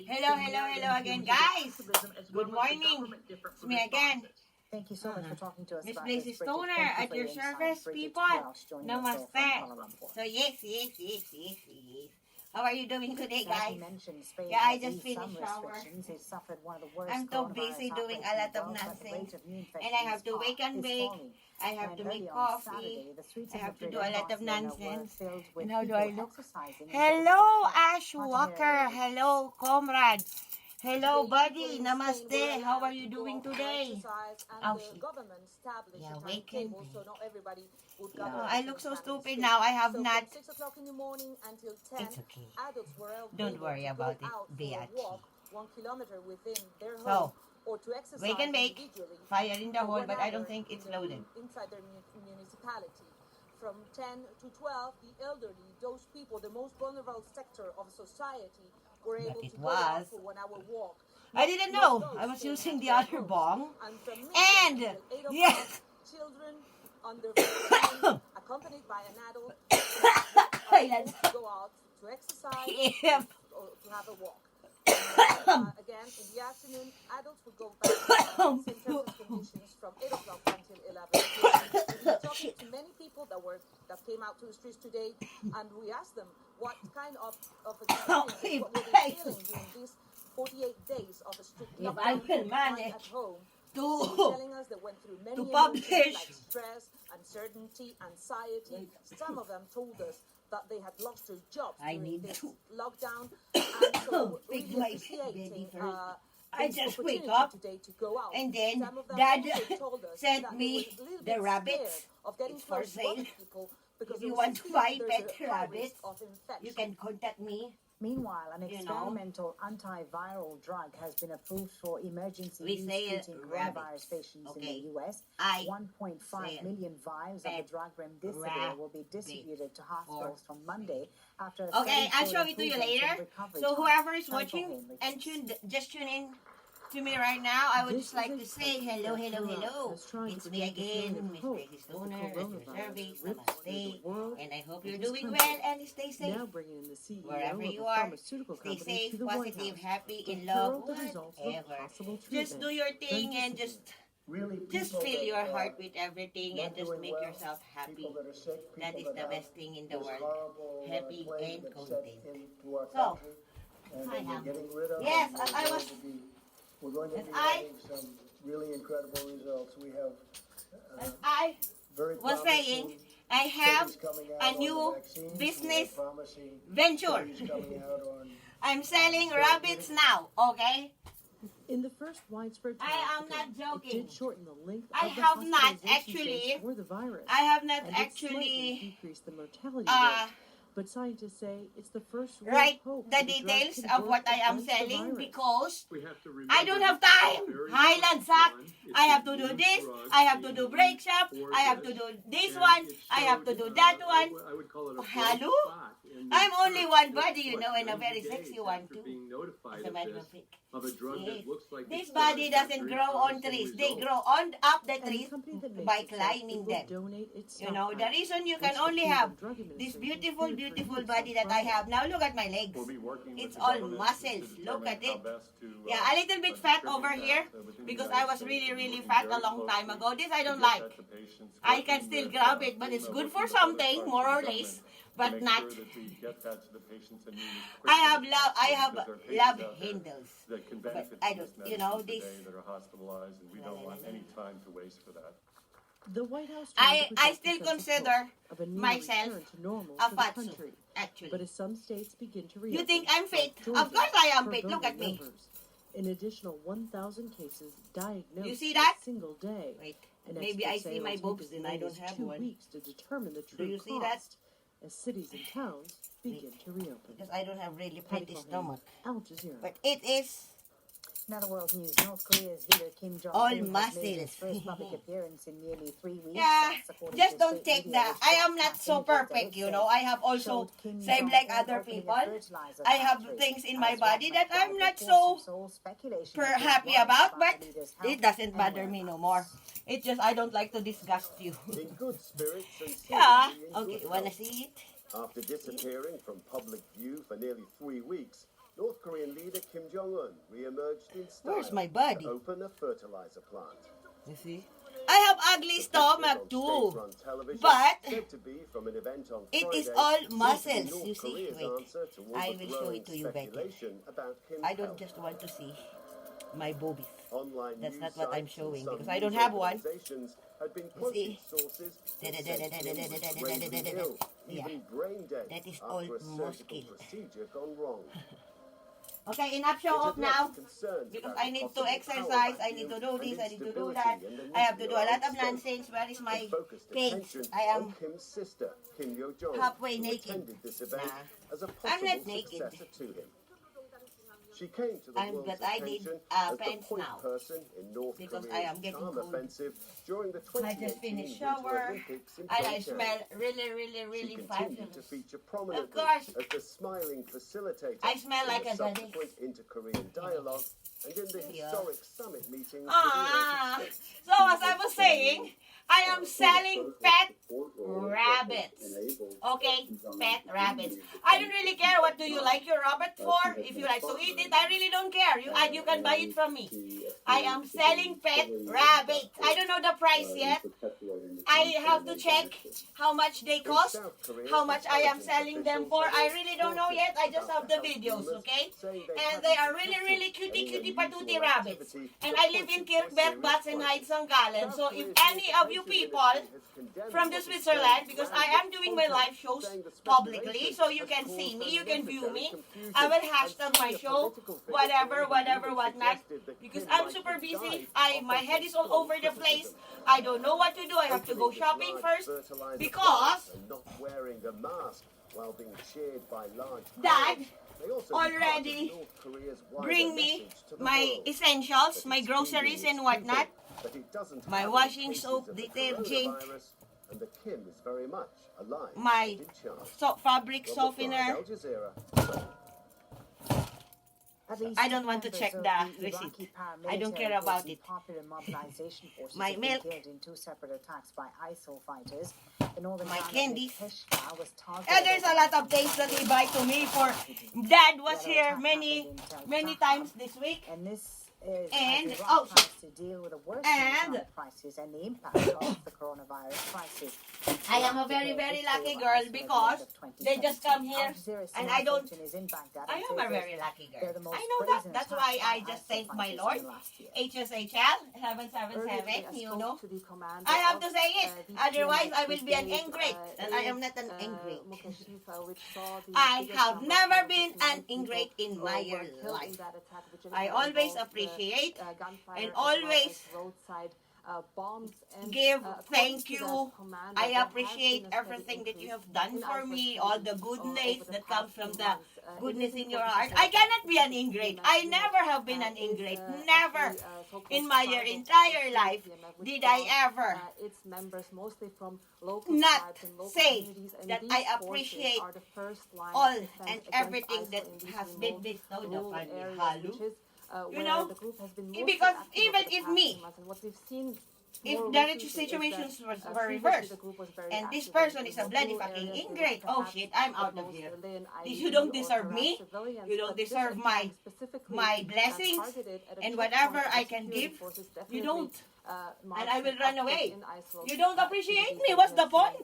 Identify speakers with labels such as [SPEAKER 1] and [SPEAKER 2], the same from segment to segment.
[SPEAKER 1] Hello again, guys. Good morning. It's me again.
[SPEAKER 2] Thank you so much for talking to us.
[SPEAKER 1] Ms. BlazeComrade at your service, people. Namaste. So yes. How are you doing today, guys? Yeah, I just finished shower. I'm so busy doing a lot of nonsense. And I have to wake and bake. I have to make coffee. I have to do a lot of nonsense. And how do I look? Hello, Ash Walker. Hello, comrade. Hello, buddy. Namaste. How are you doing today? Yeah, waking. No, I look so stupid now. I have not.
[SPEAKER 3] 6 o'clock in the morning until 10.
[SPEAKER 1] It's okay.
[SPEAKER 3] Adults were
[SPEAKER 1] Don't worry about it, Beachi.
[SPEAKER 3] Walk 1 kilometer within their home, or to exercise
[SPEAKER 1] wake and bake. Fire in the hole, but I don't think it's loaded.
[SPEAKER 3] Inside their municipality. From 10 to 12, the elderly, those people, the most vulnerable sector of society, were able to go out for 1 hour walk.
[SPEAKER 1] I didn't know. I was using the other bong. And yes,
[SPEAKER 3] children under 14, accompanied by an adult, go out to exercise or to have a walk. Again, in the afternoon, adults would go back to the same terms and conditions from 8 o'clock until 11. We were talking to many people that came out to the streets today, and we asked them what kind of experience, what were they feeling during these 48 days of a strict lockdown at home. Telling us they went through many emotions like stress, uncertainty, anxiety. Some of them told us that they had lost their jobs during this lockdown, and so really appreciating
[SPEAKER 1] I just wake up
[SPEAKER 3] today to go out.
[SPEAKER 1] And then Dad sent me the rabbits. It's for sale. If you want to buy pet rabbits, you can contact me.
[SPEAKER 2] Meanwhile, an experimental antiviral drug has been approved for emergency use treating coronavirus patients in the U.S. 1.5 million vials of the drug remdesivir will be distributed to hospitals from Monday after.
[SPEAKER 1] Okay, I'll show it to you later. So whoever is watching and just tune in to me right now, I would just like to say hello. It's me again, Ms. BlazeComrade at your service. Namaste. And I hope you're doing well and stay safe. Wherever you are, stay safe, positive, happy, in love, whatever. Just do your thing and just fill your heart with everything and just make yourself happy. That is the best thing in the world. Happy and content. So, I am. Yes, I was.
[SPEAKER 4] We're going to be having some really incredible results. We have
[SPEAKER 1] I was saying, I have a new business venture. I'm selling rabbits now, okay?
[SPEAKER 5] In the first widespread
[SPEAKER 1] I am not joking.
[SPEAKER 5] It did shorten the length
[SPEAKER 1] I
[SPEAKER 5] of the
[SPEAKER 1] have not
[SPEAKER 5] hospitalization
[SPEAKER 1] actually.
[SPEAKER 5] days for the virus.
[SPEAKER 1] I have not
[SPEAKER 5] and it
[SPEAKER 1] actually.
[SPEAKER 5] slightly decreased the mortality rate. But scientists say it's the first
[SPEAKER 1] Write
[SPEAKER 5] hope
[SPEAKER 1] the
[SPEAKER 5] that
[SPEAKER 1] details
[SPEAKER 5] drug can
[SPEAKER 1] of
[SPEAKER 5] work
[SPEAKER 1] what I am
[SPEAKER 5] against the
[SPEAKER 1] selling
[SPEAKER 5] virus.
[SPEAKER 1] because I don't have time. Highland sack. I have to do this. I have to do break shop. I have to do this one. I have to do that one. Hello? I'm only one body, you know, and a very sexy one too. As a matter of fact. Yes. This body doesn't grow on trees. They grow on up the trees by climbing them. You know, the reason you can only have this beautiful body that I have. Now look at my legs. It's all muscles. Look at it. Yeah, a little bit fat over here because I was really fat a long time ago. This I don't like. I can still grab it, but it's good for something, more or less. But not. I have love handles. But I don't, you know, this.
[SPEAKER 4] That are hospitalized, and we don't want any time to waste for that.
[SPEAKER 5] The White House
[SPEAKER 1] I still consider myself a fatso, actually.
[SPEAKER 5] But as some states begin to reopen,
[SPEAKER 1] You think I'm fit?
[SPEAKER 5] Georgia,
[SPEAKER 1] Of course I am
[SPEAKER 5] for
[SPEAKER 1] fit. Look at me.
[SPEAKER 5] numbers. An additional 1,000 cases diagnosed
[SPEAKER 1] You see
[SPEAKER 5] in
[SPEAKER 1] that?
[SPEAKER 5] a single day.
[SPEAKER 1] Wait,
[SPEAKER 5] And
[SPEAKER 1] maybe
[SPEAKER 5] experts
[SPEAKER 1] I
[SPEAKER 5] say
[SPEAKER 1] see my
[SPEAKER 5] it'll take
[SPEAKER 1] boobs
[SPEAKER 5] as
[SPEAKER 1] and
[SPEAKER 5] long
[SPEAKER 1] I don't
[SPEAKER 5] as
[SPEAKER 1] have
[SPEAKER 5] 2
[SPEAKER 1] one.
[SPEAKER 5] weeks to determine the true
[SPEAKER 1] you see
[SPEAKER 5] cost as cities and towns begin to reopen.
[SPEAKER 1] Because I don't have really pretty stomach.
[SPEAKER 5] Al Jazeera.
[SPEAKER 1] But it is
[SPEAKER 2] In other world news, North Korea's leader Kim
[SPEAKER 1] all
[SPEAKER 2] Jong-un has made his
[SPEAKER 1] muscles.
[SPEAKER 2] first public appearance in nearly 3 weeks.
[SPEAKER 1] Yeah,
[SPEAKER 2] That's according
[SPEAKER 1] just
[SPEAKER 2] to
[SPEAKER 1] don't
[SPEAKER 2] state
[SPEAKER 1] take
[SPEAKER 2] media,
[SPEAKER 1] that.
[SPEAKER 2] which
[SPEAKER 1] I am not
[SPEAKER 2] broadcast
[SPEAKER 1] so
[SPEAKER 2] images
[SPEAKER 1] perfect, you know. I have also,
[SPEAKER 2] showed Kim
[SPEAKER 1] same like
[SPEAKER 2] Jong-un
[SPEAKER 1] other
[SPEAKER 2] opening a
[SPEAKER 1] people,
[SPEAKER 2] fertilizer
[SPEAKER 1] I have
[SPEAKER 2] factory
[SPEAKER 1] things in
[SPEAKER 2] as
[SPEAKER 1] my
[SPEAKER 2] one
[SPEAKER 1] body that
[SPEAKER 2] might
[SPEAKER 1] I'm
[SPEAKER 2] drive
[SPEAKER 1] not
[SPEAKER 2] the
[SPEAKER 1] so
[SPEAKER 2] force of speculation has been
[SPEAKER 1] happy
[SPEAKER 2] launched
[SPEAKER 1] about,
[SPEAKER 2] by
[SPEAKER 1] but
[SPEAKER 2] the leader's
[SPEAKER 1] it
[SPEAKER 2] health
[SPEAKER 1] doesn't
[SPEAKER 2] and
[SPEAKER 1] bother me no more.
[SPEAKER 2] whereabouts.
[SPEAKER 1] It's just I don't like to disgust you.
[SPEAKER 4] In good spirits and
[SPEAKER 1] Yeah.
[SPEAKER 4] safety, in
[SPEAKER 1] Okay,
[SPEAKER 4] good
[SPEAKER 1] wanna
[SPEAKER 4] health.
[SPEAKER 1] see it?
[SPEAKER 6] After disappearing from public view for nearly 3 weeks, North Korean leader Kim Jong-un re-emerged in style
[SPEAKER 1] Where's my body?
[SPEAKER 6] to open a fertilizer plant.
[SPEAKER 1] You see? I have ugly stomach too.
[SPEAKER 6] State-run television,
[SPEAKER 1] But
[SPEAKER 6] said to be from an event on
[SPEAKER 1] it
[SPEAKER 6] Friday,
[SPEAKER 1] is all
[SPEAKER 6] seems to be
[SPEAKER 1] muscles.
[SPEAKER 6] North
[SPEAKER 1] You see?
[SPEAKER 6] Korea's
[SPEAKER 1] Wait.
[SPEAKER 6] answer to all
[SPEAKER 1] I
[SPEAKER 6] the
[SPEAKER 1] will show
[SPEAKER 6] growing
[SPEAKER 1] it to you better.
[SPEAKER 6] speculation about Kim's
[SPEAKER 1] I don't
[SPEAKER 6] health.
[SPEAKER 1] just want to see my boobies.
[SPEAKER 6] Online
[SPEAKER 1] That's
[SPEAKER 6] news
[SPEAKER 1] not what I'm
[SPEAKER 6] sites
[SPEAKER 1] showing,
[SPEAKER 6] and some
[SPEAKER 1] because I don't
[SPEAKER 6] news
[SPEAKER 1] have one.
[SPEAKER 6] organizations had been
[SPEAKER 1] You
[SPEAKER 6] quoting
[SPEAKER 1] see?
[SPEAKER 6] sources that
[SPEAKER 1] Da- da-
[SPEAKER 6] said
[SPEAKER 1] da- da-
[SPEAKER 6] Kim
[SPEAKER 1] da- da-
[SPEAKER 6] was
[SPEAKER 1] da- da-
[SPEAKER 6] gravely
[SPEAKER 1] da- da- da-
[SPEAKER 6] ill,
[SPEAKER 1] Yeah.
[SPEAKER 6] even brain dead,
[SPEAKER 1] That is all
[SPEAKER 6] after a surgical
[SPEAKER 1] muscle.
[SPEAKER 6] procedure gone wrong.
[SPEAKER 1] Okay, enough show
[SPEAKER 6] It
[SPEAKER 1] off
[SPEAKER 6] had led
[SPEAKER 1] now.
[SPEAKER 6] to concerns
[SPEAKER 1] Because
[SPEAKER 6] about
[SPEAKER 1] I need to
[SPEAKER 6] possible
[SPEAKER 1] exercise,
[SPEAKER 6] power
[SPEAKER 1] I need to do
[SPEAKER 6] vacuum
[SPEAKER 1] this, I
[SPEAKER 6] and
[SPEAKER 1] need to do
[SPEAKER 6] instability
[SPEAKER 1] that.
[SPEAKER 6] in the
[SPEAKER 1] I have to do a lot of
[SPEAKER 6] nuclear arms
[SPEAKER 1] nonsense. Where is my
[SPEAKER 6] and focused
[SPEAKER 1] page?
[SPEAKER 6] attention
[SPEAKER 1] I
[SPEAKER 6] on
[SPEAKER 1] am
[SPEAKER 6] Kim's sister, Kim Yo-jong,
[SPEAKER 1] halfway
[SPEAKER 6] who
[SPEAKER 1] naked.
[SPEAKER 6] attended this event
[SPEAKER 1] Nah.
[SPEAKER 6] as a
[SPEAKER 1] I'm
[SPEAKER 6] possible
[SPEAKER 1] not naked.
[SPEAKER 6] successor to him. She came to the world's
[SPEAKER 1] but I need
[SPEAKER 6] attention as the
[SPEAKER 1] pants
[SPEAKER 6] point
[SPEAKER 1] now.
[SPEAKER 6] person in North
[SPEAKER 1] Because
[SPEAKER 6] Korea's
[SPEAKER 1] I am getting
[SPEAKER 6] charm
[SPEAKER 1] cold.
[SPEAKER 6] offensive during the
[SPEAKER 1] I
[SPEAKER 6] 2018
[SPEAKER 1] just finished
[SPEAKER 6] Winter
[SPEAKER 1] shower.
[SPEAKER 6] Olympics in
[SPEAKER 1] And I
[SPEAKER 6] Pyeongchang.
[SPEAKER 1] smell really, really,
[SPEAKER 6] She
[SPEAKER 1] really
[SPEAKER 6] continued to
[SPEAKER 1] fabulous.
[SPEAKER 6] feature prominently
[SPEAKER 1] course.
[SPEAKER 6] as the smiling facilitator
[SPEAKER 1] I smell
[SPEAKER 6] in
[SPEAKER 1] like
[SPEAKER 6] the
[SPEAKER 1] a goddess.
[SPEAKER 6] subsequent inter-Korean dialogue and in the
[SPEAKER 1] Yeah.
[SPEAKER 6] historic summit meetings with
[SPEAKER 1] Ah,
[SPEAKER 6] the United States.
[SPEAKER 1] so as I was saying, I am selling pet rabbits. Okay, pet rabbits. I don't really care what do you like your rabbit for. If you like to eat it, I really don't care. You can buy it from me. I am selling pet rabbits. I don't know the price yet. I have to check how much they cost, how much I am selling them for. I really don't know yet. I just have the videos, okay? And they are really, really cutie patootie rabbits. And I live in Kirkberg, Batsenheid, St. Gallen. So if any of you people from the Switzerland, because I am doing my live shows publicly, so you can see me, you can view me. I will hashtag my show, whatever, whatnot, because I'm super busy. My head is all over the place. I don't know what to do. I have to go shopping first, because
[SPEAKER 6] not wearing a mask while being cheered by large
[SPEAKER 1] Dad
[SPEAKER 6] crowds. They also
[SPEAKER 1] already
[SPEAKER 6] imparted North Korea's wider
[SPEAKER 1] bring me
[SPEAKER 6] message to the
[SPEAKER 1] my
[SPEAKER 6] world
[SPEAKER 1] essentials,
[SPEAKER 6] that
[SPEAKER 1] my
[SPEAKER 6] it's
[SPEAKER 1] groceries
[SPEAKER 6] feeding
[SPEAKER 1] and
[SPEAKER 6] its
[SPEAKER 1] whatnot.
[SPEAKER 6] people, that it doesn't
[SPEAKER 1] My
[SPEAKER 6] have
[SPEAKER 1] washing
[SPEAKER 6] cases
[SPEAKER 1] soap,
[SPEAKER 6] of the
[SPEAKER 1] detergent.
[SPEAKER 6] coronavirus, and that Kim is very much alive
[SPEAKER 1] My
[SPEAKER 6] and in charge.
[SPEAKER 1] fabric
[SPEAKER 6] Robert
[SPEAKER 1] softener.
[SPEAKER 6] Bryan, Al Jazeera.
[SPEAKER 2] At least
[SPEAKER 1] I don't want to
[SPEAKER 2] members
[SPEAKER 1] check
[SPEAKER 2] of
[SPEAKER 1] the
[SPEAKER 2] Iraqi
[SPEAKER 1] receipt. I don't
[SPEAKER 2] paramilitary
[SPEAKER 1] care
[SPEAKER 2] group
[SPEAKER 1] about
[SPEAKER 2] and
[SPEAKER 1] it.
[SPEAKER 2] Popular mobilization forces
[SPEAKER 1] My
[SPEAKER 2] have been
[SPEAKER 1] milk.
[SPEAKER 2] killed in 2 separate attacks by ISIL fighters. The northern
[SPEAKER 1] My
[SPEAKER 2] town of
[SPEAKER 1] candies.
[SPEAKER 2] Peshawar was targeted.
[SPEAKER 1] And there's a lot of things that they buy to me for. Dad was here many times this week.
[SPEAKER 2] And this is
[SPEAKER 1] And
[SPEAKER 2] as Iraq
[SPEAKER 1] also-
[SPEAKER 2] tries to deal with the worsening
[SPEAKER 1] and-
[SPEAKER 2] health crisis and the impact of the coronavirus crisis.
[SPEAKER 1] I am a very, very lucky girl because they just come here and I don't. I am a very lucky girl. I know that. That's why I just thank my Lord. HSHL 777, you know. I have to say it. Otherwise, I will be an ingrate. And I am not an ingrate. I have never been an ingrate in my life. I always appreciate and always give thank you. I appreciate everything that you have done for me, all the goodness that comes from the goodness in your heart. I cannot be an ingrate. I never have been an ingrate. Never in my entire life did I ever not say that I appreciate all and everything that has been bestowed upon me. Halu. You know, because even if me, if the situations were reversed, and this person is a bloody fucking ingrate, oh shit, I'm out of here. You don't deserve me. You don't deserve my blessings and whatever I can give. You don't. And I will run away. You don't appreciate me. What's the point?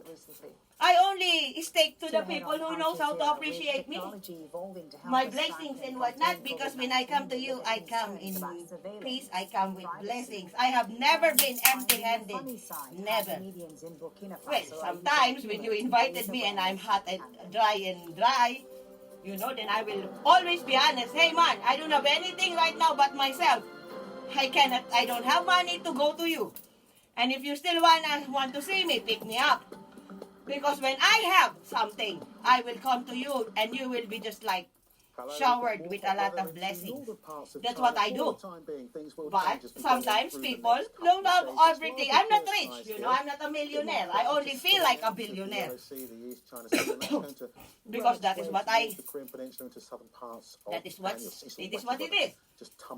[SPEAKER 1] I only stick to the people who knows how to appreciate me. My blessings and whatnot, because when I come to you, I come in peace, I come with blessings. I have never been empty-handed. Never. Well, sometimes when you invited me and I'm hot and dry, you know, then I will always be honest. Hey man, I don't have anything right now but myself. I don't have money to go to you. And if you still want to see me, pick me up. Because when I have something, I will come to you and you will be just like showered with a lot of blessings. That's what I do. But sometimes people don't have everything. I'm not rich, you know, I'm not a millionaire. I only feel like a billionaire. Because that is what it is.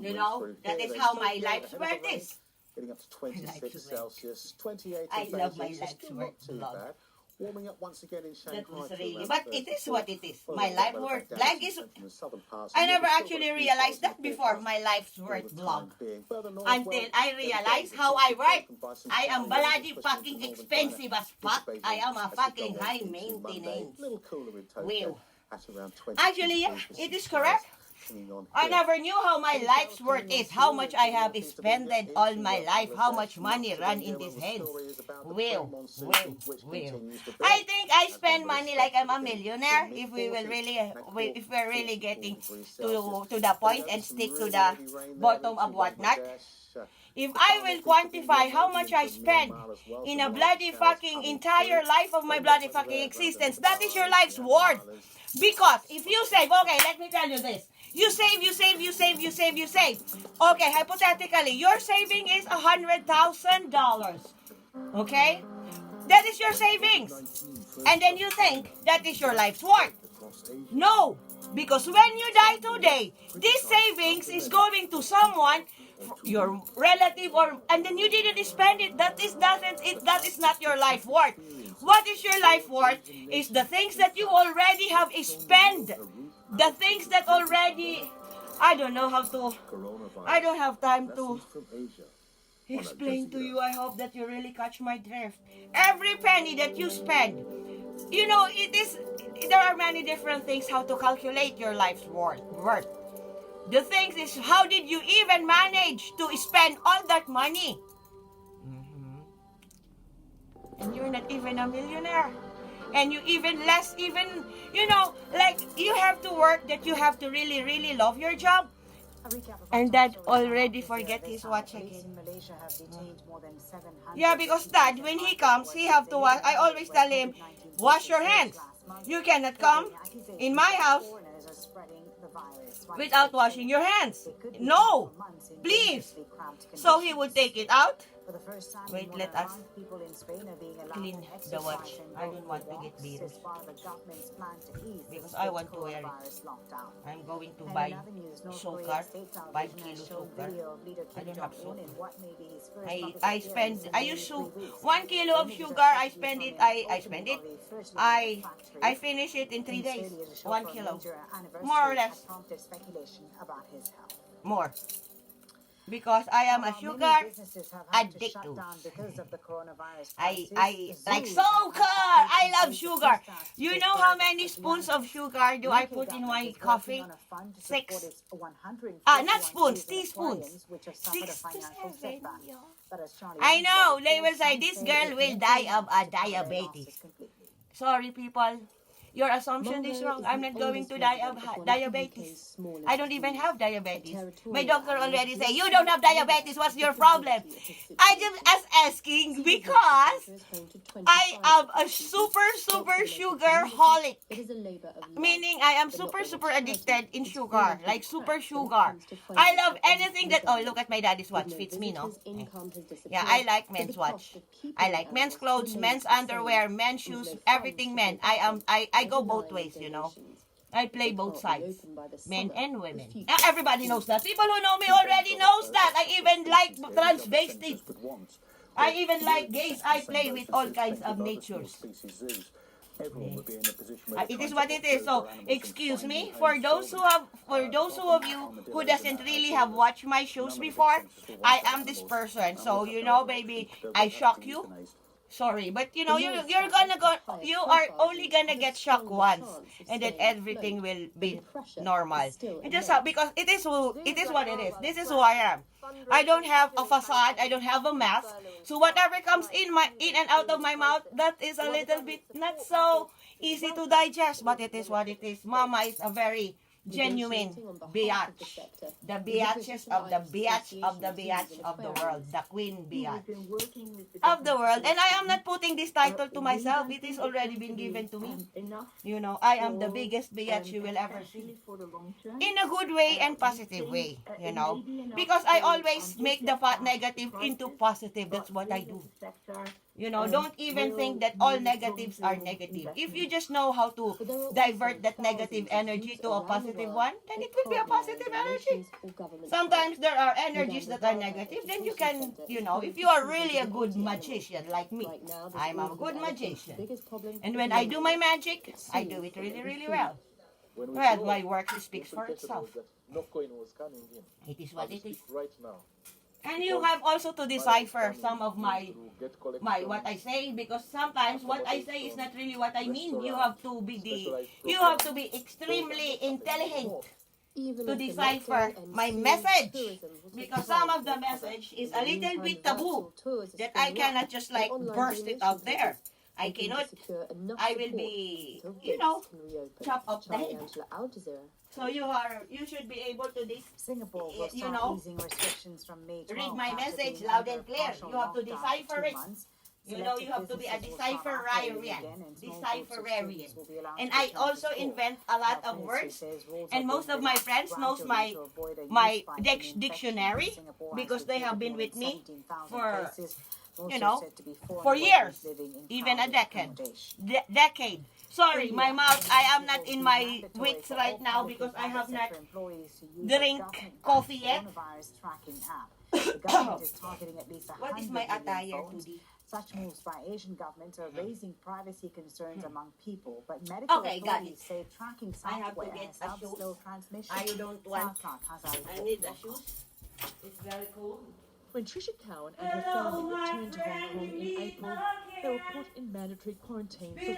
[SPEAKER 1] You know, that is how my life's worth is.
[SPEAKER 6] Getting up to 26 Celsius, 28
[SPEAKER 1] I love my life's worth.
[SPEAKER 7] Warming up once again in Shanghai.
[SPEAKER 1] That was really, but it is what it is. My life worth. Blank is. I never actually realized that before. My life's worth blog. Until I realized how I work. I am bloody fucking expensive as fuck. I am a fucking high maintenance. Well, actually, yeah, it is correct. I never knew how my life's worth is, how much I have expended all my life, how much money run in these heads. Well. I think I spend money like I'm a millionaire if we will really, if we're really getting to the point and stick to the bottom of whatnot. If I will quantify how much I spend in a bloody fucking entire life of my bloody fucking existence, that is your life's worth. Because if you save, okay, let me tell you this. You save. Okay, hypothetically, your saving is $100,000. Okay? That is your savings. And then you think that is your life's worth. No. Because when you die today, this savings is going to someone, your relative, and then you didn't spend it. That is not your life worth. What is your life worth is the things that you already have spent. The things that already, I don't have time to explain to you. I hope that you really catch my drift. Every penny that you spend, there are many different things how to calculate your life's worth. The thing is, how did you even manage to spend all that money? And you're not even a millionaire. And you even less, like you have to work that you have to really, really love your job. And Dad already forget his watch again. Yeah, because Dad, when he comes, he have to wash. I always tell him, wash your hands. You cannot come in my house without washing your hands. No, please. So he would take it out. Wait, let us clean the watch. I don't want to get beers because I want to wear it. I'm going to buy sugar, 5 kilos sugar. I don't have sugar. I use 1 kilo of sugar. I spend it. I finish it in 3 days. 1 kilo, more or less. More. Because I am a sugar addict. I like sugar. I love sugar. You know how many spoons of sugar do I put in my coffee? 6. Not spoons, teaspoons. 6 to 7. I know. They will say this girl will die of a diabetes. Sorry, people. Your assumption is wrong. I'm not going to die of diabetes. I don't even have diabetes. My doctor already said, you don't have diabetes. What's your problem? I just asking because I am a super sugar holic. Meaning I am super addicted in sugar. Like super sugar. I love anything that, look at my daddy's watch. Fits me, no? Yeah, I like men's watch. I like men's clothes, men's underwear, men's shoes, everything men. I go both ways, I play both sides, men and women. Now, everybody knows that. People who know me already knows that. I even like transvestites. I even like gays. I play with all kinds of natures. It is what it is. So, excuse me for those of you who doesn't really have watched my shows before. I am this person. So, baby, I shock you. Sorry, but you are only gonna get shocked once, and then everything will be normal. And just because it is what it is. This is who I am. I don't have a facade. I don't have a mask. So whatever comes in and out of my mouth, that is a little bit not so easy to digest. But it is what it is. Mama is a very genuine biatch. The biatches of the biatch of the biatch of the world. The queen biatch of the world. And I am not putting this title to myself. It is already been given to me. I am the biggest biatch you will ever see. In a good way and positive way. Because I always make the negative into positive. That's what I do. You know, don't even think that all negatives are negative. If you just know how to divert that negative energy to a positive one, then it will be a positive energy. Sometimes there are energies that are negative, then you can, you know, if you are really a good magician like me, I'm a good magician. And when I do my magic, I do it really, really well. Well, my work speaks for itself. It is what it is. And you have also to decipher some of my what I say, because sometimes what I say is not really what I mean. You have to be extremely intelligent to decipher my message, because some of the message is a little bit taboo that I cannot just like burst it out there. I cannot. I will be, you know, chop up the head. So you should be able to
[SPEAKER 2] Singapore will
[SPEAKER 1] you
[SPEAKER 2] start
[SPEAKER 1] know,
[SPEAKER 2] easing restrictions from May 12th
[SPEAKER 1] read my
[SPEAKER 2] after
[SPEAKER 1] message
[SPEAKER 2] being
[SPEAKER 1] loud
[SPEAKER 2] under
[SPEAKER 1] and clear.
[SPEAKER 2] partial
[SPEAKER 1] You have to
[SPEAKER 2] lockdown for
[SPEAKER 1] decipher
[SPEAKER 2] 2
[SPEAKER 1] it.
[SPEAKER 2] months.
[SPEAKER 1] You know, you have to be a
[SPEAKER 2] Selected businesses will start operating
[SPEAKER 1] decipherarian.
[SPEAKER 2] again, and small groups of students will be allowed to
[SPEAKER 1] And I
[SPEAKER 2] return to
[SPEAKER 1] also
[SPEAKER 2] school.
[SPEAKER 1] invent a lot
[SPEAKER 2] Health
[SPEAKER 1] of
[SPEAKER 2] Ministry
[SPEAKER 1] words.
[SPEAKER 2] says rules
[SPEAKER 1] And
[SPEAKER 2] are
[SPEAKER 1] most
[SPEAKER 2] being
[SPEAKER 1] of my
[SPEAKER 2] relaxed
[SPEAKER 1] friends knows
[SPEAKER 2] gradually to avoid a
[SPEAKER 1] my
[SPEAKER 2] new spike in infections.
[SPEAKER 1] dictionary,
[SPEAKER 2] Singapore has
[SPEAKER 1] because they have been
[SPEAKER 2] reported
[SPEAKER 1] with me
[SPEAKER 2] 17,000
[SPEAKER 1] for,
[SPEAKER 2] cases. Most
[SPEAKER 1] you
[SPEAKER 2] are
[SPEAKER 1] know,
[SPEAKER 2] said to be foreign
[SPEAKER 1] for
[SPEAKER 2] workers
[SPEAKER 1] years,
[SPEAKER 2] living in
[SPEAKER 1] even a
[SPEAKER 2] crowded
[SPEAKER 1] decade.
[SPEAKER 2] accommodation.
[SPEAKER 1] Decade. Sorry, my mouth, I am not in my
[SPEAKER 2] Mandatory
[SPEAKER 1] wits
[SPEAKER 2] for
[SPEAKER 1] right
[SPEAKER 2] all
[SPEAKER 1] now
[SPEAKER 2] public
[SPEAKER 1] because
[SPEAKER 2] and
[SPEAKER 1] I have
[SPEAKER 2] private
[SPEAKER 1] not
[SPEAKER 2] sector employees to use
[SPEAKER 1] drink
[SPEAKER 2] the government-backed
[SPEAKER 1] coffee yet.
[SPEAKER 2] coronavirus tracking app. The government is targeting at least 100
[SPEAKER 1] What is my
[SPEAKER 2] million
[SPEAKER 1] attire
[SPEAKER 2] phones.
[SPEAKER 1] today?
[SPEAKER 2] Such moves by Asian governments are raising privacy concerns among people, but medical
[SPEAKER 1] Okay, got
[SPEAKER 2] authorities
[SPEAKER 1] it.
[SPEAKER 2] say tracking
[SPEAKER 1] I have to
[SPEAKER 2] software
[SPEAKER 1] get
[SPEAKER 2] has
[SPEAKER 1] a
[SPEAKER 2] helped
[SPEAKER 1] shoes.
[SPEAKER 2] slow transmission.
[SPEAKER 1] I don't want.
[SPEAKER 2] Southpark has our
[SPEAKER 1] I
[SPEAKER 2] report.
[SPEAKER 1] need a shoes. It's very cold.
[SPEAKER 5] When Tricia Cowan and her family returned to Hong Kong in April, they were put in mandatory quarantine for 14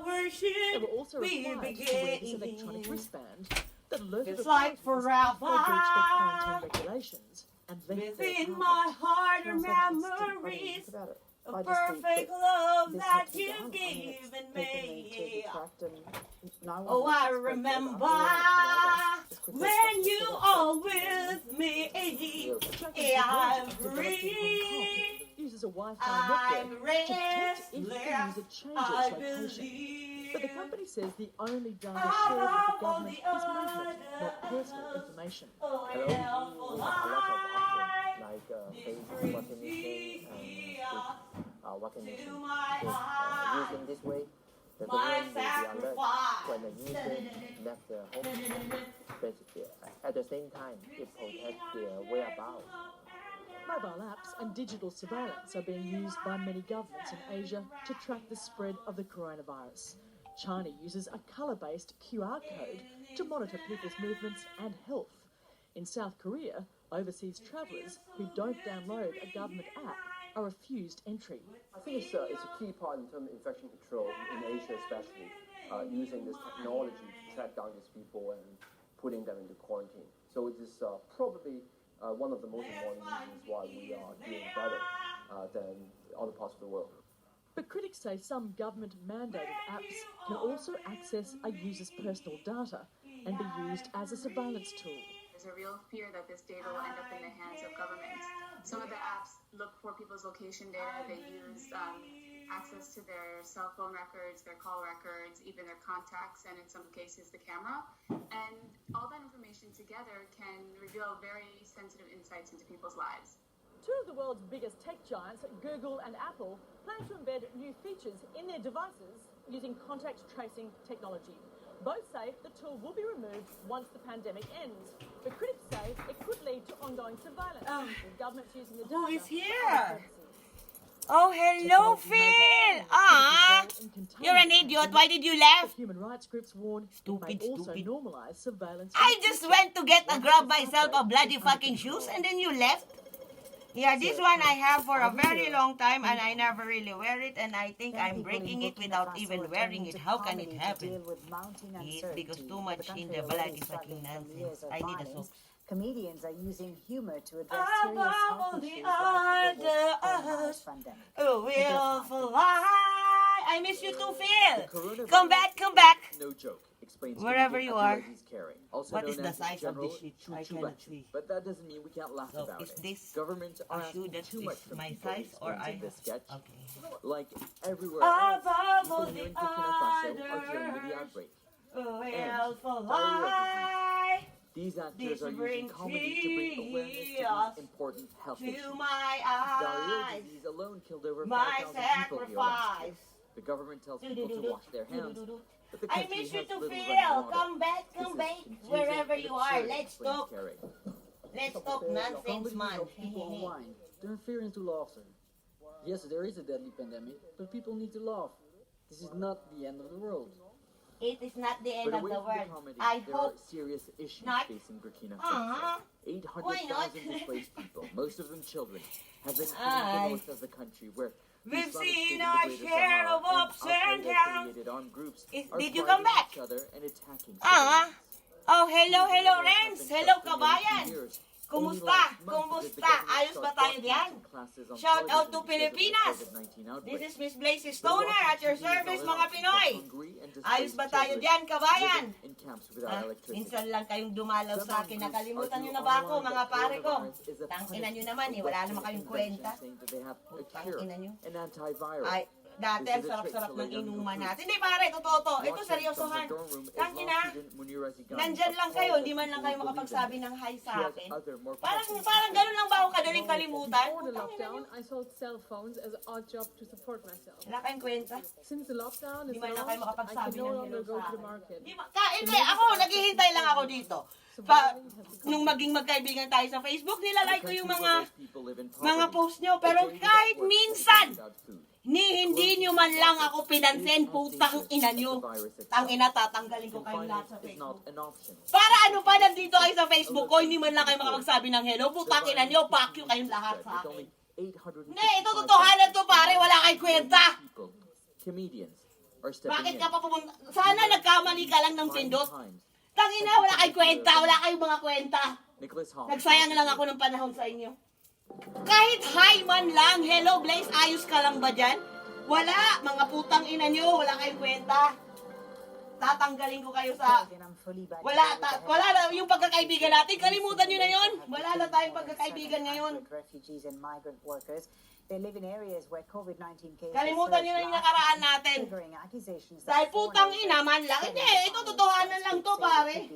[SPEAKER 5] days. They were also required to wear this electronic wristband that alerted
[SPEAKER 1] It's like
[SPEAKER 5] authorities
[SPEAKER 1] forever.
[SPEAKER 5] they breached their quarantine regulations and left their
[SPEAKER 1] Within
[SPEAKER 5] apartment.
[SPEAKER 1] my heart are
[SPEAKER 2] Memories.
[SPEAKER 1] memories
[SPEAKER 2] About it.
[SPEAKER 1] of
[SPEAKER 2] I just think
[SPEAKER 1] perfect
[SPEAKER 2] that
[SPEAKER 1] love
[SPEAKER 2] this
[SPEAKER 1] that
[SPEAKER 2] had to be
[SPEAKER 1] you've
[SPEAKER 2] done. I mean, it's
[SPEAKER 1] given
[SPEAKER 2] taken me to
[SPEAKER 1] me.
[SPEAKER 2] detract and no one
[SPEAKER 1] Oh,
[SPEAKER 2] wants
[SPEAKER 1] I
[SPEAKER 2] to spread
[SPEAKER 1] remember
[SPEAKER 2] that. Just quickly
[SPEAKER 1] when
[SPEAKER 2] just
[SPEAKER 1] you
[SPEAKER 2] get it
[SPEAKER 1] are
[SPEAKER 2] out.
[SPEAKER 1] with me.
[SPEAKER 5] Tracking
[SPEAKER 1] I'm
[SPEAKER 5] technology developed in Hong Kong
[SPEAKER 1] free.
[SPEAKER 5] uses a Wi-Fi
[SPEAKER 1] I'm
[SPEAKER 5] network to detect if the
[SPEAKER 1] restless.
[SPEAKER 5] user changes
[SPEAKER 1] I
[SPEAKER 5] location.
[SPEAKER 1] believe.
[SPEAKER 5] But the company says the only data shared with the government is movement, not personal information.
[SPEAKER 1] Oh,
[SPEAKER 7] Hello, we have a lot of options like face recognition and speech recognition. Because using this way, the government will be alert when the user left their home. Basically, at the same time, it protects their whereabouts.
[SPEAKER 5] Mobile apps and digital surveillance are being used by many governments in Asia to track the spread of the coronavirus. China uses a colour-based QR code to monitor people's movements and health. In South Korea, overseas travellers who don't download a government app are refused entry.
[SPEAKER 8] I think it's a key part in terms of infection control in Asia, especially using this technology to track down these people and putting them into quarantine. So it is probably one of the most important reasons why we are doing better than other parts of the world.
[SPEAKER 5] But critics say some government-mandated apps can also access a user's personal data and be used as a surveillance tool.
[SPEAKER 9] There's a real fear that this data will end up in the hands of governments. Some of the apps look for people's location data. They use access to their cell phone records, their call records, even their contacts, and in some cases the camera. And all that information together can reveal very sensitive insights into people's lives.
[SPEAKER 10] Two of the world's biggest tech giants, Google and Apple, plan to embed new features in their devices using contact tracing technology. Both say the tool will be removed once the pandemic ends. But critics say it could lead to ongoing surveillance, with governments using the data.
[SPEAKER 1] Who is
[SPEAKER 10] for
[SPEAKER 1] here?
[SPEAKER 10] purposes.
[SPEAKER 1] Oh, hello, Phil. Ah, you're an idiot. Why did you laugh?
[SPEAKER 5] Human rights groups warn
[SPEAKER 1] Stupid,
[SPEAKER 5] it may also
[SPEAKER 1] stupid.
[SPEAKER 5] normalise surveillance.
[SPEAKER 1] I just went to grab myself a bloody fucking shoes and then you left. Yeah, this one I have for a very long time and I never really wear it, and I think I'm breaking it without even wearing it. How can it happen? It's because too much in the bloody fucking nonsense. I need a sock.
[SPEAKER 2] Comedians are using humor to address serious health
[SPEAKER 1] Above
[SPEAKER 2] issues
[SPEAKER 1] the
[SPEAKER 2] like the
[SPEAKER 1] others,
[SPEAKER 2] coronavirus pandemic.
[SPEAKER 1] will fly. I miss you too, Phil. Come back.
[SPEAKER 11] No joke. Explains
[SPEAKER 1] Wherever you are.
[SPEAKER 11] he's carrying. Also
[SPEAKER 1] What
[SPEAKER 11] known
[SPEAKER 1] is the
[SPEAKER 11] as
[SPEAKER 1] size of
[SPEAKER 11] General
[SPEAKER 1] this shit? I
[SPEAKER 11] Choo-choo
[SPEAKER 1] cannot
[SPEAKER 11] vacuum.
[SPEAKER 1] see.
[SPEAKER 11] But that doesn't mean we can't laugh
[SPEAKER 1] So
[SPEAKER 11] about
[SPEAKER 1] is
[SPEAKER 11] it.
[SPEAKER 1] this
[SPEAKER 11] Governments are
[SPEAKER 1] a shoe
[SPEAKER 11] asking
[SPEAKER 1] that
[SPEAKER 11] too much
[SPEAKER 1] is
[SPEAKER 11] from
[SPEAKER 1] my
[SPEAKER 11] people,
[SPEAKER 1] size, or
[SPEAKER 11] explains in
[SPEAKER 1] I
[SPEAKER 11] this sketch.
[SPEAKER 1] Okay.
[SPEAKER 11] Like everywhere else,
[SPEAKER 1] Above
[SPEAKER 11] people here in
[SPEAKER 1] the
[SPEAKER 11] Burkina Faso are dealing with the outbreak.
[SPEAKER 1] will
[SPEAKER 11] And
[SPEAKER 1] fly.
[SPEAKER 11] These actors are using comedy to bring awareness to these important health issues.
[SPEAKER 1] my
[SPEAKER 11] Diarrheal
[SPEAKER 1] eyes,
[SPEAKER 11] disease alone killed over
[SPEAKER 1] my
[SPEAKER 11] 5,000 people here last year.
[SPEAKER 1] sacrifice.
[SPEAKER 11] The government tells people to wash their hands, but the
[SPEAKER 1] I
[SPEAKER 11] country
[SPEAKER 1] miss you
[SPEAKER 11] has
[SPEAKER 1] to
[SPEAKER 11] little
[SPEAKER 1] feel.
[SPEAKER 11] running water.
[SPEAKER 1] Come back,
[SPEAKER 11] This is confusing
[SPEAKER 1] wherever
[SPEAKER 11] and
[SPEAKER 1] you are.
[SPEAKER 11] absurd,
[SPEAKER 1] Let's
[SPEAKER 11] explains
[SPEAKER 1] talk.
[SPEAKER 11] Carey.
[SPEAKER 1] Let's talk nonsense, man.
[SPEAKER 12] People unwind. They're fearing to laughter. Yes, there is a deadly pandemic, but people need to laugh. This is not the end of the world.
[SPEAKER 1] It is not the end
[SPEAKER 11] But
[SPEAKER 1] of
[SPEAKER 11] away
[SPEAKER 1] the
[SPEAKER 11] from the
[SPEAKER 1] world.
[SPEAKER 11] comedy,
[SPEAKER 1] I
[SPEAKER 11] there are
[SPEAKER 1] hope
[SPEAKER 11] serious issues
[SPEAKER 1] not.
[SPEAKER 11] facing Burkina
[SPEAKER 1] Uh-huh.
[SPEAKER 11] Faso.
[SPEAKER 1] Why not?
[SPEAKER 11] 800,000 displaced people, most of them children, have been fleeing
[SPEAKER 1] Aye.
[SPEAKER 11] the north of the country where the
[SPEAKER 1] We've
[SPEAKER 11] Islamic State
[SPEAKER 1] seen
[SPEAKER 11] in the
[SPEAKER 1] our
[SPEAKER 11] Greater
[SPEAKER 1] share
[SPEAKER 11] Sahara
[SPEAKER 1] of ups and downs.
[SPEAKER 11] Al-Qaeda-affiliated armed groups are
[SPEAKER 1] Did you come
[SPEAKER 11] fighting
[SPEAKER 1] back?
[SPEAKER 11] each other and attacking
[SPEAKER 1] Ah.
[SPEAKER 11] civilians.
[SPEAKER 1] Oh, hello, hello,
[SPEAKER 11] These
[SPEAKER 1] Renz.
[SPEAKER 11] have been
[SPEAKER 1] Hello,
[SPEAKER 11] shut for nearly 2
[SPEAKER 1] kabayan.
[SPEAKER 11] years.
[SPEAKER 1] Kumusta?
[SPEAKER 11] Only last month did the
[SPEAKER 1] Kumusta?
[SPEAKER 11] government
[SPEAKER 1] Ayos
[SPEAKER 11] start
[SPEAKER 1] ba tayo diyan?
[SPEAKER 11] broadcasting classes on
[SPEAKER 1] Shout out to
[SPEAKER 11] television because of the
[SPEAKER 1] Pilipinas.
[SPEAKER 11] COVID-19 outbreak.
[SPEAKER 1] This is Ms. Blaze Stoner at your service, mga Pinoy. Ayos ba tayo diyan, kabayan?
[SPEAKER 11] In camps without electricity.
[SPEAKER 1] Minsan lang kayong dumalaw sa akin. Nakalimutan nyo na ba ako, mga pare ko? Tangina nyo naman eh. Wala naman kayong kwenta. Tangina nyo.
[SPEAKER 11] An antiviral.
[SPEAKER 1] Ay, dati ang sarap-sarap ng inuman natin. Hindi pare, totoo to. Ito, seryosohan. Tangina. Nandyan lang kayo, hindi man lang kayo makapagsabi ng hi sa akin. Parang ganun lang ba ako kadaling kalimutan?
[SPEAKER 10] Before the lockdown, I sold cell phones as an odd job to support myself.
[SPEAKER 1] Wala kayong kwenta.
[SPEAKER 10] Since the lockdown is
[SPEAKER 1] Di man lang kayo
[SPEAKER 10] launched, I
[SPEAKER 1] makapagsabi
[SPEAKER 10] can
[SPEAKER 1] ng
[SPEAKER 10] no longer
[SPEAKER 1] hello
[SPEAKER 10] go
[SPEAKER 1] sa
[SPEAKER 10] to the
[SPEAKER 1] akin.
[SPEAKER 10] market.
[SPEAKER 1] Hindi, ako, naghihintay lang ako dito. Nung maging magkaibigan tayo sa Facebook, nilalike ko yung mga post nyo. Pero kahit minsan, hindi nyo man lang ako pinansin, putang ina nyo. Tangina, tatanggalin ko kayo lahat sa Facebook. Para ano pa, nandito kayo sa Facebook ko, hindi man lang kayo makapagsabi ng hello, putang ina nyo, fuck you kayong lahat sa akin. Hindi, ito totohanan to pare, wala kayong kwenta. Bakit ka pa pumunta? Sana nagkamali ka lang ng pindot. Tangina, wala kayong kwenta, wala kayong mga kwenta. Nagsayang lang ako ng panahon sa inyo. Kahit hi man lang, hello Blaze, ayos ka lang ba dyan? Wala, mga putang ina nyo, wala kayong kwenta. Tatanggalin ko kayo sa... Wala na yung pagkakaibigan natin, kalimutan nyo na yon. Wala na tayong pagkakaibigan ngayon.
[SPEAKER 2] They live in areas where COVID-19 cases
[SPEAKER 1] Kalimutan nyo na yung nakaraan natin. Dahil putang ina man lang. Hindi, ito totohanan lang to pare.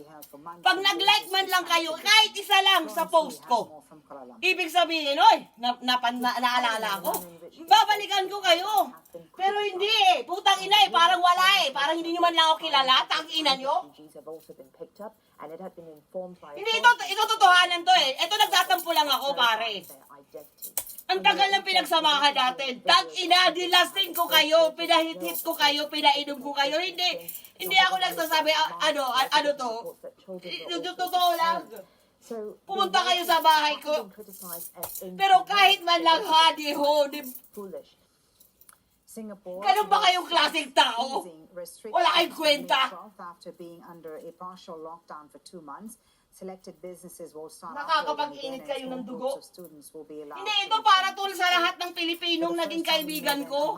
[SPEAKER 1] Pag nag-like man lang kayo, kahit isa lang sa post ko, ibig sabihin, oy, naalala ko. Babalikan ko kayo. Pero hindi eh. Putang ina eh. Parang wala eh. Parang hindi nyo man lang ako kilala. Tang ina nyo. Hindi, ito totohanan to eh. Ito nagtatampo lang ako pare. Ang tagal ng pinagsamahan natin. Tang-ina, dilasting ko kayo, pinahit-hit ko kayo, pinainom ko kayo. Hindi ako nagsasabi, ano to. Totoo lang. Pumunta kayo sa bahay ko. Pero kahit man lang hadi-ho, ganun ba kayong klaseng tao? Wala kayong kwenta.
[SPEAKER 2] After being under a partial lockdown for 2 months, selected businesses will start
[SPEAKER 1] Nakakapag-init kayo ng dugo. Hindi, ito para tul sa lahat ng Pilipinong naging kaibigan ko.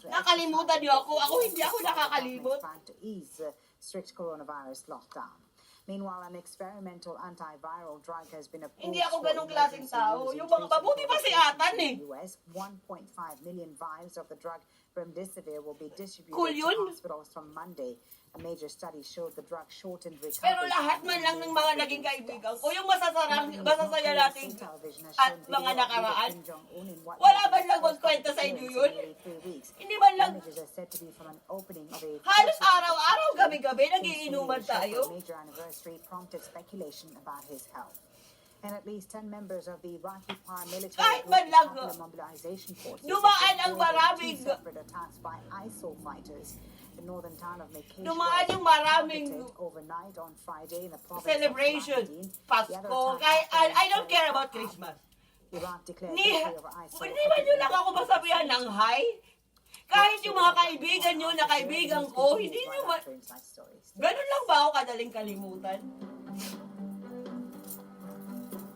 [SPEAKER 1] Nakalimutan niyo ako. Ako hindi ako nakakalimot.
[SPEAKER 2] Strict coronavirus lockdown. Meanwhile, an experimental antiviral drug has been approved.
[SPEAKER 1] Hindi ako ganong klaseng tao. Yung mga mabuti pa si Atan eh.
[SPEAKER 2] 1.5 million vials of the drug remdesivir will be distributed
[SPEAKER 1] Cool yun.
[SPEAKER 2] to hospitals from Monday. A major study showed the drug shortened recovery.
[SPEAKER 1] Pero lahat man lang ng mga naging kaibigan ko, yung masasaya natin at mga nakaraan, wala ba lang magkwenta sa inyo yun? Hindi man lang, halos araw-araw, gabi-gabi, nagiinuman tayo.
[SPEAKER 2] Major anniversary prompted speculation about his health. And at least 10 members of the Iraqi paramilitary
[SPEAKER 1] Kahit man lang,
[SPEAKER 2] mobilization forces
[SPEAKER 1] dumaan ang maraming,
[SPEAKER 2] separate attacks by ISIL fighters. The northern town of Mekkesh
[SPEAKER 1] dumaan yung maraming
[SPEAKER 2] overnight on Friday in the province
[SPEAKER 1] celebration,
[SPEAKER 2] of
[SPEAKER 1] Pasko, I don't care about Christmas.
[SPEAKER 2] Iraq declared
[SPEAKER 1] Hindi
[SPEAKER 2] victory over ISIL.
[SPEAKER 1] ba nyo lang ako masabihan ng hi? Kahit yung mga kaibigan nyo na kaibigan ko, hindi nyo ba... Ganun lang ba ako kadaling kalimutan?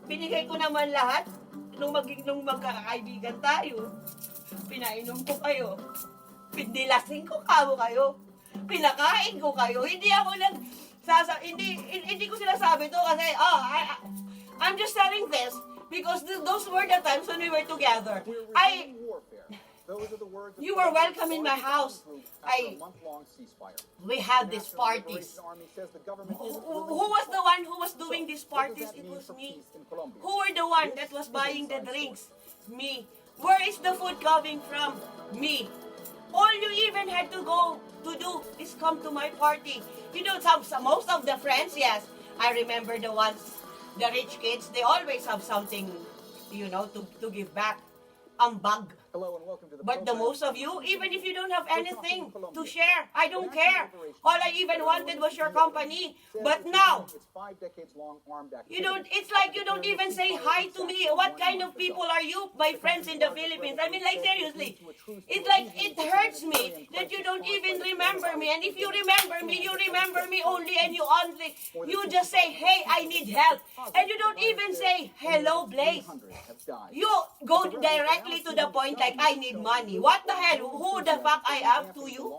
[SPEAKER 1] Binigay ko naman lahat nung magkakaibigan tayo. Pinainom ko kayo. Pindilasing ko kayo. Pinakain ko kayo. Hindi ako hindi ko sinasabi to kasi I'm just telling this because those were the times when we were together.
[SPEAKER 13] Those are the words of
[SPEAKER 1] You were welcome in my house.
[SPEAKER 13] after a month-long ceasefire.
[SPEAKER 1] We had these
[SPEAKER 13] National
[SPEAKER 1] parties.
[SPEAKER 13] Liberation Army says the government
[SPEAKER 1] Who
[SPEAKER 13] isn't willing
[SPEAKER 1] was
[SPEAKER 13] to
[SPEAKER 1] the one who was doing these
[SPEAKER 13] What does
[SPEAKER 1] parties?
[SPEAKER 13] that
[SPEAKER 1] It
[SPEAKER 13] mean
[SPEAKER 1] was
[SPEAKER 13] for
[SPEAKER 1] me.
[SPEAKER 13] peace in Colombia?
[SPEAKER 1] Who were the one that was buying the drinks? Me. Where is the food coming from? Me. All you even had to go to do is come to my party. You know, most of the friends, yes, I remember the ones, the rich kids, they always have something, you know, to give back. Bag.
[SPEAKER 13] Hello and welcome to the
[SPEAKER 1] But the
[SPEAKER 13] program.
[SPEAKER 1] most of you, even if you don't have anything to share, I don't care. All I even wanted was your company. But now,
[SPEAKER 13] It's 5 decades long armed activity.
[SPEAKER 1] you don't, it's like you don't even say hi to me. What kind of people are you, my friends in the Philippines? I mean, like, seriously. It's like, it hurts me that you don't even remember me. And if you remember me only and you just say, hey, I need help. And you don't even say, hello, Blaze. You go directly to the point like, I need money. What the hell? Who the fuck I am to you?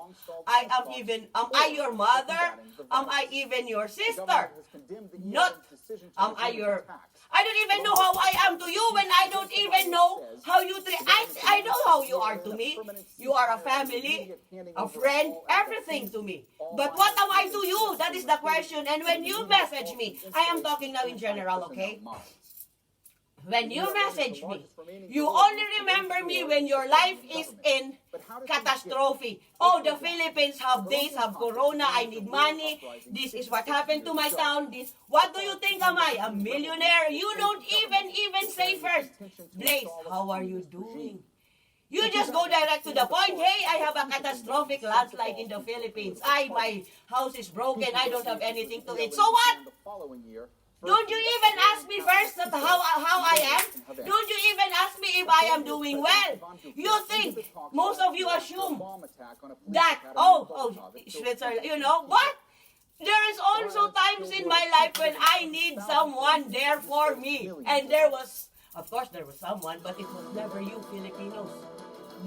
[SPEAKER 1] Am I your mother? Am I even your sister? Not, I don't even know how I am to you when I don't even know how you treat. I know how you are to me. You are a family, a friend, everything to me. But what am I to you? That is the question. And when you message me, I am talking now in general, okay? When you message me, you only remember me when your life is in catastrophe. Oh, the Philippines have this, have corona, I need money, this is what happened to my town, this. What do you think am I? A millionaire? You don't even say first, Blaze, how are you doing? You just go direct to the point. Hey, I have a catastrophic landslide in the Philippines. My house is broken, I don't have anything to eat. So what? Don't you even ask me first that how I am? Don't you even ask me if I am doing well? You think, most of you assume that, Switzerland, you know, but there is also times in my life when I need someone there for me. And there was, of course there was someone, but it was never you Filipinos.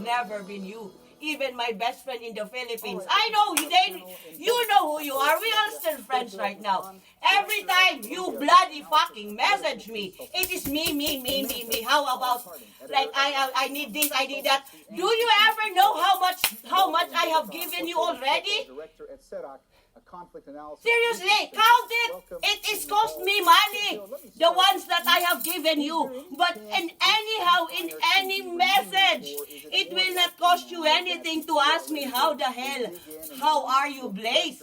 [SPEAKER 1] Never been you. Even my best friend in the Philippines. I know you know who you are. We are still friends right now. Every time you bloody fucking message me, it is me. How about, like, I need this, I need that. Do you ever know how much I have given you already? Seriously, count it. It is cost me money, the ones that I have given you. But anyhow, in any message, it will not cost you anything to ask me how the hell, how are you, Blaze?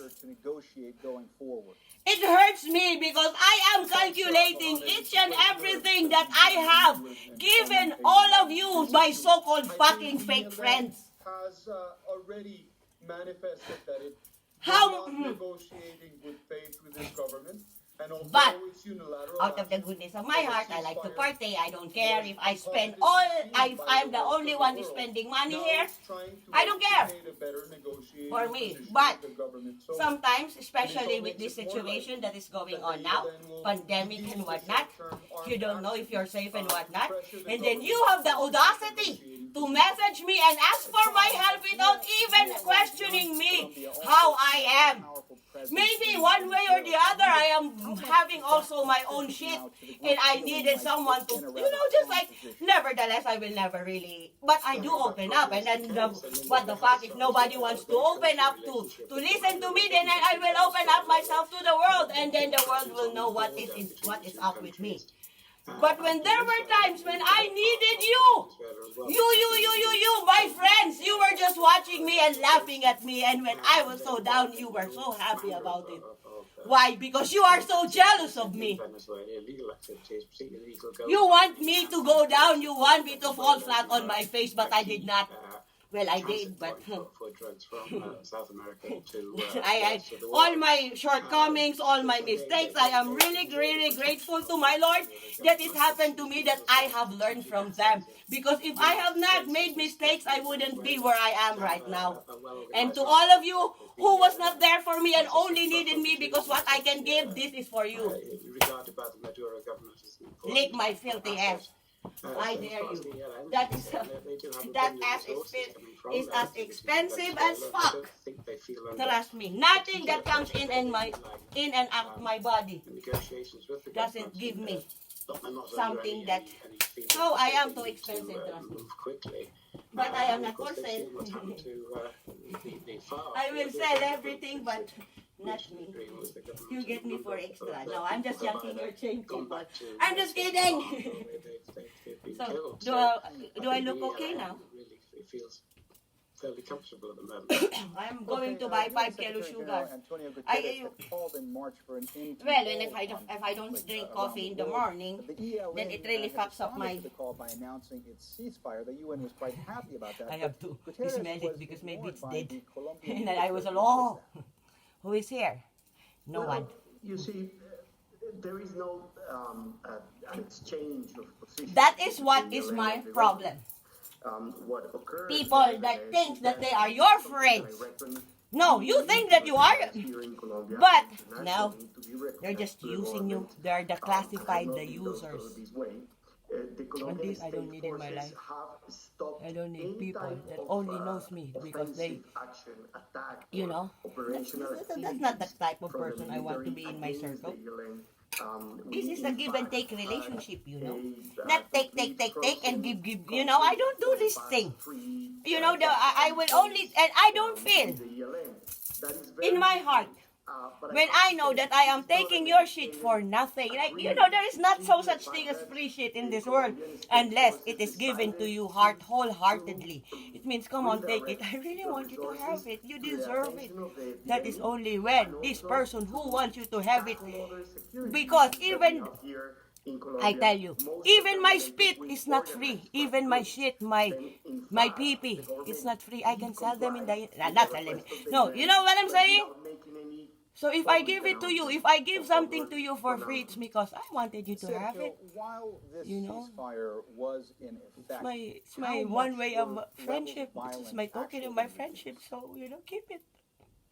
[SPEAKER 1] It hurts me because I am calculating each and everything that I have given all of you, my so-called fucking fake friends.
[SPEAKER 14] Has already manifested that it
[SPEAKER 1] How?
[SPEAKER 14] negotiating good faith with this government, and
[SPEAKER 1] But
[SPEAKER 14] it's unilateral.
[SPEAKER 1] out of the goodness of my heart, I like to party. I don't care if I spend all. I'm the only one who's spending money here. I don't care. For me, but sometimes, especially with this situation that is going on now, pandemic and whatnot, you don't know if you're safe and whatnot, and then you have the audacity to message me and ask for my help without even questioning me how I am. Maybe one way or the other, I am having also my own shit, and I needed someone to, just like, nevertheless, I will never really, but I do open up, and then what the fuck, if nobody wants to open up to listen to me, then I will open up myself to the world, and then the world will know what is up with me. But when there were times when I needed you, my friends, you were just watching me and laughing at me, and when I was so down, you were so happy about it. Why? Because you are so jealous of me. You want me to go down, you want me to fall flat on my face, but I did not. Well, I did, but
[SPEAKER 15] for drugs from South America to
[SPEAKER 1] all my shortcomings, all my mistakes, I am really, really grateful to my Lord that it happened to me, that I have learned from them. Because if I have not made mistakes, I wouldn't be where I am right now. And to all of you who was not there for me and only needed me because what I can give, this is for you. Lick my filthy ass. I dare you. That ass is as expensive as fuck. Trust me. Nothing that comes in and out my body doesn't give me something that, I am too expensive, trust me. But I am not
[SPEAKER 15] Of course,
[SPEAKER 1] for
[SPEAKER 15] they've
[SPEAKER 1] sale.
[SPEAKER 15] seen what's happened to the FARC.
[SPEAKER 1] I will sell everything, but not
[SPEAKER 15] Which
[SPEAKER 1] me.
[SPEAKER 15] agreement was the government
[SPEAKER 1] You get me
[SPEAKER 15] number
[SPEAKER 1] for
[SPEAKER 15] of,
[SPEAKER 1] extra.
[SPEAKER 15] uh,
[SPEAKER 1] No, I'm just
[SPEAKER 15] people
[SPEAKER 1] yanking
[SPEAKER 15] have
[SPEAKER 1] your chain,
[SPEAKER 15] gone
[SPEAKER 1] people.
[SPEAKER 15] back to
[SPEAKER 1] I'm just
[SPEAKER 15] the
[SPEAKER 1] kidding.
[SPEAKER 15] farm where they've been
[SPEAKER 1] So,
[SPEAKER 15] killed.
[SPEAKER 1] do I
[SPEAKER 15] think
[SPEAKER 1] look
[SPEAKER 15] the
[SPEAKER 1] okay now?
[SPEAKER 15] really it feels fairly comfortable at the moment.
[SPEAKER 1] I'm going to buy 5 kilo sugar.
[SPEAKER 13] Antonio Guterres
[SPEAKER 1] I-
[SPEAKER 13] had called in March for an end to
[SPEAKER 1] Well,
[SPEAKER 13] all
[SPEAKER 1] and if I don't
[SPEAKER 13] conflict,
[SPEAKER 1] drink
[SPEAKER 13] around
[SPEAKER 1] coffee in the
[SPEAKER 13] world.
[SPEAKER 1] morning,
[SPEAKER 13] But the ELN,
[SPEAKER 1] then it really
[SPEAKER 13] has
[SPEAKER 1] fucks up
[SPEAKER 13] responded
[SPEAKER 1] my...
[SPEAKER 13] to the call by announcing its ceasefire. The UN was quite happy about that.
[SPEAKER 1] I have to
[SPEAKER 13] Guterres
[SPEAKER 1] smell
[SPEAKER 13] was
[SPEAKER 1] it because maybe
[SPEAKER 13] ignored
[SPEAKER 1] it's
[SPEAKER 13] by
[SPEAKER 1] dead.
[SPEAKER 13] the Colombian
[SPEAKER 1] And then I was
[SPEAKER 13] military.
[SPEAKER 1] alone. Who is here? No
[SPEAKER 6] Well,
[SPEAKER 1] one.
[SPEAKER 6] You see, there is no an exchange of positions.
[SPEAKER 1] That is what
[SPEAKER 6] between
[SPEAKER 1] is
[SPEAKER 6] the
[SPEAKER 1] my
[SPEAKER 6] land and the
[SPEAKER 1] problem.
[SPEAKER 6] What occurs
[SPEAKER 1] People
[SPEAKER 6] is
[SPEAKER 1] that think that they
[SPEAKER 6] that
[SPEAKER 1] are your
[SPEAKER 6] something
[SPEAKER 1] friends.
[SPEAKER 6] that I reckon
[SPEAKER 1] No, you think that you are.
[SPEAKER 6] here in Colombia
[SPEAKER 1] But
[SPEAKER 6] internationally
[SPEAKER 1] no,
[SPEAKER 6] to be recognized
[SPEAKER 1] they're just
[SPEAKER 6] to the
[SPEAKER 1] using you.
[SPEAKER 6] government.
[SPEAKER 1] They're the
[SPEAKER 6] I
[SPEAKER 1] classified,
[SPEAKER 6] have
[SPEAKER 1] the
[SPEAKER 6] not been done
[SPEAKER 1] users.
[SPEAKER 6] this way. The Colombian
[SPEAKER 1] this I don't
[SPEAKER 6] state
[SPEAKER 1] need in my
[SPEAKER 6] forces
[SPEAKER 1] life.
[SPEAKER 6] have stopped
[SPEAKER 1] I don't need
[SPEAKER 6] any
[SPEAKER 1] people
[SPEAKER 6] type
[SPEAKER 1] that
[SPEAKER 6] of,
[SPEAKER 1] only knows me because they,
[SPEAKER 6] offensive action, attack,
[SPEAKER 1] you
[SPEAKER 6] or
[SPEAKER 1] know,
[SPEAKER 6] operational
[SPEAKER 1] that's not the type of
[SPEAKER 6] from the
[SPEAKER 1] person I want to be in my
[SPEAKER 6] military
[SPEAKER 1] circle.
[SPEAKER 6] against the ELN.
[SPEAKER 1] This
[SPEAKER 6] We,
[SPEAKER 1] is a
[SPEAKER 6] in
[SPEAKER 1] give and
[SPEAKER 6] fact,
[SPEAKER 1] take
[SPEAKER 6] had
[SPEAKER 1] relationship, you know.
[SPEAKER 6] a,
[SPEAKER 1] Not take and give. You know, I don't do this thing. You know, I will only, and I don't feel in my heart when I know that I am taking your shit for nothing. Like, you know, there is not so such thing as free shit in this world unless it is given to you wholeheartedly. It means, come on, take it. I really want you to have it. You deserve it. That is only when this person who wants you to have it, because even, I tell you, even my spit is not free. Even my shit, my pee-pee, it's not free. I can sell them in the, not sell them. No, you know what I'm saying? So if I give it to you, if I give something to you for free, it's because I wanted you to have it.
[SPEAKER 13] While this
[SPEAKER 1] You know?
[SPEAKER 13] ceasefire was in effect,
[SPEAKER 1] It's my
[SPEAKER 13] how
[SPEAKER 1] one
[SPEAKER 13] much
[SPEAKER 1] way
[SPEAKER 13] were
[SPEAKER 1] of friendship. This is my token of my friendship. So, you know, keep it.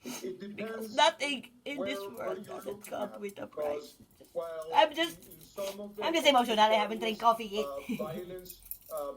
[SPEAKER 14] It depends
[SPEAKER 1] Because nothing in
[SPEAKER 14] where
[SPEAKER 1] this
[SPEAKER 14] you're
[SPEAKER 1] world doesn't
[SPEAKER 14] looking
[SPEAKER 1] come
[SPEAKER 14] at,
[SPEAKER 1] with a
[SPEAKER 14] because
[SPEAKER 1] price.
[SPEAKER 14] while
[SPEAKER 1] I'm just
[SPEAKER 14] in some of the
[SPEAKER 1] emotional. I haven't
[SPEAKER 14] areas,
[SPEAKER 1] drank coffee yet.
[SPEAKER 14] Violence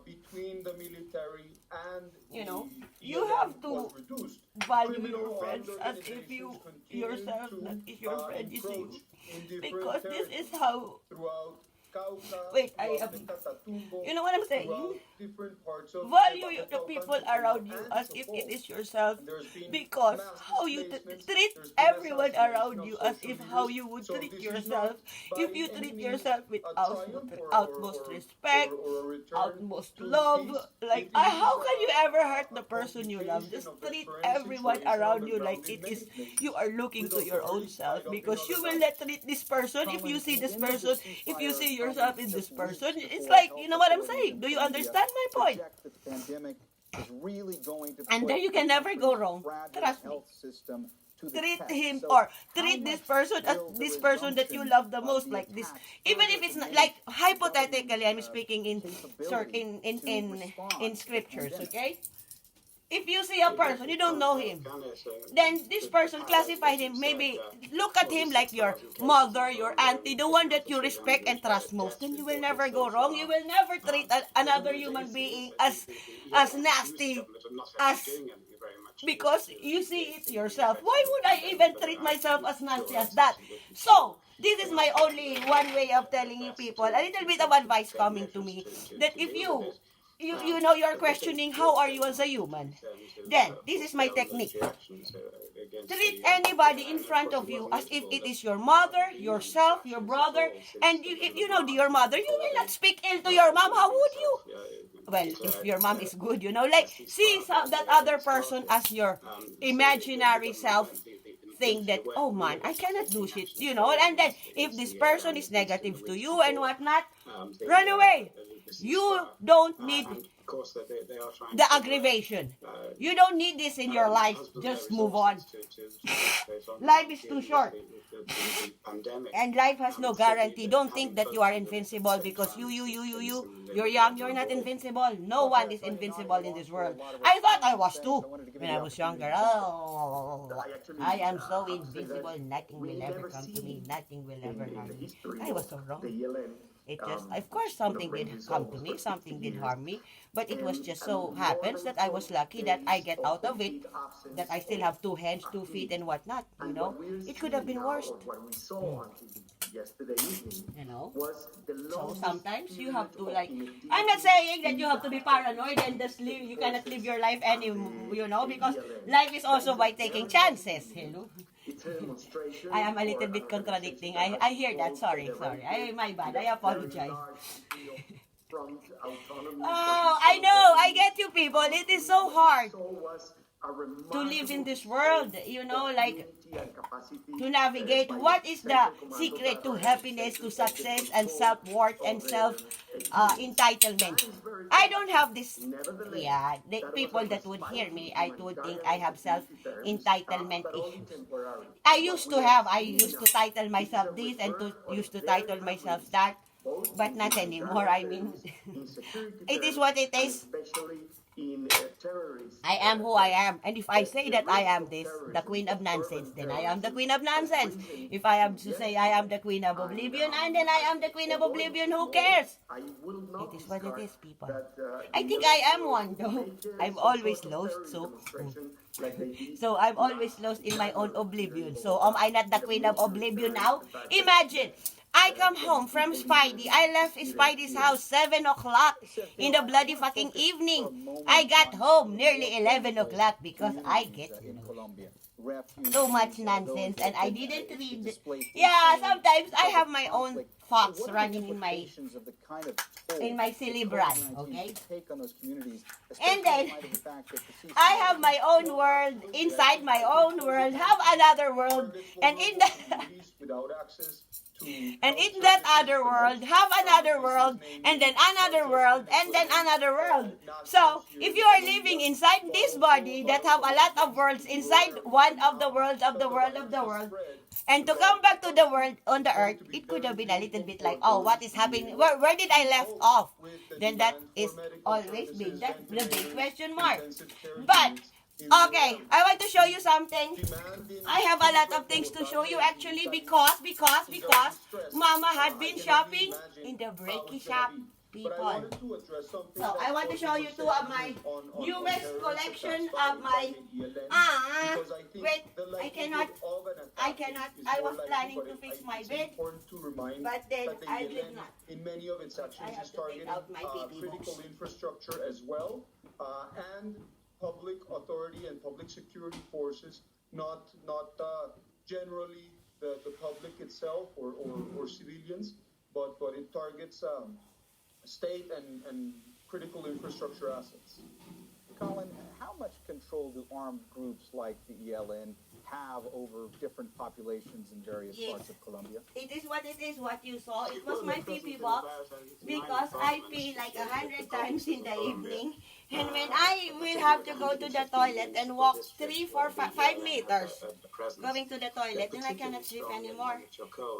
[SPEAKER 14] between the military and
[SPEAKER 1] You know,
[SPEAKER 14] the
[SPEAKER 1] you
[SPEAKER 14] ELN
[SPEAKER 1] have to
[SPEAKER 14] was reduced.
[SPEAKER 1] value
[SPEAKER 14] Criminal
[SPEAKER 1] your friends
[SPEAKER 14] armed
[SPEAKER 1] as if you
[SPEAKER 14] organizations continue
[SPEAKER 1] yourself,
[SPEAKER 14] to,
[SPEAKER 1] that is your friend, you see.
[SPEAKER 14] encroach in different
[SPEAKER 1] Because this is
[SPEAKER 14] territories
[SPEAKER 1] how,
[SPEAKER 14] throughout Cauca,
[SPEAKER 1] wait, I
[SPEAKER 14] throughout
[SPEAKER 1] am,
[SPEAKER 14] the Catatumbo,
[SPEAKER 1] you know what I'm saying?
[SPEAKER 14] throughout different parts of
[SPEAKER 1] Value
[SPEAKER 14] the
[SPEAKER 1] the people
[SPEAKER 14] country
[SPEAKER 1] around you
[SPEAKER 14] and
[SPEAKER 1] as if
[SPEAKER 14] support.
[SPEAKER 1] it is yourself,
[SPEAKER 14] There's been
[SPEAKER 1] because
[SPEAKER 14] mass
[SPEAKER 1] how you
[SPEAKER 14] displacements,
[SPEAKER 1] treat
[SPEAKER 14] there's been
[SPEAKER 1] everyone
[SPEAKER 14] assassination
[SPEAKER 1] around
[SPEAKER 14] of
[SPEAKER 1] you as
[SPEAKER 14] social
[SPEAKER 1] if how
[SPEAKER 14] leaders.
[SPEAKER 1] you would
[SPEAKER 14] So
[SPEAKER 1] treat
[SPEAKER 14] this is
[SPEAKER 1] yourself.
[SPEAKER 14] not
[SPEAKER 1] If
[SPEAKER 14] by
[SPEAKER 1] you
[SPEAKER 14] any
[SPEAKER 1] treat
[SPEAKER 14] means
[SPEAKER 1] yourself with
[SPEAKER 14] a triumph
[SPEAKER 1] utmost respect,
[SPEAKER 14] or a return
[SPEAKER 1] utmost
[SPEAKER 14] to
[SPEAKER 1] love,
[SPEAKER 14] peace.
[SPEAKER 1] like,
[SPEAKER 14] It is,
[SPEAKER 1] how can you ever hurt the person you love?
[SPEAKER 14] complication
[SPEAKER 1] Just
[SPEAKER 14] of the
[SPEAKER 1] treat
[SPEAKER 14] current
[SPEAKER 1] everyone
[SPEAKER 14] situation
[SPEAKER 1] around
[SPEAKER 14] on
[SPEAKER 1] you
[SPEAKER 14] the
[SPEAKER 1] like
[SPEAKER 14] ground in
[SPEAKER 1] it is,
[SPEAKER 14] many places.
[SPEAKER 1] you are looking
[SPEAKER 14] With
[SPEAKER 1] to your own
[SPEAKER 14] authorities
[SPEAKER 1] self,
[SPEAKER 14] tied up in
[SPEAKER 1] because you
[SPEAKER 14] other
[SPEAKER 1] will
[SPEAKER 14] matters.
[SPEAKER 1] not treat this person if you see this
[SPEAKER 13] Colin, the end of
[SPEAKER 1] person,
[SPEAKER 13] the
[SPEAKER 1] if you
[SPEAKER 13] ceasefire
[SPEAKER 1] see yourself in
[SPEAKER 13] comes
[SPEAKER 1] this
[SPEAKER 13] just weeks
[SPEAKER 1] person. It's
[SPEAKER 13] before
[SPEAKER 1] like,
[SPEAKER 13] health
[SPEAKER 1] you know what I'm
[SPEAKER 13] authorities
[SPEAKER 1] saying?
[SPEAKER 13] in
[SPEAKER 1] Do you
[SPEAKER 13] Colombia
[SPEAKER 1] understand my point?
[SPEAKER 13] project that the pandemic is really going to
[SPEAKER 1] And
[SPEAKER 13] put
[SPEAKER 1] there you can
[SPEAKER 13] the
[SPEAKER 1] never go
[SPEAKER 13] country's
[SPEAKER 1] wrong.
[SPEAKER 13] fragile
[SPEAKER 1] Trust me.
[SPEAKER 13] health system to the
[SPEAKER 1] Treat
[SPEAKER 13] test.
[SPEAKER 1] him
[SPEAKER 13] So
[SPEAKER 1] or
[SPEAKER 13] how
[SPEAKER 1] treat this
[SPEAKER 13] much
[SPEAKER 1] person as
[SPEAKER 13] will the
[SPEAKER 1] this person that you
[SPEAKER 13] resumption
[SPEAKER 1] love the
[SPEAKER 13] of
[SPEAKER 1] most
[SPEAKER 13] the
[SPEAKER 1] like this.
[SPEAKER 13] attacks
[SPEAKER 1] Even
[SPEAKER 13] further
[SPEAKER 1] if it's not
[SPEAKER 13] diminish
[SPEAKER 1] like hypothetically, I'm
[SPEAKER 13] government's,
[SPEAKER 1] speaking in
[SPEAKER 13] capability
[SPEAKER 1] in
[SPEAKER 13] to respond
[SPEAKER 1] in
[SPEAKER 13] to the
[SPEAKER 1] scriptures,
[SPEAKER 13] pandemic?
[SPEAKER 1] okay? If you see a person, you don't know him, then this person classified him, maybe look at him like your mother, your auntie, the one that you respect and trust most, then you will never go wrong. You will never treat another human being as nasty as, because you see it yourself. Why would I even treat myself as nasty as that? So, this is my only one way of telling you people, a little bit of advice coming to me, that if you know you're questioning how are you as a human, then this is my technique. Treat anybody in front of you as if it is your mother, yourself, your brother, and if you know your mother, you will not speak ill to your mom. How would you? Well, if your mom is good, you know, like, see that other person as your imaginary self, think that, oh man, I cannot do shit, you know, and then if this person is negative to you and whatnot, run away. You don't need the aggravation. You don't need this in your life. Just move on. Life is too short. And life has no guarantee. Don't think that you are invincible because you're young, you're not invincible. No one is invincible in this world. I thought I was too when I was younger. Oh, I am so invincible. Nothing will ever come to me. Nothing will ever harm me. I was so wrong. It just, of course, something did come to me, something did harm me, but it was just so happens that I was lucky that I get out of it, that I still have 2 hands, 2 feet, and whatnot, you know. It could have been worse.
[SPEAKER 6] yesterday evening
[SPEAKER 1] You know?
[SPEAKER 6] was the
[SPEAKER 1] So
[SPEAKER 6] longest
[SPEAKER 1] sometimes you have to
[SPEAKER 6] period
[SPEAKER 1] like,
[SPEAKER 6] of inactivity
[SPEAKER 1] I'm not saying that you have to be paranoid and just live, you cannot live your life anymore, you know, because life is also by taking chances, hello?
[SPEAKER 6] It's a demonstration
[SPEAKER 1] I am a little
[SPEAKER 6] for
[SPEAKER 1] bit
[SPEAKER 6] an
[SPEAKER 1] contradicting.
[SPEAKER 6] organization
[SPEAKER 1] I hear that.
[SPEAKER 6] that
[SPEAKER 1] Sorry.
[SPEAKER 6] has
[SPEAKER 1] My bad.
[SPEAKER 6] with
[SPEAKER 1] I
[SPEAKER 6] a
[SPEAKER 1] apologize.
[SPEAKER 6] very large degree of front autonomy.
[SPEAKER 1] Oh, I know. I get you people. It is so hard to live in this world, you know, like to navigate. What is the secret to happiness, to success, and self-worth and self-entitlement? I don't have this. Yeah, the people that would hear me, I would think I have self-entitlement issues. I used to title myself this and used to title myself that, but not anymore. I mean, it is what it is. I am who I am, and if I say that I am this, the queen of nonsense, then I am the queen of nonsense. If I am to say I am the queen of oblivion, and then I am the queen of oblivion, who cares? It is what it is, people. I think I am one, though. I'm always lost, so I'm always lost in my own oblivion. So am I not the queen of oblivion now? Imagine, I come home from Spidey. I left Spidey's house 7 o'clock in the bloody fucking evening. I got home nearly 11 o'clock because I get, so much nonsense and I didn't read. Yeah, sometimes I have my own thoughts running in my cerebral, okay? And then I have my own world, inside my own world, have another world, and in the and in that other world, have another world, and then another world, and then another world. So, if you are living inside this body that have a lot of worlds inside one of the worlds of the world of the world, and to come back to the world on the earth, it could have been a little bit like, oh, what is happening? Where did I left off? Then that is always big, the big question mark. But, okay, I want to show you something. I have a lot of things to show you actually because Mama had been shopping in the Breaky shop, people. So I want to show you two of my newest collection of my, wait, I cannot, I was planning to fix my bed, but then I did not.
[SPEAKER 14] In many of its actions, targeting critical infrastructure as well, and public authority and public security forces, not generally the public itself or civilians, but it targets state and critical infrastructure assets.
[SPEAKER 13] Colin, how much control do armed groups like the ELN have over different populations in various parts of Colombia?
[SPEAKER 1] It is, what you saw. It was my PP box because I pee like 100 times in the evening. And when I will have to go to the toilet and walk 3, 4, 5 meters going to the toilet, then I cannot sleep anymore.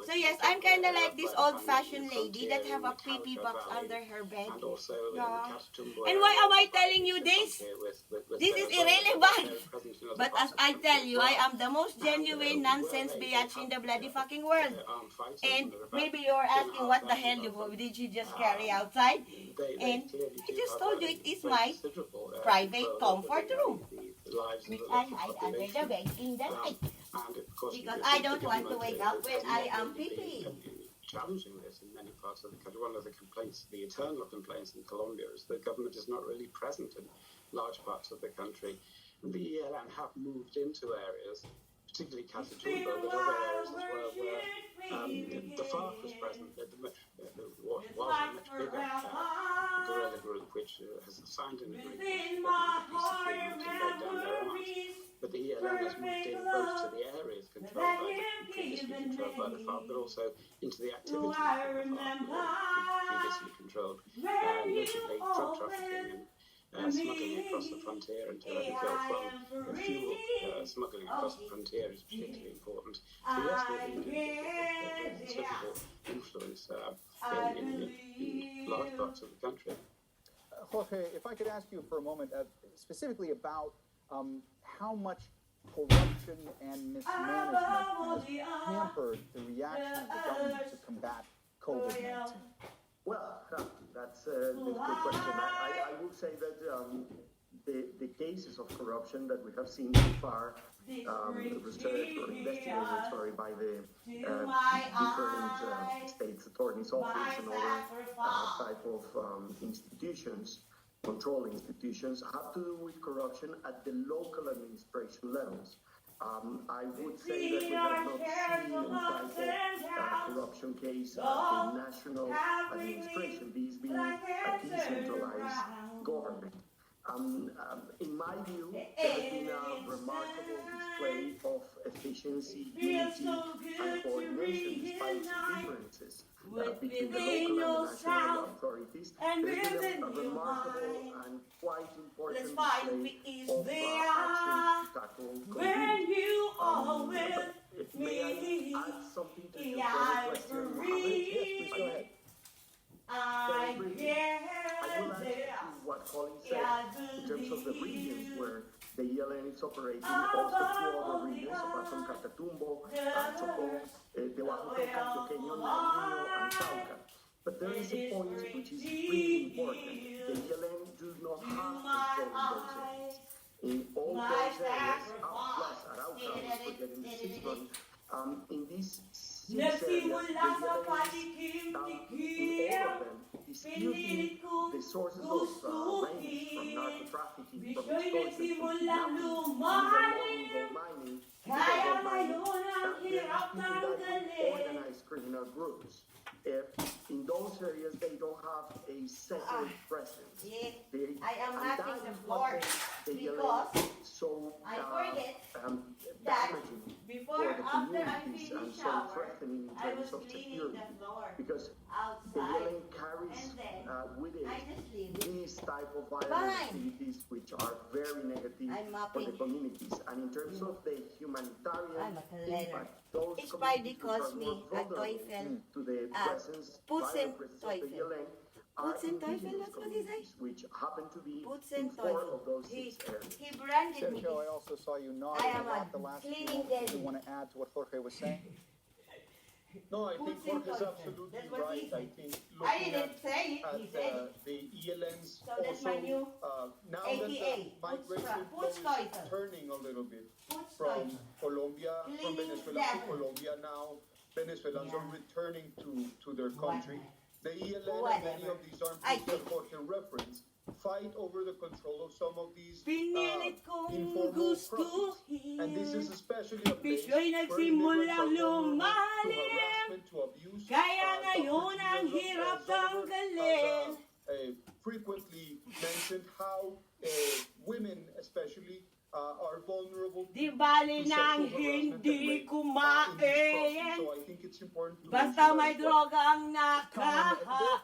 [SPEAKER 1] So yes, I'm kind of like this old-fashioned lady that have a PP box under her bed. Yeah. And why am I telling you this? This is irrelevant. But as I tell you, I am the most genuine nonsense biatch in the bloody fucking world. And maybe you're asking what the hell did she just carry outside? And I just told you it is my private comfort room, which I hide under the bed in the night. Because I don't want to wake up when I am pee-peeing.
[SPEAKER 15] Challenging this in many parts of the country. One of the complaints, the eternal complaints in Colombia, is that government is not really present in large parts of the country. And the ELN have moved into areas, particularly Catatumbo, but other areas as well, where the FARC was present. What was a much bigger guerrilla group, which has signed an agreement with the peace agreement to lay down their arms. But the ELN has moved in both to the areas controlled by previously controlled by the FARC, but also into the activities that the FARC previously controlled, notably drug trafficking and smuggling across the frontier into the Gulf. Fuel smuggling across the frontier is particularly important. So yes, they've been considerable influence in large parts of the country.
[SPEAKER 13] Jorge, if I could ask you for a moment specifically about how much corruption and mismanagement has hampered the reaction of the government to combat COVID-19?
[SPEAKER 6] Well, that's a good question. I will say that the cases of corruption that we have seen so far, researched or investigated, by the different state's attorney's office and other type of institutions, control institutions, have to do with corruption at the local administration levels. I would say that we have not seen a type of corruption case at the national administration, these being a decentralized government. In my view, there has been a remarkable display of efficiency, unity, and coordination despite the differences between the local and national authorities. There's been a remarkable and quite important display of action to tackle corruption. May I add something to your question, Mohammed? Yes, please go ahead. I will add to what Colin said in terms of the regions where the ELN is operating, also two other regions, apart from Catatumbo, Chocó, the Oaxaca, Antioqueño, Nariño, and Cauca. But there is a point which is really important. The ELN do not have control in those areas. In all those areas, plus Arauca, which we're getting the sixth one, in these six areas, the ELN is, in all of them, disputing the sources of revenues from narco-trafficking, from extortion, from kidnapping, illegal logging, gold mining, organized criminal groups. In those areas, they don't have a separate presence.
[SPEAKER 1] I am having the floor because
[SPEAKER 6] so
[SPEAKER 1] I forget that before,
[SPEAKER 6] for the
[SPEAKER 1] after I
[SPEAKER 6] communities
[SPEAKER 1] finish
[SPEAKER 6] and so
[SPEAKER 1] shower,
[SPEAKER 6] threatening in
[SPEAKER 1] I
[SPEAKER 6] terms
[SPEAKER 1] was
[SPEAKER 6] of
[SPEAKER 1] cleaning
[SPEAKER 6] security.
[SPEAKER 1] the floor
[SPEAKER 6] Because the
[SPEAKER 1] outside,
[SPEAKER 6] yelling carries
[SPEAKER 1] and then
[SPEAKER 6] with it
[SPEAKER 1] I just leave it.
[SPEAKER 6] these type of violent
[SPEAKER 1] Fine.
[SPEAKER 6] activities which are very negative
[SPEAKER 1] I'm
[SPEAKER 6] for the
[SPEAKER 1] mopping.
[SPEAKER 6] communities. And in terms of the humanitarian
[SPEAKER 1] I'm a cleaner.
[SPEAKER 6] impact, those
[SPEAKER 1] It's by
[SPEAKER 6] communities
[SPEAKER 1] because
[SPEAKER 6] which are more
[SPEAKER 1] me, a
[SPEAKER 6] vulnerable
[SPEAKER 1] Teufel,
[SPEAKER 6] to the presence,
[SPEAKER 1] Putzen
[SPEAKER 6] violent presence of the
[SPEAKER 1] Teufel.
[SPEAKER 6] yelling are
[SPEAKER 1] Putzen Teufel,
[SPEAKER 6] indigenous
[SPEAKER 1] that's what he
[SPEAKER 6] communities, which happen to be
[SPEAKER 1] Putzen
[SPEAKER 6] in four
[SPEAKER 1] Teufel.
[SPEAKER 6] of those
[SPEAKER 1] He,
[SPEAKER 6] six areas.
[SPEAKER 1] he branded me.
[SPEAKER 13] Sergio, I also saw you nodding
[SPEAKER 1] I am
[SPEAKER 13] a lot
[SPEAKER 1] a
[SPEAKER 13] the last few
[SPEAKER 1] cleaning
[SPEAKER 13] moments. Do
[SPEAKER 1] daddy.
[SPEAKER 13] you want to add to what Jorge was saying?
[SPEAKER 14] No, I think
[SPEAKER 1] Putzen
[SPEAKER 14] Jorge is
[SPEAKER 1] Teufel.
[SPEAKER 14] absolutely
[SPEAKER 1] That's what he
[SPEAKER 14] right.
[SPEAKER 1] said.
[SPEAKER 14] I think
[SPEAKER 1] I
[SPEAKER 14] looking
[SPEAKER 1] didn't say it, he
[SPEAKER 14] at
[SPEAKER 1] said it.
[SPEAKER 14] the ELNs
[SPEAKER 1] So that's
[SPEAKER 14] also,
[SPEAKER 1] my new
[SPEAKER 14] now that the
[SPEAKER 1] AKA,
[SPEAKER 14] migration flow
[SPEAKER 1] Putz
[SPEAKER 14] is
[SPEAKER 1] Teufel.
[SPEAKER 14] turning a little bit
[SPEAKER 1] Putz
[SPEAKER 14] from
[SPEAKER 1] Teufel.
[SPEAKER 14] Colombia, from
[SPEAKER 1] Cleaning
[SPEAKER 14] Venezuela to
[SPEAKER 1] devil.
[SPEAKER 14] Colombia now, Venezuelans are returning to their country. The ELN and many
[SPEAKER 1] Whatever.
[SPEAKER 14] of these armed
[SPEAKER 1] I
[SPEAKER 14] groups that Jorge referenced fight over the control of some of these
[SPEAKER 1] Pinilit kong
[SPEAKER 14] informal crossings. And this is especially a place
[SPEAKER 1] Bisyo'y
[SPEAKER 14] where
[SPEAKER 1] nagsimulang
[SPEAKER 14] immigrants are vulnerable to
[SPEAKER 1] lumalim.
[SPEAKER 14] harassment, to abuse.
[SPEAKER 1] Kaya
[SPEAKER 14] Dr.
[SPEAKER 1] ngayon ang
[SPEAKER 14] Tito
[SPEAKER 1] hirap
[SPEAKER 14] Zoller
[SPEAKER 1] tanggalin.
[SPEAKER 14] has frequently mentioned how women especially are vulnerable
[SPEAKER 1] Di bali
[SPEAKER 14] to
[SPEAKER 1] nang
[SPEAKER 14] sexual harassment and
[SPEAKER 1] hindi
[SPEAKER 14] rape in these
[SPEAKER 1] kumain.
[SPEAKER 14] crossings. So I think it's important to
[SPEAKER 1] Basta
[SPEAKER 14] mention
[SPEAKER 1] may
[SPEAKER 14] that as well.
[SPEAKER 1] droga ang
[SPEAKER 13] Colin, there are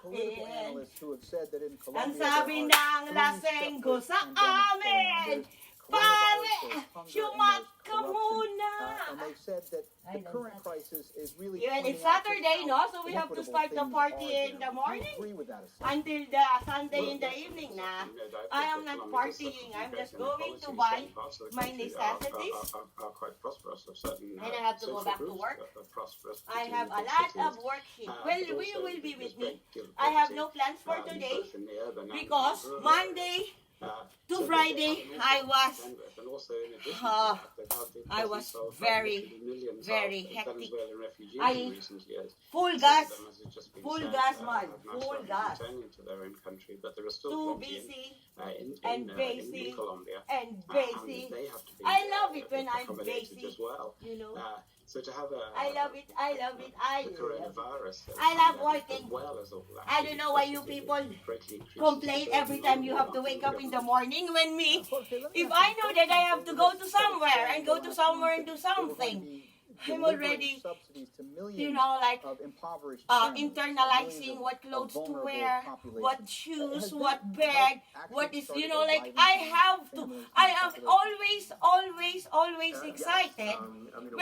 [SPEAKER 13] political
[SPEAKER 1] nakahain.
[SPEAKER 13] analysts who have said that in
[SPEAKER 1] Ang
[SPEAKER 13] Colombia
[SPEAKER 1] sabi
[SPEAKER 13] there
[SPEAKER 1] ng
[SPEAKER 13] are three
[SPEAKER 1] lasenggo
[SPEAKER 13] separate
[SPEAKER 1] sa
[SPEAKER 13] pandemics going on.
[SPEAKER 1] amin,
[SPEAKER 13] There's coronavirus,
[SPEAKER 1] pare,
[SPEAKER 13] there's hunger, and
[SPEAKER 1] sumat
[SPEAKER 13] there's
[SPEAKER 1] ka
[SPEAKER 13] corruption.
[SPEAKER 1] muna.
[SPEAKER 13] And they've said that
[SPEAKER 1] I
[SPEAKER 13] the
[SPEAKER 1] know
[SPEAKER 13] current
[SPEAKER 1] that.
[SPEAKER 13] crisis is really
[SPEAKER 1] Yeah,
[SPEAKER 13] pointing
[SPEAKER 1] it's
[SPEAKER 13] out just
[SPEAKER 1] Saturday,
[SPEAKER 13] how
[SPEAKER 1] no? So we have to
[SPEAKER 13] inequitable
[SPEAKER 1] start the
[SPEAKER 13] things
[SPEAKER 1] party
[SPEAKER 13] are
[SPEAKER 1] in
[SPEAKER 13] there.
[SPEAKER 1] the
[SPEAKER 13] Do you
[SPEAKER 1] morning
[SPEAKER 13] agree with that assessment?
[SPEAKER 1] until the Sunday in the evening na. I am not partying. I'm just going to buy my necessities.
[SPEAKER 15] Are quite prosperous of certain
[SPEAKER 1] And I have to go
[SPEAKER 15] social
[SPEAKER 1] back to
[SPEAKER 15] groups
[SPEAKER 1] work.
[SPEAKER 15] that are prosperous
[SPEAKER 1] I
[SPEAKER 15] between
[SPEAKER 1] have
[SPEAKER 15] the
[SPEAKER 1] a
[SPEAKER 15] big
[SPEAKER 1] lot of
[SPEAKER 15] cities.
[SPEAKER 1] work here.
[SPEAKER 15] But
[SPEAKER 1] Well, we
[SPEAKER 15] also
[SPEAKER 1] will be
[SPEAKER 15] there's
[SPEAKER 1] with me.
[SPEAKER 15] great deal of
[SPEAKER 1] I have
[SPEAKER 15] poverty,
[SPEAKER 1] no plans for today
[SPEAKER 15] both in the urban and
[SPEAKER 1] because
[SPEAKER 15] rural
[SPEAKER 1] Monday to
[SPEAKER 15] so
[SPEAKER 1] Friday
[SPEAKER 15] they have an
[SPEAKER 1] I
[SPEAKER 15] awful
[SPEAKER 1] was
[SPEAKER 15] lot to contend with. And also in addition to that, they've had the
[SPEAKER 1] I was
[SPEAKER 15] presence of
[SPEAKER 1] very,
[SPEAKER 15] literally millions
[SPEAKER 1] very
[SPEAKER 15] of
[SPEAKER 1] hectic.
[SPEAKER 15] Venezuelan refugees
[SPEAKER 1] I
[SPEAKER 15] in recent years.
[SPEAKER 1] full
[SPEAKER 15] Some of
[SPEAKER 1] gas,
[SPEAKER 15] them, as has just been
[SPEAKER 1] full
[SPEAKER 15] said,
[SPEAKER 1] gas, man,
[SPEAKER 15] have now
[SPEAKER 1] full
[SPEAKER 15] started
[SPEAKER 1] gas.
[SPEAKER 15] returning to their own country, but there are still
[SPEAKER 1] Too
[SPEAKER 15] plenty
[SPEAKER 1] busy
[SPEAKER 15] in
[SPEAKER 1] busy
[SPEAKER 15] Colombia.
[SPEAKER 1] and
[SPEAKER 15] And
[SPEAKER 1] busy.
[SPEAKER 15] they have to be
[SPEAKER 1] I love it when I'm
[SPEAKER 15] accommodated
[SPEAKER 1] busy.
[SPEAKER 15] as well.
[SPEAKER 1] You know.
[SPEAKER 15] So to have a
[SPEAKER 1] I love it. I love it. I
[SPEAKER 15] the
[SPEAKER 1] love it.
[SPEAKER 15] coronavirus
[SPEAKER 1] I love working.
[SPEAKER 15] as well as all that.
[SPEAKER 1] I don't know why you people complain every time you have to wake up in the morning when me, if I know that I have to go to somewhere and go to somewhere and do something, I'm already,
[SPEAKER 13] subsidies to millions
[SPEAKER 1] you know, like
[SPEAKER 13] of impoverished families,
[SPEAKER 1] internalizing
[SPEAKER 13] millions
[SPEAKER 1] what clothes to
[SPEAKER 13] vulnerable
[SPEAKER 1] wear,
[SPEAKER 13] populations.
[SPEAKER 1] what
[SPEAKER 13] Has
[SPEAKER 1] shoes,
[SPEAKER 13] that
[SPEAKER 1] what
[SPEAKER 13] helped
[SPEAKER 1] bag,
[SPEAKER 13] actually
[SPEAKER 1] what is,
[SPEAKER 13] start
[SPEAKER 1] you know, like
[SPEAKER 13] enlivening
[SPEAKER 1] I have to,
[SPEAKER 13] families
[SPEAKER 1] I
[SPEAKER 13] and
[SPEAKER 1] am
[SPEAKER 13] populations?
[SPEAKER 1] always excited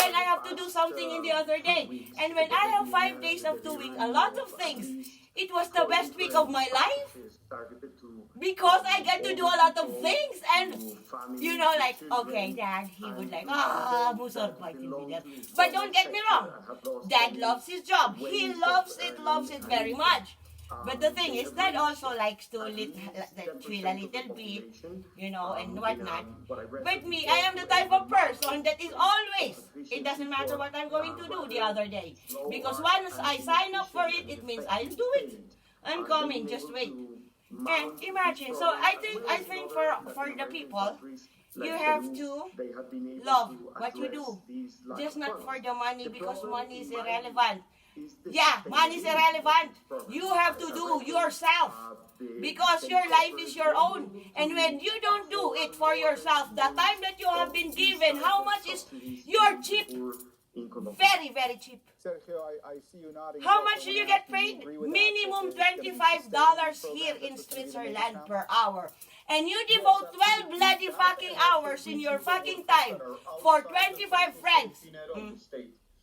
[SPEAKER 1] when I have to do something in the other day. And when I have 5 days of doing a lot of things, it was the best week of my life because I get to do a lot of things. And you know, like, okay, Dad, he would like, musor pa din bigat. But don't get me wrong, Dad loves his job. He loves it very much. But the thing is, Dad also likes to chill a little bit, you know, and whatnot. But me, I am the type of person that is always, it doesn't matter what I'm going to do the other day. Because once I sign up for it, it means I'll do it. I'm coming, just wait. And imagine, so I think for the people, you have to love what you do. Just not for the money, because money is irrelevant. Yeah, money is irrelevant. You have to do yourself. Because your life is your own. And when you don't do it for yourself, the time that you have been given, how much is your cheap? Very, very cheap.
[SPEAKER 13] Sergio, I see you nodding.
[SPEAKER 1] How much do you get paid? Minimum $25 here in Switzerland per hour. And you devote 12 bloody fucking hours in your fucking time for 25 francs.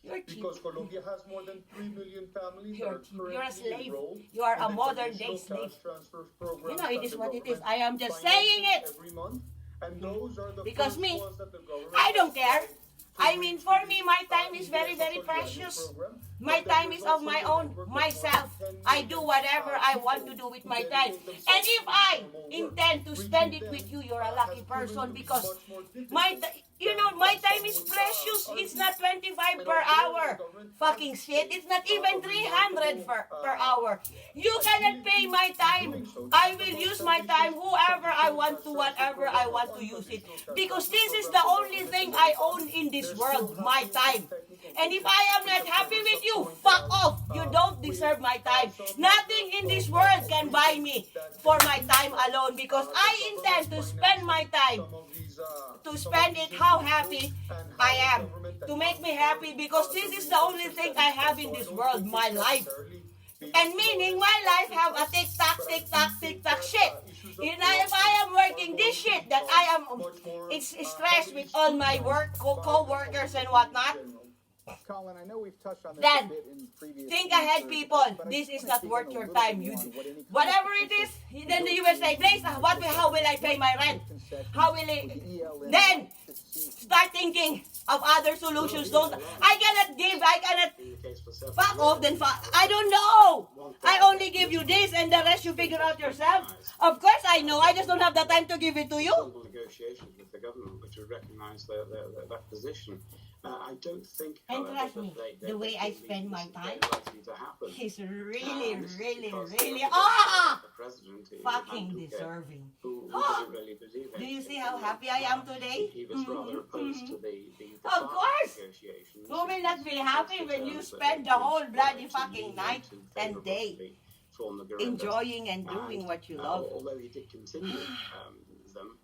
[SPEAKER 1] You're cheap.
[SPEAKER 14] Because Colombia has more than 3 million families.
[SPEAKER 1] You're a slave. You are a modern day slave. You know, it is what it is. I am just saying it.
[SPEAKER 14] Every month, and those are the
[SPEAKER 1] because me, I don't care. I mean, for me, my time is very, very precious. My time is of my own, myself. I do whatever I want to do with my time. And if I intend to spend it with you, you're a lucky person, because my time is precious. It's not 25 per hour. Fucking shit. It's not even 300 per hour. You cannot pay my time. I will use my time whoever I want to, whatever I want to use it. Because this is the only thing I own in this world, my time. And if I am not happy with you, fuck off. You don't deserve my time. Nothing in this world can buy me for my time alone, because I intend to spend my time, to spend it how happy I am, to make me happy, because this is the only thing I have in this world, my life. And meaning my life have a tick-tock, tick-tock, tick-tock shit. If I am working this shit, that I am it's stressed with all my work, co-workers and whatnot,
[SPEAKER 13] Colin, I know we've touched on this
[SPEAKER 1] then
[SPEAKER 13] a bit in previous
[SPEAKER 1] think ahead, people. This is not worth your time. Whatever it is, then the USA, Blaze, how will I pay my rent? How will I? Then start thinking of other solutions. I cannot fuck off, then I don't know. I only give you this and the rest you figure out yourself. Of course I know, I just don't have the time to give it to you.
[SPEAKER 15] Negotiations with the government, which would recognise that position. I don't think,
[SPEAKER 1] and
[SPEAKER 15] however,
[SPEAKER 1] trust me, the way I spend my time is really, really, really, fucking deserving.
[SPEAKER 15] Who doesn't really believe it.
[SPEAKER 1] Do you see how happy I am today?
[SPEAKER 15] He was rather opposed to the
[SPEAKER 1] of course.
[SPEAKER 15] negotiations.
[SPEAKER 1] Who will not be happy when you spend the whole bloody fucking night and day enjoying and doing what you love?
[SPEAKER 15] Although he did continue them.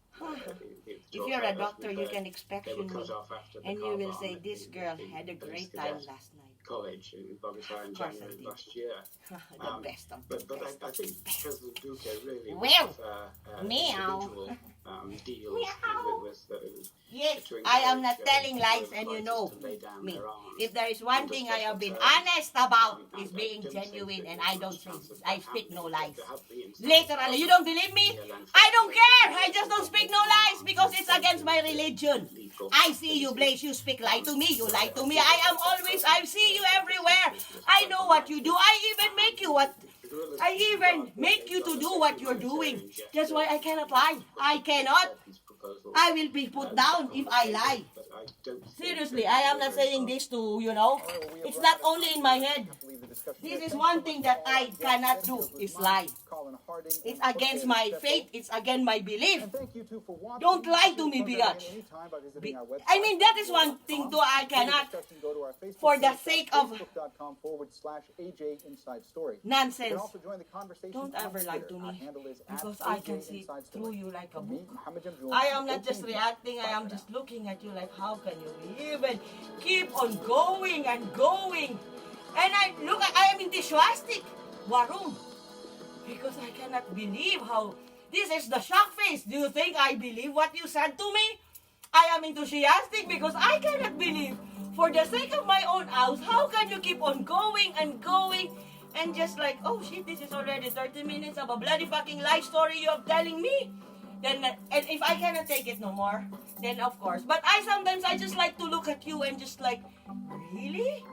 [SPEAKER 1] If you're a doctor, you can expect you and you will say, this girl had a great time last night.
[SPEAKER 15] College in Bogota in January last year.
[SPEAKER 1] The best of the
[SPEAKER 15] but
[SPEAKER 1] best.
[SPEAKER 15] I think President Duque really
[SPEAKER 1] Meow.
[SPEAKER 15] deals with those.
[SPEAKER 1] Yes, I am not telling lies, and you know me. If there is one thing I have been honest about, is being genuine, and I speak no lies. Literally, you don't believe me? I don't care. I just don't speak no lies because it's against my religion. I see you, Blaze. You speak lie to me. You lie to me. I see you everywhere. I know what you do. I even make you to do what you're doing. That's why I cannot lie. I cannot. I will be put down if I lie. Seriously, I am not saying this to, it's not only in my head. This is one thing that I cannot do, is lie. It's against my faith. It's against my belief. Don't lie to me, biatch. I mean, that is one thing too I cannot, for the sake of nonsense. Don't ever lie to me, because I can see through you like a book. I am not just reacting, I am just looking at you like, how can you even keep on going and going? And I am enthusiastic, Warum? Because I cannot believe how, this is the shock face. Do you think I believe what you said to me? I am enthusiastic because I cannot believe. For the sake of my own house, how can you keep on going and going and just like, oh shit, this is already 30 minutes of a bloody fucking life story you're telling me? Then, and if I cannot take it no more, then of course. But I just like to look at you and just like, really?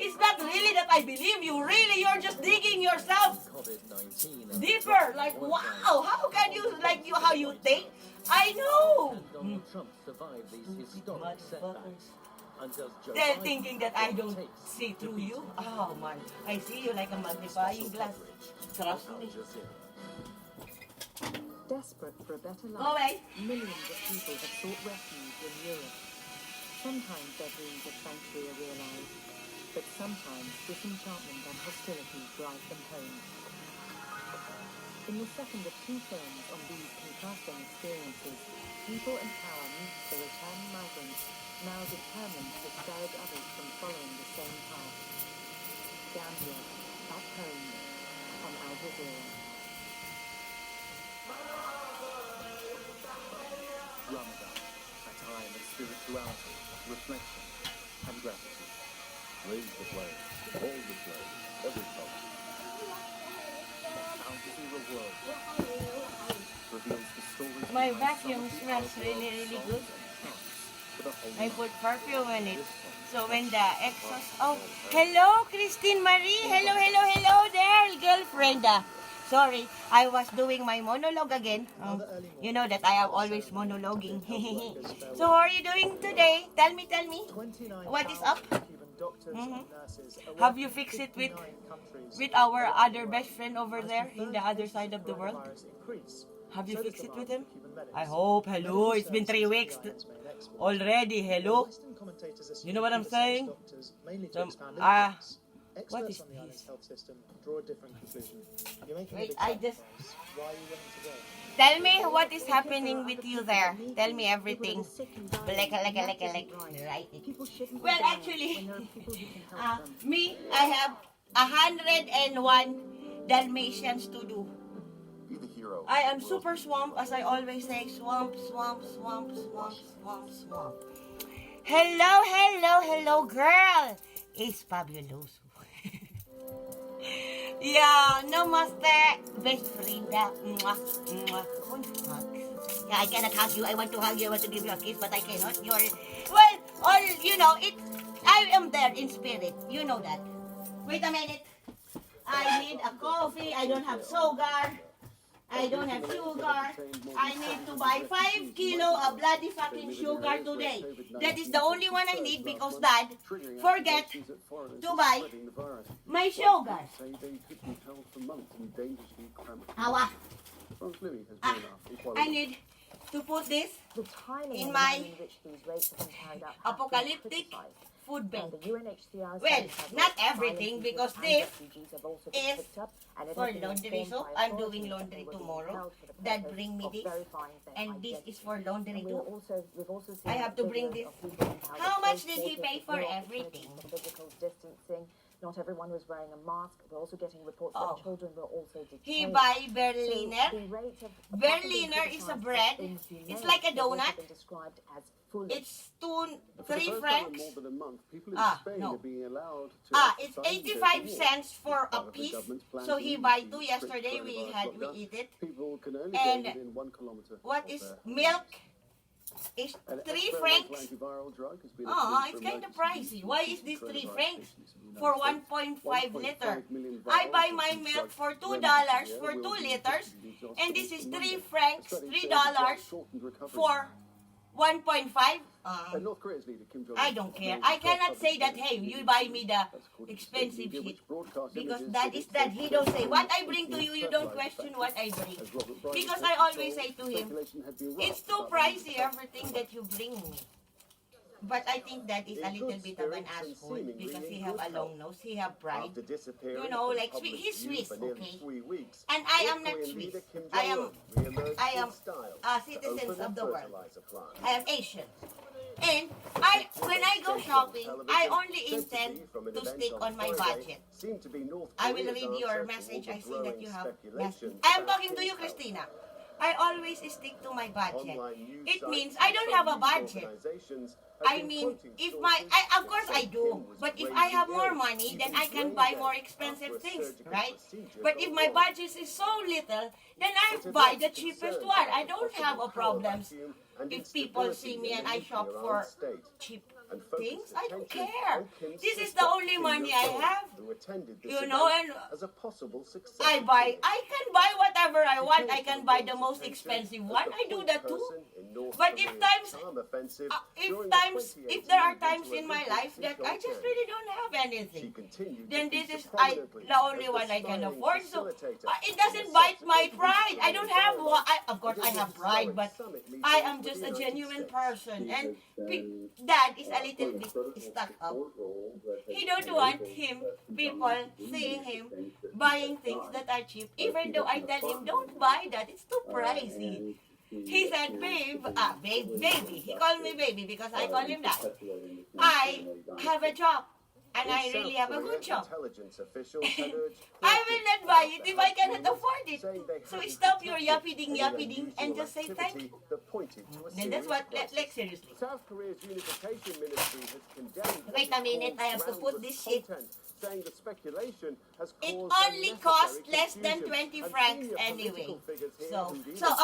[SPEAKER 1] It's not really that I believe you. Really, you're just digging yourself
[SPEAKER 7] COVID-19
[SPEAKER 1] Deeper, like wow, how can you, like you, how you think? I know.
[SPEAKER 7] Donald Trump survived these historic setbacks until Joe
[SPEAKER 1] They're
[SPEAKER 7] Biden
[SPEAKER 1] thinking that I don't
[SPEAKER 7] takes
[SPEAKER 1] see through you. Oh man, I see you like a magnifying glass. Trust me.
[SPEAKER 2] Desperate for a better
[SPEAKER 1] Go
[SPEAKER 2] life,
[SPEAKER 1] away.
[SPEAKER 2] millions of people have sought refuge in Europe. Sometimes their dreams of sanctuary are realized, but sometimes disenchantment and hostility drive them home. In the second of two films on these contrasting experiences, people and power meet the returned migrants, now determined to discourage others from following the same path. Gambia, back home, on Al Jazeera.
[SPEAKER 7] Ramadan, a time of spirituality, reflection, and gratitude.
[SPEAKER 16] Raise the flag, hold the flag, every color.
[SPEAKER 7] Al Jazeera World reveals the stories
[SPEAKER 1] My
[SPEAKER 7] behind
[SPEAKER 1] vacuum
[SPEAKER 7] some of the
[SPEAKER 1] smells
[SPEAKER 7] outlaw
[SPEAKER 1] really, really good.
[SPEAKER 7] songs and chants for the whole
[SPEAKER 1] I
[SPEAKER 7] night.
[SPEAKER 1] put perfume in it. So when the exhaust... Oh, hello, Christine Marie. Hello, hello, hello there, girlfriend. Sorry, I was doing my monologue again. You know that I am always monologuing. So how are you doing today? Tell me. What is up? Have you fixed it with our other best friend over there in the other side of the world? Have you fixed it with him? I hope. Hello, it's been 3 weeks already. Hello? You know what I'm saying? What is this? Wait, I just... Tell me what is happening with you there. Tell me everything. Like, right. Well, actually, me, I have 101 Dalmatians to do.
[SPEAKER 16] Be the hero.
[SPEAKER 1] I am super swamp, as I always say. Swamp. Hello, girl. It's fabuloso. Yeah, namaste, best friend. Mwah. Yeah, I cannot hug you. I want to hug you. I want to give you a kiss, but I cannot. You're... Well, all, you know, I am there in spirit. You know that. Wait a minute. I need a coffee. I don't have sugar. I don't have sugar. I need to buy 5 kilo of bloody fucking sugar today. That is the only one I need because Dad forget to buy my sugar. Awa. I need to put this in my apocalyptic food bank. Well, not everything because this is for laundry soap. I'm doing laundry tomorrow. Dad bring me this. And this is for laundry too. I have to bring this. How much did he pay for everything?
[SPEAKER 2] Not everyone was wearing a mask. We're also getting reports that children were also detained.
[SPEAKER 1] He buy Berliner. Berliner is a bread. It's like a donut. It's 3 francs. No. It's 85 cents for a piece. So he buy 2 yesterday. We eat it. And what is milk? It's 3 francs. Oh, it's kind of pricey. Why is this 3 francs for 1.5 liter? I buy my milk for $2 for 2 liters, and this is 3 francs, $3 for 1.5. I don't care. I cannot say that, hey, you buy me the expensive shit. Because that is that. He don't say, what I bring to you, you don't question what I bring. Because I always say to him, it's too pricey, everything that you bring me. But I think that is a little bit of an asshole because he have a long nose, he have pride. You know, like he's Swiss, okay? And I am not Swiss. I am citizens of the world. I am Asian. And when I go shopping, I only intend to stick on my budget. I will read your message. I see that you have message. I am talking to you, Christina. I always stick to my budget. It means I don't have a budget. I mean, of course I do. But if I have more money, then I can buy more expensive things, right? But if my budget is so little, then I buy the cheapest one. I don't have a problem if people see me and I shop for cheap
[SPEAKER 16] and focused
[SPEAKER 1] things. I don't
[SPEAKER 16] attention
[SPEAKER 1] care.
[SPEAKER 16] on Kim's
[SPEAKER 1] This is
[SPEAKER 16] sister,
[SPEAKER 1] the only
[SPEAKER 16] Kim
[SPEAKER 1] money I
[SPEAKER 16] Yo-jong,
[SPEAKER 1] have.
[SPEAKER 16] who attended this
[SPEAKER 1] You know,
[SPEAKER 16] event
[SPEAKER 1] and
[SPEAKER 16] as a possible success.
[SPEAKER 1] I can buy whatever I want. I can buy the most expensive one. I do that too. But if there are times in my life that I just really don't have anything, then this is the only one I can afford. So it doesn't bite my pride. I don't have one. Of course, I have pride, but I am just a genuine person. And Dad is a little bit stuck up. He don't want people seeing him buying things that are cheap, even though I tell him, don't buy that, it's too pricey. He said, baby. He called me baby because I call him that. I have a job. And I really have a good job. I will not buy it if I cannot afford it. So stop your yapping and just say thank you. And that's what, like seriously.
[SPEAKER 16] South Korea's unification ministry has condemned.
[SPEAKER 1] Wait a minute, I have to put this shit.
[SPEAKER 16] Saying that speculation has
[SPEAKER 1] it
[SPEAKER 16] caused
[SPEAKER 1] only cost less than 20 francs anyway. So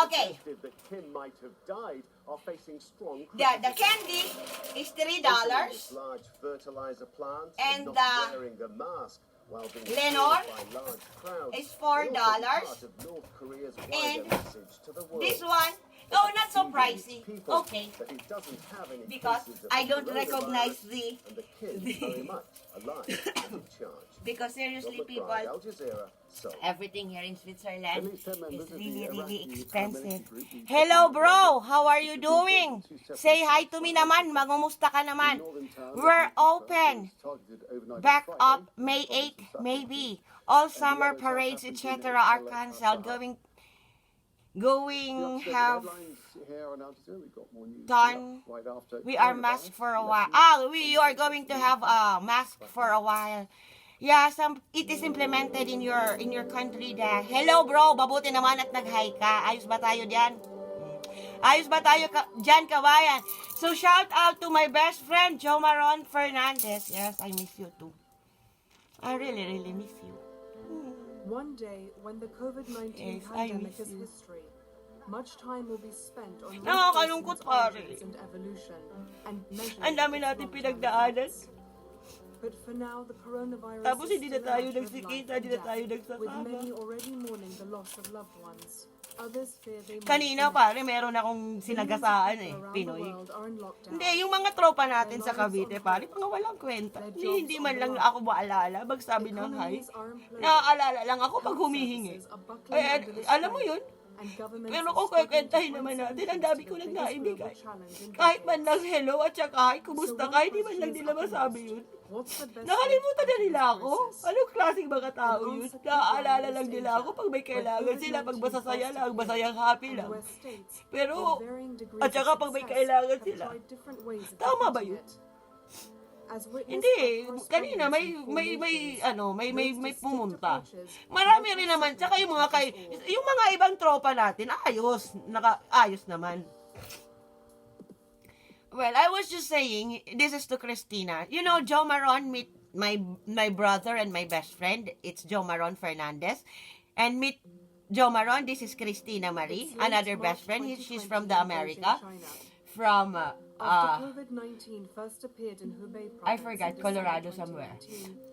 [SPEAKER 1] okay.
[SPEAKER 16] That Kim might have died are facing strong
[SPEAKER 1] the candy is $3.
[SPEAKER 16] Large fertilizer plants
[SPEAKER 1] and
[SPEAKER 16] not wearing a mask while being
[SPEAKER 1] Lenore
[SPEAKER 16] by large crowds
[SPEAKER 1] is $4. And this one, oh, not so pricey. Okay. Because I don't recognize the because seriously, people, everything here in Switzerland is really, really expensive. Hello, bro. How are you doing? Say hi to me naman. Magumusta ka naman. We're open. Back up May 8th, maybe. All summer parades, etc. are cancelled. Going have done. We are masked for a while. You are going to have a mask for a while. Yeah, it is implemented in your country. Hello bro, mabuti naman at nag-hi ka. Ayos ba tayo diyan? Ayos ba tayo diyan, kabayan? So shout out to my best friend, Jomaron Fernandez. Yes, I miss you too. I really, really miss you.
[SPEAKER 17] One day, when the COVID-19 pandemic is history, much time will be spent on
[SPEAKER 1] nakakalungkot pare.
[SPEAKER 17] And evolution and measuring.
[SPEAKER 1] Ang dami natin pinagdaanan.
[SPEAKER 17] But for now, the coronavirus
[SPEAKER 1] tapos hindi na tayo nagsikita, hindi na tayo nagsasama.
[SPEAKER 17] With many already mourning the loss of loved ones. Others fear they
[SPEAKER 1] kanina pare, meron akong sinagasaan Pinoy. Hindi, yung mga tropa natin sa Cavite pare, mga walang kwenta. Hindi man lang ako maalala, magsabi ng hi. Naaalala lang ako pag humihingi. Alam mo yun? Pero kung kwentahin naman natin, ang dami ko lang naibigay. Kahit man lang hello at saka hi, kumusta ka, hindi man lang nila masabi yun. Nakalimutan na nila ako. Anong klaseng mga tao yun? Naaalala lang nila ako pag may kailangan sila, pag masasaya lang, masayang happy lang. Pero, at saka pag may kailangan sila, tama ba yun? Hindi, kanina may pumunta. Marami rin naman, tsaka yung mga ibang tropa natin, ayos naman. Well, I was just saying, this is to Christina. You know, Jo Maron meet my brother and my best friend. It's Jo Maron Fernandez. And meet Jo Maron, this is Christina Marie, another best friend. She's from the America. From
[SPEAKER 17] COVID-19 first appeared in Hubei province,
[SPEAKER 1] I forgot, Colorado somewhere.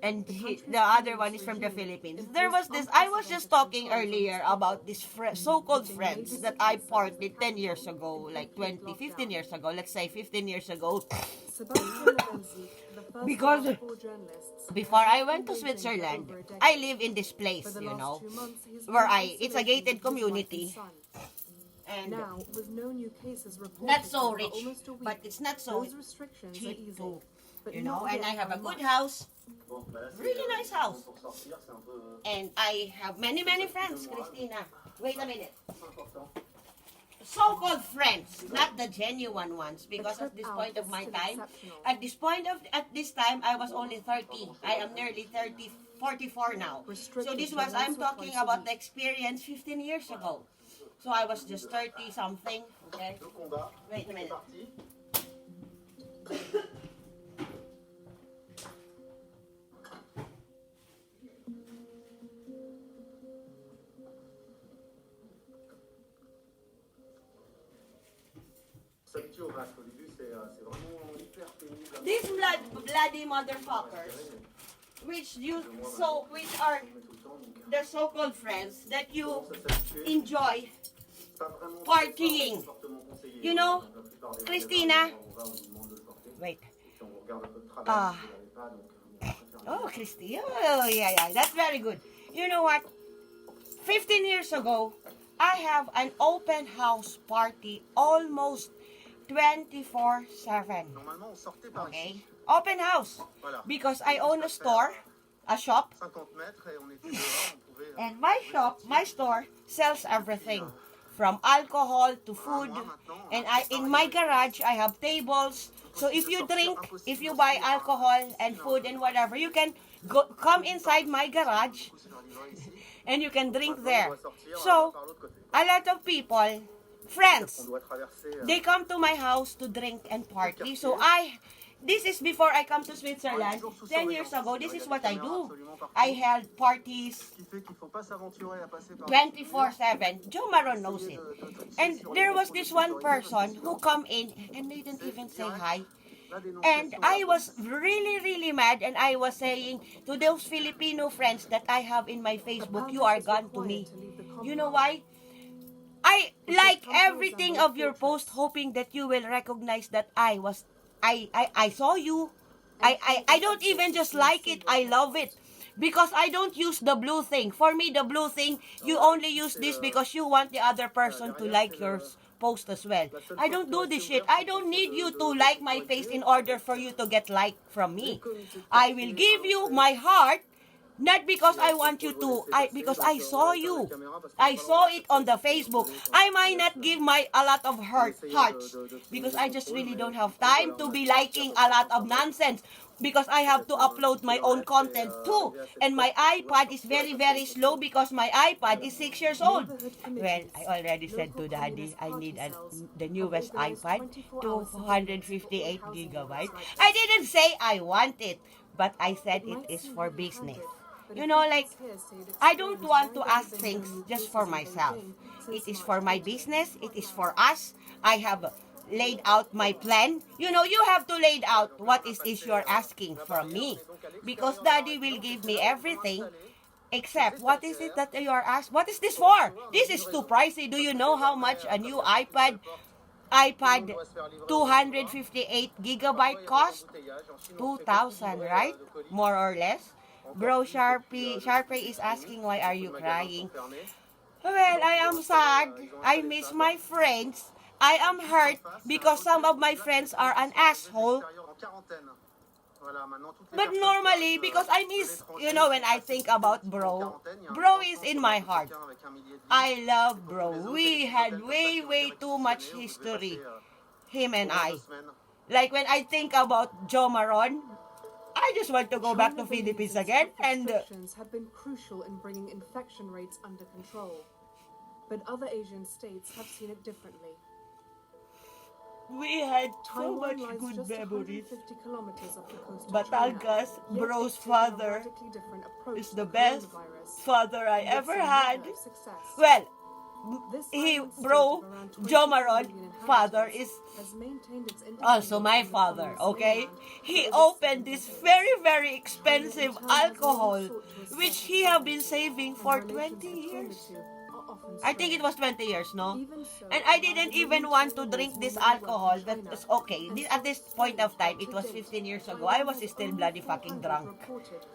[SPEAKER 1] And the other one is from the Philippines. There was this, I was just talking earlier about these so-called friends that I parted 10 years ago, like 15 years ago, let's say 15 years ago. Because before I went to Switzerland, I live in this place, you know, where it's a gated community. And
[SPEAKER 17] now, with no new cases reported,
[SPEAKER 1] not so rich, but it's not so cheap too, you know, and I have a good house, really nice house, and I have many friends, Christina. Wait a minute. So-called friends, not the genuine ones, because at this point of my time, at this time, I was only 30. I am nearly 44 now. So this was, I'm talking about the experience 15 years ago. So I was just 30 something, okay? Wait a minute.
[SPEAKER 6] S'habituer au masque au début, c'est vraiment
[SPEAKER 1] these bloody motherfuckers, which are the so-called friends that you enjoy partying. You know, Christina. Wait. Oh, Christina. Oh, yeah. That's very good. You know what? 15 years ago, I have an open house party almost 24/7. Okay? Open house. Because I own a store, a shop. And my store sells everything. From alcohol to food. And in my garage, I have tables. So if you buy alcohol and food and whatever, you can come inside my garage and you can drink there. So, a lot of people, friends, they come to my house to drink and party. So this is before I come to Switzerland. 10 years ago, this is what I do. I held parties 24/7. Joe Maron knows it. And there was this one person who come in and they didn't even say hi. And I was really, really mad, and I was saying to those Filipino friends that I have in my Facebook, you are gone to me. You know why? I like everything of your post, hoping that you will recognize that I saw you. I don't even just like it, I love it. Because I don't use the blue thing. For me, the blue thing, you only use this because you want the other person to like your post as well. I don't do this shit. I don't need you to like my face in order for you to get like from me. I will give you my heart, not because I want you to, because I saw you. I saw it on the Facebook. I might not give a lot of hearts because I just really don't have time to be liking a lot of nonsense. Because I have to upload my own content too. And my iPad is very, very slow because my iPad is 6 years old. Well, I already said to Daddy, I need the newest iPad, 258 gigabytes. I didn't say I want it, but I said it is for business. You know, like, I don't want to ask things just for myself. It is for my business. It is for us. I have laid out my plan. You know, you have to lay out what is you're asking from me. Because Daddy will give me everything. Except, what is it that you are asking? What is this for? This is too pricey. Do you know how much a new iPad 258 gigabyte cost? 2,000, right? More or less. Bro, Sharpie is asking, why are you crying? Well, I am sad. I miss my friends. I am hurt because some of my friends are an asshole. But normally, because I miss, you know, when I think about Bro is in my heart. I love Bro. We had way too much history, him and I. Like when I think about Joe Maron, I just want to go back to Philippines again. And
[SPEAKER 17] restrictions have been crucial in bringing infection rates under control. But other Asian states have seen it differently.
[SPEAKER 1] We had so much good memories. Batangas, Bro's father is the best father I ever had. Well, Joe Maron father is also my father, okay? He opened this very expensive alcohol which he have been saving for 20 years. I think it was 20 years, no? And I didn't even want to drink this alcohol, but it's okay. At this point of time, it was 15 years ago, I was still bloody fucking drunk.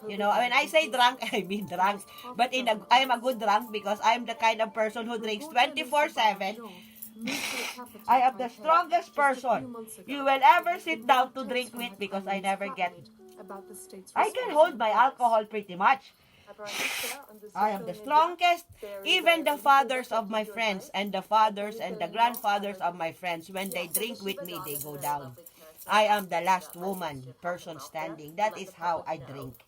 [SPEAKER 1] You know, when I say drunk, I mean drunk. But I am a good drunk because I am the kind of person who drinks 24/7. I am the strongest person you will ever sit down to drink with because I never get... I can hold my alcohol pretty much. I am the strongest. Even the fathers of my friends and the fathers and the grandfathers of my friends, when they drink with me, they go down. I am the last person standing. That is how I drink.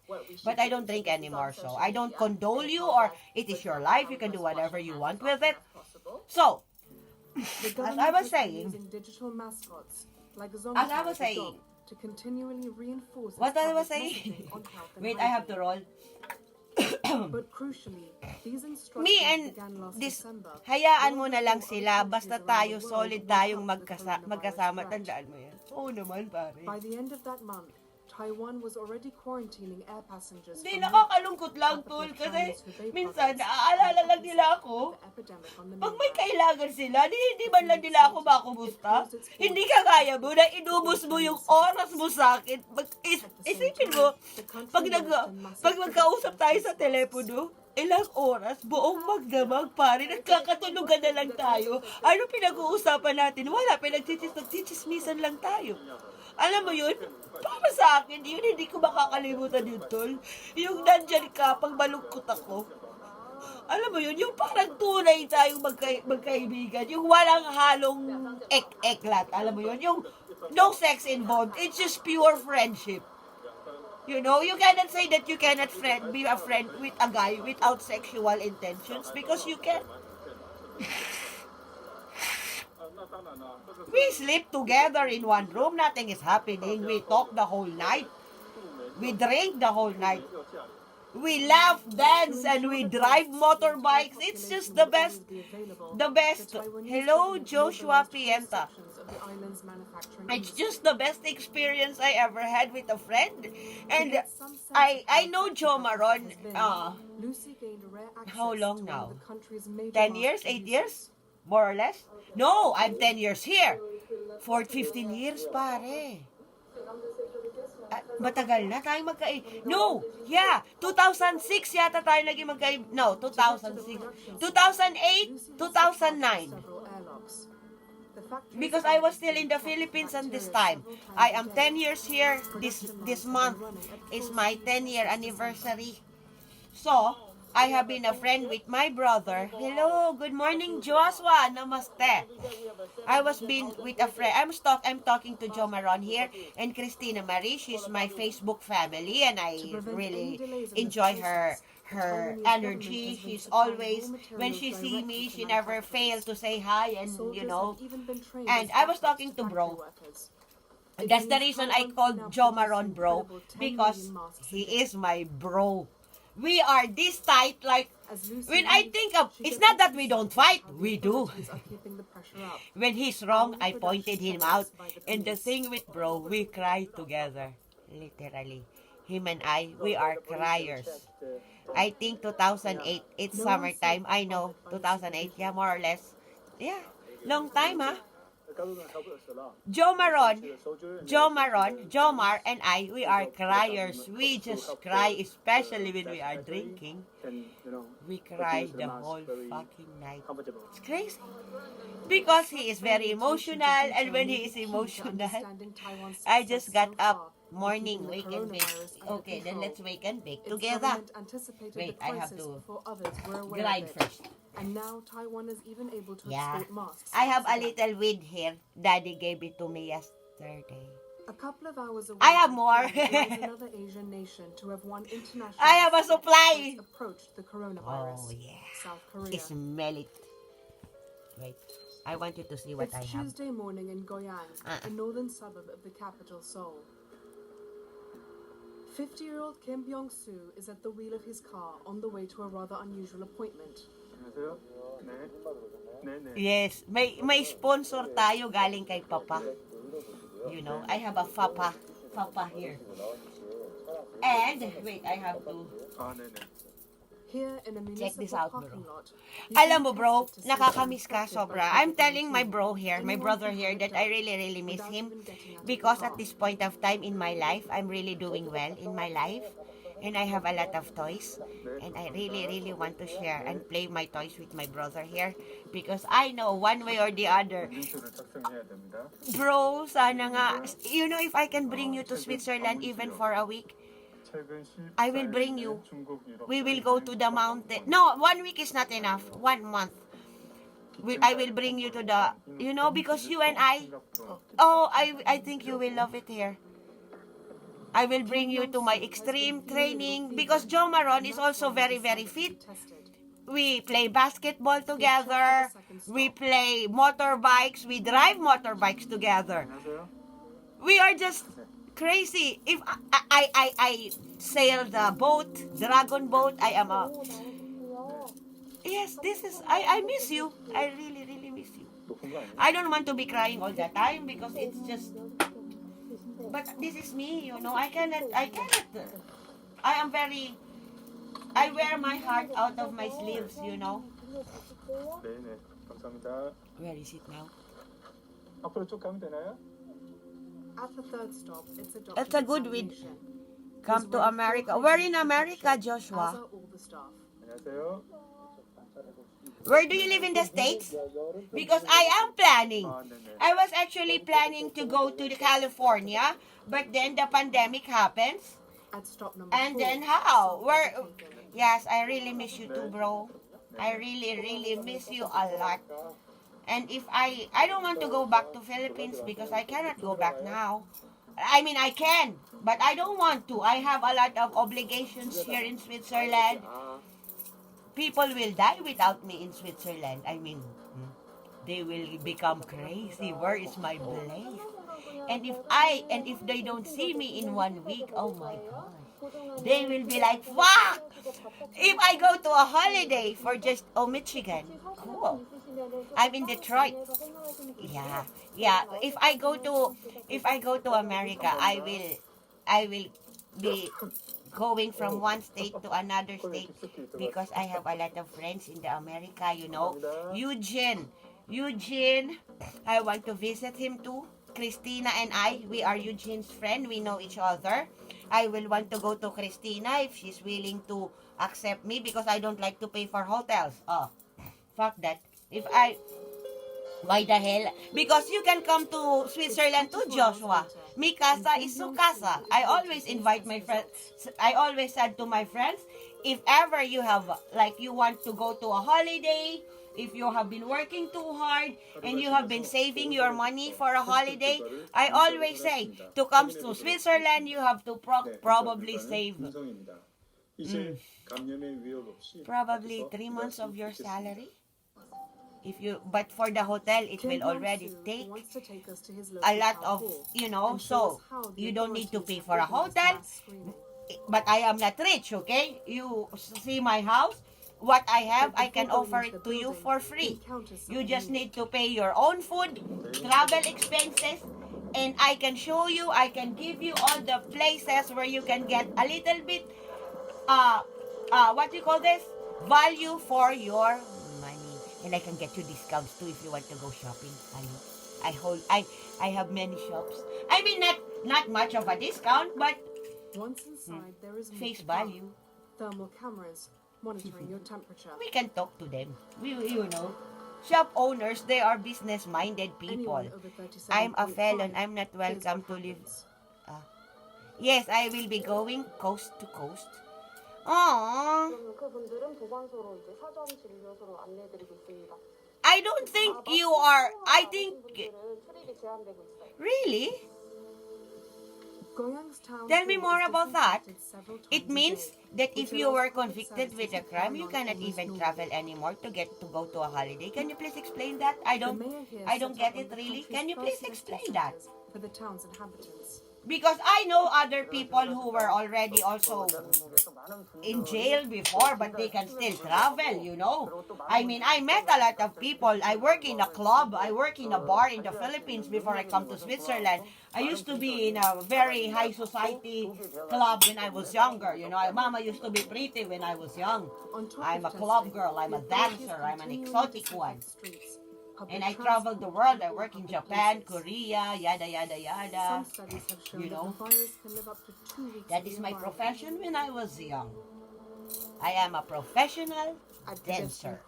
[SPEAKER 1] But I don't drink anymore, so I don't condole you, or it is your life. You can do whatever you want with it. So, as I was saying,
[SPEAKER 17] to continually reinforce
[SPEAKER 1] what I was saying? Wait, I have to roll.
[SPEAKER 17] But crucially, these
[SPEAKER 1] Me and this, hayaan mo na lang sila, basta tayo, solid tayong magkasama. Tandaan mo yan. Oo naman, pare.
[SPEAKER 17] By the end of that month, Taiwan was already quarantining air passengers.
[SPEAKER 1] Hindi, nakakalungkot lang, tol. Kasi minsan, naaalala lang nila ako. Pag may kailangan sila, hindi man lang nila ako makumusta. Hindi ka kaya mo na inubos mo yung oras mo sa akin. Isipin mo, pag magkausap tayo sa telepono, ilang oras, buong magdamag, pare, nagkakatulugan na lang tayo. Ano pinag-uusapan natin? Wala, nagchichismisan lang tayo. Alam mo yun? Para sa akin, yun, hindi ko makakalimutan yun, tol. Yung nandyan ka, pag malungkot ako. Alam mo yun, yung parang tunay tayong magkaibigan. Yung walang halong ek-eklat. Alam mo yun? Yung no sex involved. It's just pure friendship. You know, you cannot say that you cannot be a friend with a guy without sexual intentions because you can. We sleep together in one room. Nothing is happening. We talk the whole night. We drink the whole night. We laugh, dance, and we drive motorbikes. It's just the best. The best. Hello, Joshua Pienta. It's just the best experience I ever had with a friend. And I know Joe Maron, how long now? 10 years? 8 years? More or less? No, I'm 10 years here. For 15 years, pare. Matagal na tayo No, yeah, 2006 yata tayo naging No, 2006. 2008, 2009. Because I was still in the Philippines at this time. I am 10 years here. This month is my 10-year anniversary. So, I have been a friend with my brother. Hello, good morning, Joshua. Namaste. I was been with a friend. I'm talking to Jo Maron here and Christina Marie. She's my Facebook family, and I really enjoy her energy. She's always, when she see me, she never fail to say hi, and you know. And I was talking to bro. That's the reason I called Jo Maron bro, because he is my bro. We are this tight, like, when I think of, it's not that we don't fight, we do. When he's wrong, I pointed him out. And the thing with bro, we cry together. Literally. Him and I, we are criers. I think 2008, it's summertime. I know, 2008, yeah, more or less. Yeah, long time, huh? Jo Maron, Jomar, and I, we are criers. We just cry, especially when we are drinking. We cry the whole fucking night. It's crazy. Because he is very emotional, and when he is emotional, I just got up. Morning, wake and bake. Okay, then let's wake and bake together. Wait, I have to grind first.
[SPEAKER 17] And now Taiwan is even able to
[SPEAKER 1] Yeah,
[SPEAKER 17] export masks.
[SPEAKER 1] I have a little weed here. Daddy gave it to me yesterday.
[SPEAKER 17] A couple of hours away,
[SPEAKER 1] I have more.
[SPEAKER 17] there is another Asian nation to have one international.
[SPEAKER 1] I have a supply.
[SPEAKER 17] Approached the coronavirus.
[SPEAKER 1] Oh yeah.
[SPEAKER 17] South Korea.
[SPEAKER 1] Smell it. Wait, I want you to see what I
[SPEAKER 17] It's
[SPEAKER 1] have.
[SPEAKER 17] Tuesday morning in Goyang, a northern suburb of the capital, Seoul. 50-year-old Kim Byung-soo is at the wheel of his car on the way to a rather unusual appointment.
[SPEAKER 1] Yes, may sponsor tayo galing kay Papa. You know, I have a Papa here. And wait, I have to check this out, bro. Alam mo, bro, nakakamiss ka sobra. I'm telling my bro here, my brother here, that I really miss him. Because at this point of time in my life, I'm really doing well in my life. And I have a lot of toys. And I really want to share and play my toys with my brother here. Because I know one way or the other. Bro, sana nga. You know, if I can bring you to Switzerland even for a week, I will bring you. We will go to the mountain. No, 1 week is not enough. 1 month. I will bring you to the, you know, because you and I think you will love it here. I will bring you to my extreme training because Jo Maron is also very fit. We play basketball together. We play motorbikes. We drive motorbikes together. We are just crazy. If I sail the boat, dragon boat, I am a... Yes, this is... I miss you. I really miss you. I don't want to be crying all the time because it's just... but this is me, you know. I wear my heart out of my sleeves, you know.
[SPEAKER 13] 네네, 감사합니다.
[SPEAKER 1] Where is it now?
[SPEAKER 13] 앞으로 쭉 가면 되나요?
[SPEAKER 17] At the third stop, it's a
[SPEAKER 1] It's a good with
[SPEAKER 17] examination.
[SPEAKER 1] come to America. We're in America, Joshua.
[SPEAKER 17] As are all the staff.
[SPEAKER 13] 안녕하세요.
[SPEAKER 1] Where do you live in the States? Because I am planning. I was actually planning to go to California, but then the pandemic happens.
[SPEAKER 17] At stop number
[SPEAKER 1] And
[SPEAKER 17] 4,
[SPEAKER 1] then how?
[SPEAKER 17] some
[SPEAKER 1] Where?
[SPEAKER 17] are taken.
[SPEAKER 1] Yes, I really miss you too, bro. I really miss you a lot. And if I don't want to go back to Philippines because I cannot go back now. I mean, I can, but I don't want to. I have a lot of obligations here in Switzerland. People will die without me in Switzerland. I mean, they will become crazy. Where is my Blaze? And if they don't see me in 1 week, oh my gosh, they will be like, fuck! If I go to a holiday for just, Michigan, cool. I'm in Detroit. Yeah. If I go to America, I will be going from one state to another state because I have a lot of friends in the America, you know. Eugene, I want to visit him too. Christina and I, we are Eugene's friend. We know each other. I will want to go to Christina if she's willing to accept me because I don't like to pay for hotels. Oh, fuck that. Why the hell? Because you can come to Switzerland too, Joshua. Mi casa is su casa. I always invite my friends. I always said to my friends, if ever you have, you want to go to a holiday, if you have been working too hard and you have been saving your money for a holiday, I always say, to come to Switzerland, you have to probably save probably 3 months of your salary. But for the hotel, it will already take a lot of, so you don't need to pay for a hotel. But I am not rich, okay? You see my house? What I have, I can offer it to you for free. You just need to pay your own food, travel expenses, and I can show you, I can give you all the places where you can get a little bit, what do you call this? Value for your money. And I can get you discounts too if you want to go shopping. I have many shops. I mean, not much of a discount, but
[SPEAKER 17] once inside, there is
[SPEAKER 1] face value.
[SPEAKER 17] Thermal cameras monitoring your temperature.
[SPEAKER 1] We can talk to them. Shop owners, they are business-minded people. I'm a felon. I'm not welcome to live. Yes, I will be going coast to coast. Aww. I don't think you are. I think. Really? Tell me more about that. It means that if you were convicted with a crime, you cannot even travel anymore to go to a holiday. Can you please explain that? I don't get it really. Can you please explain that?
[SPEAKER 17] For the town's inhabitants.
[SPEAKER 1] Because I know other people who were already also in jail before, but they can still travel, I mean, I met a lot of people. I work in a club. I work in a bar in the Philippines before I come to Switzerland. I used to be in a very high society club when I was younger. Mama used to be pretty when I was young. I'm a club girl. I'm a dancer. I'm an exotic one. And I traveled the world. I work in Japan, Korea, yada, yada, yada. That is my profession when I was young. I am a professional dancer.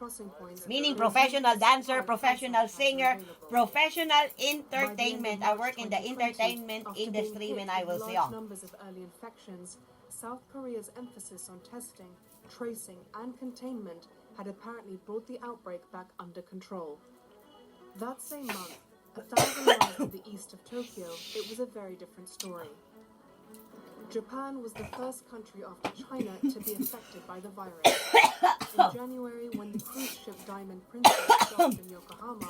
[SPEAKER 1] Meaning professional dancer, professional singer, professional entertainment. I work in the entertainment industry when I was young.
[SPEAKER 17] Numbers of early infections, South Korea's emphasis on testing, tracing, and containment had apparently brought the outbreak back under control. That same month, 1,000 miles to the east of Tokyo, it was a very different story. Japan was the first country after China to be affected by the virus. In January, when the cruise ship Diamond Princess docked in Yokohama,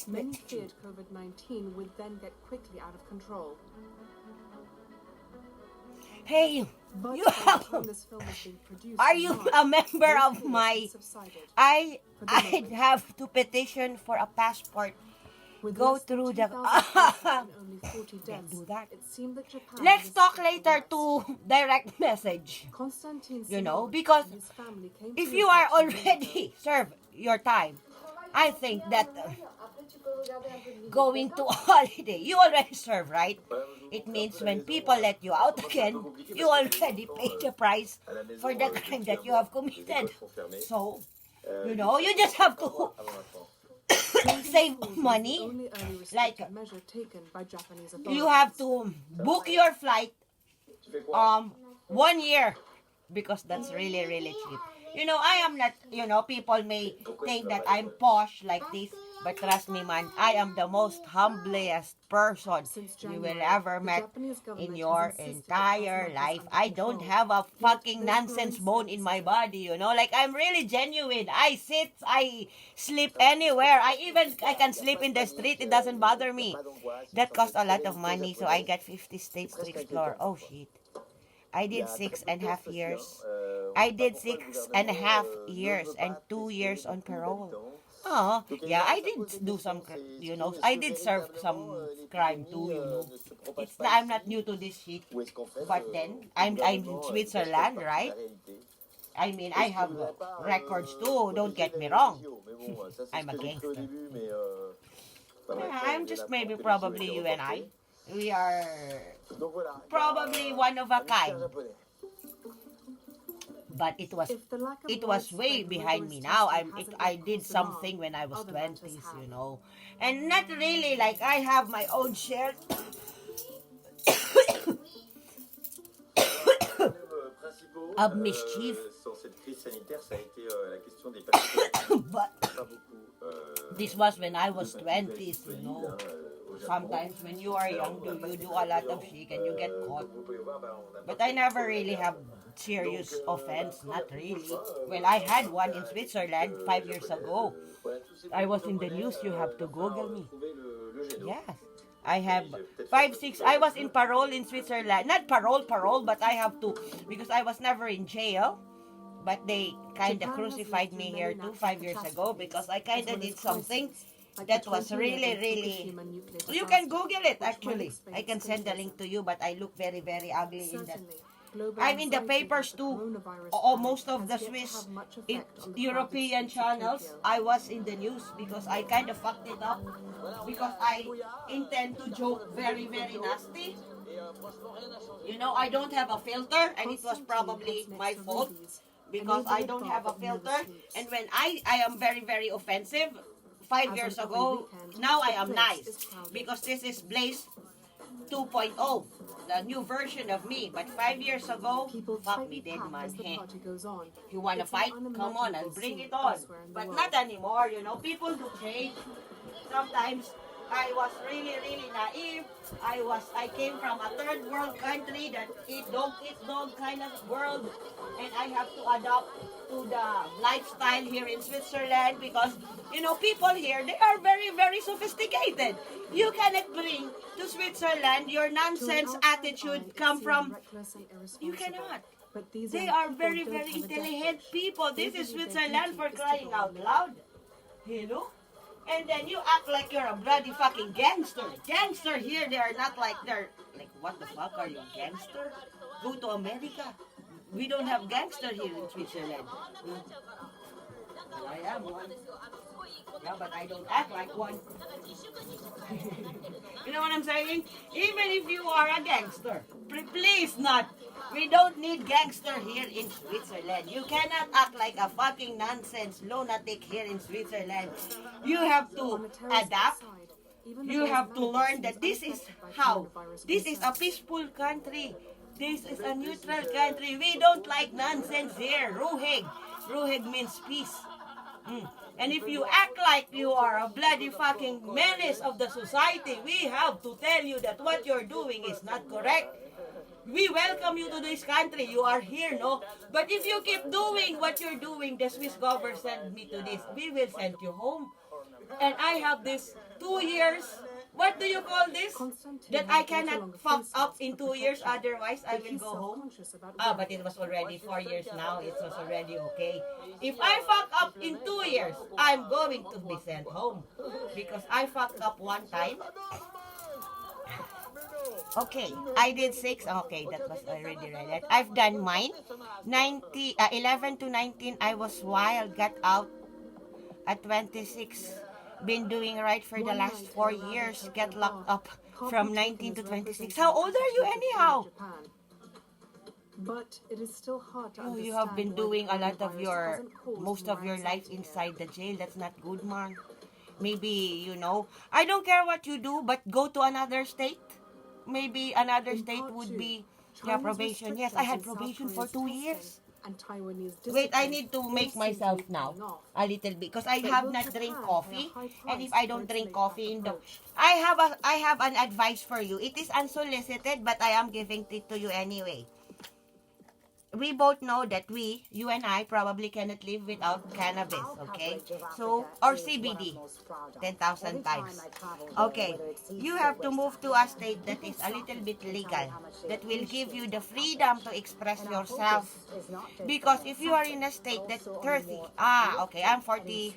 [SPEAKER 17] many feared COVID-19 would then get quickly out of control.
[SPEAKER 1] Hey, are you a member of my... I have to petition for a passport
[SPEAKER 17] With
[SPEAKER 1] go
[SPEAKER 17] less than
[SPEAKER 1] through the...
[SPEAKER 17] 2,000 cases and only 40 deaths,
[SPEAKER 1] do that.
[SPEAKER 17] it seemed that Japan
[SPEAKER 1] Let's
[SPEAKER 17] was
[SPEAKER 1] talk
[SPEAKER 17] set for
[SPEAKER 1] later
[SPEAKER 17] worse.
[SPEAKER 1] to direct message.
[SPEAKER 17] Constantine
[SPEAKER 1] You know,
[SPEAKER 17] Simon
[SPEAKER 1] because
[SPEAKER 17] and his family came
[SPEAKER 1] if
[SPEAKER 17] to
[SPEAKER 1] you
[SPEAKER 17] live
[SPEAKER 1] are
[SPEAKER 17] there 2 years ago.
[SPEAKER 1] already served your time, I think that going to a holiday, you already serve, right? It means when people let you out again, you already paid the price for the crime that you have committed. So, you know, you just have to save money.
[SPEAKER 17] Only early
[SPEAKER 1] Like,
[SPEAKER 17] restrictive measure taken by Japanese
[SPEAKER 1] you
[SPEAKER 17] authorities.
[SPEAKER 1] have to book your flight 1 year because that's really, really cheap. You know, I am not, you know, people may think that I'm posh like this, but trust me, man, I am the most humblest person you will ever met in your entire life. I don't have a fucking nonsense bone in my body, you know, like I'm really genuine. I sit, I sleep anywhere. I can sleep in the street. It doesn't bother me. That costs a lot of money, so I got 50 states to explore. Oh shit. I did 6.5 years. I did 6.5 years and 2 years on parole. Oh, yeah, I did do some, you know, I did serve some crime too, you know. I'm not new to this shit. But then, I'm in Switzerland, right? I mean, I have records too, don't get me wrong. I'm a gangster. Yeah, I'm just maybe probably you and I. We are probably one of a kind. But it was way behind me now. I did something when I was 20s, you know. And not really like I have my own share. Of mischief. But this was when I was 20s, you know. Sometimes when you are young, you do a lot of shit and you get caught. But I never really have serious offense, not really. Well, I had one in Switzerland 5 years ago. I was in the news, you have to Google me. Yes. I have 5, 6, I was in parole in Switzerland. Not parole, but I have to, because I was never in jail. But they kind of crucified me here too 5 years ago because I kind of did something that was really, really... You can Google it, actually. I can send the link to you, but I look very, very ugly in that. I'm in the papers too. Most of the Swiss European channels, I was in the news because I kind of fucked it up. Because I intend to joke very, very nasty. You know, I don't have a filter, and it was probably my fault. Because I don't have a filter. And when I am very, very offensive, 5 years ago, now I am nice. Because this is Blaze 2.0, the new version of me. But 5 years ago, fuck me dead, man. Hey. You want to fight? Come on and bring it on. But not anymore, you know. People do change. Sometimes I was really, really naive. I came from a third world country that eat dog kind of world, and I have to adapt to the lifestyle here in Switzerland because, you know, people here, they are very, very sophisticated. You cannot bring to Switzerland your nonsense attitude come from, you cannot. They are very, very intelligent people. This is Switzerland, for crying out loud. You know? And then you act like you're a bloody fucking gangster. Gangster here, they are not like, they're like, what the fuck, are you a gangster? Go to America. We don't have gangster here in Switzerland. Well, I am one. Yeah, but I don't act like one. You know what I'm saying? Even if you are a gangster, please not. We don't need gangster here in Switzerland. You cannot act like a fucking nonsense lunatic here in Switzerland. You have to adapt. You have to learn that this is how. This is a peaceful country. This is a neutral country. We don't like nonsense here. Ruhig. Ruhig means peace. And if you act like you are a bloody fucking menace of the society, we have to tell you that what you're doing is not correct. We welcome you to this country. You are here, no? But if you keep doing what you're doing, the Swiss government sent me to this. We will send you home. And I have this 2 years what do you call this?
[SPEAKER 17] Constantine
[SPEAKER 1] That I
[SPEAKER 17] was brought
[SPEAKER 1] cannot
[SPEAKER 17] along a
[SPEAKER 1] fuck
[SPEAKER 17] face
[SPEAKER 1] up
[SPEAKER 17] mask
[SPEAKER 1] in
[SPEAKER 17] for
[SPEAKER 1] 2 years,
[SPEAKER 17] protection,
[SPEAKER 1] otherwise I
[SPEAKER 17] but
[SPEAKER 1] will
[SPEAKER 17] he's
[SPEAKER 1] go home.
[SPEAKER 17] self-conscious about
[SPEAKER 1] Ah,
[SPEAKER 17] wearing
[SPEAKER 1] but it
[SPEAKER 17] it.
[SPEAKER 1] was already 4 years now. It was already okay. If I fuck up in 2 years, I'm going to be sent home. Because I fucked up one time. Okay, I did 6. Okay, that was already right. I've done mine. 11 to 19, I was wild, got out at 26. Been doing right for the last 4 years. Get locked up from 19 to 26. How old are you anyhow?
[SPEAKER 17] But it is still hard to
[SPEAKER 1] Oh,
[SPEAKER 17] understand
[SPEAKER 1] you have been
[SPEAKER 17] why the
[SPEAKER 1] doing a lot of
[SPEAKER 17] coronavirus
[SPEAKER 1] your,
[SPEAKER 17] hasn't caused
[SPEAKER 1] most of your
[SPEAKER 17] more
[SPEAKER 1] life
[SPEAKER 17] anxiety.
[SPEAKER 1] inside the jail. That's not good, man. Maybe, I don't care what you do, but go to another state. Maybe another state would be, yeah, probation. Yes, I had probation for 2 years.
[SPEAKER 17] And Taiwanese
[SPEAKER 1] Wait, I
[SPEAKER 17] discipline
[SPEAKER 1] need to
[SPEAKER 17] all
[SPEAKER 1] make
[SPEAKER 17] seem to
[SPEAKER 1] myself
[SPEAKER 17] be
[SPEAKER 1] now
[SPEAKER 17] paying off.
[SPEAKER 1] a little bit because I
[SPEAKER 17] But
[SPEAKER 1] have
[SPEAKER 17] will
[SPEAKER 1] not
[SPEAKER 17] Japan
[SPEAKER 1] drink
[SPEAKER 17] pay a
[SPEAKER 1] coffee,
[SPEAKER 17] high
[SPEAKER 1] and if
[SPEAKER 17] price
[SPEAKER 1] I
[SPEAKER 17] for
[SPEAKER 1] don't
[SPEAKER 17] its
[SPEAKER 1] drink
[SPEAKER 17] laid-back
[SPEAKER 1] coffee in the,
[SPEAKER 17] approach?
[SPEAKER 1] I have an advice for you. It is unsolicited, but I am giving it to you anyway. We both know that you and I probably cannot live without cannabis, okay? So, or CBD, 10,000 times. Okay, you have to move to a state that is a little bit legal, that will give you the freedom to express yourself. Because if you are in a state that's 30, okay, I'm 40,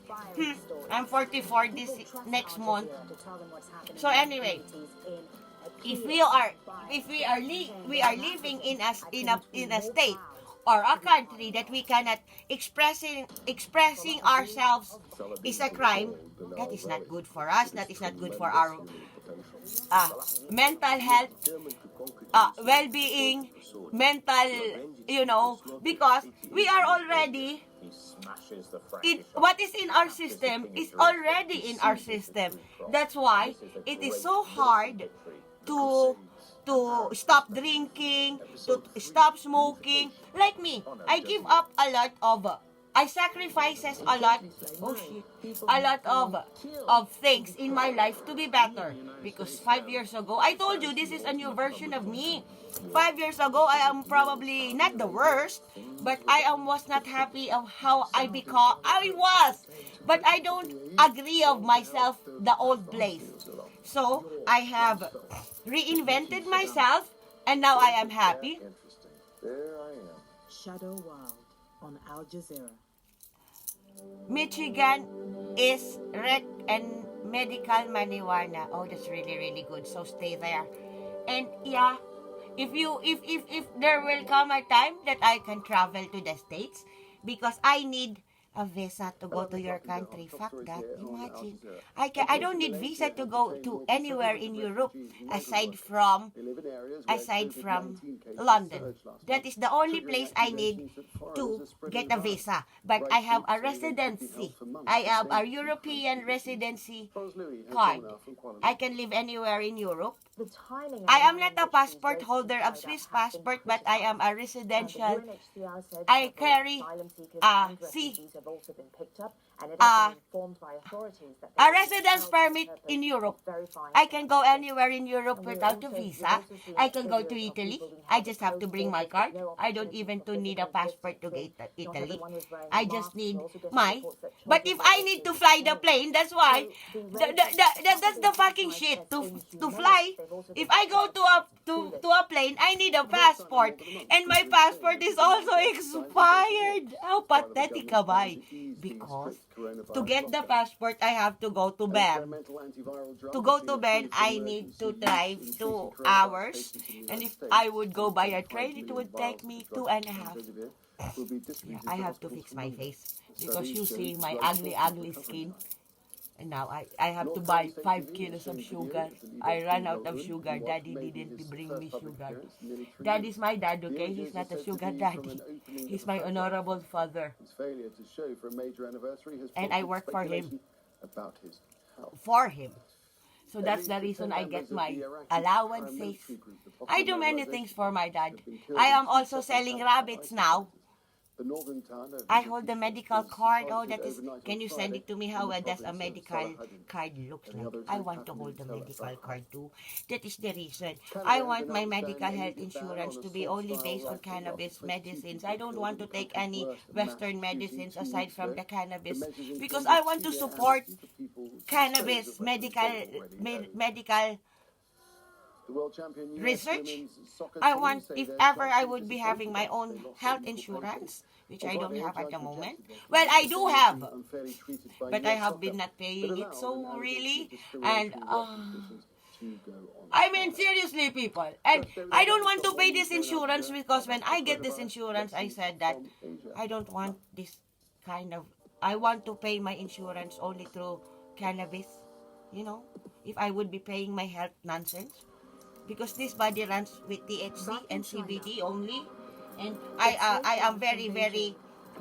[SPEAKER 1] I'm 44 this next month. So anyway, if we are living in a state or a country that we cannot expressing ourselves is a crime, that is not good for us. That is not good for our mental health, well-being, because we are already what is in our system is already in our system. That's why it is so hard to stop drinking, to stop smoking. Like me, I give up a lot of, I sacrifices a lot, a lot of things in my life to be better. Because 5 years ago, I told you this is a new version of me. 5 years ago, I am probably not the worst, but was not happy of how I become. I was, but I don't agree of myself, the old place. So I have reinvented myself, and now I am happy.
[SPEAKER 16] There I am.
[SPEAKER 2] Shadow Wild on Al Jazeera.
[SPEAKER 1] Michigan is rec and medical marijuana. Oh, that's really, really good. So stay there. And yeah, if there will come a time that I can travel to the States, because I need a visa to go to your country. Fuck that. Imagine. I don't need visa to go to anywhere in Europe aside from London. That is the only place I need to get a visa. But I have a residency. I have a European residency card. I can live anywhere in Europe. I am not a passport holder of Swiss passport, but I am a residential. I carry a residence permit in Europe. I can go anywhere in Europe without a visa. I can go to Italy. I just have to bring my card. I don't even need a passport to get to Italy. I just need but if I need to fly the plane, that's why. That's the fucking shit. To fly, if I go to a plane, I need a passport. And my passport is also expired. How pathetic am I? Because to get the passport, I have to go to Bern. To go to Bern, I need to drive 2 hours. And if I would go by a train, it would take me 2.5. Yeah, I have to fix my face. Because you see my ugly skin. And now I have to buy 5 kilos of sugar. I ran out of sugar. Daddy didn't bring me sugar. Daddy's my dad, okay? He's not a sugar daddy. He's my honorable father. And I work for him. For him. So that's the reason I get my allowances. I do many things for my dad. I am also selling rabbits now.
[SPEAKER 16] The northern town of
[SPEAKER 1] I hold the medical
[SPEAKER 16] was
[SPEAKER 1] card. Oh,
[SPEAKER 16] sighted
[SPEAKER 1] that is.
[SPEAKER 16] overnight
[SPEAKER 1] Can
[SPEAKER 16] on
[SPEAKER 1] you send
[SPEAKER 16] Friday
[SPEAKER 1] it to me?
[SPEAKER 16] in
[SPEAKER 1] How
[SPEAKER 16] the
[SPEAKER 1] does a
[SPEAKER 16] province of
[SPEAKER 1] medical
[SPEAKER 16] Salahadin.
[SPEAKER 1] card look
[SPEAKER 16] And the
[SPEAKER 1] like?
[SPEAKER 16] others
[SPEAKER 1] I
[SPEAKER 16] would
[SPEAKER 1] want
[SPEAKER 16] have
[SPEAKER 1] to
[SPEAKER 16] to
[SPEAKER 1] hold the
[SPEAKER 16] tell us
[SPEAKER 1] medical
[SPEAKER 16] that.
[SPEAKER 1] card too. That is the reason.
[SPEAKER 16] Canada
[SPEAKER 1] I
[SPEAKER 16] have
[SPEAKER 1] want my
[SPEAKER 16] announced
[SPEAKER 1] medical
[SPEAKER 16] an
[SPEAKER 1] health
[SPEAKER 16] immediate ban
[SPEAKER 1] insurance
[SPEAKER 16] on
[SPEAKER 1] to be
[SPEAKER 16] assault
[SPEAKER 1] only
[SPEAKER 16] style
[SPEAKER 1] based on
[SPEAKER 16] rifles after
[SPEAKER 1] cannabis
[SPEAKER 16] 22
[SPEAKER 1] medicines.
[SPEAKER 16] people
[SPEAKER 1] I don't
[SPEAKER 16] killed
[SPEAKER 1] want
[SPEAKER 16] in
[SPEAKER 1] to
[SPEAKER 16] the
[SPEAKER 1] take
[SPEAKER 16] country's
[SPEAKER 1] any
[SPEAKER 16] worst mass
[SPEAKER 1] Western
[SPEAKER 16] shooting
[SPEAKER 1] medicines
[SPEAKER 16] 2
[SPEAKER 1] aside
[SPEAKER 16] weeks
[SPEAKER 1] from
[SPEAKER 16] ago.
[SPEAKER 1] the cannabis
[SPEAKER 16] The measures
[SPEAKER 1] because
[SPEAKER 16] intended
[SPEAKER 1] I want to
[SPEAKER 16] severe
[SPEAKER 1] support
[SPEAKER 16] amnesty for people who
[SPEAKER 1] cannabis
[SPEAKER 16] dispose of weapons
[SPEAKER 1] medical
[SPEAKER 16] they've already owned.
[SPEAKER 1] medical
[SPEAKER 16] The world champion US
[SPEAKER 1] research.
[SPEAKER 16] women's soccer
[SPEAKER 1] I
[SPEAKER 16] team
[SPEAKER 1] want,
[SPEAKER 16] say
[SPEAKER 1] if
[SPEAKER 16] they're
[SPEAKER 1] ever, I
[SPEAKER 16] frightfully
[SPEAKER 1] would be having
[SPEAKER 16] disappointed
[SPEAKER 1] my
[SPEAKER 16] after
[SPEAKER 1] own
[SPEAKER 16] they lost
[SPEAKER 1] health
[SPEAKER 16] their equal pay
[SPEAKER 1] insurance, which
[SPEAKER 16] On
[SPEAKER 1] I don't
[SPEAKER 16] Friday, a
[SPEAKER 1] have at
[SPEAKER 16] judge
[SPEAKER 1] the moment.
[SPEAKER 16] rejected their
[SPEAKER 1] Well,
[SPEAKER 16] claim
[SPEAKER 1] I
[SPEAKER 16] that
[SPEAKER 1] do
[SPEAKER 16] they
[SPEAKER 1] have,
[SPEAKER 16] been unfairly treated by
[SPEAKER 1] but I
[SPEAKER 16] US
[SPEAKER 1] have
[SPEAKER 16] soccer,
[SPEAKER 1] been not
[SPEAKER 16] but
[SPEAKER 1] paying it.
[SPEAKER 16] allowed
[SPEAKER 1] So
[SPEAKER 16] an allegation
[SPEAKER 1] really,
[SPEAKER 16] of
[SPEAKER 1] and
[SPEAKER 16] discriminatory working conditions to go on.
[SPEAKER 1] I mean seriously, people, and I don't want to pay this
[SPEAKER 16] Going out
[SPEAKER 1] insurance
[SPEAKER 16] here
[SPEAKER 1] because when
[SPEAKER 16] about
[SPEAKER 1] I
[SPEAKER 16] the
[SPEAKER 1] get this
[SPEAKER 16] coronavirus
[SPEAKER 1] insurance, I
[SPEAKER 16] lessons
[SPEAKER 1] said that
[SPEAKER 16] from Asia.
[SPEAKER 1] I don't want this kind of. I want to pay my insurance only through cannabis. You know, if I would be paying my health nonsense. Because this body runs with THC
[SPEAKER 17] Back in
[SPEAKER 1] and
[SPEAKER 17] China,
[SPEAKER 1] CBD only, and
[SPEAKER 17] it's
[SPEAKER 1] I am
[SPEAKER 17] lockdown
[SPEAKER 1] very
[SPEAKER 17] from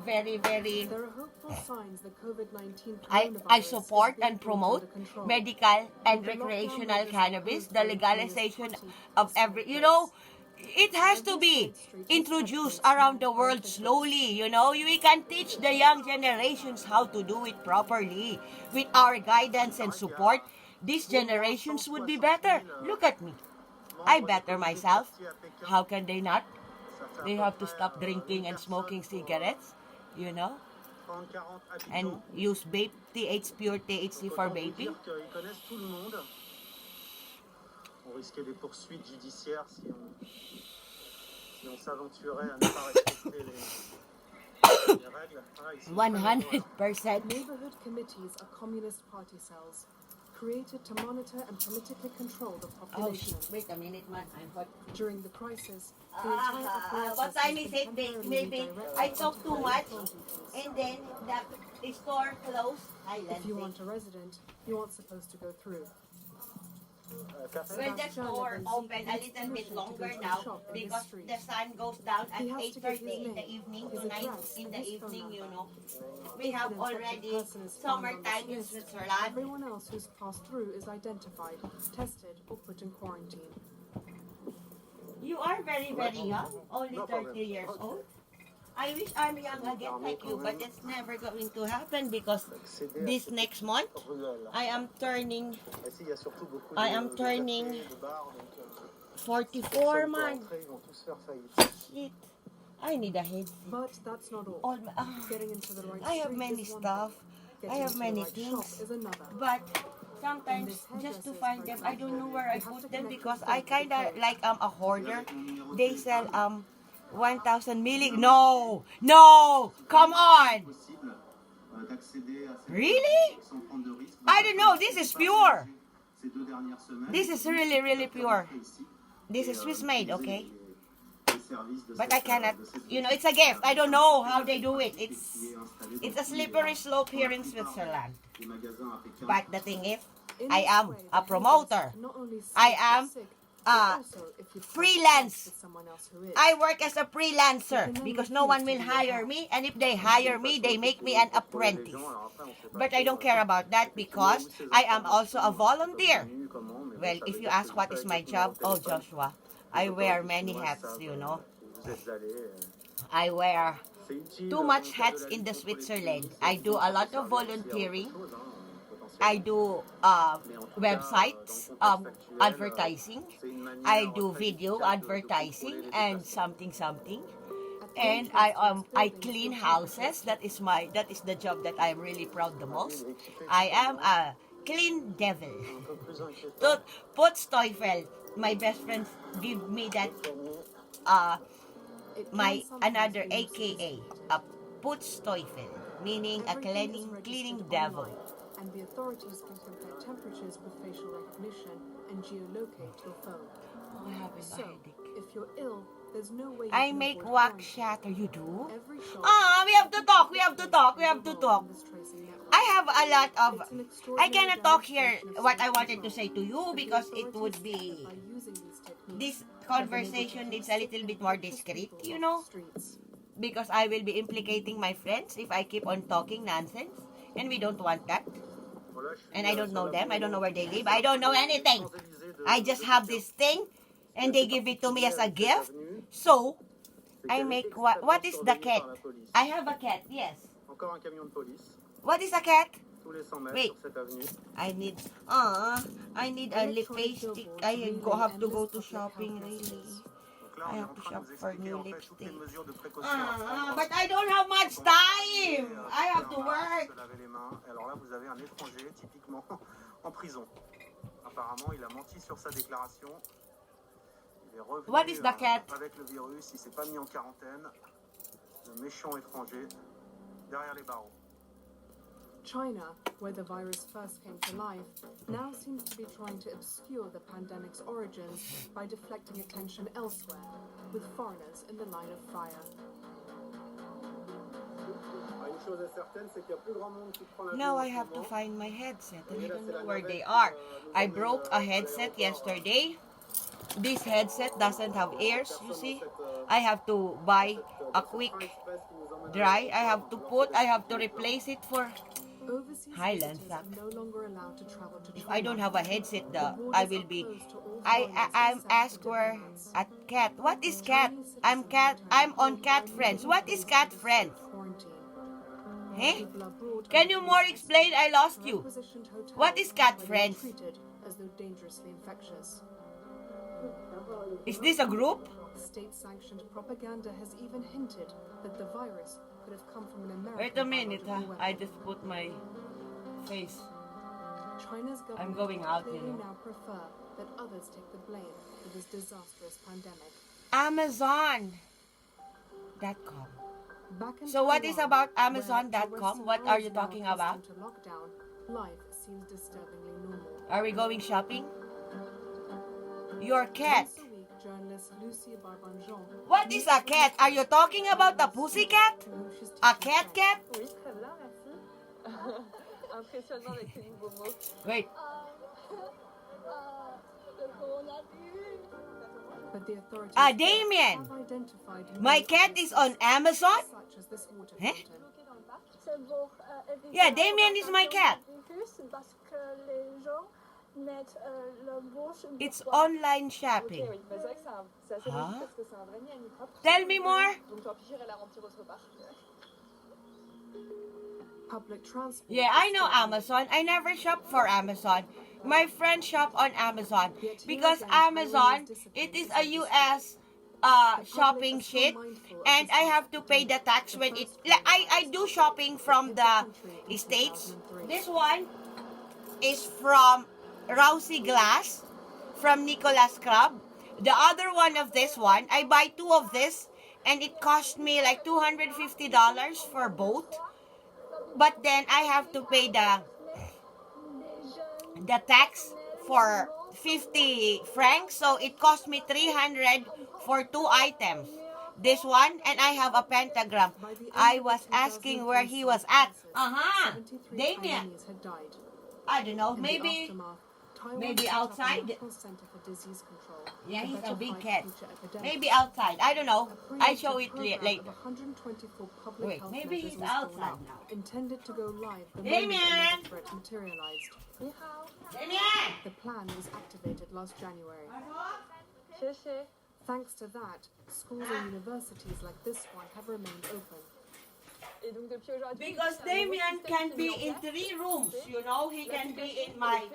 [SPEAKER 1] very
[SPEAKER 17] Beijing.
[SPEAKER 1] very
[SPEAKER 17] There are hopeful signs the COVID-19
[SPEAKER 1] I
[SPEAKER 17] coronavirus
[SPEAKER 1] support
[SPEAKER 17] is being
[SPEAKER 1] and
[SPEAKER 17] brought
[SPEAKER 1] promote
[SPEAKER 17] under control.
[SPEAKER 1] medical and
[SPEAKER 17] With the lockdown
[SPEAKER 1] recreational
[SPEAKER 17] measures
[SPEAKER 1] cannabis,
[SPEAKER 17] approved
[SPEAKER 1] the
[SPEAKER 17] by the Communist
[SPEAKER 1] legalization
[SPEAKER 17] Party
[SPEAKER 1] of
[SPEAKER 17] this
[SPEAKER 1] every, you
[SPEAKER 17] place.
[SPEAKER 1] know, it has to
[SPEAKER 17] Every
[SPEAKER 1] be
[SPEAKER 17] side street is
[SPEAKER 1] introduced
[SPEAKER 17] checkpoints
[SPEAKER 1] around
[SPEAKER 17] marked
[SPEAKER 1] the
[SPEAKER 17] by
[SPEAKER 1] world
[SPEAKER 17] officials.
[SPEAKER 1] slowly, you know. We can teach the young generations how to do it properly. With our guidance and support, these generations would be better. Look at me. I better myself. How can they not? They have to stop drinking and smoking cigarettes, you know, and use vape, pure THC for vaping.
[SPEAKER 18] On risquait des poursuites judiciaires si on s'aventurait à ne pas respecter les règles. Voilà, ici,
[SPEAKER 1] 100%.
[SPEAKER 17] Neighborhood committees are Communist Party cells created to monitor and politically control the
[SPEAKER 1] Oh
[SPEAKER 17] population.
[SPEAKER 1] shit, wait a minute, man. I'm hot.
[SPEAKER 17] During the crisis, the entire apparatus
[SPEAKER 1] What time
[SPEAKER 17] has
[SPEAKER 1] is
[SPEAKER 17] been
[SPEAKER 1] it?
[SPEAKER 17] temporarily
[SPEAKER 1] Maybe
[SPEAKER 17] redirected
[SPEAKER 1] I talk
[SPEAKER 17] into
[SPEAKER 1] too much,
[SPEAKER 17] control duties.
[SPEAKER 1] and then the store closed.
[SPEAKER 17] If you want a resident, you aren't supposed to go through.
[SPEAKER 1] Well, the store open a little bit longer now because the sun goes down at 8:30 in the evening to 9 in the evening, you know. We have already summertime in Switzerland.
[SPEAKER 17] Everyone else who's passed through is identified, tested, or put in quarantine.
[SPEAKER 1] You are very, very young, only 30 years old. I wish I'm young again like you, but it's never going to happen because this next month I am turning 44, man. Shit. I need a head.
[SPEAKER 17] But that's not all. Getting into the right
[SPEAKER 1] I have
[SPEAKER 17] street
[SPEAKER 1] many
[SPEAKER 17] is one
[SPEAKER 1] stuff.
[SPEAKER 17] thing.
[SPEAKER 1] I have
[SPEAKER 17] Getting
[SPEAKER 1] many
[SPEAKER 17] into the right shop
[SPEAKER 1] things.
[SPEAKER 17] is another.
[SPEAKER 1] But sometimes just to find them, I don't know where I put them because I kind of like a hoarder. They sell 1,000 milli. No, no, come on. Really? I don't know. This is pure. This is really, really pure. This is Swiss made, okay? But I cannot, you know, it's a gift. I don't know how they do it. It's a slippery slope here in Switzerland. But the thing is, I am a promoter. I am a freelance. I work as a freelancer because no one will hire me. And if they hire me, they make me an apprentice. But I don't care about that because I am also a volunteer. Well, if you ask what is my job, oh Joshua, I wear many hats, you know. I wear too much hats in the Switzerland. I do a lot of volunteering. I do websites, advertising. I do video advertising and something. And I clean houses. That is the job that I'm really proud the most. I am a clean devil. Putzteufel. My best friends give me that my another AKA, a Putzteufel, meaning a cleaning devil.
[SPEAKER 17] And the authorities can compare temperatures with facial recognition and geolocate your phone.
[SPEAKER 1] Oh, I have a
[SPEAKER 17] So,
[SPEAKER 1] headache.
[SPEAKER 17] if you're ill, there's no way you
[SPEAKER 1] I
[SPEAKER 17] can
[SPEAKER 1] make
[SPEAKER 17] avoid
[SPEAKER 1] wax
[SPEAKER 17] harm.
[SPEAKER 1] shatter. You do?
[SPEAKER 17] Every shop
[SPEAKER 1] We have to talk. We have to talk. I have a lot of. I cannot talk here what I wanted to say to you because it would be. This conversation needs a little bit more discreet, you know? Because I will be implicating my friends if I keep on talking nonsense. And we don't want that. And I don't know them. I don't know where they live. I don't know anything. I just have this thing. And they give it to me as a gift. So, I make what is the cat? I have a cat, yes.
[SPEAKER 18] Encore un camion de police.
[SPEAKER 1] What is a cat?
[SPEAKER 18] Tous les 100 mètres
[SPEAKER 1] Wait.
[SPEAKER 18] sur cette avenue.
[SPEAKER 1] I need a lipstick. Have to go to shopping really. I have to shop for new lipstick. But I don't have much time. I have to work.
[SPEAKER 18] Se laver les mains. Alors là, vous avez un étranger typiquement en prison. Apparemment, il a menti sur sa déclaration. Il est revenu
[SPEAKER 1] What is the cat?
[SPEAKER 18] avec le virus. Il s'est pas mis en quarantaine. Le méchant étranger derrière les barreaux.
[SPEAKER 17] China, where the virus first came to life, now seems to be trying to obscure the pandemic's origins by deflecting attention elsewhere, with foreigners in the line of fire.
[SPEAKER 1] Now I have to find my headset, and I don't know where they are. I broke a headset yesterday. This headset doesn't have ears, you see. I have to buy a quick dry. I have to replace it for Highlands. If I don't have a headset, I will be. I'm asked where a cat. What is cat? I'm on Cat Friends. What is Cat Friends? Hey, can you more explain? I lost you. What is Cat Friends? Is this a group?
[SPEAKER 17] State-sanctioned propaganda has even hinted that the virus could have come from an American.
[SPEAKER 1] Wait a minute, I just put my face.
[SPEAKER 17] China's government
[SPEAKER 1] I'm going out,
[SPEAKER 17] now prefer that others take the blame for this disastrous pandemic.
[SPEAKER 1] Amazon.com. So what is about Amazon.com? What are you talking about?
[SPEAKER 17] Lockdown, life seems disturbingly normal.
[SPEAKER 1] Are we going shopping? Your cat. What is a cat? Are you talking about a pussy cat? A cat cat?
[SPEAKER 10] Oui, très bien, merci. Impressionnant d'écrire vos mots.
[SPEAKER 1] Wait. Damien! My cat is on Amazon? Huh? Yeah, Damien is my cat. It's online shopping. Huh? Tell me more. Yeah, I know Amazon. I never shop for Amazon. My friends shop on Amazon because Amazon, it is a US shopping shit, and I have to pay the tax when it. I do shopping from the States. This one is from Rousey Glass, from Nicholas Club. The other one of this one, I buy 2 of this, and it cost me like $250 for both. But then I have to pay the tax for 50 francs, so it cost me 300 for 2 items. This one, and I have a pentagram. I was asking where he was at. Damien. I don't know, maybe outside. Yeah, he's a big cat. Maybe outside. I don't know. I show it later. Wait, maybe he's outside now.
[SPEAKER 17] Intended to go live the
[SPEAKER 1] Damien!
[SPEAKER 17] moment the threat materialized.
[SPEAKER 1] Damien!
[SPEAKER 17] The plan was activated last January. Thanks to that, schools and universities like this one have remained open.
[SPEAKER 1] Because Damien can be in 3 rooms, you know, he can be in my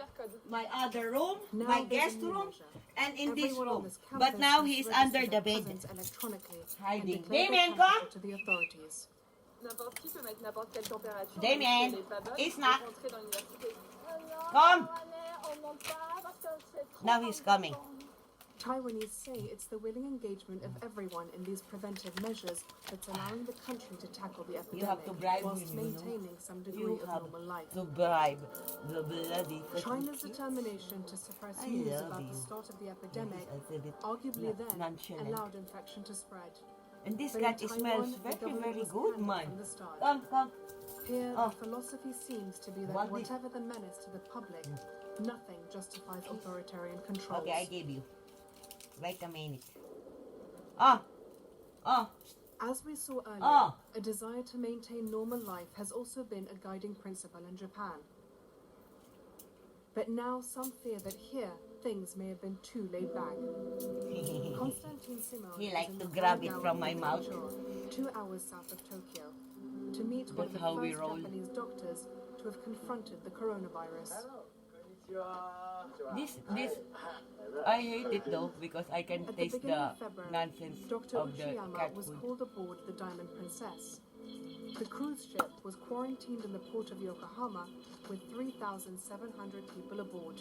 [SPEAKER 1] other room, my guest room, and in this room. But now he's under the bed, hiding. Damien, come!
[SPEAKER 17] To the authorities.
[SPEAKER 1] Damien, it's not. Come! Now he's coming.
[SPEAKER 17] Taiwanese say it's the willing engagement of everyone in these preventive measures that's allowing the country to tackle the epidemic
[SPEAKER 1] have to bribe
[SPEAKER 17] whilst
[SPEAKER 1] him,
[SPEAKER 17] maintaining some degree of normal life.
[SPEAKER 1] To bribe the bloody.
[SPEAKER 17] China's determination to suppress news about the start of the epidemic arguably then allowed infection to spread.
[SPEAKER 1] And this
[SPEAKER 17] But
[SPEAKER 1] cat
[SPEAKER 17] in
[SPEAKER 1] smells
[SPEAKER 17] Taiwan, the
[SPEAKER 1] very,
[SPEAKER 17] government
[SPEAKER 1] very
[SPEAKER 17] was
[SPEAKER 1] good,
[SPEAKER 17] candid
[SPEAKER 1] man.
[SPEAKER 17] from the start.
[SPEAKER 1] Come.
[SPEAKER 17] Here, the philosophy seems to be that
[SPEAKER 1] What
[SPEAKER 17] whatever the menace to the public, nothing justifies authoritarian control.
[SPEAKER 1] Okay, I gave you. Wait a minute.
[SPEAKER 17] As we saw earlier, a desire to maintain normal life has also been a guiding principle in Japan. But now some fear that here, things may have been too laid back. Konstantin Simon
[SPEAKER 1] He
[SPEAKER 17] is
[SPEAKER 1] liked
[SPEAKER 17] in
[SPEAKER 1] to
[SPEAKER 17] the
[SPEAKER 1] grab it
[SPEAKER 17] Korean
[SPEAKER 1] from my mouth.
[SPEAKER 17] Prefecture, 2 hours south of Tokyo, to meet one of the
[SPEAKER 1] how we
[SPEAKER 17] first
[SPEAKER 1] roll.
[SPEAKER 17] Japanese doctors to have confronted the coronavirus.
[SPEAKER 1] This, I hate it though because I can
[SPEAKER 17] At the
[SPEAKER 1] taste
[SPEAKER 17] beginning
[SPEAKER 1] the
[SPEAKER 17] of February,
[SPEAKER 1] nonsense
[SPEAKER 17] Dr.
[SPEAKER 1] of the
[SPEAKER 17] Uchiyama
[SPEAKER 1] cat
[SPEAKER 17] was
[SPEAKER 1] food.
[SPEAKER 17] called aboard the Diamond Princess. The cruise ship was quarantined in the port of Yokohama with 3,700 people aboard.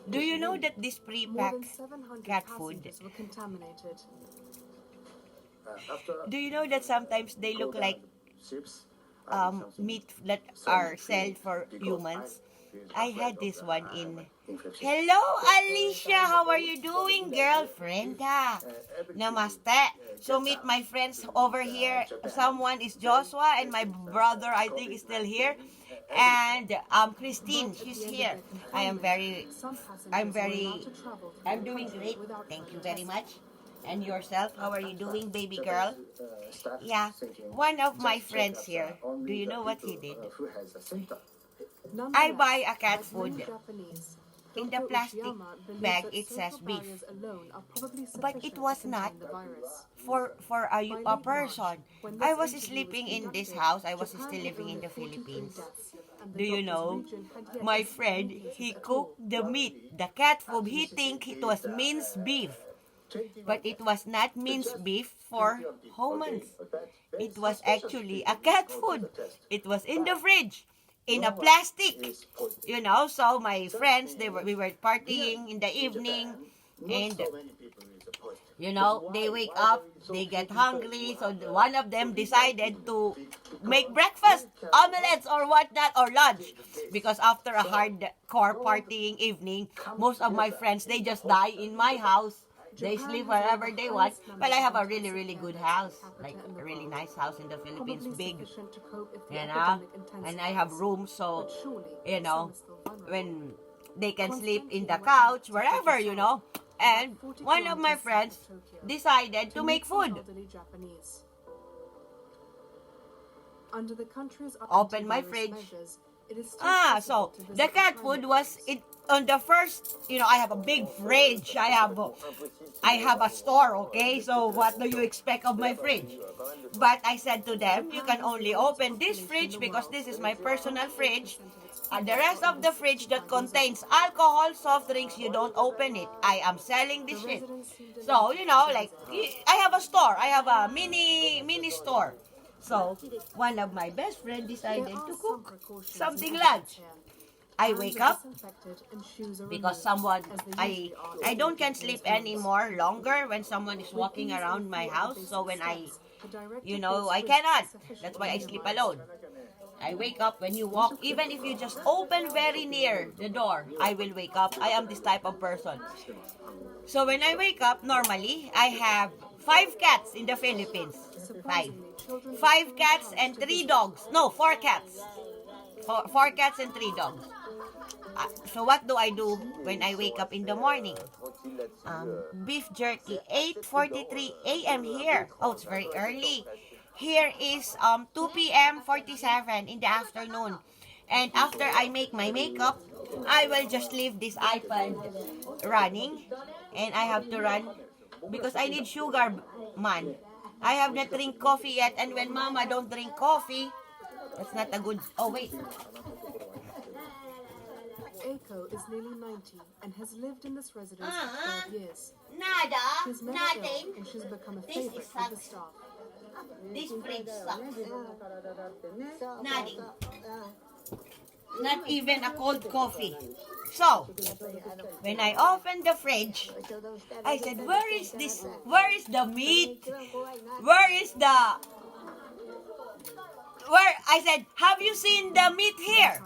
[SPEAKER 1] Do you know that this
[SPEAKER 17] More
[SPEAKER 1] pre-packed
[SPEAKER 17] than 700
[SPEAKER 1] cat food,
[SPEAKER 17] passengers were contaminated.
[SPEAKER 1] do you know that sometimes they look like
[SPEAKER 16] ships,
[SPEAKER 1] meat that are sold for humans? I had this one in... Hello, Alicia! How are you doing, girlfriend? Namaste. So meet my friends over here. Someone is Joshua and my brother, I think, is still here. And Christine, she's here. I'm doing great. Thank you very much. And yourself, how are you doing, baby girl? Yeah, one of my friends here, do you know what he did? I buy a cat food. In the plastic bag, it says beef. But it was not for a person. I was sleeping in this house. I was still living in the Philippines. Do you know? My friend, he cooked the meat, the cat food. He think it was minced beef. But it was not minced beef for humans. It was actually a cat food. It was in the fridge, in a plastic. You know, so my friends, we were partying in the evening, and you know, they wake up, they get hungry, so one of them decided to make breakfast, omelets or whatnot, or lunch. Because after a hardcore partying evening, most of my friends, they just die in my house. They sleep wherever they want. Well, I have a really, really good house. Like a really nice house in the Philippines, big. You know? And I have rooms, so, you know, when they can sleep in the couch, wherever, you know. And one of my friends decided to make food. Open my fridge. So the cat food was on the first, you know, I have a big fridge. I have a store, okay? So what do you expect of my fridge? But I said to them, you can only open this fridge because this is my personal fridge. And the rest of the fridge that contains alcohol, soft drinks, you don't open it. I am selling this shit. So, you know, like, I have a store. I have a mini store. So, one of my best friends decided to cook something lunch. I wake up because I can't sleep anymore longer when someone is walking around my house. So when I cannot. That's why I sleep alone. I wake up when you walk, even if you just open very near the door, I will wake up. I am this type of person. So when I wake up, normally, I have 5 cats in the Philippines. 5 cats and 3 dogs. No, 4 cats. 4 cats and 3 dogs. So what do I do when I wake up in the morning? Beef jerky, 8:43 a.m. here. Oh, it's very early. Here is 2 p.m. 47 in the afternoon. And after I make my makeup, I will just leave this iPad running. And I have to run because I need sugar, man. I have not drink coffee yet. And when mama don't drink coffee, that's not a good... Oh, wait.
[SPEAKER 17] Eiko is nearly 90 and has lived in this residence for 12 years.
[SPEAKER 1] Nada,
[SPEAKER 17] She's never
[SPEAKER 1] nothing.
[SPEAKER 17] ill and she's become a favorite with the staff.
[SPEAKER 1] This fridge sucks. Nothing. Not even a cold coffee. So, when I opened the fridge, I said, where is this? Where is the meat? Where is the... I said, have you seen the meat here?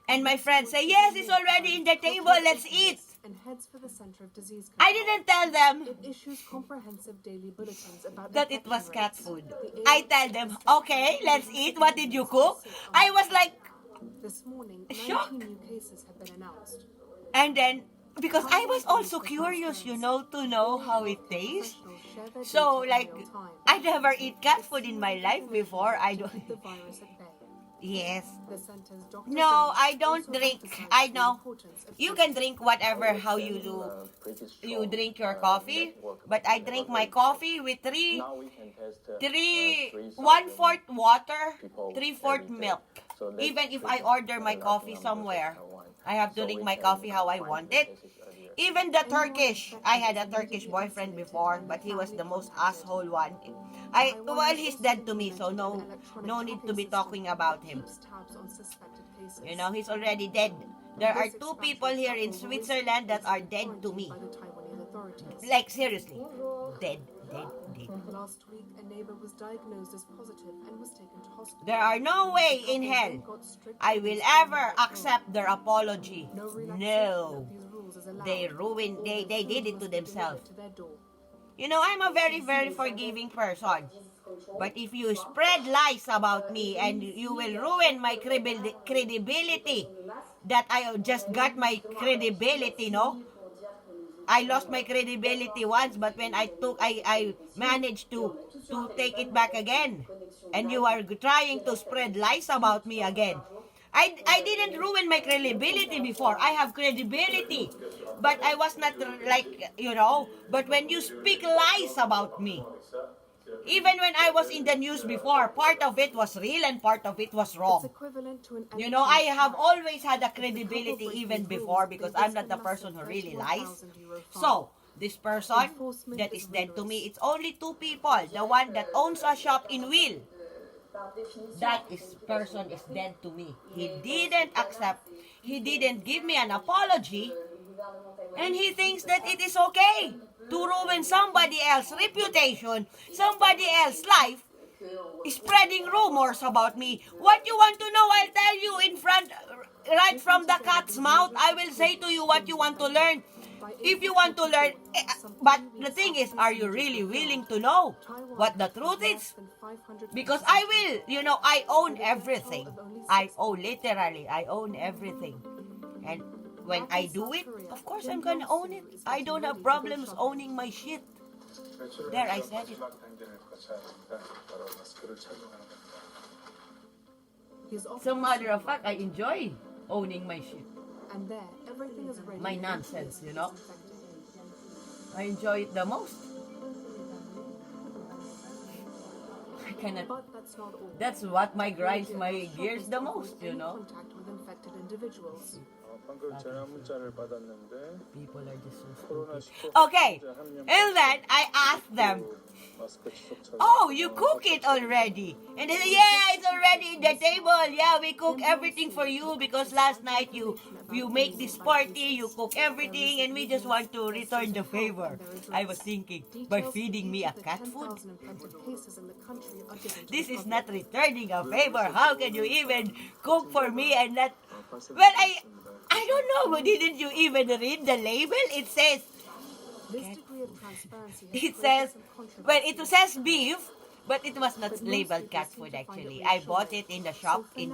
[SPEAKER 1] And my friend said, yes, it's already in the table, let's eat.
[SPEAKER 17] And heads for the Center of Disease Control.
[SPEAKER 1] I didn't tell them
[SPEAKER 17] It issues comprehensive daily bulletins about
[SPEAKER 1] that it was cat food. I tell them, okay, let's eat. What did you cook? I was like,
[SPEAKER 17] this morning, 19
[SPEAKER 1] shocked.
[SPEAKER 17] new cases have been announced.
[SPEAKER 1] And then, because I was also curious, you know, to know how it tastes.
[SPEAKER 17] share their
[SPEAKER 1] So,
[SPEAKER 17] data
[SPEAKER 1] like,
[SPEAKER 17] in real time.
[SPEAKER 1] I never eat cat food in my life before. I
[SPEAKER 17] To
[SPEAKER 1] don't.
[SPEAKER 17] keep the virus at bay.
[SPEAKER 1] Yes.
[SPEAKER 17] The center's Dr.
[SPEAKER 1] No,
[SPEAKER 17] Bench
[SPEAKER 1] I don't
[SPEAKER 17] also
[SPEAKER 1] drink.
[SPEAKER 17] emphasizes
[SPEAKER 1] I
[SPEAKER 17] the
[SPEAKER 1] know.
[SPEAKER 17] importance of
[SPEAKER 1] You
[SPEAKER 17] social
[SPEAKER 1] can drink whatever how you do. You drink your coffee, but I drink my coffee with three,
[SPEAKER 7] Now we can test
[SPEAKER 1] 1/4 water,
[SPEAKER 7] people
[SPEAKER 1] 3/4
[SPEAKER 7] every day.
[SPEAKER 1] milk.
[SPEAKER 7] So let's
[SPEAKER 1] Even if
[SPEAKER 7] treat
[SPEAKER 1] I
[SPEAKER 7] it
[SPEAKER 1] order my
[SPEAKER 7] like
[SPEAKER 1] coffee
[SPEAKER 7] numbers
[SPEAKER 1] somewhere,
[SPEAKER 7] of one.
[SPEAKER 1] I have to
[SPEAKER 7] So
[SPEAKER 1] drink
[SPEAKER 7] we
[SPEAKER 1] my
[SPEAKER 7] can,
[SPEAKER 1] coffee how I
[SPEAKER 7] find
[SPEAKER 1] want
[SPEAKER 7] the
[SPEAKER 1] it.
[SPEAKER 7] cases earlier.
[SPEAKER 1] Even the Turkish, I had a Turkish boyfriend before, but he was the most asshole one. Well, he's dead to me, so no need to be talking about him.
[SPEAKER 17] keeps tabs on suspected cases.
[SPEAKER 1] You know, he's already dead. There are 2 people here in Switzerland that are dead to me.
[SPEAKER 17] By the Taiwanese authorities.
[SPEAKER 1] Like, seriously. Dead.
[SPEAKER 17] Last week, a neighbor was diagnosed as positive and was taken to hospital.
[SPEAKER 1] There are no way in hell I will ever accept their apology. No. They did it to themselves. You know, I'm a very, very forgiving person. But if you spread lies about me and you will ruin my credibility, that I just got my credibility, no? I lost my credibility once, but when I managed to take it back again. And you are trying to spread lies about me again. I didn't ruin my credibility before. I have credibility. But I was not like, you know, but when you speak lies about me, even when I was in the news before, part of it was real and part of it was wrong. You know, I have always had a credibility even before because I'm not the person who really lies. So, this person that is dead to me, it's only 2 people. The one that owns a shop in Will. That person is dead to me. He didn't accept, he didn't give me an apology, and he thinks that it is okay to ruin somebody else's reputation, somebody else's life, spreading rumors about me. What you want to know, I'll tell you in front, right from the cat's mouth. I will say to you what you want to learn. If you want to learn, but the thing is, are you really willing to know what the truth is? Because I will, you know, I own everything. I own everything. And when I do it, of course I'm gonna own it. I don't have problems owning my shit. There, I said it. As a matter of fact, I enjoy owning my shit.
[SPEAKER 17] And there, everything is ready.
[SPEAKER 1] My nonsense, you know. I enjoy it the most. I cannot.
[SPEAKER 17] But that's not all.
[SPEAKER 1] That's what grinds my gears the most, you know.
[SPEAKER 17] Contact with infected individuals.
[SPEAKER 16] 방금 전화 문자를 받았는데
[SPEAKER 1] People are just so
[SPEAKER 16] 코로나
[SPEAKER 1] stupid. Okay, and then I asked them, oh, you cook it already? And they say, yeah, it's already in the table. Yeah, we cook everything for you because last night you make this party, you cook everything, and we just want to return the favor. I was thinking, by feeding me a cat food? This is not returning a favor. How can you even cook for me and not... Well, I don't know, but didn't you even read the label? It says... It says, well, it says beef, but it was not labeled cat food actually. I bought it in the shop in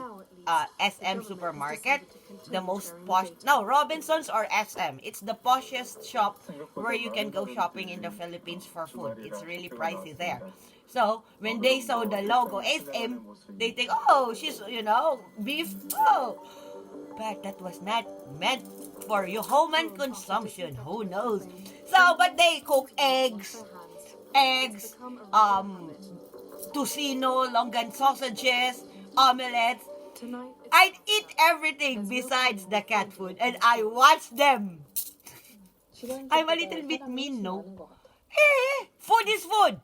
[SPEAKER 1] SM supermarket, the most posh, no, Robinson's or SM. It's the poshest shop where you can go shopping in the Philippines for food. It's really pricey there. So when they saw the logo SM, they think, oh, she's, you know, beef, oh. But that was not meant for your human consumption. Who knows? So, but they cook eggs, tocino, longan sausages, omelets. I'd eat everything besides the cat food, and I watch them. I'm a little bit mean, no? Hey, food is food.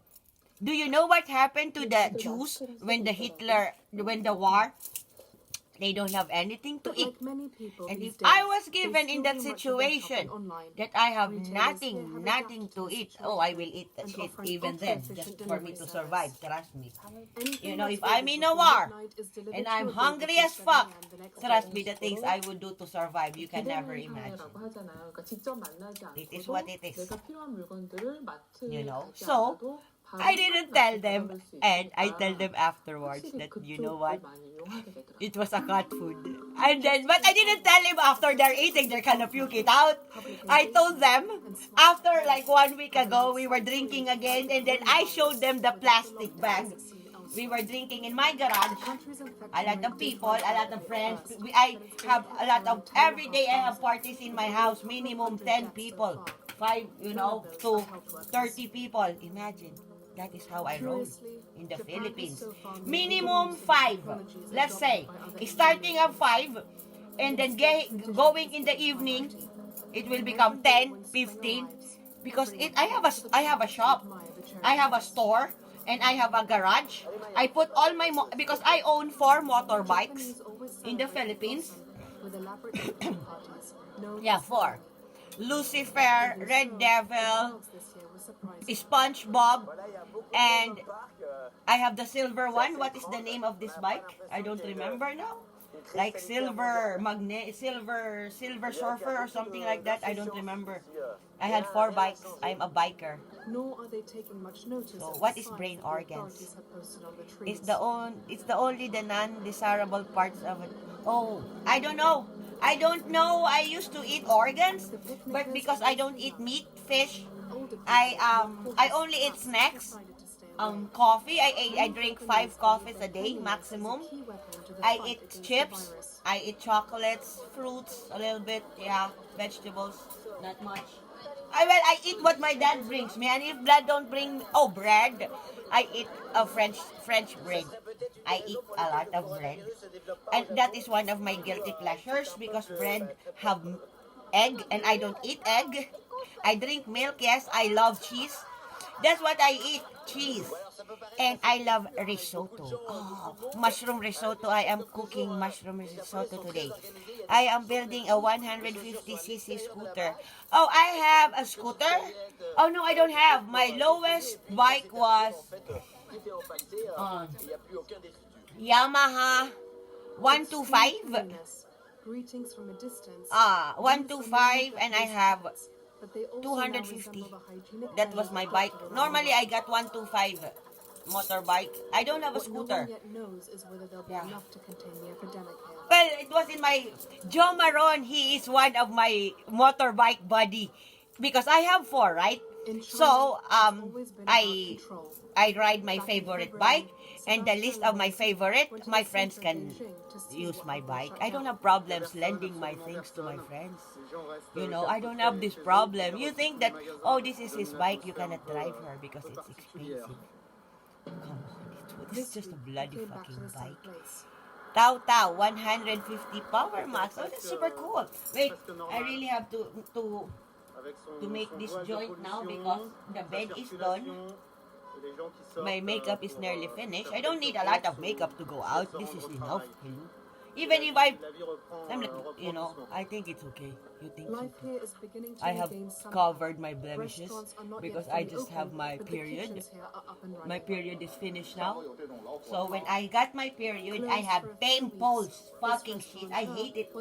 [SPEAKER 1] Do you know what happened to the Jews when the war? They don't have anything to eat. And if I was given in that situation that I have nothing to eat, oh, I will eat that shit even then, just for me to survive, trust me. You know, if I'm in a war and I'm hungry as fuck, trust me, the things I would do to survive, you can never imagine. It is what it is. You know, so I didn't tell them, and I tell them afterwards that, you know what, it was a cat food. And then, but I didn't tell him after they're eating, they're gonna puke it out. I told them, after like 1 week ago, we were drinking again, and then I showed them the plastic bag. We were drinking in my garage. A lot of people, a lot of friends. I have a lot of, every day I have parties in my house, minimum 10 people. 5, to 30 people. Imagine. That is how I roll in the Philippines. Minimum 5. Let's say, starting at 5, and then going in the evening, it will become 10, 15. Because I have a shop, I have a store, and I have a garage. I put all my, because I own 4 motorbikes in the Philippines. Yeah, 4. Lucifer, Red Devil, SpongeBob, and I have the silver one. What is the name of this bike? I don't remember now. Like silver surfer or something like that. I don't remember. I had 4 bikes. I'm a biker.
[SPEAKER 17] Nor are they taking much notice.
[SPEAKER 1] So what is brain organs? It's the only the non-desirable parts of it. Oh, I don't know. I used to eat organs, but because I don't eat meat, fish, I only eat snacks. Coffee. I drink 5 coffees a day maximum. I eat chips. I eat chocolates, fruits a little bit. Yeah, vegetables, not much. I eat what my dad brings me, and if dad don't bring bread, I eat a French bread. I eat a lot of bread, and that is one of my guilty pleasures because bread have egg, and I don't eat egg. I drink milk. Yes, I love cheese. That's what I eat, cheese. And I love risotto. Oh, mushroom risotto. I am cooking mushroom risotto today. I am building a 150cc scooter. Oh, I have a scooter? Oh, no, I don't have. My lowest bike was Yamaha 125.
[SPEAKER 17] Greetings from a distance.
[SPEAKER 1] 125, and I have 250. That was my bike. Normally, I got 125 motorbike. I don't have a scooter. Yeah. Well, it was in my Joe Maron. He is one of my motorbike buddy because I have 4, right? So I ride my favorite bike, and the list of my favorite, my friends can use my bike. I don't have problems lending my things to my friends. I don't have this problem. You think that, this is his bike, you cannot drive her because it's expensive. Come on, it's just a bloody fucking bike. Tao, 150 Power Max. Oh, that's super cool. Wait, I really have to make this joint now because the bed is done. My makeup is nearly finished. I don't need a lot of makeup to go out. This is enough. Even if I'm not, I think it's okay. You think so? I have covered my blemishes because I just have my period. My period is finished now. So when I got my period, I have pimples. Fucking shit. I hate it.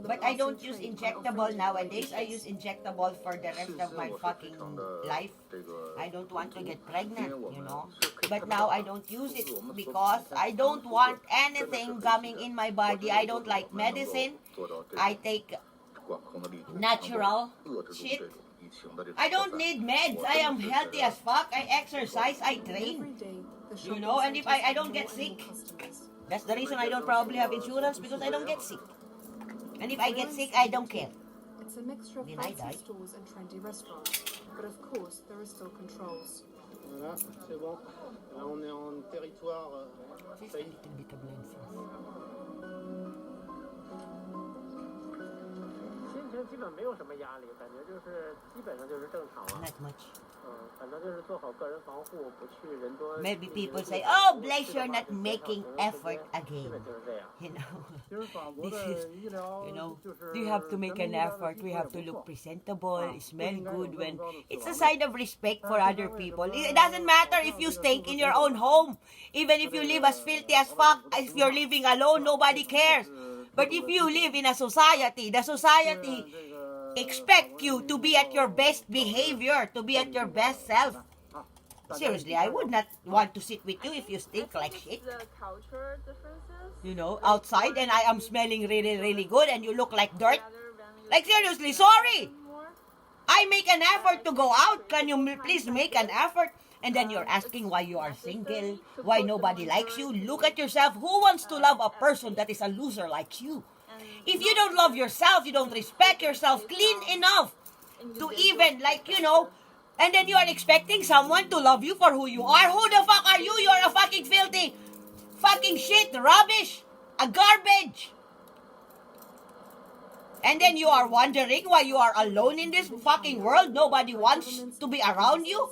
[SPEAKER 1] But I don't use injectable nowadays. I use injectable for the rest of my fucking life. I don't want to get pregnant, But now I don't use it because I don't want anything coming in my body. I don't like medicine. I take natural shit. I don't need meds. I am healthy as fuck. I exercise. I train. And if I don't get sick, that's the reason I don't probably have insurance because I don't get sick. And if I get sick, I don't care.
[SPEAKER 17] It's a mixture of fancy stores and trendy restaurants. But of course, there are still controls.
[SPEAKER 18] Voilà, c'est bon. Là, on est en territoire.
[SPEAKER 1] Not much. Maybe people say, "Oh, Blaze, you're not making effort again." This is, you have to make an effort. We have to look presentable, smell good. When it's a sign of respect for other people. It doesn't matter if you stink in your own home, even if you live as filthy as fuck. If you're living alone, nobody cares. But if you live in a society, the society expect you to be at your best behavior, to be at your best self. Seriously, I would not want to sit with you if you stink like shit.
[SPEAKER 3] The culture differences.
[SPEAKER 1] You know, outside and I am smelling really, really good and you look like dirt. Like seriously, sorry. I make an effort to go out. Can you please make an effort? And then you're asking why you are single, why nobody likes you. Look at yourself. Who wants to love a person that is a loser like you? If you don't love yourself, you don't respect yourself clean enough to even, like, you know, and then you are expecting someone to love you for who you are. Who the fuck are you? You're a fucking filthy, fucking shit, rubbish, a garbage. And then you are wondering why you are alone in this fucking world. Nobody wants to be around you.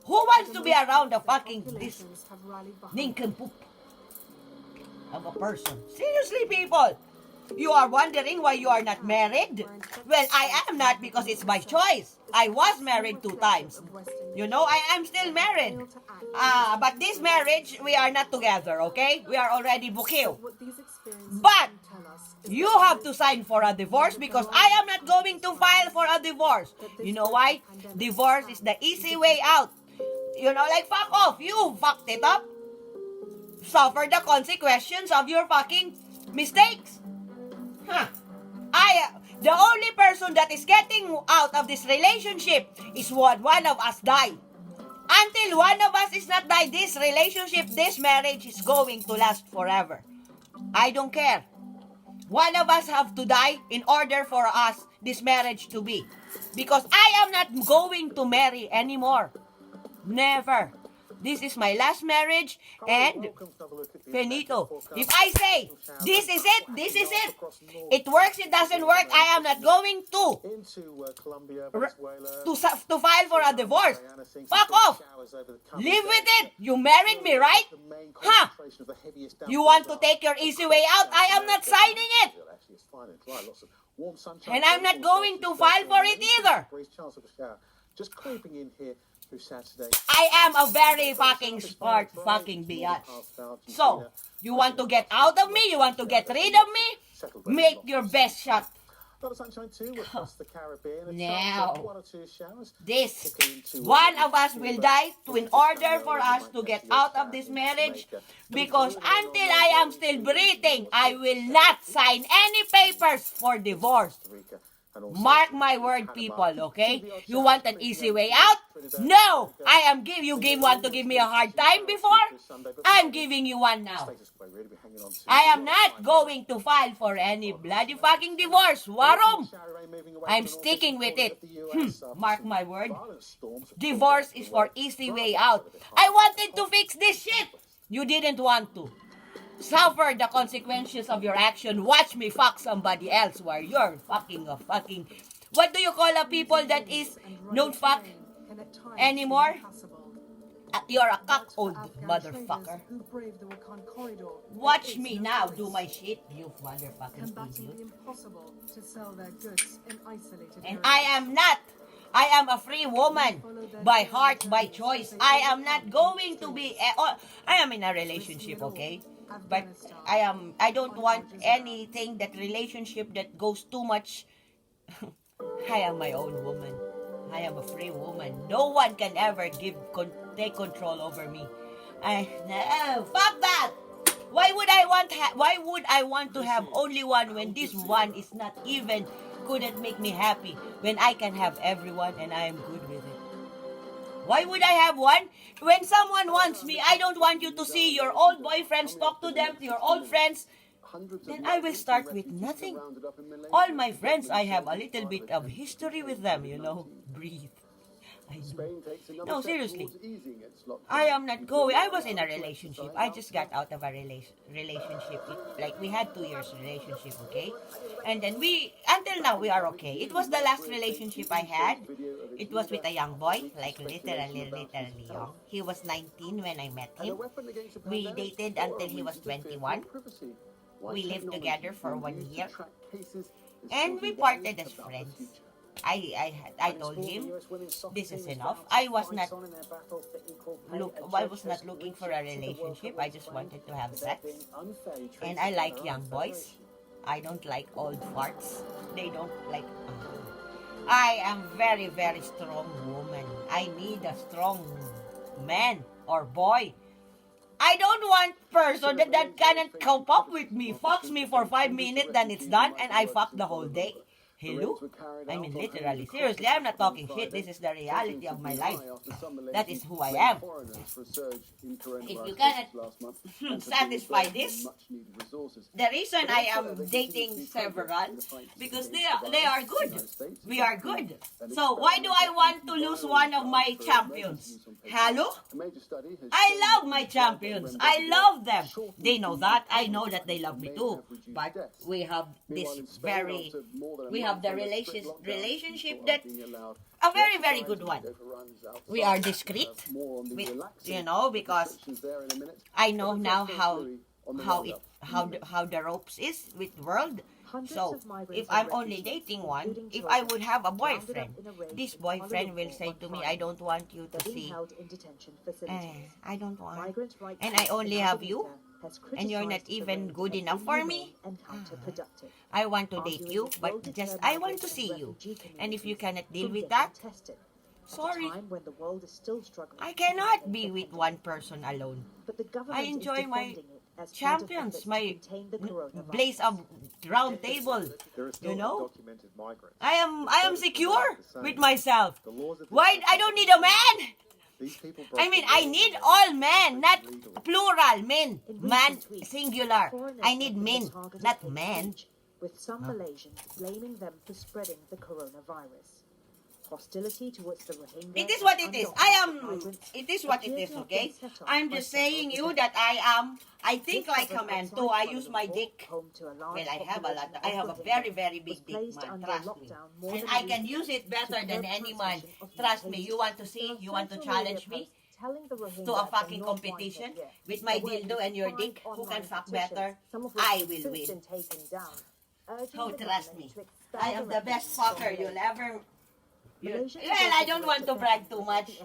[SPEAKER 1] Who wants to be around a fucking this nincompoop of a person? Seriously, people. You are wondering why you are not married? Well, I am not because it's my choice. I was married 2 times. You know, I am still married. But this marriage, we are not together, okay? We are already bukil. But you have to sign for a divorce because I am not going to file for a divorce. You know why? Divorce is the easy way out. You know, like, fuck off. You fucked it up. Suffer the consequences of your fucking mistakes. Huh. The only person that is getting out of this relationship is one of us die. Until one of us is not die, this relationship, this marriage is going to last forever. I don't care. One of us have to die in order for us, this marriage to be. Because I am not going to marry anymore. Never. This is my last marriage and finito. If I say, this is it, it works, it doesn't work, I am not going to file for a divorce. Fuck off. Live with it. You married me, right? Huh? You want to take your easy way out? I am not signing it. And I'm not going to file for it either.
[SPEAKER 13] Just creeping in here.
[SPEAKER 1] I am a very fucking smart fucking bitch. So, you want to get out of me? You want to get rid of me? Make your best shot. Now, this one of us will die in order for us to get out of this marriage, because until I am still breathing, I will not sign any papers for divorce. Mark my word, people, okay? You want an easy way out? No! You want to give me a hard time before? I'm giving you one now. I am not going to file for any bloody fucking divorce. Warum? I'm sticking with it. Mark my word. Divorce is for easy way out. I wanted to fix this shit. You didn't want to. Suffer the consequences of your action. Watch me fuck somebody else while you're fucking a fucking... What do you call a people that is don't fuck anymore? You're a cock old motherfucker. Watch me now do my shit, you motherfucking idiot. And I am a free woman by heart, by choice. I am not going to be... I am in a relationship, okay? But I don't want anything that relationship that goes too much. I am my own woman. I am a free woman. No one can ever take control over me. No, fuck that. Why would I want to have only one when this one is not even couldn't make me happy, when I can have everyone and I am good with it? Why would I have one? When someone wants me, I don't want you to see your old boyfriends, talk to them, to your old friends. Then I will start with nothing. All my friends, I have a little bit of history with them, you know. Breathe. No, seriously. I am not going. I was in a relationship. I just got out of a relationship. Like, we had 2 years relationship, okay? And then until now, we are okay. It was the last relationship I had. It was with a young boy, like literally young. He was 19 when I met him. We dated until he was 21. We lived together for 1 year. And we parted as friends. I told him, this is enough. I was not looking for a relationship. I just wanted to have sex. And I like young boys. I don't like old farts. They don't like... I am very, very strong woman. I need a strong man or boy. I don't want person that cannot cope up with me. Fucks me for 5 minutes, then it's done, and I fuck the whole day. Hello? I mean, literally. Seriously, I'm not talking shit. This is the reality of my life. That is who I am. If you cannot satisfy this, the reason I am dating several, because they are good. We are good. So why do I want to lose one of my champions? Hello? I love my champions. I love them. They know that. I know that they love me too. But we have this we have the relationship that a very, very good one. We are discreet, because I know now how the ropes is with the world. So, if I'm only dating one, if I would have a boyfriend, this boyfriend will say to me, I don't want you to see. I don't want. And I only have you. And you're not even good enough for me. I want to date you, but just I want to see you. And if you cannot deal with that, sorry. I cannot be with one person alone. I enjoy my champions, my blaze of round table. I am secure with myself. Why? I don't need a man. I mean, I need all men, not plural men. Man, singular. I need men, not men.
[SPEAKER 2] With some Malaysians blaming them for spreading the coronavirus. Hostility towards the Rohingya.
[SPEAKER 1] It is what it is. It is what it is, okay? I'm just saying you that I think like a man too. I use my dick. Well, I have a very, very big dick, man. Trust me. And I can use it better than any man. Trust me. You want to see? You want to challenge me? To a fucking competition with my dildo and your dick? Who can fuck better? I will win. Oh, trust me. I am the best fucker you'll ever... Well, I don't want to brag too much.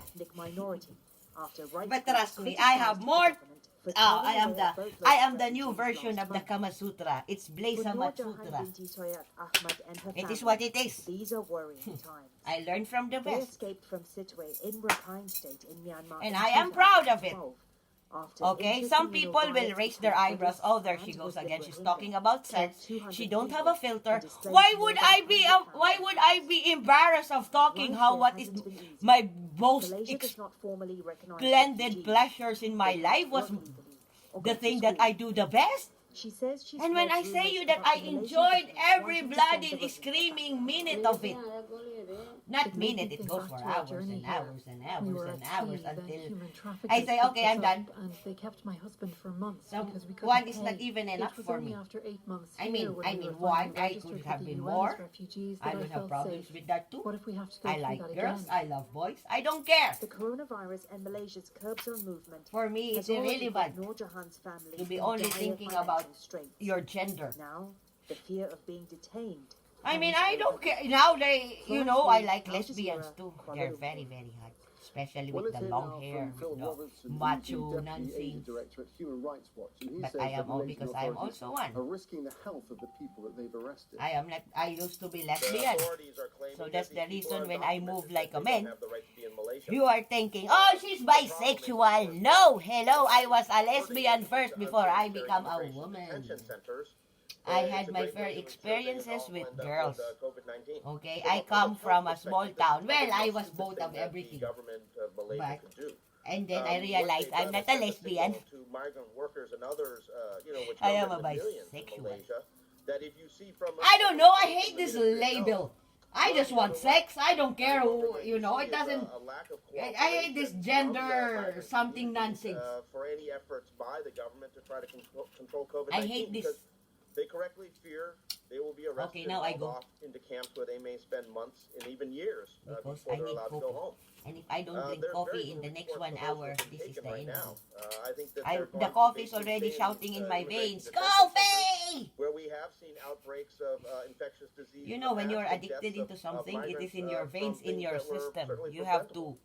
[SPEAKER 1] But trust me, I have more. I am the new version of the Kama Sutra. It's Blazama Sutra. It is what it is.
[SPEAKER 2] These are worrying times.
[SPEAKER 1] I learned from the
[SPEAKER 2] They
[SPEAKER 1] best.
[SPEAKER 2] escaped from Sittwe in Rakhine State in Myanmar.
[SPEAKER 1] And
[SPEAKER 2] in
[SPEAKER 1] I am proud of it.
[SPEAKER 2] 2012.
[SPEAKER 1] Okay, some people will raise their eyebrows. Oh, there she goes again. She's talking about sex. She don't have a filter. Why would I be embarrassed of talking what is my most splendid pleasures in my life was the thing that I do the best? And when I say you that I enjoyed every bloody screaming minute of it. Not minute, it goes for hours and hours and hours and hours until I say, okay, I'm done.
[SPEAKER 17] And they kept my husband for months
[SPEAKER 1] So
[SPEAKER 17] because we couldn't
[SPEAKER 1] one is
[SPEAKER 17] pay.
[SPEAKER 1] not even enough
[SPEAKER 17] It was
[SPEAKER 1] for
[SPEAKER 17] only
[SPEAKER 1] me.
[SPEAKER 17] after 8 months
[SPEAKER 1] I mean,
[SPEAKER 17] here when we were
[SPEAKER 1] one,
[SPEAKER 17] finally
[SPEAKER 1] I
[SPEAKER 17] registered
[SPEAKER 1] could
[SPEAKER 17] with
[SPEAKER 1] have
[SPEAKER 17] the
[SPEAKER 1] been
[SPEAKER 17] UN
[SPEAKER 1] more.
[SPEAKER 17] as refugees
[SPEAKER 1] I
[SPEAKER 17] that
[SPEAKER 1] don't have
[SPEAKER 17] felt
[SPEAKER 1] problems
[SPEAKER 17] safe.
[SPEAKER 1] with that too.
[SPEAKER 17] What if we have to go
[SPEAKER 1] I
[SPEAKER 17] through
[SPEAKER 1] like
[SPEAKER 17] that
[SPEAKER 1] girls,
[SPEAKER 17] again?
[SPEAKER 1] I love boys, I don't care.
[SPEAKER 2] The coronavirus and Malaysia's curbs on movement
[SPEAKER 1] For me, it's
[SPEAKER 2] has already
[SPEAKER 1] irrelevant
[SPEAKER 2] put Noor Jahan's family
[SPEAKER 1] to be
[SPEAKER 2] in
[SPEAKER 1] only
[SPEAKER 2] dire
[SPEAKER 1] thinking
[SPEAKER 2] financial
[SPEAKER 1] about
[SPEAKER 2] straits.
[SPEAKER 1] your gender.
[SPEAKER 2] Now, the fear of being detained.
[SPEAKER 1] I mean, I don't care. Now I like lesbians too. They're very, very hot. Especially with the long hair, with the macho nonsense. But I am all because I am also one.
[SPEAKER 16] Are risking the health of the people that they've arrested.
[SPEAKER 1] I used to be lesbian. So that's the reason when I move like a man, you are thinking, oh, she's bisexual. No, hello, I was a lesbian first before I become a woman. I had my fair experiences with girls. Okay, I come from a small town. Well, I was both of everything. But, and then I realized I'm not a lesbian. I am a bisexual. I don't know, I hate this label. I just want sex. I don't care who, it doesn't... I hate this gender something nonsense.
[SPEAKER 6] For any efforts by the government to try to control COVID-19.
[SPEAKER 1] I hate this.
[SPEAKER 6] They correctly fear they will be arrested and hauled off into camps where they may spend months and even years before they're allowed to go home.
[SPEAKER 1] And if I don't drink coffee in the next 1 hour, this is the end.
[SPEAKER 6] I think that
[SPEAKER 1] The coffee is already shouting in my veins. Coffee!
[SPEAKER 6] Where we have seen outbreaks of infectious disease.
[SPEAKER 1] When you're addicted into something, it is in your veins, in your system. You have to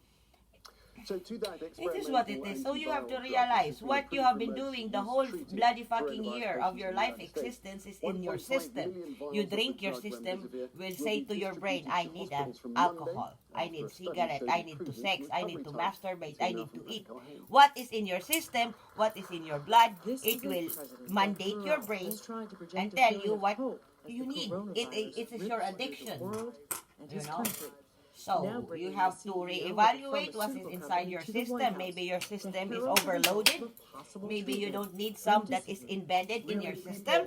[SPEAKER 19] So to that
[SPEAKER 1] It is what it is. So you have to realize what you have been doing the whole bloody fucking year of your life existence is in your system. You drink, your system will say to your brain, I need alcohol, I need cigarette, I need to sex, I need to masturbate, I need to eat. What is in your system, what is in your blood, it will mandate your brain and tell you what you need. It is your addiction, you know. So you have to reevaluate what is inside your system. Maybe your system is overloaded. Maybe you don't need some that is embedded in your system.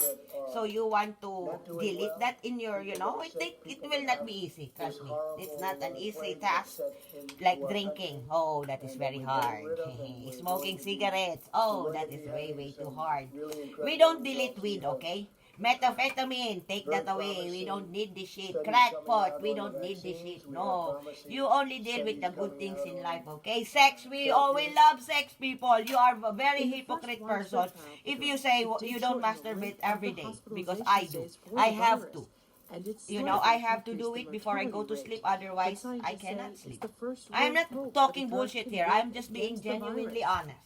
[SPEAKER 1] So you want to delete that in your, you know, it will not be easy. Trust me. It's not an easy task like drinking. Oh, that is very hard. Smoking cigarettes. Oh, that is way, way too hard. We don't delete weed, okay? Methamphetamine, take that away. We don't need this shit. Crackpot, we don't need this shit. No. You only deal with the good things in life, okay? Sex, we love sex, people. You are a very hypocrite person if you say you don't masturbate every day, because I do. I have to. You know, I have to do it before I go to sleep, otherwise I cannot sleep. I'm not talking bullshit here. I'm just being genuinely honest.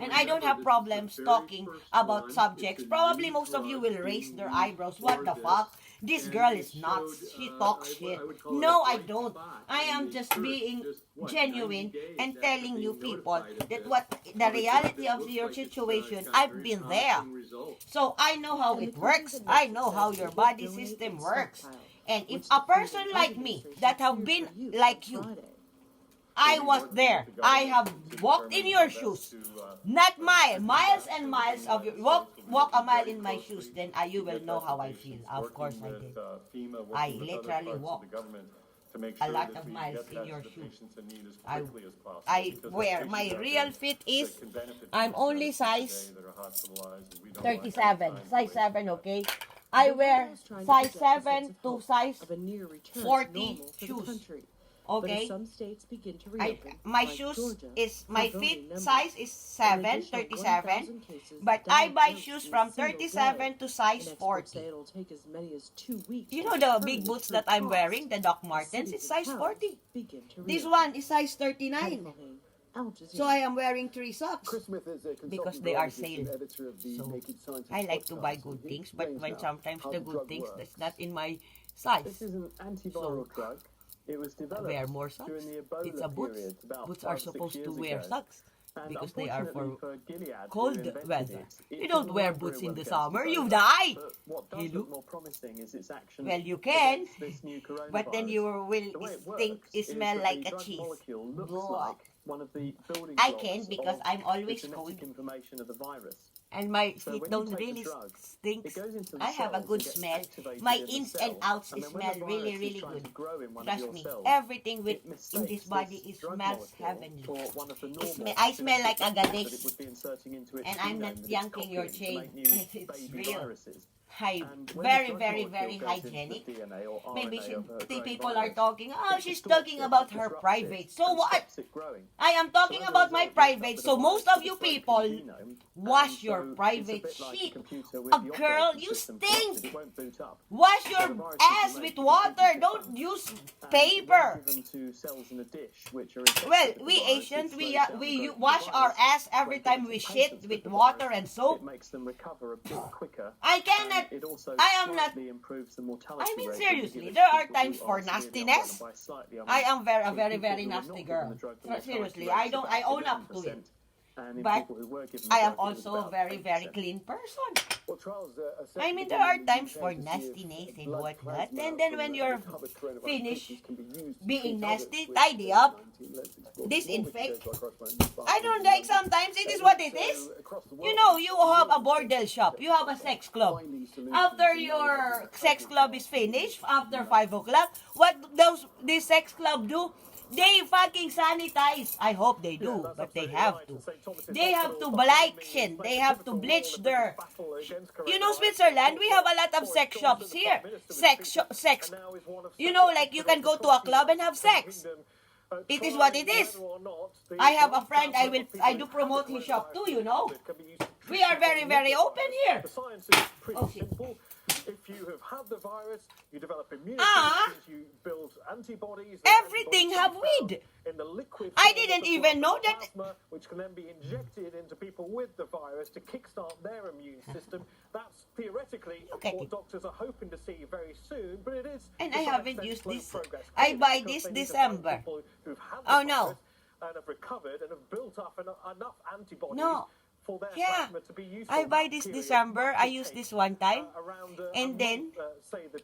[SPEAKER 1] And I don't have problems talking about subjects. Probably most of you will raise their eyebrows. What the fuck? This girl is nuts. She talks shit. No, I don't. I am just being genuine and telling you people that what the reality of your situation, I've been there. So I know how it works. I know how your body system works. And if a person like me that have been like you, I was there. I have walked in your shoes. Not miles and miles of your walk a mile in my shoes, then you will know how I feel. Of course I did. I literally walked a lot of miles in your shoes. I wear my real fit is I'm only size 37. Size 7, okay? I wear size 7 to size 40 shoes. Okay, my shoes is, my feet size is 37, but I buy shoes from 37 to size 40. You know the big boots that I'm wearing, the Doc Martens, it's size 40. This one is size 39. So I am wearing 3 socks because they are sale. So I like to buy good things, but when sometimes the good things that's not in my size.
[SPEAKER 7] This is an antiviral drug. It was developed
[SPEAKER 1] wear more socks.
[SPEAKER 7] During the Ebola
[SPEAKER 1] it's a boots.
[SPEAKER 7] Period,
[SPEAKER 1] Boots are supposed to wear
[SPEAKER 7] ago.
[SPEAKER 1] socks because they are for
[SPEAKER 7] Gilead,
[SPEAKER 1] cold weather. You don't wear boots in the summer, you die.
[SPEAKER 7] What does look more promising is its action.
[SPEAKER 1] Well, you can,
[SPEAKER 7] this new
[SPEAKER 1] but then you will smell like a cheese.
[SPEAKER 7] One of the building
[SPEAKER 1] I can because I'm always cold.
[SPEAKER 7] Information of the virus.
[SPEAKER 1] And my feet don't really stink. I have a good smell. My ins and outs smell really, really good. Trust me, everything in this body smells heavenly. I smell like a goddess. And I'm not yanking your chain. It's real. Very, very, very hygienic. Maybe the people are talking, oh, she's talking about her private. So what? I am talking about my private. So most of you people wash your private shit. Girl, you stink. Wash your ass with water. Don't use paper. Well, we Asians, we wash our ass every time we shit with water and soap. I cannot. I am not. I mean, seriously, there are times for nastiness. I am a very, very nasty girl. Seriously, I own up to it. But I am also a very, very clean person. I mean, there are times for nastiness and whatnot. And then when you're finished being nasty, tidy up, disinfect. I don't like sometimes. It is what it is. You know, you have a bordel shop. You have a sex club. After your sex club is finished, after 5 o'clock, what this sex club do? They fucking sanitize. I hope they do, but they have to. They have to bleach. They have to bleach their... You know, Switzerland, we have a lot of sex shops here. Sex. You know, like you can go to a club and have sex. It is what it is. I have a friend, I do promote his shop too, you know. We are very, very open here.
[SPEAKER 19] The science is pretty simple.
[SPEAKER 6] If you have had the virus, you develop immunity because you build antibodies.
[SPEAKER 1] Everything have weed.
[SPEAKER 6] In the liquid
[SPEAKER 1] I didn't even know that.
[SPEAKER 6] plasma, which can then be injected into people with the virus to kickstart their immune system. That's theoretically what doctors are hoping to see very soon, but it is.
[SPEAKER 1] And I haven't used this. I buy this December. Oh no.
[SPEAKER 6] And have recovered and have built up enough antibodies.
[SPEAKER 1] No.
[SPEAKER 6] For their
[SPEAKER 1] Yeah,
[SPEAKER 6] plasma to be useful.
[SPEAKER 1] I buy this December. I use this one time, and then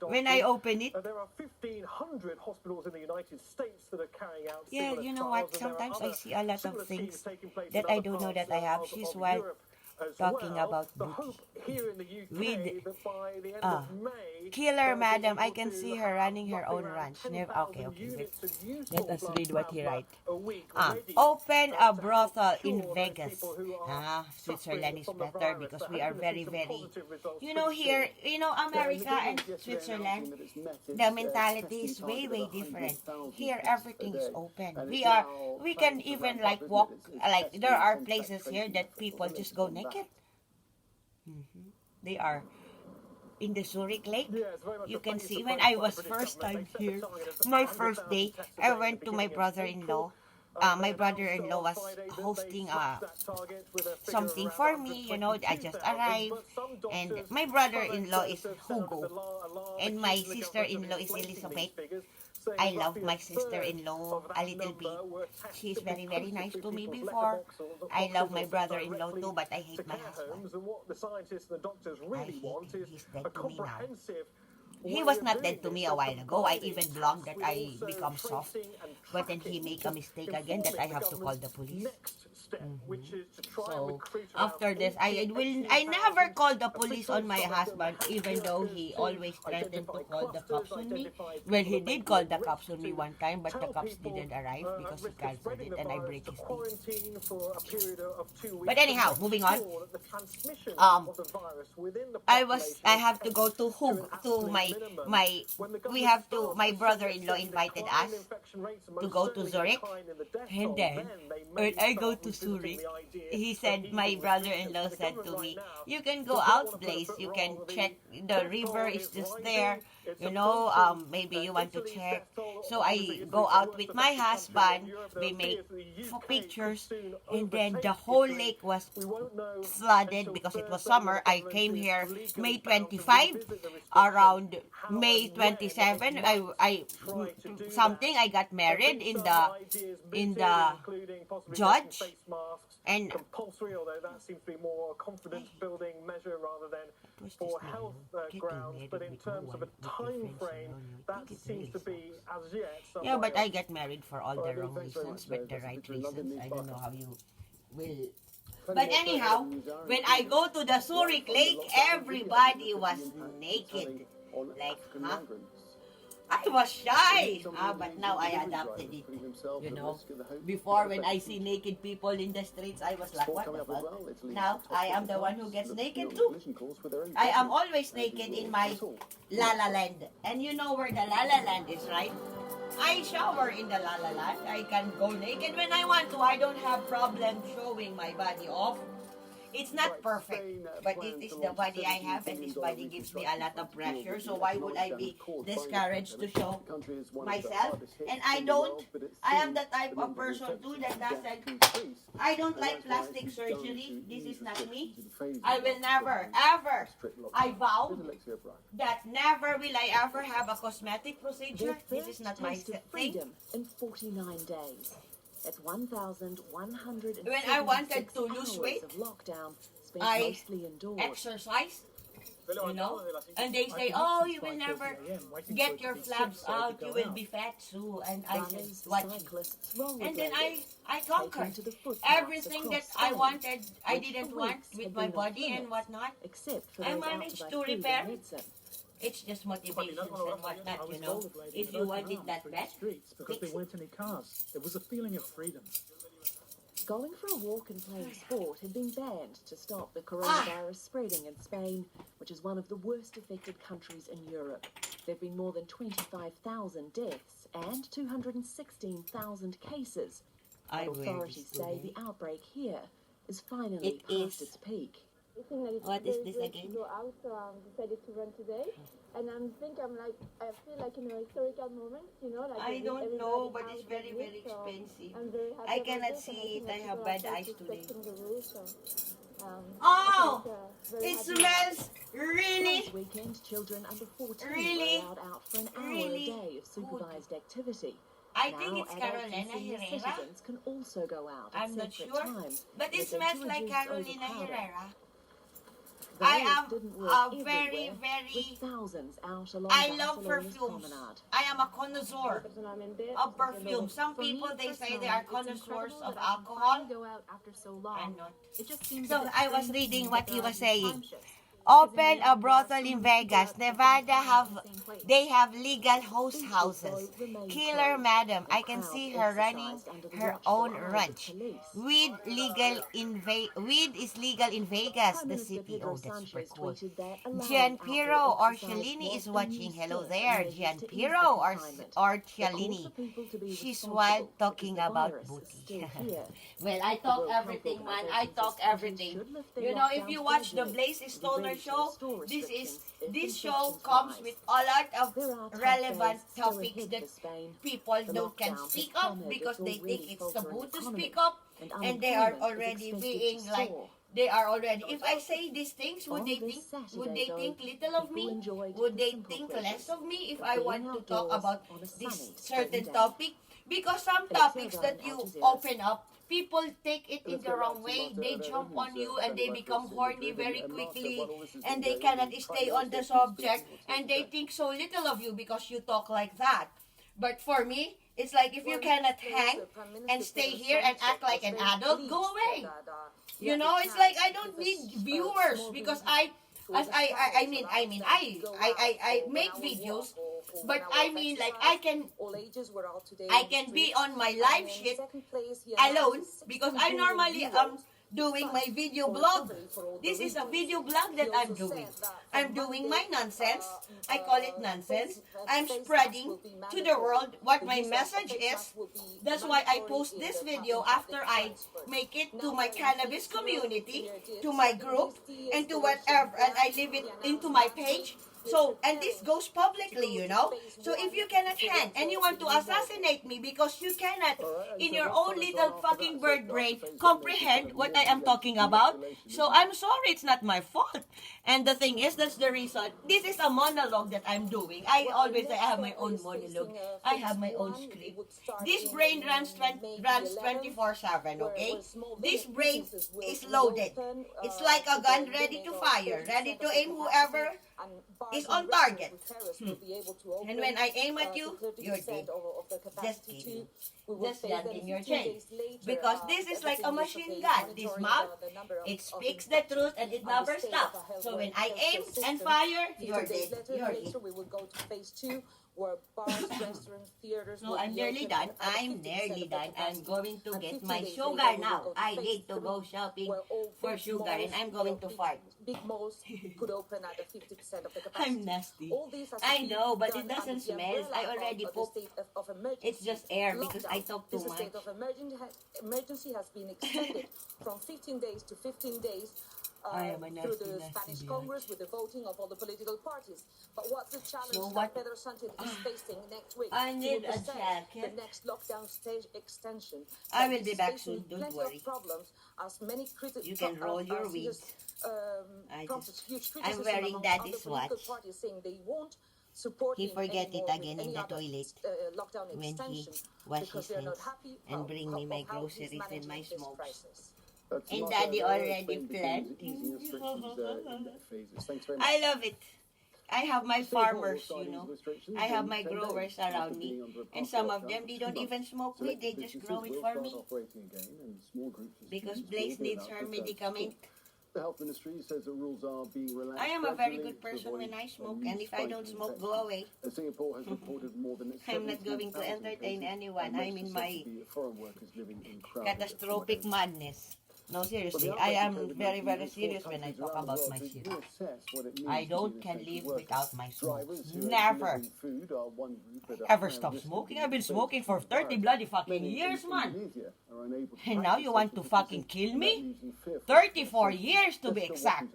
[SPEAKER 1] when I open it,
[SPEAKER 6] there are 1,500 hospitals in the United States that are carrying out.
[SPEAKER 1] Yeah, you know what? Sometimes I see a lot of things that I don't know that I have. She's why talking about with Killer Madam. I can see her running her own ranch. Okay. Let us read what he writes. Open a brothel in Vegas. Switzerland is better because we are very, very, here, America and Switzerland, the mentality is way, way different. Here, everything is open. We can even walk, there are places here that people just go naked. They are in the Zurich Lake. You can see when I was first time here, my first day, I went to my brother-in-law. My brother-in-law was hosting something for me, I just arrived, and my brother-in-law is Hugo, and my sister-in-law is Elizabeth. I love my sister-in-law a little bit. She's very, very nice to me before. I love my brother-in-law too, but I hate my husband.
[SPEAKER 6] What the scientists and the doctors really want is a comprehensive.
[SPEAKER 1] He was not dead to me a while ago. I even blogged that I become soft, but then he make a mistake again that I have to call the police. So after this, I never called the police on my husband, even though he always threatened to call the cops on me. Well, he did call the cops on me one time, but the cops didn't arrive because he canceled it and I break his teeth. But anyhow, moving on. I have to go to my brother-in-law invited us to go to Zurich, and then when I go to Zurich, he said, my brother-in-law said to me, you can go out, Blaze, you can check, the river is just there, maybe you want to check. So I go out with my husband, we make pictures, and then the whole lake was flooded because it was summer. I came here May 25, around May 27, I got married in the Judge, and
[SPEAKER 6] compulsory, although that seems to be more a confidence building measure rather than for health grounds, but in terms of a time frame, that seems to be as yet.
[SPEAKER 1] But I get married for all the wrong reasons, but the right reasons. I don't know how you will. But anyhow, when I go to the Zurich Lake, everybody was naked. I was shy, but now I adopted it, Before, when I see naked people in the streets, I was like, what the fuck? Now, I am the one who gets naked too. I am always naked in my La La Land. And you know where the La La Land is, right? I shower in the La La Land. I can go naked when I want to. I don't have problem showing my body off. It's not perfect, but it is the body I have, and this body gives me a lot of pressure, so why would I be discouraged to show myself? And I am the type of person too that I don't like plastic surgery. This is not me. I will never, ever, I vow that never will I ever have a cosmetic procedure. This is not my thing.
[SPEAKER 5] Freedom in 49 days. That's 1,100.
[SPEAKER 1] When I wanted to lose weight, I exercise, and they say, oh, you will never get your flaps out, you will be fat too. And I said, what? And then I conquered everything that I wanted, I didn't want with my body and whatnot. I managed to repair it. It's just motivations and whatnot, If you want it that bad,
[SPEAKER 19] because there weren't any cars. It was a feeling of freedom.
[SPEAKER 5] Going for a walk and playing sport had been banned to stop the coronavirus spreading in Spain, which is one of the worst affected countries in Europe. There have been more than 25,000 deaths and 216,000 cases. But authorities say the outbreak here is finally past its peak.
[SPEAKER 1] What is this again?
[SPEAKER 20] Go out, so I decided to run today. And I feel like in a historical moment, like
[SPEAKER 1] I don't know, but it's very, very expensive.
[SPEAKER 20] I'm very happy
[SPEAKER 1] I
[SPEAKER 20] about
[SPEAKER 1] cannot
[SPEAKER 20] this, and
[SPEAKER 1] see it.
[SPEAKER 20] think
[SPEAKER 1] I
[SPEAKER 20] that
[SPEAKER 1] have
[SPEAKER 20] people
[SPEAKER 1] bad
[SPEAKER 20] are
[SPEAKER 1] eyes today.
[SPEAKER 20] respecting the rules, so,
[SPEAKER 1] Oh!
[SPEAKER 20] very
[SPEAKER 1] It
[SPEAKER 20] happy.
[SPEAKER 1] smells really,
[SPEAKER 5] Last weekend, children under 14
[SPEAKER 1] really,
[SPEAKER 5] were allowed out for an hour
[SPEAKER 1] really
[SPEAKER 5] a day of supervised activity.
[SPEAKER 1] I
[SPEAKER 5] Now,
[SPEAKER 1] think it's
[SPEAKER 5] adults and
[SPEAKER 1] Carolina
[SPEAKER 5] senior
[SPEAKER 1] Herrera.
[SPEAKER 5] citizens can also go out at
[SPEAKER 1] I'm not
[SPEAKER 5] separate
[SPEAKER 1] sure,
[SPEAKER 5] times,
[SPEAKER 1] but it
[SPEAKER 5] but they're
[SPEAKER 1] smells
[SPEAKER 5] to
[SPEAKER 1] like
[SPEAKER 5] reduce
[SPEAKER 1] Carolina
[SPEAKER 5] overcrowding.
[SPEAKER 1] Herrera.
[SPEAKER 5] The
[SPEAKER 1] I
[SPEAKER 5] virus
[SPEAKER 1] am
[SPEAKER 5] didn't work
[SPEAKER 1] a
[SPEAKER 5] everywhere,
[SPEAKER 1] very, very,
[SPEAKER 5] with thousands out along
[SPEAKER 1] I love
[SPEAKER 5] Barcelona's
[SPEAKER 1] perfumes.
[SPEAKER 5] promenade.
[SPEAKER 1] I am a connoisseur of perfume. Some people, they say they are connoisseurs of alcohol.
[SPEAKER 17] Go out after so long.
[SPEAKER 1] I'm not.
[SPEAKER 17] It just seems
[SPEAKER 1] So
[SPEAKER 17] a bit
[SPEAKER 1] I was
[SPEAKER 17] strange
[SPEAKER 1] reading
[SPEAKER 17] to me
[SPEAKER 1] what
[SPEAKER 17] that
[SPEAKER 1] he
[SPEAKER 17] there
[SPEAKER 1] was
[SPEAKER 17] are these
[SPEAKER 1] saying.
[SPEAKER 17] timeships.
[SPEAKER 1] Open a brothel in Vegas, Nevada they have legal host houses. Killer madam, I can see her running her own ranch. Weed is legal in Vegas, the city. Oh, that's super cool. Gian Piero or Cellini is watching. Hello there, Gian Piero or Cellini. She's wild talking about booty. Well, I talk everything, man. I talk everything. You know, if you watch the Blaze Stoner show, this show comes with a lot of relevant topics that people can speak up because they think it's taboo to speak up, and they are already being like, they are already, if I say these things, would they think little of me? Would they think less of me if I want to talk about this certain topic? Because some topics that you open up, people take it in the wrong way. They jump on you and they become horny very quickly, and they cannot stay on the subject, and they think so little of you because you talk like that. But for me, it's like, if you cannot hang and stay here and act like an adult, go away. You know, it's like, I don't need viewers because I make videos, but I mean, like, I can be on my live shit alone because I normally doing my video blog. This is a video blog that I'm doing. I'm doing my nonsense. I call it nonsense. I'm spreading to the world what my message is. That's why I post this video after I make it to my cannabis community, to my group, and to whatever, and I leave it into my page. So, and this goes publicly, you know. So if you cannot hang and you want to assassinate me because you cannot, in your own little fucking bird brain, comprehend what I am talking about, so I'm sorry, it's not my fault. And the thing is, that's the reason. This is a monologue that I'm doing. I always say I have my own monologue. I have my own script. This brain runs 24/7, okay? This brain is loaded. It's like a gun ready to fire, ready to aim whoever is on target. And when I aim at you, you're dead. Just kidding. Just yanking your chain. Because this is like a machine gun. This mouth, it speaks the truth and it never stops. So when I aim and fire, you're dead. You're dead.
[SPEAKER 3] We will go to phase 2, where bars, restaurants, theaters.
[SPEAKER 1] So I'm nearly done. I'm nearly done. I'm going to get my sugar now. I need to go shopping for sugar, and I'm going to fart.
[SPEAKER 3] Big malls could open at 50% of the capacity.
[SPEAKER 1] I'm nasty. I know, but it doesn't smell. I already pooped. It's just air because I talk too much.
[SPEAKER 3] The state of emergency has been extended from 15 days to 15 days. Through the Spanish Congress with the voting of all the political parties. But what's the challenge that Pedro Sanchez is facing next week?
[SPEAKER 1] I need a jacket.
[SPEAKER 3] The next lockdown stage extension.
[SPEAKER 1] I will be back soon, don't worry.
[SPEAKER 3] Problems, as many
[SPEAKER 1] you can roll your weeds. I'm wearing daddy's watch. He forget it again in the toilet when he wash his hands and bring me my groceries and my smokes. And daddy already planned. I love it. I have my farmers, you know. I have my growers around me. And some of them, they don't even smoke weed. They just grow it for me. Because Blaze needs her medicament.
[SPEAKER 16] The health ministry says the rules are being relaxed.
[SPEAKER 1] I am a very good person when I smoke, and if I don't smoke, go away.
[SPEAKER 16] Singapore has reported more than
[SPEAKER 1] I'm not going to entertain anyone. I'm in my
[SPEAKER 16] foreign workers living in
[SPEAKER 1] catastrophic madness. No, seriously, I am very, very serious when I talk about my shit. I can live without my smoke. Never. Ever stop smoking? I've been smoking for 30 bloody fucking years, man. And now you want to fucking kill me? 34 years to be exact.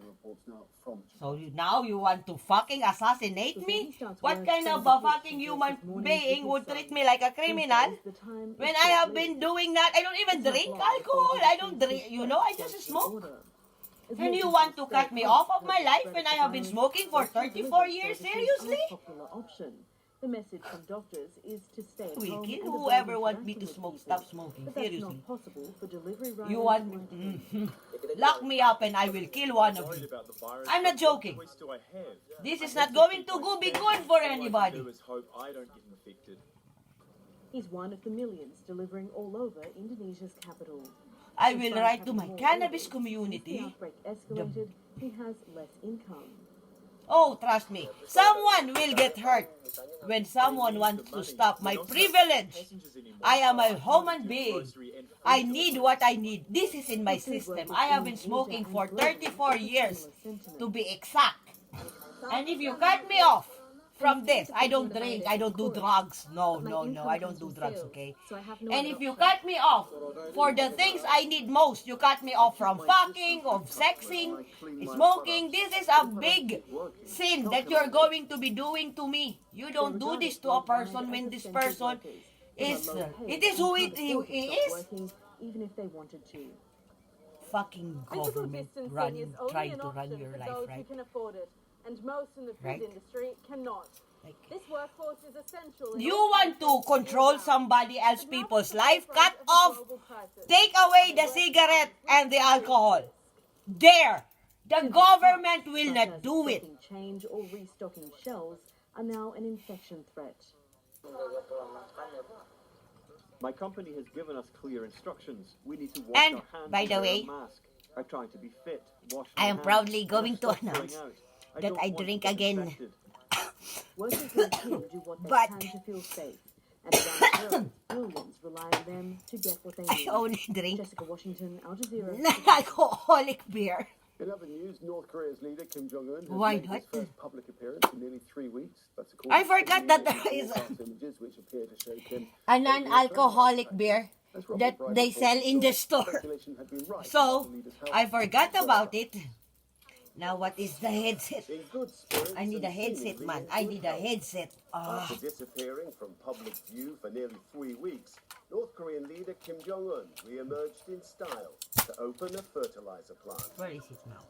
[SPEAKER 1] So now you want to fucking assassinate me? What kind of a fucking human being would treat me like a criminal? When I have been doing that, I don't even drink alcohol. I don't drink, I just smoke. And you want to cut me off of my life when I have been smoking for 34 years? Seriously?
[SPEAKER 5] The message from doctors is to stay at
[SPEAKER 1] Will
[SPEAKER 5] home
[SPEAKER 1] kill
[SPEAKER 5] and
[SPEAKER 1] whoever
[SPEAKER 5] avoid
[SPEAKER 1] wants me to
[SPEAKER 5] interacting
[SPEAKER 1] smoke.
[SPEAKER 5] with
[SPEAKER 1] Stop
[SPEAKER 5] people.
[SPEAKER 1] smoking.
[SPEAKER 5] But that's
[SPEAKER 1] Seriously.
[SPEAKER 5] not possible for delivery riders.
[SPEAKER 1] You want lock me up and I will kill one of you. I'm not joking. This is not going to be good for anybody.
[SPEAKER 5] He's one of the millions delivering all over Indonesia's capital.
[SPEAKER 1] I will write to my cannabis community.
[SPEAKER 5] As the outbreak escalated, he has less income.
[SPEAKER 1] Oh, trust me, someone will get hurt when someone wants to stop my privilege. I am a human being. I need what I need. This is in my system. I have been smoking for 34 years, to be exact. And if you cut me off from this, I don't drink, I don't do drugs. No, I don't do drugs, okay? And if you cut me off for the things I need most, you cut me off from fucking, of sexing, smoking. This is a big sin that you're going to be doing to me. You don't do this to a person when this person it is who he is.
[SPEAKER 5] Even if they wanted to.
[SPEAKER 1] Fucking government trying to run your life, right?
[SPEAKER 10] Who can afford it, and most in the food industry cannot. This workforce is essential.
[SPEAKER 1] You want to control somebody else people's life? Cut off, take away the cigarette and the alcohol. There, the government will not do it.
[SPEAKER 5] Change or restocking shelves are now an infection threat.
[SPEAKER 7] My company has given us clear instructions. We need to wash
[SPEAKER 1] And,
[SPEAKER 7] our hands
[SPEAKER 1] by the
[SPEAKER 7] and wear
[SPEAKER 1] way,
[SPEAKER 7] a mask. I'm trying to be fit. Wash
[SPEAKER 1] I am
[SPEAKER 7] my
[SPEAKER 1] proudly
[SPEAKER 7] hands,
[SPEAKER 1] going to
[SPEAKER 7] stop going
[SPEAKER 1] announce
[SPEAKER 7] out.
[SPEAKER 1] that I drink again.
[SPEAKER 5] Workers like him do what they can to feel safe. And around the world, millions rely on them to get what they need.
[SPEAKER 1] I only drink
[SPEAKER 5] Jessica Washington, Al Jazeera.
[SPEAKER 1] non-alcoholic beer.
[SPEAKER 8] In other news, North Korea's leader Kim Jong-un has
[SPEAKER 1] Why
[SPEAKER 8] made
[SPEAKER 1] not?
[SPEAKER 8] his first public appearance in nearly 3 weeks. That's
[SPEAKER 1] I forgot that there is
[SPEAKER 8] images which appear to show Kim
[SPEAKER 1] a non-alcoholic beer that they sell in the store. So, I forgot about it. Now what is the headset? I need a headset, man. I need a headset.
[SPEAKER 8] After disappearing from public view for nearly 3 weeks, North Korean leader Kim Jong-un re-emerged in style to open a fertilizer plant.
[SPEAKER 1] Where is it now?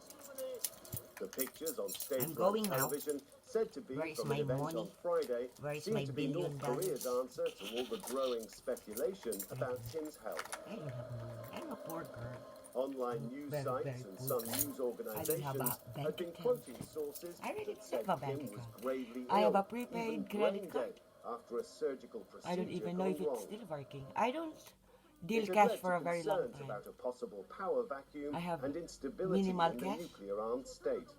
[SPEAKER 8] The pictures on state
[SPEAKER 1] going now.
[SPEAKER 8] television, said to be
[SPEAKER 1] Where is
[SPEAKER 8] from
[SPEAKER 1] my
[SPEAKER 8] an event
[SPEAKER 1] money?
[SPEAKER 8] on Friday,
[SPEAKER 1] Where is
[SPEAKER 8] seem
[SPEAKER 1] my
[SPEAKER 8] to be North
[SPEAKER 1] $1 billion?
[SPEAKER 8] Korea's answer to all the growing speculation about Kim's health.
[SPEAKER 1] I don't have money. I'm a poor girl.
[SPEAKER 8] Online news
[SPEAKER 1] Very,
[SPEAKER 8] sites
[SPEAKER 1] very
[SPEAKER 8] and
[SPEAKER 1] poor
[SPEAKER 8] some
[SPEAKER 1] girl.
[SPEAKER 8] news
[SPEAKER 1] I don't
[SPEAKER 8] organizations
[SPEAKER 1] have a
[SPEAKER 8] have
[SPEAKER 1] bank
[SPEAKER 8] been
[SPEAKER 1] account.
[SPEAKER 8] quoting sources
[SPEAKER 1] I really
[SPEAKER 8] that said
[SPEAKER 1] don't have a
[SPEAKER 8] Kim
[SPEAKER 1] bank
[SPEAKER 8] was
[SPEAKER 1] account.
[SPEAKER 8] gravely
[SPEAKER 1] I have
[SPEAKER 8] ill,
[SPEAKER 1] a prepaid
[SPEAKER 8] even
[SPEAKER 1] credit
[SPEAKER 8] brain
[SPEAKER 1] card.
[SPEAKER 8] dead after a surgical procedure
[SPEAKER 1] I don't even know if
[SPEAKER 8] gone
[SPEAKER 1] it's
[SPEAKER 8] wrong.
[SPEAKER 1] still working. I don't deal
[SPEAKER 8] It had
[SPEAKER 1] cash
[SPEAKER 8] led
[SPEAKER 1] for
[SPEAKER 8] to
[SPEAKER 1] a very long
[SPEAKER 8] concerns
[SPEAKER 1] time.
[SPEAKER 8] about a possible power vacuum
[SPEAKER 1] I have
[SPEAKER 8] and instability
[SPEAKER 1] minimal
[SPEAKER 8] in the
[SPEAKER 1] cash.
[SPEAKER 8] nuclear-armed state,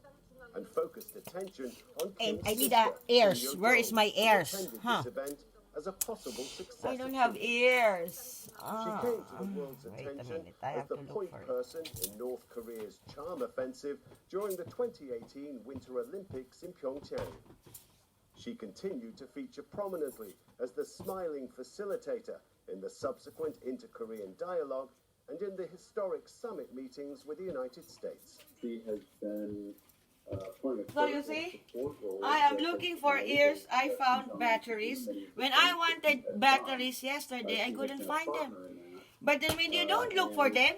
[SPEAKER 8] and focused attention on
[SPEAKER 1] And
[SPEAKER 8] Kim's
[SPEAKER 1] I need
[SPEAKER 8] sister,
[SPEAKER 1] a ears.
[SPEAKER 8] Kim
[SPEAKER 1] Where is my
[SPEAKER 8] Yo-jong, who
[SPEAKER 1] ears?
[SPEAKER 8] attended
[SPEAKER 1] Huh?
[SPEAKER 8] this event as a possible successor.
[SPEAKER 1] I don't have ears.
[SPEAKER 8] She came to the world's
[SPEAKER 1] Wait a
[SPEAKER 8] attention
[SPEAKER 1] minute. I
[SPEAKER 8] as
[SPEAKER 1] have
[SPEAKER 8] the
[SPEAKER 1] to look
[SPEAKER 8] point
[SPEAKER 1] for it.
[SPEAKER 8] person in North Korea's charm offensive during the 2018 Winter Olympics in Pyeongchang. She continued to feature prominently as the smiling facilitator in the subsequent inter-Korean dialogue and in the historic summit meetings with the United States.
[SPEAKER 6] She has been
[SPEAKER 1] So you see, I am looking for ears. I found batteries. When I wanted batteries yesterday, I couldn't find them. But then when you don't look for them,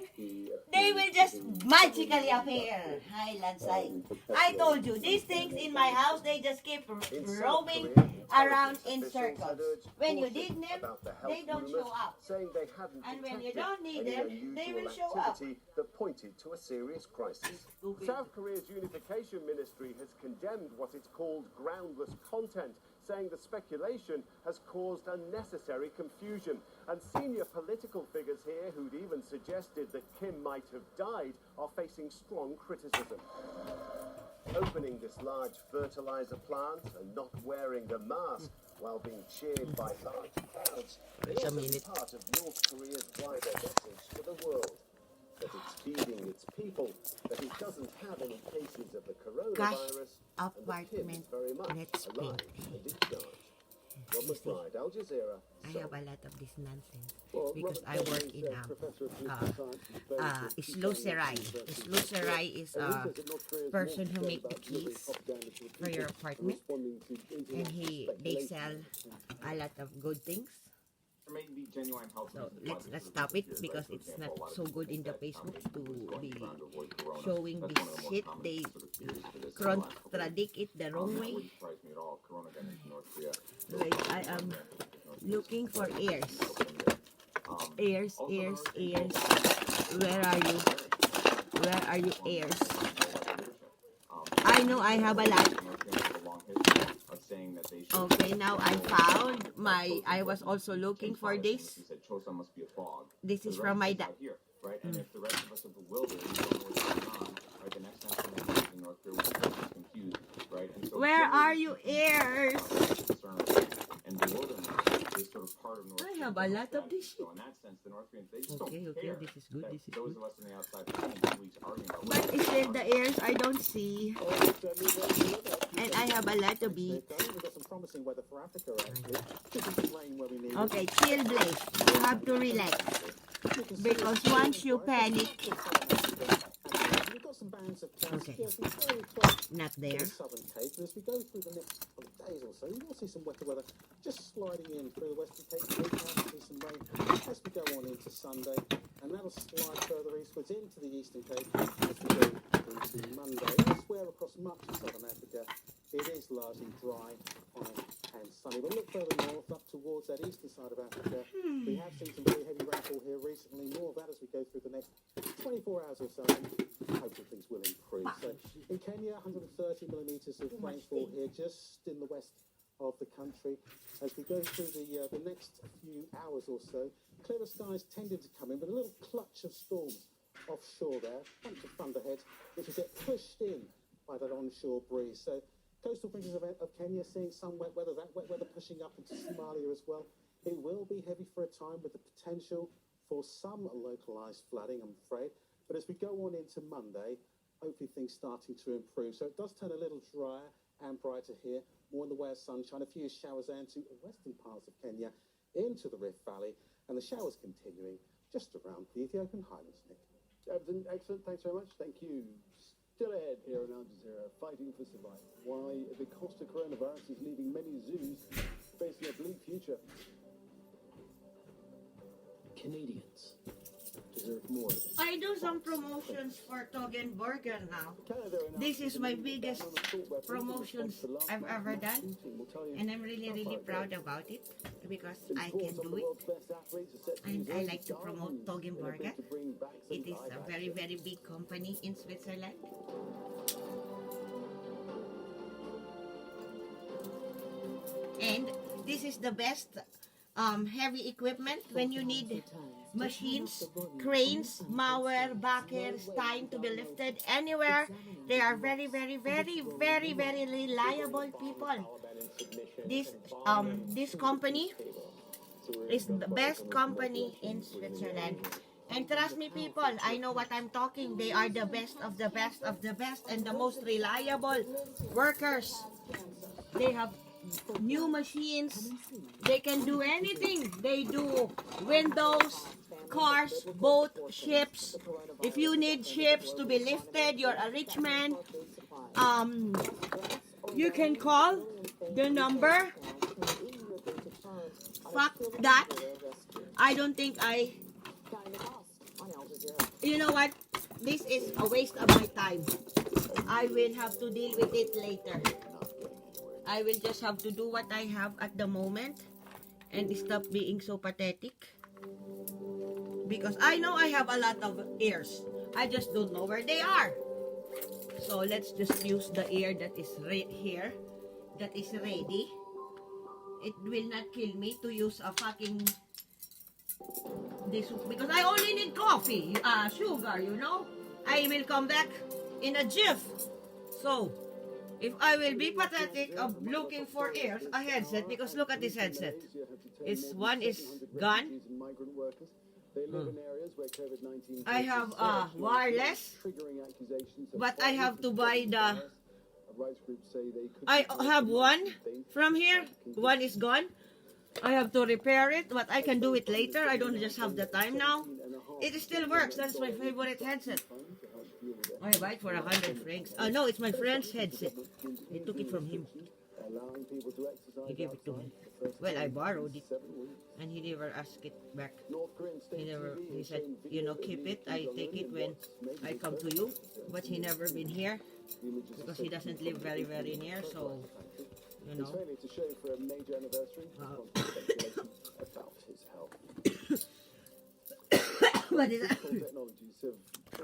[SPEAKER 1] they will just magically appear. Hi, Lansai. I told you, these things in my house, they just keep roaming around in circles. When you need them, they don't show up.
[SPEAKER 8] Saying they hadn't
[SPEAKER 1] And when you
[SPEAKER 8] detected
[SPEAKER 1] don't need
[SPEAKER 8] any
[SPEAKER 1] them,
[SPEAKER 8] unusual
[SPEAKER 1] they will show up.
[SPEAKER 8] activity that pointed to a serious crisis. South Korea's unification ministry has condemned what it's called groundless content, saying the speculation has caused unnecessary confusion. And senior political figures here who'd even suggested that Kim might have died are facing strong criticism. Opening this large fertilizer plant and not wearing a mask while being cheered by large crowds
[SPEAKER 1] Wait a
[SPEAKER 8] is also
[SPEAKER 1] minute.
[SPEAKER 8] part of North Korea's wider message to the world.
[SPEAKER 16] that it's feeding its people, that it doesn't have any cases of the
[SPEAKER 1] Cash
[SPEAKER 16] coronavirus,
[SPEAKER 1] apartment.
[SPEAKER 16] very much
[SPEAKER 1] Let's
[SPEAKER 16] alive
[SPEAKER 1] paint.
[SPEAKER 16] and in charge. Robert Pride, Al Jazeera.
[SPEAKER 1] I have a lot of this nonsense
[SPEAKER 16] Well,
[SPEAKER 1] because
[SPEAKER 16] Robert
[SPEAKER 1] I work
[SPEAKER 16] Kennedy
[SPEAKER 1] in
[SPEAKER 16] is Professor of Political Science and Affairs at
[SPEAKER 1] Sloserai.
[SPEAKER 16] University.
[SPEAKER 1] Sloserai is
[SPEAKER 16] And he
[SPEAKER 1] a
[SPEAKER 16] says that North Korea is
[SPEAKER 1] person
[SPEAKER 16] more
[SPEAKER 1] who make the
[SPEAKER 16] concerned about
[SPEAKER 1] keys
[SPEAKER 16] propaganda to the
[SPEAKER 1] for your
[SPEAKER 16] people
[SPEAKER 1] apartment,
[SPEAKER 16] responding to
[SPEAKER 1] and
[SPEAKER 16] international
[SPEAKER 1] they
[SPEAKER 16] speculation.
[SPEAKER 1] sell a lot of good things.
[SPEAKER 21] There may be genuine health
[SPEAKER 1] So
[SPEAKER 21] reasons why
[SPEAKER 1] let's
[SPEAKER 21] this
[SPEAKER 1] stop
[SPEAKER 21] sort
[SPEAKER 1] it
[SPEAKER 21] of
[SPEAKER 1] because
[SPEAKER 21] disappears,
[SPEAKER 1] it's
[SPEAKER 21] right?
[SPEAKER 1] not
[SPEAKER 21] For example, a lot
[SPEAKER 1] so
[SPEAKER 21] of
[SPEAKER 1] good in the
[SPEAKER 21] people
[SPEAKER 1] Facebook
[SPEAKER 21] said,
[SPEAKER 1] to
[SPEAKER 21] going
[SPEAKER 1] be
[SPEAKER 21] trying to avoid corona.
[SPEAKER 1] showing
[SPEAKER 21] That's
[SPEAKER 1] this
[SPEAKER 21] one of the more
[SPEAKER 1] shit.
[SPEAKER 21] common
[SPEAKER 1] They
[SPEAKER 21] sort of theories for this in the last couple of
[SPEAKER 1] contradict it the wrong
[SPEAKER 21] That
[SPEAKER 1] way.
[SPEAKER 21] wouldn't surprise me at all. Corona got into North Korea.
[SPEAKER 1] Like I am looking for ears. Ears. Where are you? Where are you, ears? I know I have a lot. Okay, now I found my. I was also looking for this. This is from my dad.
[SPEAKER 21] Right? And if the rest of us are bewildered and don't know what's going on, right, the next time something happens in North Korea, we're just confused, right? And so
[SPEAKER 1] where are you, ears?
[SPEAKER 21] And bewilderment is sort of part of North Korea.
[SPEAKER 1] I have a lot of this shit.
[SPEAKER 21] So in that sense, the North Koreans, they just
[SPEAKER 1] Okay,
[SPEAKER 21] don't
[SPEAKER 1] okay,
[SPEAKER 21] care.
[SPEAKER 1] this is good, this is
[SPEAKER 21] Those
[SPEAKER 1] good.
[SPEAKER 21] of us on the outside for 2 weeks arguing about
[SPEAKER 1] But is there the ears I don't see? And I have a lot of beats.
[SPEAKER 13] We've got some promising weather for Africa, actually. This is the rain where we need it.
[SPEAKER 1] Okay, chill, Blaze. You have to relax. Because once you panic,
[SPEAKER 13] We've got some bands of clouds
[SPEAKER 1] okay,
[SPEAKER 13] very close
[SPEAKER 1] not
[SPEAKER 13] to
[SPEAKER 1] there.
[SPEAKER 13] the southern Cape. And as we go through the next days or so, you will see some wetter weather just sliding in through the western Cape. We'll see some rain as we go on into Sunday, and that'll slide further eastwards into the eastern Cape as we go into Monday. Elsewhere across much of southern Africa, it is largely dry, fine and sunny. But look further north, up towards that eastern side of Africa, we have seen some very heavy rainfall here recently. More of that as we go through the next 24 hours or so. Hopefully things will improve. So in Kenya, 130 millimetres of rainfall here, just in the west of the country. As we go through the next few hours or so, clearer skies tending to come in, but a little clutch of storms offshore there, a bunch of thunderheads, which will get pushed in by that onshore breeze. So coastal regions of Kenya seeing some wet weather, that wet weather pushing up into Somalia as well. It will be heavy for a time with the potential for some localised flooding, I'm afraid. But as we go on into Monday, hopefully things starting to improve. So it does turn a little drier and brighter here, more in the way of sunshine, a few showers into the western parts of Kenya, into the Rift Valley, and the showers continuing just around the Ethiopian highlands, Nick.
[SPEAKER 16] Everton, excellent. Thanks very much. Thank you. Still ahead here in Al Jazeera, fighting for survival. Why the cost of coronavirus is leaving many zoos facing a bleak future. Canadians deserve more.
[SPEAKER 1] I do some promotions for Togen Burger now. This is my biggest promotions I've ever done, and I'm really proud about it because I can do it, and I like to promote Togen Burger. It is a very big company in Switzerland. And this is the best heavy equipment when you need machines, cranes, mower, backers, time to be lifted anywhere. They are very reliable people. This company is the best company in Switzerland. And trust me, people, I know what I'm talking. They are the best of the best of the best and the most reliable workers. They have new machines. They can do anything. They do windows, cars, boat, ships. If you need ships to be lifted, you're a rich man, you can call the number. Fuck that. I don't think you know what? This is a waste of my time. I will have to deal with it later. I will just have to do what I have at the moment and stop being so pathetic. Because I know I have a lot of ears. I just don't know where they are. So let's just use the ear that is right here. That is ready. It will not kill me to use a fucking this because I only need coffee, sugar, you know. I will come back in a jiff. So if I will be pathetic of looking for ears, a headset, because look at this headset. One is gone,
[SPEAKER 16] They live in areas where COVID-19
[SPEAKER 1] I have wireless, but I have to buy the. I have one from here. One is gone. I have to repair it, but I can do it later. I don't just have the time now. It still works. That's my favorite headset. I buy it for 100 francs. No, it's my friend's headset. I took it from him. He gave it to me. Well, I borrowed it, and he never asked it back. He said, you know, keep it. I take it when I come to you. But he never been here because he doesn't live very, very near. So, you know.
[SPEAKER 16] To show for a major anniversary about his health.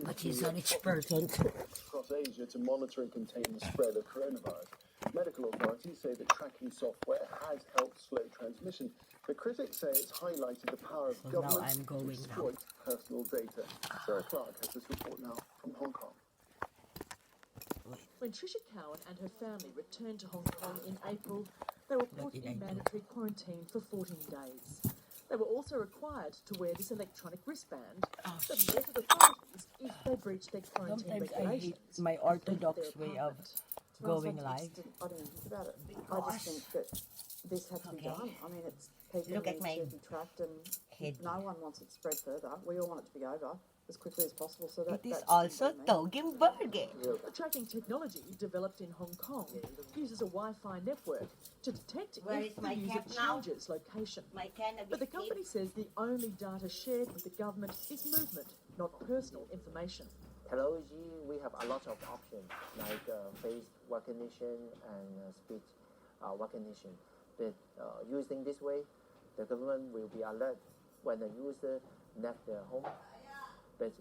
[SPEAKER 1] But he's a rich person.
[SPEAKER 16] Across Asia to monitor and contain the spread of coronavirus. Medical authorities say that tracking software has helped slow transmission, but critics say it's highlighted the power of government to exploit personal data. Sarah Clark has this report now from Hong Kong.
[SPEAKER 5] When Tricia Cowan and her family returned to Hong Kong in April, they were put in mandatory quarantine for 14 days. They were also required to wear this electronic wristband that alerted authorities if they breached their quarantine regulations.
[SPEAKER 1] I hate my orthodox way of going live.
[SPEAKER 2] I didn't think about it. I just think that this had to be done. I mean, it's people
[SPEAKER 1] Look at
[SPEAKER 2] need
[SPEAKER 1] my
[SPEAKER 2] to be tracked, and no one wants it spread further. We all want it to be over as quickly as possible. So that
[SPEAKER 1] It is also Toggenburg.
[SPEAKER 5] The tracking technology developed in Hong Kong uses a Wi-Fi network to detect if the user changes location. But the company says the only data shared with the government is movement, not personal information.
[SPEAKER 7] Technology, we have a lot of options like face recognition and speech recognition. But using this way, the government will be alert when the user left their home. But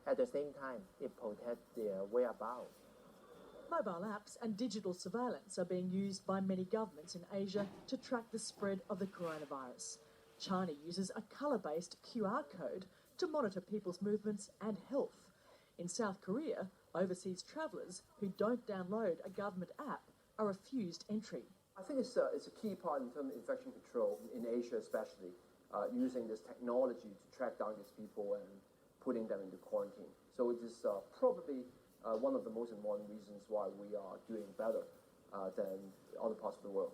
[SPEAKER 7] at the same time, it protects their whereabouts.
[SPEAKER 5] Mobile apps and digital surveillance are being used by many governments in Asia to track the spread of the coronavirus. China uses a colour-based QR code to monitor people's movements and health. In South Korea, overseas travellers who don't download a government app are refused entry.
[SPEAKER 8] I think it's a key part in terms of infection control in Asia, especially using this technology to track down these people and putting them into quarantine. So it is probably one of the most important reasons why we are doing better than other parts of the world.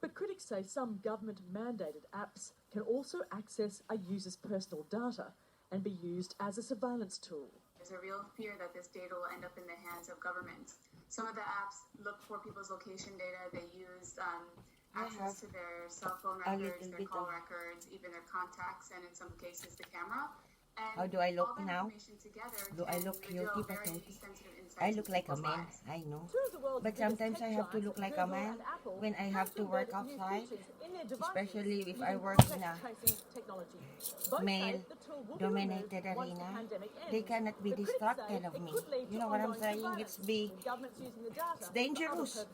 [SPEAKER 5] But critics say some government-mandated apps can also access a user's personal data and be used as a surveillance tool.
[SPEAKER 9] There's a real fear that this data will end up in the hands of governments. Some of the apps look for people's location data. They use access to their cell phone records, their call records, even their contacts, and in some cases the camera. And
[SPEAKER 1] how do I look now? Do I look
[SPEAKER 9] cute?
[SPEAKER 1] I look like a man, I know. But sometimes I have to look like a man when I have to work outside, especially if I work in a male-dominated arena. They cannot be distracted of me. You know what I'm saying? It's dangerous.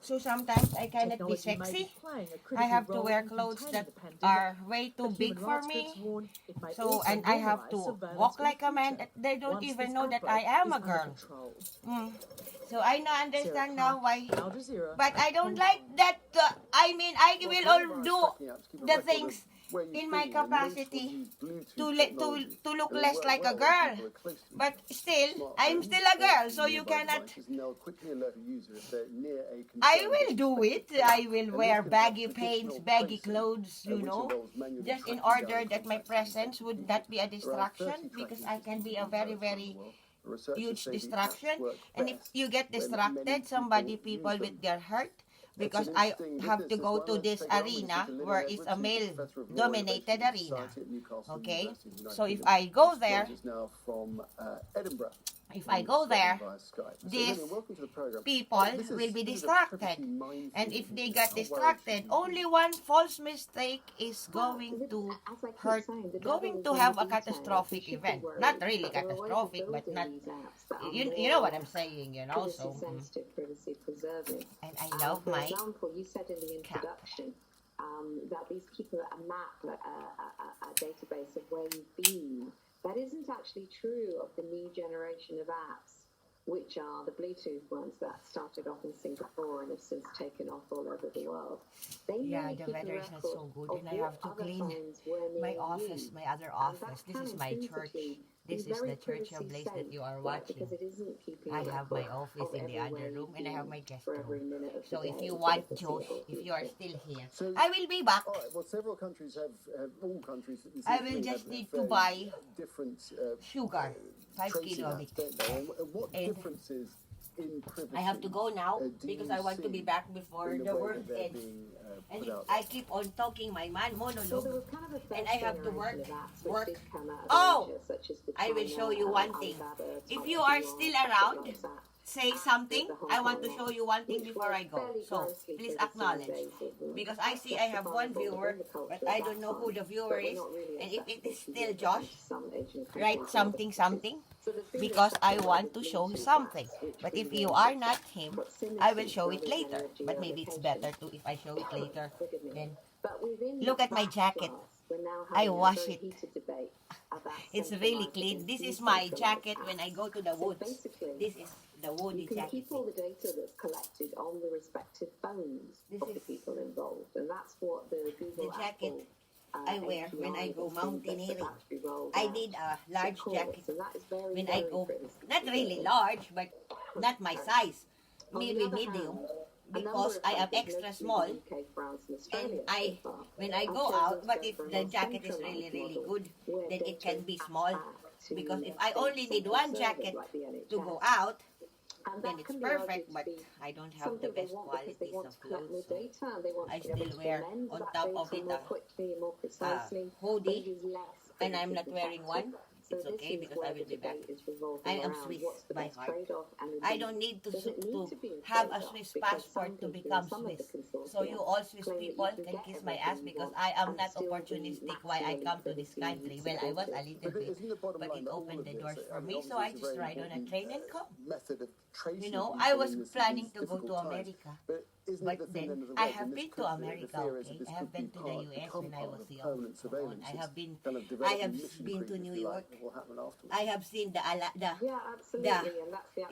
[SPEAKER 1] So sometimes I cannot be sexy. I have to wear clothes that are way too big for me. So, and I have to walk like a man. They don't even know that I am a girl. So I now understand now why. But I don't like that. I mean, I will all do the things in my capacity to look less like a girl. But still, I'm still a girl, so you cannot. I will do it. I will wear baggy pants, baggy clothes, you know, just in order that my presence would not be a distraction, because I can be a very, very huge distraction. And if you get distracted, people will get hurt. Because I have to go to this arena where it's a male-dominated arena. Okay? So if I go there, these people will be distracted. And if they get distracted, only one false mistake is going to hurt, going to have a catastrophic event. Not really catastrophic, but not, you know what I'm saying, you know. So, and I love my
[SPEAKER 4] example, you said in the introduction that these keep a map, a database of where you've been. That isn't actually true of the new generation of apps. which are the Bluetooth ones that started off in Singapore and have since taken off all over the world. They
[SPEAKER 1] Yeah,
[SPEAKER 4] really
[SPEAKER 1] the
[SPEAKER 4] keep a
[SPEAKER 1] weather is not
[SPEAKER 4] record
[SPEAKER 1] so good,
[SPEAKER 4] of
[SPEAKER 1] and I
[SPEAKER 4] what
[SPEAKER 1] have to
[SPEAKER 4] other
[SPEAKER 1] clean
[SPEAKER 4] phones were
[SPEAKER 1] my
[SPEAKER 4] near
[SPEAKER 1] office,
[SPEAKER 4] you.
[SPEAKER 1] my other
[SPEAKER 4] And that
[SPEAKER 1] office. This
[SPEAKER 4] can
[SPEAKER 1] is my church.
[SPEAKER 4] intrinsically
[SPEAKER 1] This
[SPEAKER 4] be
[SPEAKER 1] is
[SPEAKER 4] very
[SPEAKER 1] the church of
[SPEAKER 4] privacy
[SPEAKER 1] Blaze
[SPEAKER 4] safe,
[SPEAKER 1] that you are
[SPEAKER 4] right?
[SPEAKER 1] watching.
[SPEAKER 4] Because it isn't keeping
[SPEAKER 1] I
[SPEAKER 4] a
[SPEAKER 1] have my
[SPEAKER 4] record
[SPEAKER 1] office
[SPEAKER 4] of
[SPEAKER 1] in the
[SPEAKER 4] everywhere
[SPEAKER 1] other room,
[SPEAKER 4] you've
[SPEAKER 1] and I have
[SPEAKER 4] been
[SPEAKER 1] my guest
[SPEAKER 4] for every
[SPEAKER 1] room.
[SPEAKER 4] minute of the
[SPEAKER 1] So
[SPEAKER 4] day
[SPEAKER 1] if you
[SPEAKER 4] for the
[SPEAKER 1] want, Josh,
[SPEAKER 4] foreseeable
[SPEAKER 1] if you are
[SPEAKER 4] future.
[SPEAKER 1] still here,
[SPEAKER 8] So,
[SPEAKER 1] I will be back.
[SPEAKER 8] all right. Well, several countries have all countries. It seems
[SPEAKER 1] I
[SPEAKER 8] to
[SPEAKER 1] will
[SPEAKER 8] me,
[SPEAKER 1] just
[SPEAKER 8] have
[SPEAKER 1] need to
[SPEAKER 8] fairly
[SPEAKER 1] buy
[SPEAKER 8] different
[SPEAKER 1] sugar, 5
[SPEAKER 8] tracing
[SPEAKER 1] kilo of
[SPEAKER 8] apps,
[SPEAKER 1] it.
[SPEAKER 8] don't they? And what
[SPEAKER 1] And
[SPEAKER 8] differences in privacy
[SPEAKER 1] I have to go now
[SPEAKER 8] do
[SPEAKER 1] because
[SPEAKER 8] you
[SPEAKER 1] I want to be
[SPEAKER 8] see
[SPEAKER 1] back before
[SPEAKER 8] in
[SPEAKER 1] the
[SPEAKER 8] way
[SPEAKER 1] work
[SPEAKER 8] that they're
[SPEAKER 1] ends.
[SPEAKER 8] being
[SPEAKER 1] And
[SPEAKER 8] put
[SPEAKER 1] if
[SPEAKER 8] out
[SPEAKER 1] I keep on talking my man
[SPEAKER 4] So there
[SPEAKER 1] monologue,
[SPEAKER 4] was kind of a first
[SPEAKER 1] and I have to work,
[SPEAKER 4] generation of apps which
[SPEAKER 1] work.
[SPEAKER 4] did come out of
[SPEAKER 1] Oh,
[SPEAKER 4] Asia, such as the
[SPEAKER 1] I will
[SPEAKER 4] China,
[SPEAKER 1] show you one thing.
[SPEAKER 4] Alibaba,
[SPEAKER 1] If
[SPEAKER 4] type
[SPEAKER 1] you are
[SPEAKER 4] QR,
[SPEAKER 1] still
[SPEAKER 4] stuff
[SPEAKER 1] around,
[SPEAKER 4] like that.
[SPEAKER 1] say
[SPEAKER 4] With
[SPEAKER 1] something.
[SPEAKER 4] the Hong
[SPEAKER 1] I want to
[SPEAKER 4] Kong
[SPEAKER 1] show
[SPEAKER 4] app,
[SPEAKER 1] you one thing
[SPEAKER 4] which
[SPEAKER 1] before
[SPEAKER 4] was
[SPEAKER 1] I go.
[SPEAKER 4] fairly
[SPEAKER 1] So
[SPEAKER 4] grossly
[SPEAKER 1] please
[SPEAKER 4] criticized
[SPEAKER 1] acknowledge.
[SPEAKER 4] racism.
[SPEAKER 1] Because I see I have one viewer, but I don't know who the viewer is. And if it is still Josh, write something something. Because I want to show you something. But if you are not him, I will show it later. But maybe it's better to if I show it later. Then look at my jacket. I wash it. It's really clean. This is my jacket when I go to the woods. This is the woody
[SPEAKER 4] You can
[SPEAKER 1] jacket.
[SPEAKER 4] keep all the data that's collected on the respective phones of the people involved, and that's what the Google
[SPEAKER 1] jacket
[SPEAKER 4] Apple,
[SPEAKER 1] I wear
[SPEAKER 4] API
[SPEAKER 1] when I go
[SPEAKER 4] that's about to
[SPEAKER 1] mountaineering.
[SPEAKER 4] be rolled
[SPEAKER 1] I
[SPEAKER 4] out
[SPEAKER 1] need a large
[SPEAKER 4] supports,
[SPEAKER 1] jacket
[SPEAKER 4] and that is very,
[SPEAKER 1] when
[SPEAKER 4] very
[SPEAKER 1] I go.
[SPEAKER 4] privacy
[SPEAKER 1] Not really
[SPEAKER 4] sensitive.
[SPEAKER 1] large, but not my size.
[SPEAKER 4] On the
[SPEAKER 1] Maybe
[SPEAKER 4] other
[SPEAKER 1] medium.
[SPEAKER 4] hand,
[SPEAKER 1] Because I am extra small, and when I go out, but if the jacket is really, really good, then it can be small. Because if I only need one jacket to go out, then it's perfect, but I don't have the best qualities of clothes. So I still wear on top of it a hoodie, and I'm not wearing one. It's okay because I will be back. I am Swiss by heart. I don't need to have a Swiss passport to become Swiss. So you all Swiss people can kiss my ass because I am not opportunistic why I come to this country. Well, I was a little bit, but it opened the doors for me, so I just ride on a train and come. You know, I was planning to go to America, but then I have been to America, okay? I have been to the US when I was young. I have been to New York. I have seen the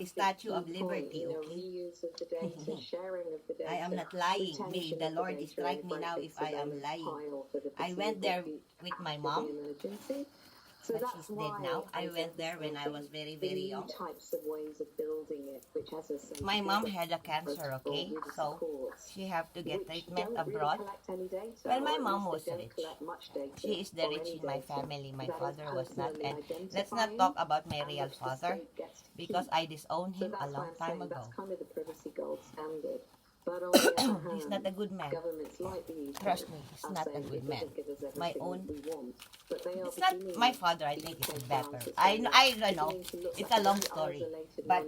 [SPEAKER 1] Statue of Liberty, okay? I am not lying. May the Lord strike me now if I am lying. I went there with my mom. But she's dead now. I went there when I was very, very young. My mom had a cancer, okay? So she have to get treatment abroad. Well, my mom was rich. She is the rich in my family. My father was not. And let's not talk about my real father because I disowned him a long time ago. He's not a good man. Trust me, he's not a good man. My own. It's not my father. I think is better. I don't know. It's a long story, but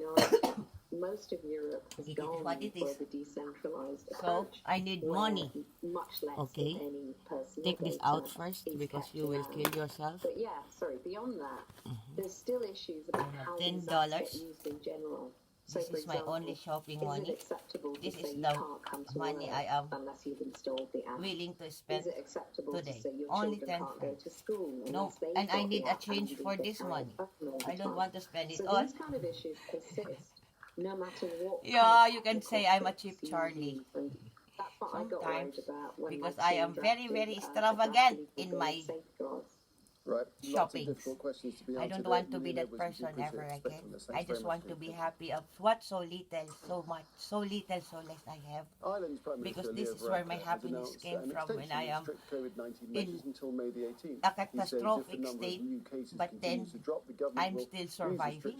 [SPEAKER 4] most of Europe has
[SPEAKER 1] it is
[SPEAKER 4] gone
[SPEAKER 1] what it is.
[SPEAKER 4] for the decentralized
[SPEAKER 1] So
[SPEAKER 4] approach,
[SPEAKER 1] I need
[SPEAKER 4] where
[SPEAKER 1] money.
[SPEAKER 4] much less
[SPEAKER 1] Okay,
[SPEAKER 4] of any personal
[SPEAKER 1] take this
[SPEAKER 4] data
[SPEAKER 1] out first
[SPEAKER 4] is
[SPEAKER 1] because
[SPEAKER 4] kept
[SPEAKER 1] you will
[SPEAKER 4] around.
[SPEAKER 1] kill yourself.
[SPEAKER 4] But yeah, sorry, beyond that, there's still issues about how these apps
[SPEAKER 1] $10.
[SPEAKER 4] get used in general. So,
[SPEAKER 1] This
[SPEAKER 4] for
[SPEAKER 1] is my
[SPEAKER 4] example,
[SPEAKER 1] only shopping
[SPEAKER 4] is
[SPEAKER 1] money.
[SPEAKER 4] it acceptable to
[SPEAKER 1] This
[SPEAKER 4] say
[SPEAKER 1] is
[SPEAKER 4] you
[SPEAKER 1] the
[SPEAKER 4] can't come to
[SPEAKER 1] money
[SPEAKER 4] work
[SPEAKER 1] I am
[SPEAKER 4] unless you've installed the app?
[SPEAKER 1] willing to spend
[SPEAKER 4] Is it acceptable
[SPEAKER 1] today.
[SPEAKER 4] to say your
[SPEAKER 1] Only
[SPEAKER 4] children
[SPEAKER 1] 10
[SPEAKER 4] can't go
[SPEAKER 1] francs.
[SPEAKER 4] to school
[SPEAKER 1] No,
[SPEAKER 4] unless they've
[SPEAKER 1] and I
[SPEAKER 4] got
[SPEAKER 1] need
[SPEAKER 4] the
[SPEAKER 1] a
[SPEAKER 4] app
[SPEAKER 1] change
[SPEAKER 4] and
[SPEAKER 1] for
[SPEAKER 4] they
[SPEAKER 1] this
[SPEAKER 4] carry a
[SPEAKER 1] money.
[SPEAKER 4] button all the
[SPEAKER 1] I don't
[SPEAKER 4] time?
[SPEAKER 1] want to spend it
[SPEAKER 4] So
[SPEAKER 1] all.
[SPEAKER 4] these kind of issues persist, no matter what.
[SPEAKER 1] Yeah, you can say I'm a cheap
[SPEAKER 4] you
[SPEAKER 1] Charlie.
[SPEAKER 4] use, and that's what I got
[SPEAKER 1] Sometimes,
[SPEAKER 4] worried about when
[SPEAKER 1] because
[SPEAKER 4] my
[SPEAKER 1] I
[SPEAKER 4] team
[SPEAKER 1] am very,
[SPEAKER 4] drafted,
[SPEAKER 1] very
[SPEAKER 4] a
[SPEAKER 1] extravagant
[SPEAKER 4] draft
[SPEAKER 1] in
[SPEAKER 4] legal
[SPEAKER 1] my
[SPEAKER 4] safeguards.
[SPEAKER 8] Right.
[SPEAKER 1] shopping. I don't want to be that person ever again. I just want to be happy of what so little, so much, so little, so less I have. Because this is where my happiness came from when I am in a catastrophic state, but then I'm still surviving.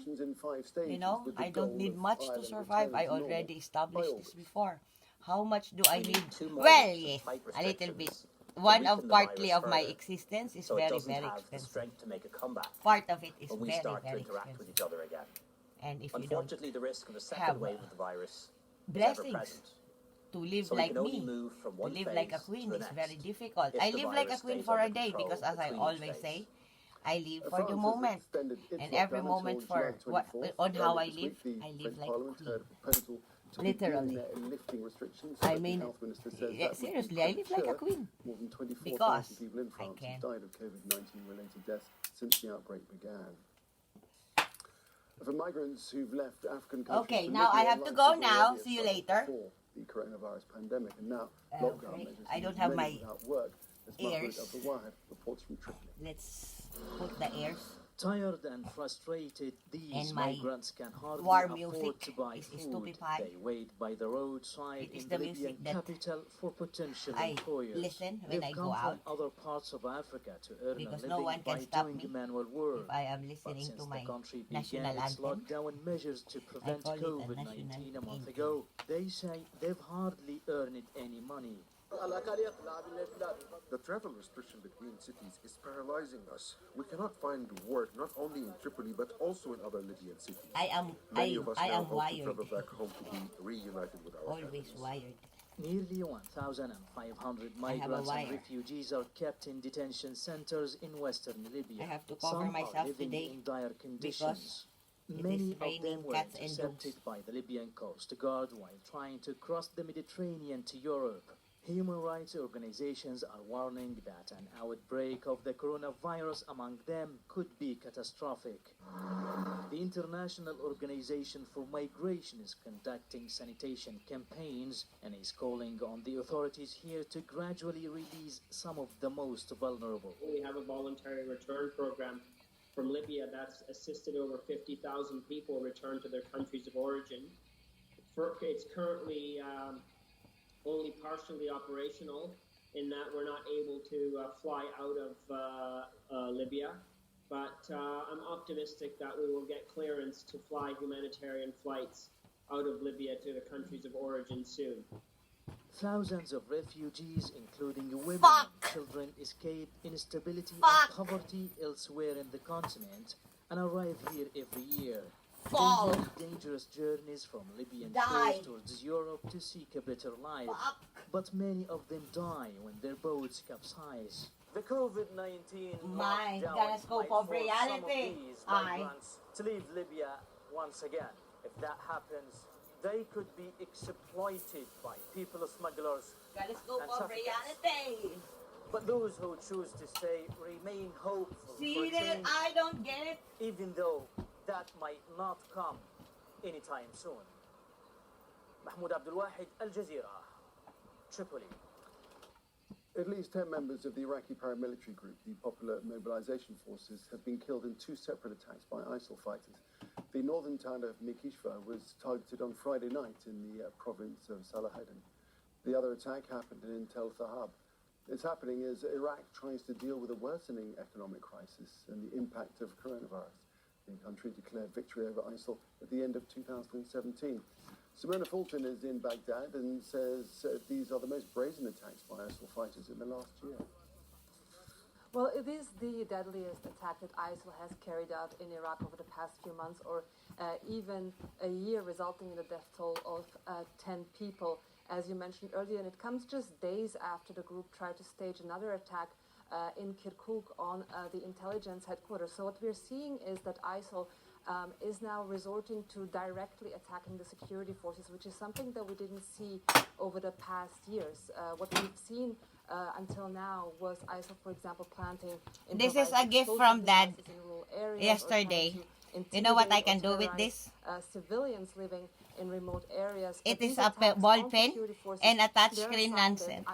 [SPEAKER 1] You know, I don't need much to survive. I already established this before. How much do I need? Well, yes, a little bit. One of partly of my existence is very, very expensive. Part of it is very, very expensive. And if you don't have blessings to live like me, to live like a queen is very difficult. I live like a queen for a day because, as I always say, I live for the moment, and every moment for what on how I live like a queen. Literally. I mean, yeah, seriously, I live like a queen.
[SPEAKER 8] More than 24,000
[SPEAKER 1] Because
[SPEAKER 8] people in France
[SPEAKER 1] I can.
[SPEAKER 8] have died of COVID-19 related deaths since the outbreak began.
[SPEAKER 16] For migrants who've left African countries.
[SPEAKER 1] Okay,
[SPEAKER 16] to
[SPEAKER 1] now
[SPEAKER 16] Libya,
[SPEAKER 1] I have to
[SPEAKER 16] like
[SPEAKER 1] go
[SPEAKER 16] Libya
[SPEAKER 1] now.
[SPEAKER 16] earlier
[SPEAKER 1] See you
[SPEAKER 16] started
[SPEAKER 1] later.
[SPEAKER 16] before the coronavirus pandemic, and now lockdown
[SPEAKER 1] Okay,
[SPEAKER 16] measures
[SPEAKER 1] I don't
[SPEAKER 16] leave
[SPEAKER 1] have
[SPEAKER 16] many
[SPEAKER 1] my
[SPEAKER 16] without work, as Mahmoud
[SPEAKER 1] ears.
[SPEAKER 16] Abdul Wahab reports from Tripoli.
[SPEAKER 1] Let's put the ears.
[SPEAKER 11] Tired and frustrated, these
[SPEAKER 1] And my
[SPEAKER 11] migrants can hardly
[SPEAKER 1] war
[SPEAKER 11] afford
[SPEAKER 1] music
[SPEAKER 11] to buy
[SPEAKER 1] is
[SPEAKER 11] food.
[SPEAKER 1] stupefy.
[SPEAKER 11] They wait by the roadside
[SPEAKER 1] It is
[SPEAKER 11] in
[SPEAKER 1] the
[SPEAKER 11] the
[SPEAKER 1] music
[SPEAKER 11] Libyan
[SPEAKER 1] that
[SPEAKER 11] capital for potential
[SPEAKER 1] I
[SPEAKER 11] employers.
[SPEAKER 1] listen when
[SPEAKER 11] They've
[SPEAKER 1] I
[SPEAKER 11] come
[SPEAKER 1] go
[SPEAKER 11] from
[SPEAKER 1] out,
[SPEAKER 11] other parts of Africa to earn
[SPEAKER 1] because
[SPEAKER 11] a
[SPEAKER 1] no
[SPEAKER 11] living
[SPEAKER 1] one can
[SPEAKER 11] by
[SPEAKER 1] stop
[SPEAKER 11] doing
[SPEAKER 1] me
[SPEAKER 11] manual work.
[SPEAKER 1] if I am
[SPEAKER 11] But
[SPEAKER 1] listening
[SPEAKER 11] since
[SPEAKER 1] to
[SPEAKER 11] the
[SPEAKER 1] my
[SPEAKER 11] country
[SPEAKER 1] national
[SPEAKER 11] began its
[SPEAKER 1] anthem.
[SPEAKER 11] lockdown measures to prevent
[SPEAKER 1] call it a
[SPEAKER 11] COVID-19
[SPEAKER 1] national
[SPEAKER 11] a month
[SPEAKER 1] anthem.
[SPEAKER 11] ago, they say they've hardly earned any money.
[SPEAKER 12] The travel restriction between cities is paralyzing us. We cannot find work not only in Tripoli but also in other Libyan cities. Many of us now hope to travel back home to be reunited with our
[SPEAKER 1] Always
[SPEAKER 12] families.
[SPEAKER 1] wired.
[SPEAKER 11] Nearly 1,500
[SPEAKER 1] I have a
[SPEAKER 11] migrants and
[SPEAKER 1] wire.
[SPEAKER 11] refugees are kept in detention centers in western Libya.
[SPEAKER 1] I have to cover
[SPEAKER 11] Some
[SPEAKER 1] myself
[SPEAKER 11] are living
[SPEAKER 1] today
[SPEAKER 11] in dire conditions.
[SPEAKER 1] it
[SPEAKER 11] Many
[SPEAKER 1] is
[SPEAKER 11] of
[SPEAKER 1] raining
[SPEAKER 11] them were
[SPEAKER 1] cats and
[SPEAKER 11] intercepted
[SPEAKER 1] dogs.
[SPEAKER 11] by the Libyan Coast Guard while trying to cross the Mediterranean to Europe. Human rights organizations are warning that an outbreak of the coronavirus among them could be catastrophic. The International Organization for Migration is conducting sanitation campaigns and is calling on the authorities here to gradually release some of the most vulnerable.
[SPEAKER 22] We have a voluntary return program from Libya that's assisted over 50,000 people return to their countries of origin. It's currently only partially operational in that we're not able to fly out of Libya. But I'm optimistic that we will get clearance to fly humanitarian flights out of Libya to the countries of origin soon.
[SPEAKER 11] Thousands of refugees, including women and children, escape instability and poverty elsewhere in the continent and arrive here every year. They make dangerous journeys from Libyan shores towards Europe to seek a better life. But many of them die when their boats capsize. The COVID-19 lockdown might force some of these migrants to leave Libya once again. If that happens, they could be exploited by people smugglers and traffickers. But those who choose to stay remain hopeful for change.
[SPEAKER 1] I don't get it.
[SPEAKER 11] Even though that might not come anytime soon. Mahmoud Abdul Wahid, Al Jazeera, Tripoli.
[SPEAKER 16] At least 10 members of the Iraqi paramilitary group, the Popular Mobilization Forces, have been killed in 2 separate attacks by ISIL fighters. The northern town of Mikishva was targeted on Friday night in the province of Salahuddin. The other attack happened in Tel Thahab. It's happening as Iraq tries to deal with a worsening economic crisis and the impact of coronavirus. The country declared victory over ISIL at the end of 2017. Simona Fulton is in Baghdad and says these are the most brazen attacks by ISIL fighters in the last year.
[SPEAKER 17] Well, it is the deadliest attack that ISIL has carried out in Iraq over the past few months, or even a year, resulting in the death toll of 10 people, as you mentioned earlier. And it comes just days after the group tried to stage another attack in Kirkuk on the intelligence headquarters. So what we're seeing is that ISIL is now resorting to directly attacking the security forces, which is something that we didn't see over the past years. What we've seen until now was ISIL, for example, planting...
[SPEAKER 1] This is a gift from Dad yesterday. You know what I can do with this?
[SPEAKER 17] Civilians living in remote areas.
[SPEAKER 1] It is a ball pen and a touchscreen nonsense.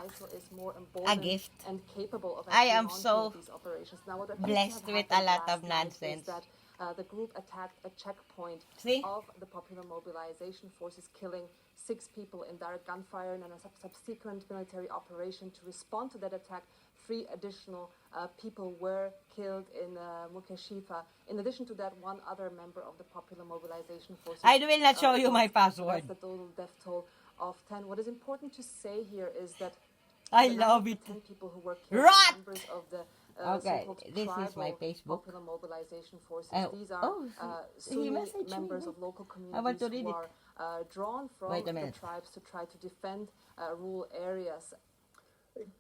[SPEAKER 1] A gift.
[SPEAKER 17] And capable of
[SPEAKER 1] I am so
[SPEAKER 17] these operations. Now, what
[SPEAKER 1] blessed with a lot of nonsense.
[SPEAKER 17] That the group attacked a checkpoint of the Popular Mobilization Forces, killing 6 people in direct gunfire, and a subsequent military operation to respond to that attack. 3 additional people were killed in Mukashifa. In addition to that, 1 other member of the Popular Mobilization Forces.
[SPEAKER 1] I will not show you my password.
[SPEAKER 17] That's the total death toll of 10. What is important to say here is that
[SPEAKER 1] I love it.
[SPEAKER 17] 10 people who were killed are members of the
[SPEAKER 1] okay, this is my Facebook.
[SPEAKER 17] Popular Mobilization Forces. These are
[SPEAKER 1] Sunni
[SPEAKER 17] members of local communities who are drawn from the tribes to try to defend rural areas.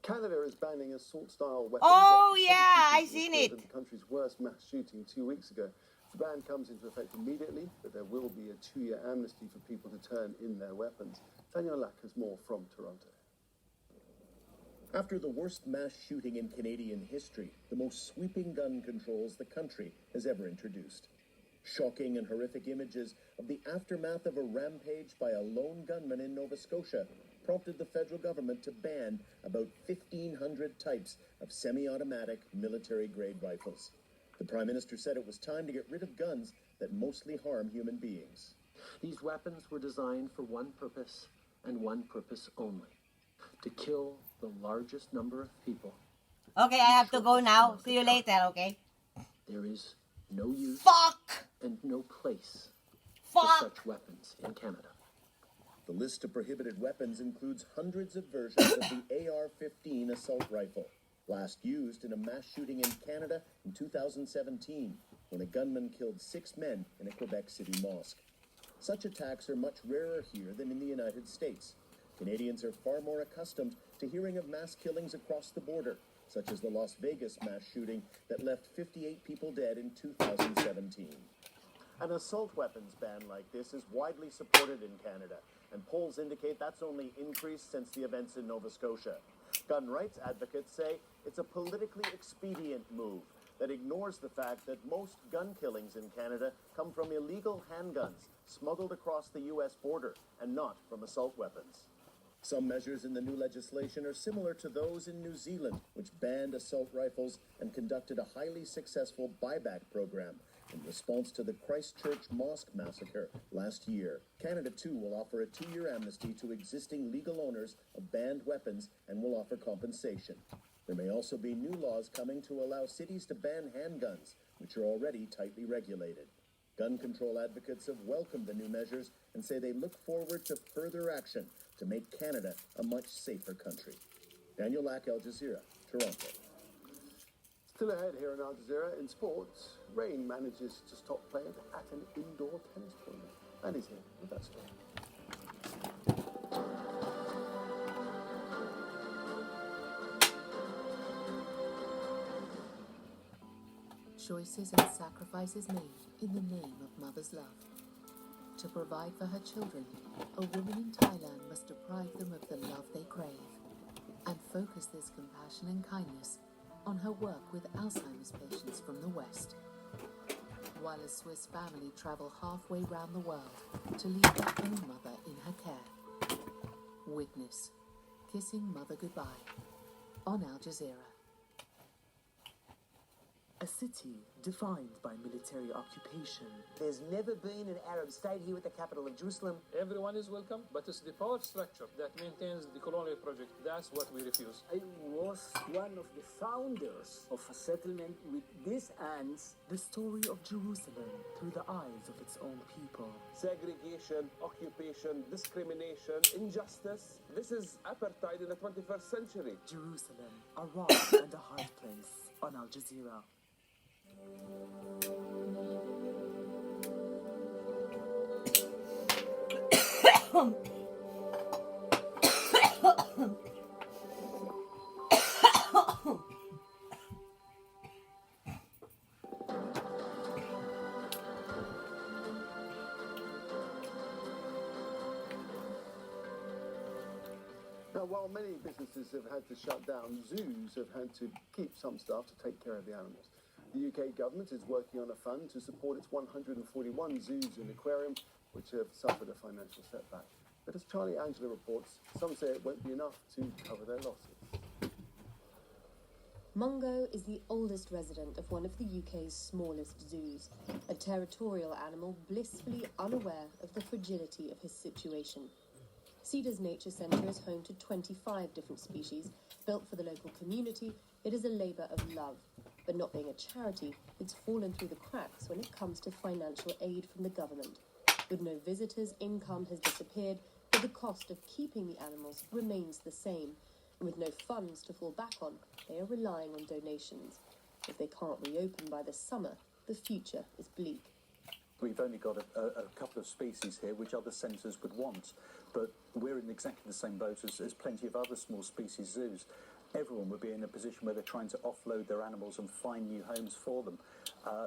[SPEAKER 16] Canada is banning assault-style weapons.
[SPEAKER 1] Oh yeah, I seen it.
[SPEAKER 16] The country's worst mass shooting 2 weeks ago. The ban comes into effect immediately, but there will be a 2-year amnesty for people to turn in their weapons. Tanya Lack has more from Toronto.
[SPEAKER 23] After the worst mass shooting in Canadian history, the most sweeping gun controls the country has ever introduced.
[SPEAKER 14] Shocking and horrific images of the aftermath of a rampage by a lone gunman in Nova Scotia prompted the federal government to ban about 1,500 types of semi-automatic military-grade rifles. The Prime Minister said it was time to get rid of guns that mostly harm human beings.
[SPEAKER 15] These weapons were designed for one purpose and one purpose only: to kill the largest number of people.
[SPEAKER 1] Okay, I have to go now. See you later, okay?
[SPEAKER 15] There is no use and no place for such weapons in Canada.
[SPEAKER 14] The list of prohibited weapons includes hundreds of versions of the AR-15 assault rifle, last used in a mass shooting in Canada in 2017, when a gunman killed 6 men in a Quebec City mosque. Such attacks are much rarer here than in the United States. Canadians are far more accustomed to hearing of mass killings across the border, such as the Las Vegas mass shooting that left 58 people dead in 2017. An assault weapons ban like this is widely supported in Canada, and polls indicate that's only increased since the events in Nova Scotia. Gun rights advocates say it's a politically expedient move that ignores the fact that most gun killings in Canada come from illegal handguns smuggled across the U.S. border and not from assault weapons. Some measures in the new legislation are similar to those in New Zealand, which banned assault rifles and conducted a highly successful buyback program in response to the Christchurch Mosque massacre last year. Canada, too, will offer a 2-year amnesty to existing legal owners of banned weapons and will offer compensation. There may also be new laws coming to allow cities to ban handguns, which are already tightly regulated. Gun control advocates have welcomed the new measures and say they look forward to further action to make Canada a much safer country. Daniel Lack, Al Jazeera, Toronto.
[SPEAKER 16] Still ahead here in Al Jazeera, in sports, rain manages to stop players at an indoor tennis tournament. Andy's here with that story.
[SPEAKER 23] Choices and sacrifices made in the name of mother's love. To provide for her children, a woman in Thailand must deprive them of the love they crave and focus this compassion and kindness on her work with Alzheimer's patients from the West. While a Swiss family travel halfway round the world to leave their own mother in her care. Witness Kissing Mother Goodbye on Al Jazeera.
[SPEAKER 24] A city defined by military occupation.
[SPEAKER 25] There's never been an Arab state here at the capital of Jerusalem.
[SPEAKER 26] Everyone is welcome, but it's the power structure that maintains the colonial project. That's what we refuse.
[SPEAKER 27] I was one of the founders of a settlement with these ants.
[SPEAKER 24] The story of Jerusalem through the eyes of its own people.
[SPEAKER 28] Segregation, occupation, discrimination, injustice. This is apartheid in the 21st century.
[SPEAKER 24] Jerusalem, a rock and a hard place on Al Jazeera.
[SPEAKER 16] Now, while many businesses have had to shut down, zoos have had to keep some staff to take care of the animals. The UK government is working on a fund to support its 141 zoos and aquariums, which have suffered a financial setback. But as Charlie Angela reports, some say it won't be enough to cover their losses.
[SPEAKER 29] Mungo is the oldest resident of one of the UK's smallest zoos, a territorial animal blissfully unaware of the fragility of his situation. Cedars Nature Centre is home to 25 different species. Built for the local community, it is a labour of love. But not being a charity, it's fallen through the cracks when it comes to financial aid from the government. With no visitors, income has disappeared, but the cost of keeping the animals remains the same. And with no funds to fall back on, they are relying on donations. If they can't reopen by the summer, the future is bleak.
[SPEAKER 30] We've only got a couple of species here which other centres would want, but we're in exactly the same boat as plenty of other small species zoos. Everyone would be in a position where they're trying to offload their animals and find new homes for them.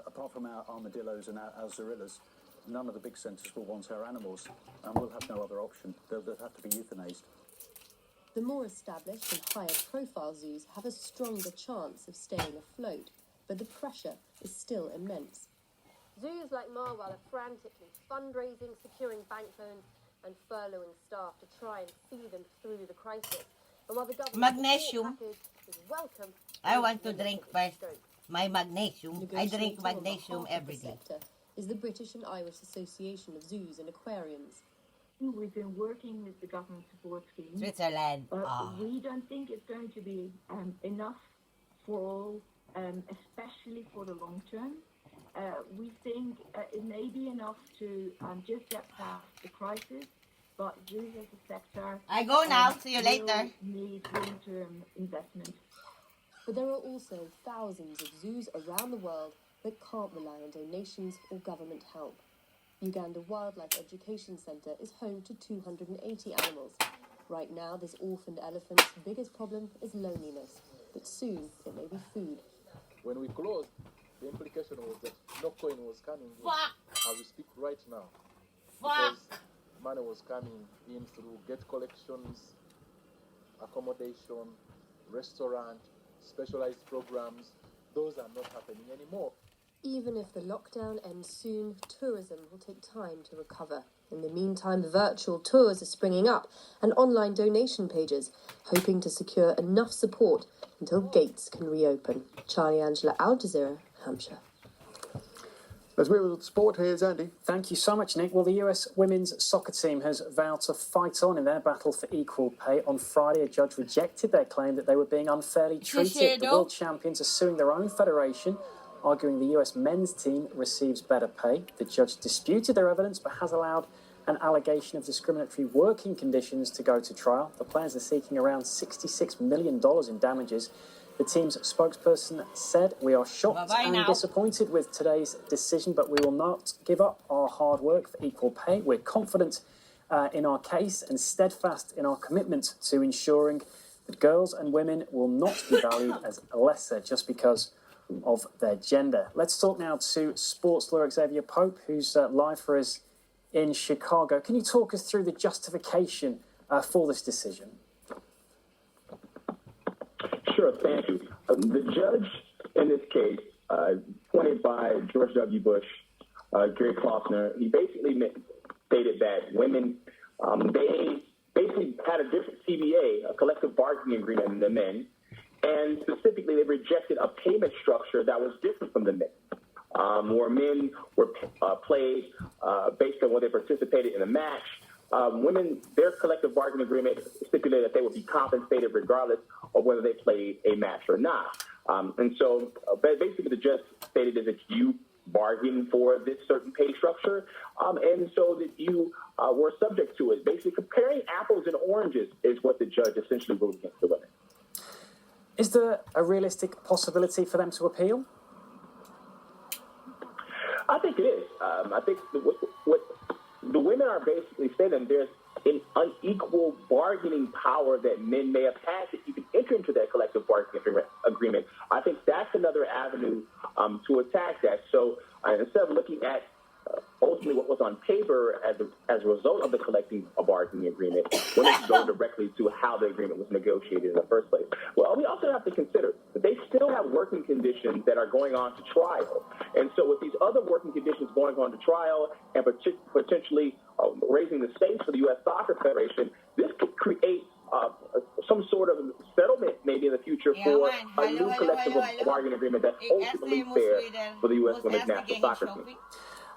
[SPEAKER 30] Apart from our armadillos and our zorillas, none of the big centres will want our animals, and we'll have no other option. They'll have to be euthanized.
[SPEAKER 29] The more established and higher profile zoos have a stronger chance of staying afloat, but the pressure is still immense. Zoos like Marwell are frantically fundraising, securing bank loans and furloughing staff to try and see them through the crisis. And while the government
[SPEAKER 1] magnesium
[SPEAKER 29] is welcome,
[SPEAKER 1] I want to drink my magnesium. I drink magnesium every day.
[SPEAKER 29] Is the British and Irish Association of Zoos and Aquariums.
[SPEAKER 2] We've been working with the government support scheme.
[SPEAKER 1] Switzerland.
[SPEAKER 2] We don't think it's going to be enough for all, especially for the long term. We think it may be enough to just get past the crisis, but zoos as a sector.
[SPEAKER 1] I go now. See you later.
[SPEAKER 2] Need long-term investment.
[SPEAKER 29] But there are also thousands of zoos around the world that can't rely on donations or government help. Uganda Wildlife Education Centre is home to 280 animals. Right now, this orphaned elephant's biggest problem is loneliness, but soon it may be food.
[SPEAKER 3] When we closed, the implication was that no coin was coming in as we speak right now. Because money was coming in through gate collections, accommodation, restaurant, specialized programs. Those are not happening anymore.
[SPEAKER 29] Even if the lockdown ends soon, tourism will take time to recover. In the meantime, virtual tours are springing up and online donation pages, hoping to secure enough support until gates can reopen. Charlie Angela, Al Jazeera, Hampshire.
[SPEAKER 16] Let's move on to sport. Here's Andy.
[SPEAKER 6] Thank you so much, Nick. Well, the US women's soccer team has vowed to fight on in their battle for equal pay. On Friday, a judge rejected their claim that they were being unfairly treated. The world champions are suing their own federation, arguing the US men's team receives better pay. The judge disputed their evidence but has allowed an allegation of discriminatory working conditions to go to trial. The players are seeking around $66 million in damages. The team's spokesperson said, "We are shocked and disappointed with today's decision, but we will not give up our hard work for equal pay. We're confident in our case and steadfast in our commitment to ensuring that girls and women will not be valued as lesser just because of their gender." Let's talk now to sports lawyer Xavier Pope, who's live for us in Chicago. Can you talk us through the justification for this decision?
[SPEAKER 7] Sure, thank you. The judge in this case, appointed by George W. Bush, Gary Klossner, he basically stated that women, they basically had a different CBA, a collective bargaining agreement than the men, and specifically they rejected a payment structure that was different from the men, where men were paid based on whether they participated in a match. Women, their collective bargaining agreement stipulated that they would be compensated regardless of whether they played a match or not. And so basically the judge stated is that you bargain for this certain pay structure, and so that you were subject to it. Basically comparing apples and oranges is what the judge essentially ruled against the women.
[SPEAKER 6] Is there a realistic possibility for them to appeal?
[SPEAKER 7] I think it is. I think what the women are basically saying, there's an unequal bargaining power that men may have had that you can enter into that collective bargaining agreement. I think that's another avenue to attack that. So instead of looking at ultimately what was on paper as a result of the collective bargaining agreement, when it's going directly to how the agreement was negotiated in the first place. Well, we also have to consider that they still have working conditions that are going on to trial. And so with these other working conditions going on to trial and potentially raising the stakes for the U.S. Soccer Federation, this could create some sort of settlement maybe in the future for a new collective bargaining agreement that's ultimately fair for the U.S. women's national soccer team.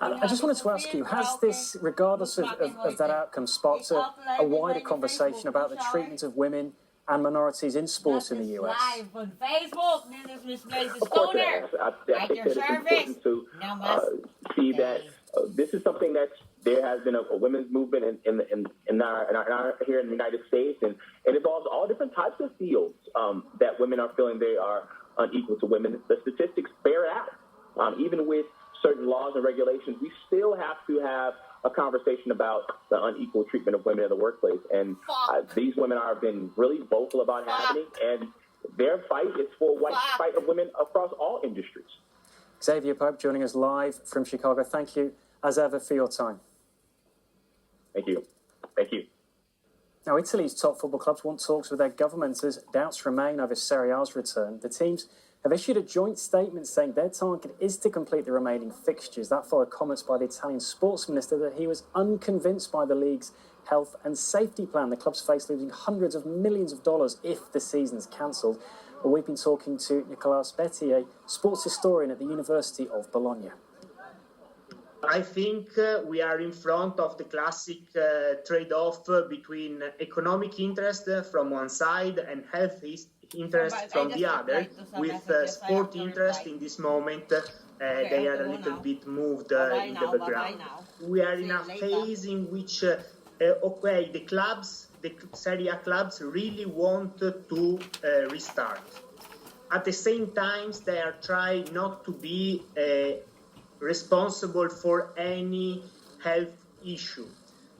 [SPEAKER 6] I just wanted to ask you, has this, regardless of that outcome, sparked a wider conversation about the treatment of women and minorities in sports in the US?
[SPEAKER 1] Live on Facebook. This is Ms.
[SPEAKER 7] Of course it has. I think that it's important to see that this is something that there has been a women's movement in our here in the United States, and it involves all different types of fields that women are feeling they are unequal to women. The statistics bear out. Even with certain laws and regulations, we still have to have a conversation about the unequal treatment of women in the workplace. And these women have been really vocal about happening, and their fight is for white fight of women across all industries.
[SPEAKER 6] Xavier Pope joining us live from Chicago. Thank you, as ever, for your time.
[SPEAKER 7] Thank you. Thank you.
[SPEAKER 6] Now, Italy's top football clubs want talks with their government as doubts remain over Serie A's return. The teams have issued a joint statement saying their target is to complete the remaining fixtures. That followed comments by the Italian sports minister that he was unconvinced by the league's health and safety plan. The clubs face losing hundreds of millions of dollars if the season's cancelled. Well, we've been talking to Nicolas Betti, a sports historian at the University of Bologna.
[SPEAKER 4] I think we are in front of the classic trade-off between economic interest from one side and health interest from the other, with sport interest in this moment. They are a little bit moved in the background. We are in a phase in which, the clubs, the Serie A clubs really want to restart. At the same time, they are trying not to be responsible for any health issue.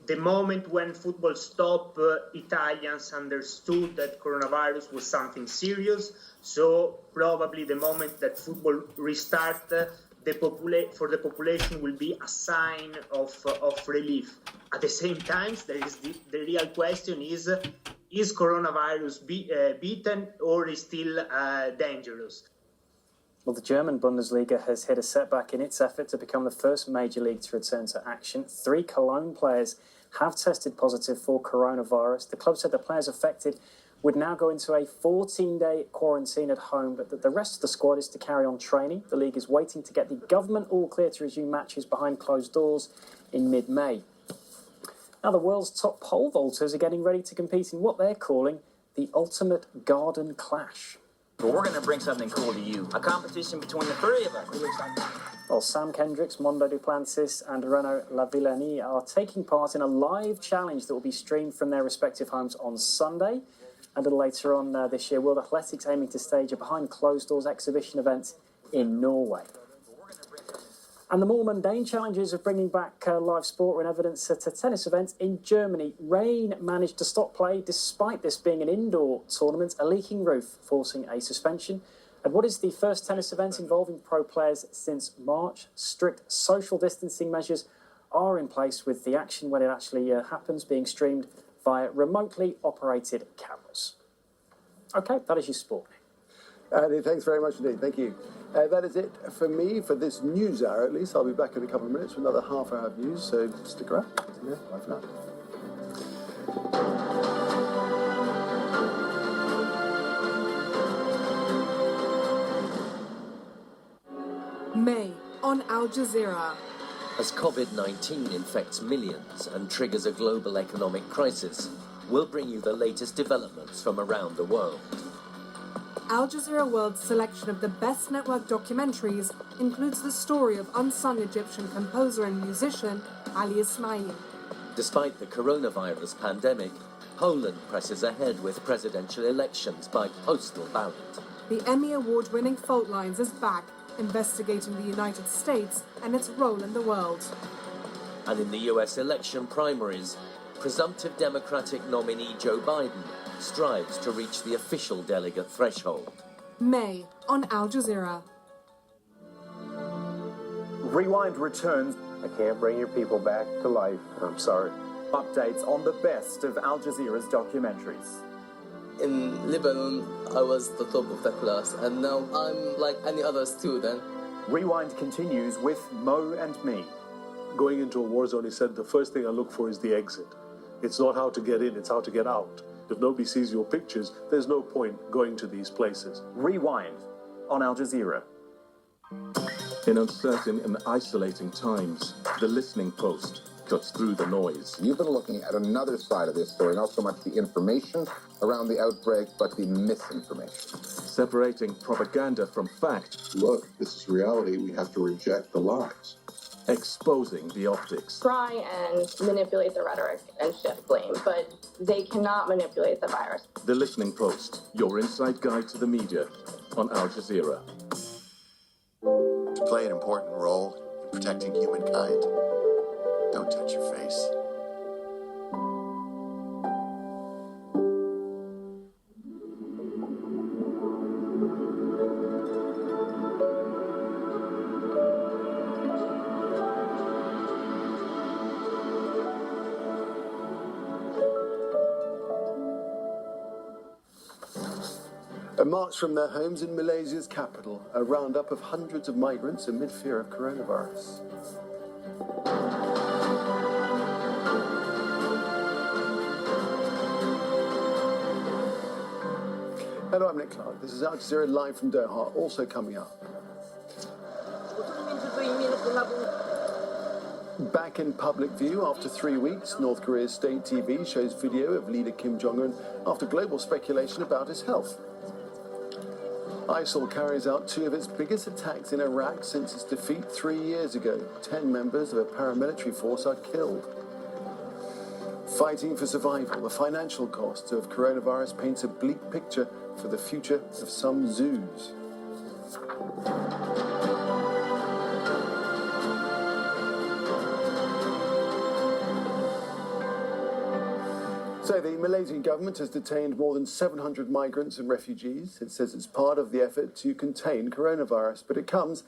[SPEAKER 4] The moment when football stopped, Italians understood that coronavirus was something serious. So probably the moment that football restart, for the population will be a sign of relief. At the same time, there is the real question is coronavirus beaten or is still dangerous?
[SPEAKER 6] Well, the German Bundesliga has hit a setback in its effort to become the first major league to return to action. 3 Cologne players have tested positive for coronavirus. The club said the players affected would now go into a 14-day quarantine at home, but that the rest of the squad is to carry on training. The league is waiting to get the government all clear to resume matches behind closed doors in mid-May. Now, the world's top pole vaulters are getting ready to compete in what they're calling the ultimate garden clash.
[SPEAKER 5] But we're going to bring something cool to you. A competition between the 3 of us.
[SPEAKER 6] Well, Sam Kendricks, Mondo Duplantis and Renaud Lavillenie are taking part in a live challenge that will be streamed from their respective homes on Sunday. A little later on this year, World Athletics aiming to stage a behind-closed-doors exhibition event in Norway. And the more mundane challenges of bringing back live sport were in evidence at a tennis event in Germany. Rain managed to stop play despite this being an indoor tournament, a leaking roof forcing a suspension. And what is the first tennis event involving pro players since March? Strict social distancing measures are in place, with the action when it actually happens being streamed via remotely operated cameras. OK, that is your sport.
[SPEAKER 8] Andy, thanks very much indeed. Thank you. That is it for me for this news hour, at least. I'll be back in a couple of minutes for another half-hour of news, so stick around. Yeah, bye for now.
[SPEAKER 17] May on Al Jazeera.
[SPEAKER 9] As COVID-19 infects millions and triggers a global economic crisis, we'll bring you the latest developments from around the world.
[SPEAKER 17] Al Jazeera World's selection of the best network documentaries includes the story of unsung Egyptian composer and musician Ali Ismail.
[SPEAKER 9] Despite the coronavirus pandemic, Poland presses ahead with presidential elections by postal ballot.
[SPEAKER 17] The Emmy Award-winning Fault Lines is back, investigating the United States and its role in the world.
[SPEAKER 9] And in the US election primaries, presumptive Democratic nominee Joe Biden strives to reach the official delegate threshold.
[SPEAKER 17] May on Al Jazeera.
[SPEAKER 10] Rewind returns. I can't bring your people back to life. I'm sorry. Updates on the best of Al Jazeera's documentaries.
[SPEAKER 13] In Lebanon, I was the top of the class, and now I'm like any other student.
[SPEAKER 10] Rewind continues with Mo and me.
[SPEAKER 18] Going into a war zone, he said, the first thing I look for is the exit. It's not how to get in, it's how to get out. If nobody sees your pictures, there's no point going to these places.
[SPEAKER 10] Rewind on Al Jazeera.
[SPEAKER 19] In uncertain and isolating times, the listening post cuts through the noise.
[SPEAKER 20] You've been looking at another side of this story, not so much the information around the outbreak, but the misinformation.
[SPEAKER 19] Separating propaganda from fact.
[SPEAKER 20] Look, this is reality. We have to reject the lies.
[SPEAKER 19] Exposing the optics.
[SPEAKER 21] Try and manipulate the rhetoric and shift blame, but they cannot manipulate the virus.
[SPEAKER 19] The Listening Post, your inside guide to the media on Al Jazeera.
[SPEAKER 20] To play an important role in protecting humankind, don't touch your face.
[SPEAKER 8] A march from their homes in Malaysia's capital, a roundup of hundreds of migrants amid fear of coronavirus. Hello, I'm Nick Clark. This is Al Jazeera live from Doha. Also coming up. Back in public view after 3 weeks, North Korea's state TV shows video of leader Kim Jong-un after global speculation about his health. ISIL carries out 2 of its biggest attacks in Iraq since its defeat 3 years ago. 10 members of a paramilitary force are killed. Fighting for survival, the financial cost of coronavirus paints a bleak picture for the future of some zoos. So the Malaysian government has detained more than 700 migrants and refugees. It says it's part of the effort to contain coronavirus, but it comes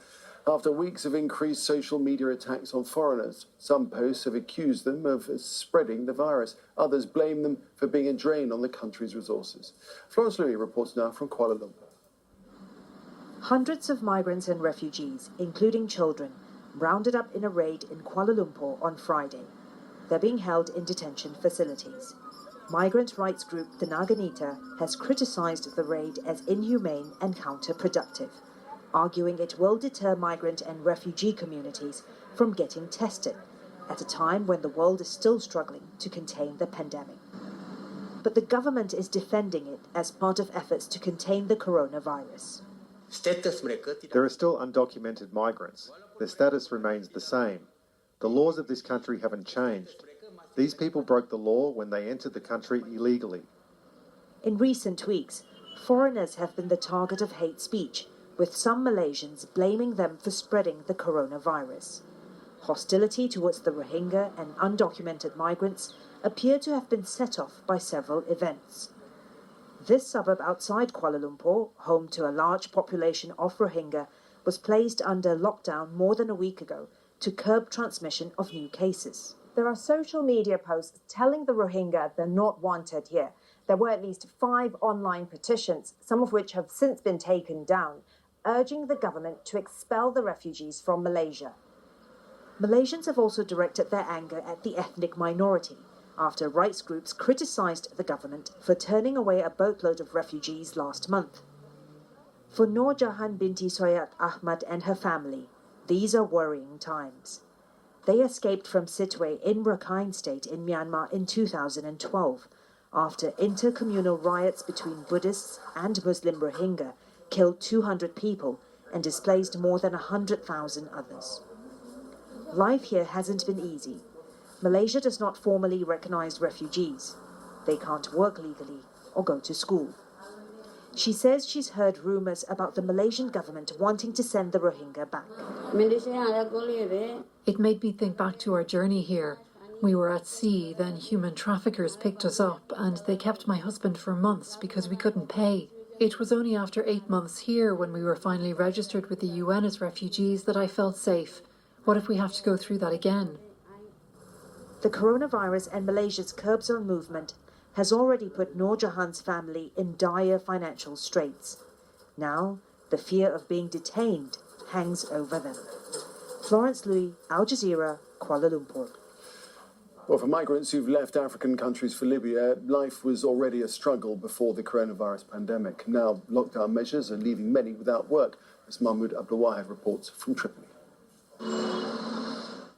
[SPEAKER 8] after weeks of increased social media attacks on foreigners. Some posts have accused them of spreading the virus. Others blame them for being a drain on the country's resources. Florence Louis reports now from Kuala Lumpur.
[SPEAKER 11] Hundreds of migrants and refugees, including children, rounded up in a raid in Kuala Lumpur on Friday. They're being held in detention facilities. Migrant rights group the Naganita has criticised the raid as inhumane and counterproductive, arguing it will deter migrant and refugee communities from getting tested at a time when the world is still struggling to contain the pandemic. But the government is defending it as part of efforts to contain the coronavirus.
[SPEAKER 12] There are still undocumented migrants. Their status remains the same. The laws of this country haven't changed. These people broke the law when they entered the country illegally.
[SPEAKER 11] In recent weeks, foreigners have been the target of hate speech, with some Malaysians blaming them for spreading the coronavirus. Hostility towards the Rohingya and undocumented migrants appear to have been set off by several events. This suburb outside Kuala Lumpur, home to a large population of Rohingya, was placed under lockdown more than a week ago to curb transmission of new cases.
[SPEAKER 14] There are social media posts telling the Rohingya they're not wanted here. There were at least 5 online petitions, some of which have since been taken down, urging the government to expel the refugees from Malaysia.
[SPEAKER 11] Malaysians have also directed their anger at the ethnic minority after rights groups criticised the government for turning away a boatload of refugees last month. For Noor Jahan binti Soyat Ahmad and her family, these are worrying times. They escaped from Sittwe in Rakhine State in Myanmar in 2012 after intercommunal riots between Buddhists and Muslim Rohingya killed 200 people and displaced more than 100,000 others. Life here hasn't been easy. Malaysia does not formally recognize refugees. They can't work legally or go to school. She says she's heard rumors about the Malaysian government wanting to send the Rohingya back.
[SPEAKER 15] It made me think back to our journey here. We were at sea, then human traffickers picked us up and they kept my husband for months because we couldn't pay. It was only after 8 months here, when we were finally registered with the UN as refugees, that I felt safe. What if we have to go through that again?
[SPEAKER 11] The coronavirus and Malaysia's curbs on movement has already put Noor Jahan's family in dire financial straits. Now, the fear of being detained hangs over them. Florence Louis, Al Jazeera, Kuala Lumpur.
[SPEAKER 8] Well, for migrants who've left African countries for Libya, life was already a struggle before the coronavirus pandemic. Now, lockdown measures are leaving many without work, as Mahmoud Abdul Wahab reports from Tripoli.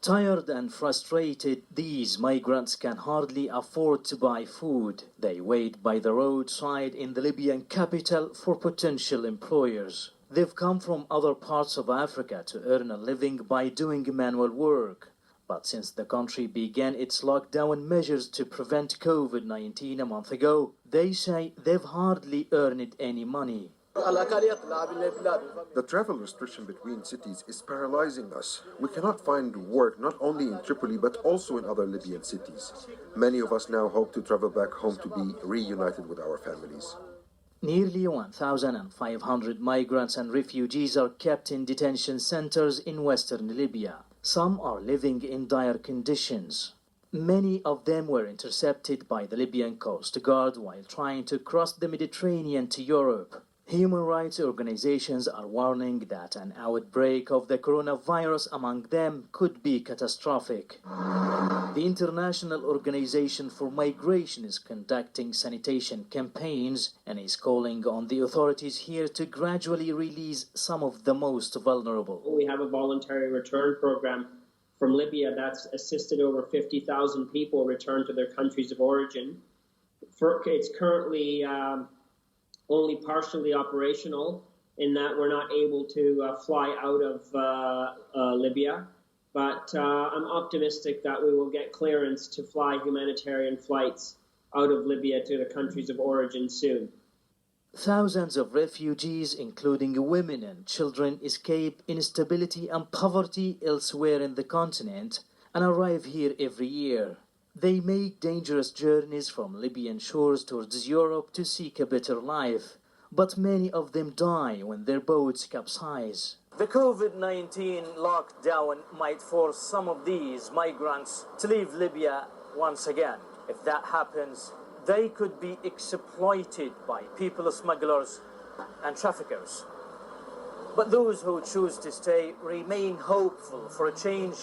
[SPEAKER 22] Tired and frustrated, these migrants can hardly afford to buy food. They wait by the roadside in the Libyan capital for potential employers. They've come from other parts of Africa to earn a living by doing manual work. But since the country began its lockdown measures to prevent COVID-19 a month ago, they say they've hardly earned any money.
[SPEAKER 23] The travel restriction between cities is paralyzing us. We cannot find work not only in Tripoli but also in other Libyan cities. Many of us now hope to travel back home to be reunited with our families.
[SPEAKER 22] Nearly 1,500 migrants and refugees are kept in detention centers in western Libya. Some are living in dire conditions. Many of them were intercepted by the Libyan Coast Guard while trying to cross the Mediterranean to Europe. Human rights organizations are warning that an outbreak of the coronavirus among them could be catastrophic. The International Organization for Migration is conducting sanitation campaigns and is calling on the authorities here to gradually release some of the most vulnerable.
[SPEAKER 2] We have a voluntary return program from Libya that's assisted over 50,000 people return to their countries of origin. It's currently only partially operational in that we're not able to fly out of Libya. But I'm optimistic that we will get clearance to fly humanitarian flights out of Libya to the countries of origin soon.
[SPEAKER 22] Thousands of refugees, including women and children, escape instability and poverty elsewhere in the continent and arrive here every year. They make dangerous journeys from Libyan shores towards Europe to seek a better life, but many of them die when their boats capsize. The COVID-19 lockdown might force some of these migrants to leave Libya once again. If that happens, they could be exploited by people smugglers and traffickers. But those who choose to stay remain hopeful for a change,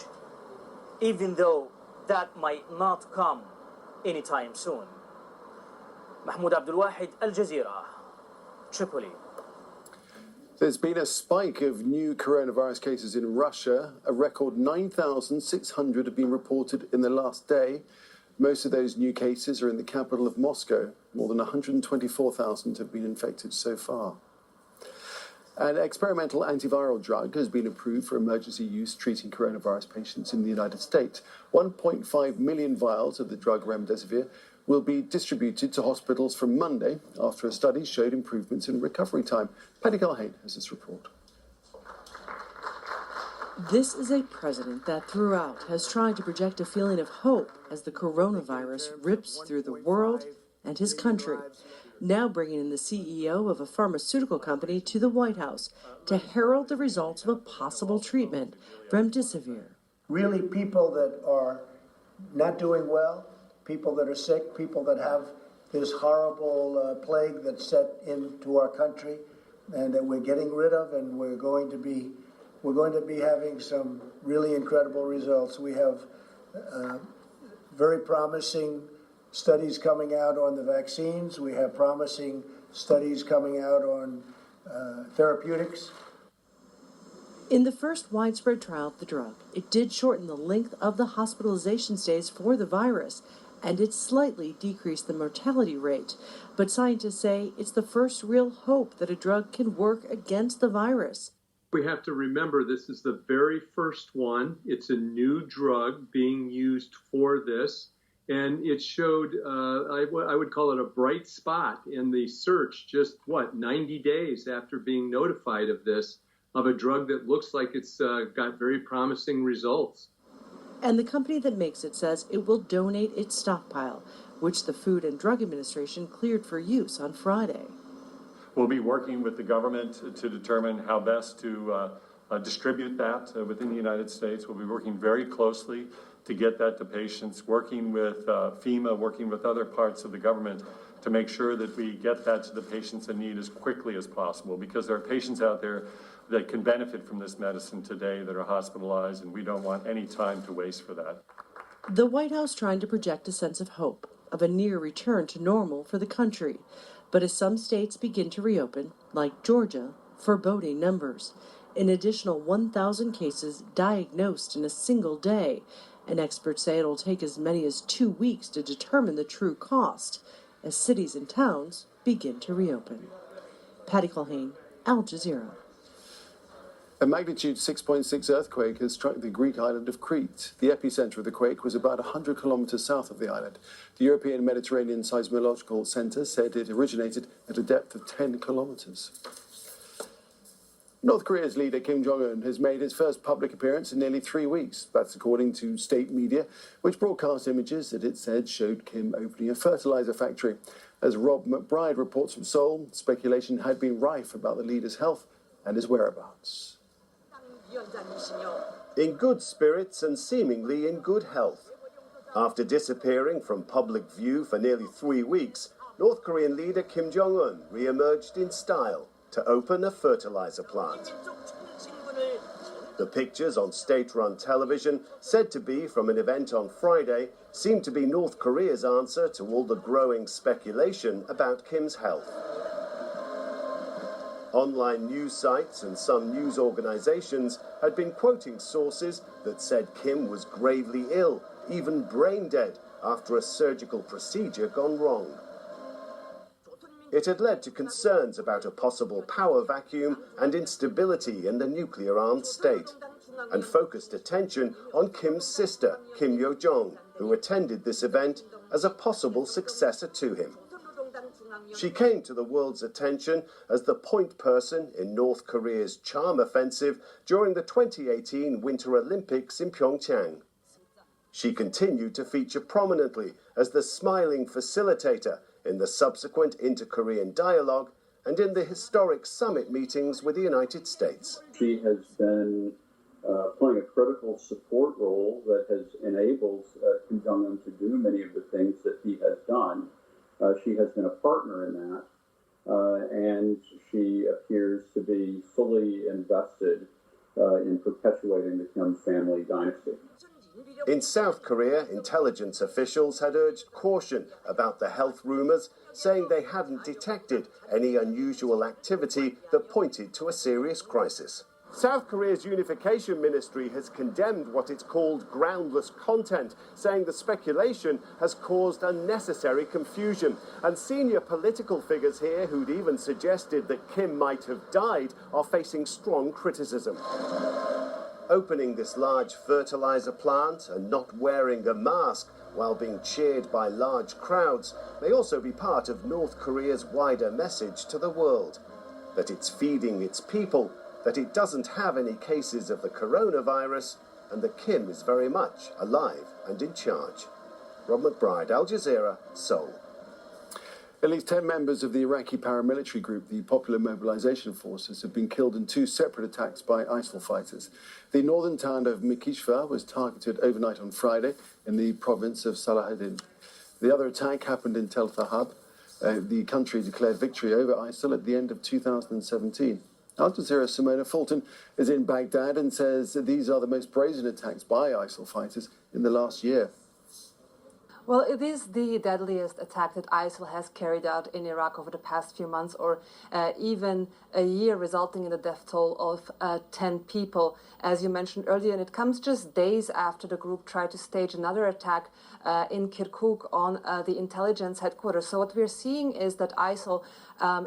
[SPEAKER 22] even though that might not come anytime soon. Mahmoud Abdul Wahid, Al Jazeera, Tripoli.
[SPEAKER 8] There's been a spike of new coronavirus cases in Russia. A record 9,600 have been reported in the last day. Most of those new cases are in the capital of Moscow. More than 124,000 have been infected so far. An experimental antiviral drug has been approved for emergency use treating coronavirus patients in the United States. 1.5 million vials of the drug remdesivir will be distributed to hospitals from Monday after a study showed improvements in recovery time. Paddy Culhane has this report.
[SPEAKER 3] This is a president that throughout has tried to project a feeling of hope as the coronavirus rips through the world and his country. Now bringing in the CEO of a pharmaceutical company to the White House to herald the results of a possible treatment, remdesivir.
[SPEAKER 16] Really people that are not doing well, people that are sick, people that have this horrible plague that's set into our country and that we're getting rid of, and we're going to be having some really incredible results. We have very promising studies coming out on the vaccines. We have promising studies coming out on therapeutics.
[SPEAKER 3] In the first widespread trial of the drug, it did shorten the length of the hospitalization stays for the virus, and it slightly decreased the mortality rate. But scientists say it's the first real hope that a drug can work against the virus.
[SPEAKER 24] We have to remember this is the very first one. It's a new drug being used for this. And it showed, I would call it a bright spot in the search just, 90 days after being notified of this, of a drug that looks like it's got very promising results.
[SPEAKER 3] And the company that makes it says it will donate its stockpile, which the Food and Drug Administration cleared for use on Friday.
[SPEAKER 25] We'll be working with the government to determine how best to distribute that within the United States. We'll be working very closely to get that to patients, working with FEMA, working with other parts of the government to make sure that we get that to the patients in need as quickly as possible, because there are patients out there that can benefit from this medicine today that are hospitalized, and we don't want any time to waste for that.
[SPEAKER 3] The White House trying to project a sense of hope, of a near return to normal for the country. But as some states begin to reopen, like Georgia, foreboding numbers. An additional 1,000 cases diagnosed in a single day. And experts say it'll take as many as 2 weeks to determine the true cost as cities and towns begin to reopen. Paddy Culhane, Al Jazeera.
[SPEAKER 8] A magnitude 6.6 earthquake has struck the Greek island of Crete. The epicenter of the quake was about 100 kilometers south of the island. The European Mediterranean Seismological Center said it originated at a depth of 10 kilometers. North Korea's leader Kim Jong-un has made his first public appearance in nearly 3 weeks. That's according to state media, which broadcast images that it said showed Kim opening a fertilizer factory. As Rob McBride reports from Seoul, speculation had been rife about the leader's health and his whereabouts.
[SPEAKER 26] In good spirits and seemingly in good health. After disappearing from public view for nearly 3 weeks, North Korean leader Kim Jong-un re-emerged in style to open a fertilizer plant. The pictures on state-run television, said to be from an event on Friday, seem to be North Korea's answer to all the growing speculation about Kim's health. Online news sites and some news organizations had been quoting sources that said Kim was gravely ill, even brain dead, after a surgical procedure gone wrong. It had led to concerns about a possible power vacuum and instability in the nuclear-armed state, and focused attention on Kim's sister, Kim Yo-jong, who attended this event as a possible successor to him. She came to the world's attention as the point person in North Korea's charm offensive during the 2018 Winter Olympics in Pyeongchang. She continued to feature prominently as the smiling facilitator in the subsequent inter-Korean dialogue and in the historic summit meetings with the United States.
[SPEAKER 1] She has been playing a critical support role that has enabled Kim Jong-un to do many of the things that he has done. She has been a partner in that, and she appears to be fully invested in perpetuating the Kim family dynasty.
[SPEAKER 26] In South Korea, intelligence officials had urged caution about the health rumors, saying they hadn't detected any unusual activity that pointed to a serious crisis. South Korea's unification ministry has condemned what it's called groundless content, saying the speculation has caused unnecessary confusion. And senior political figures here, who'd even suggested that Kim might have died, are facing strong criticism. Opening this large fertilizer plant and not wearing a mask while being cheered by large crowds may also be part of North Korea's wider message to the world, that it's feeding its people, that it doesn't have any cases of the coronavirus, and that Kim is very much alive and in charge. Rob McBride, Al Jazeera, Seoul.
[SPEAKER 8] At least 10 members of the Iraqi paramilitary group, the Popular Mobilization Forces, have been killed in 2 separate attacks by ISIL fighters. The northern town of Mikishva was targeted overnight on Friday in the province of Salahuddin. The other attack happened in Tel Fahab. The country declared victory over ISIL at the end of 2017. Al Jazeera's Simona Fulton is in Baghdad and says that these are the most brazen attacks by ISIL fighters in the last year.
[SPEAKER 4] Well, it is the deadliest attack that ISIL has carried out in Iraq over the past few months, or even a year, resulting in the death toll of 10 people, as you mentioned earlier. And it comes just days after the group tried to stage another attack in Kirkuk on the intelligence headquarters. So what we're seeing is that ISIL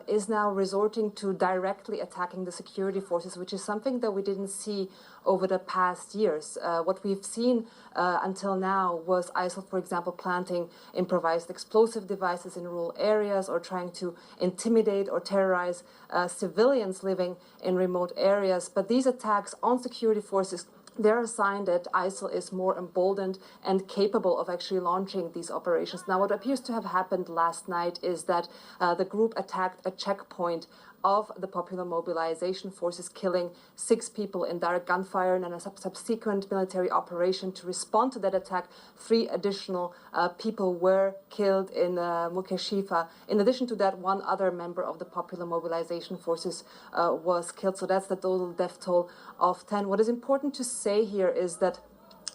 [SPEAKER 4] is now resorting to directly attacking the security forces, which is something that we didn't see over the past years. What we've seen until now was ISIL, for example, planting improvised explosive devices in rural areas or trying to intimidate or terrorize civilians living in remote areas. But these attacks on security forces, they're a sign that ISIL is more emboldened and capable of actually launching these operations. Now, what appears to have happened last night is that the group attacked a checkpoint of the Popular Mobilization Forces, killing 6 people in direct gunfire, and a subsequent military operation to respond to that attack. 3 additional people were killed in Mukeshifa. In addition to that, 1 other member of the Popular Mobilization Forces was killed. So that's the total death toll of 10. What is important to say here is that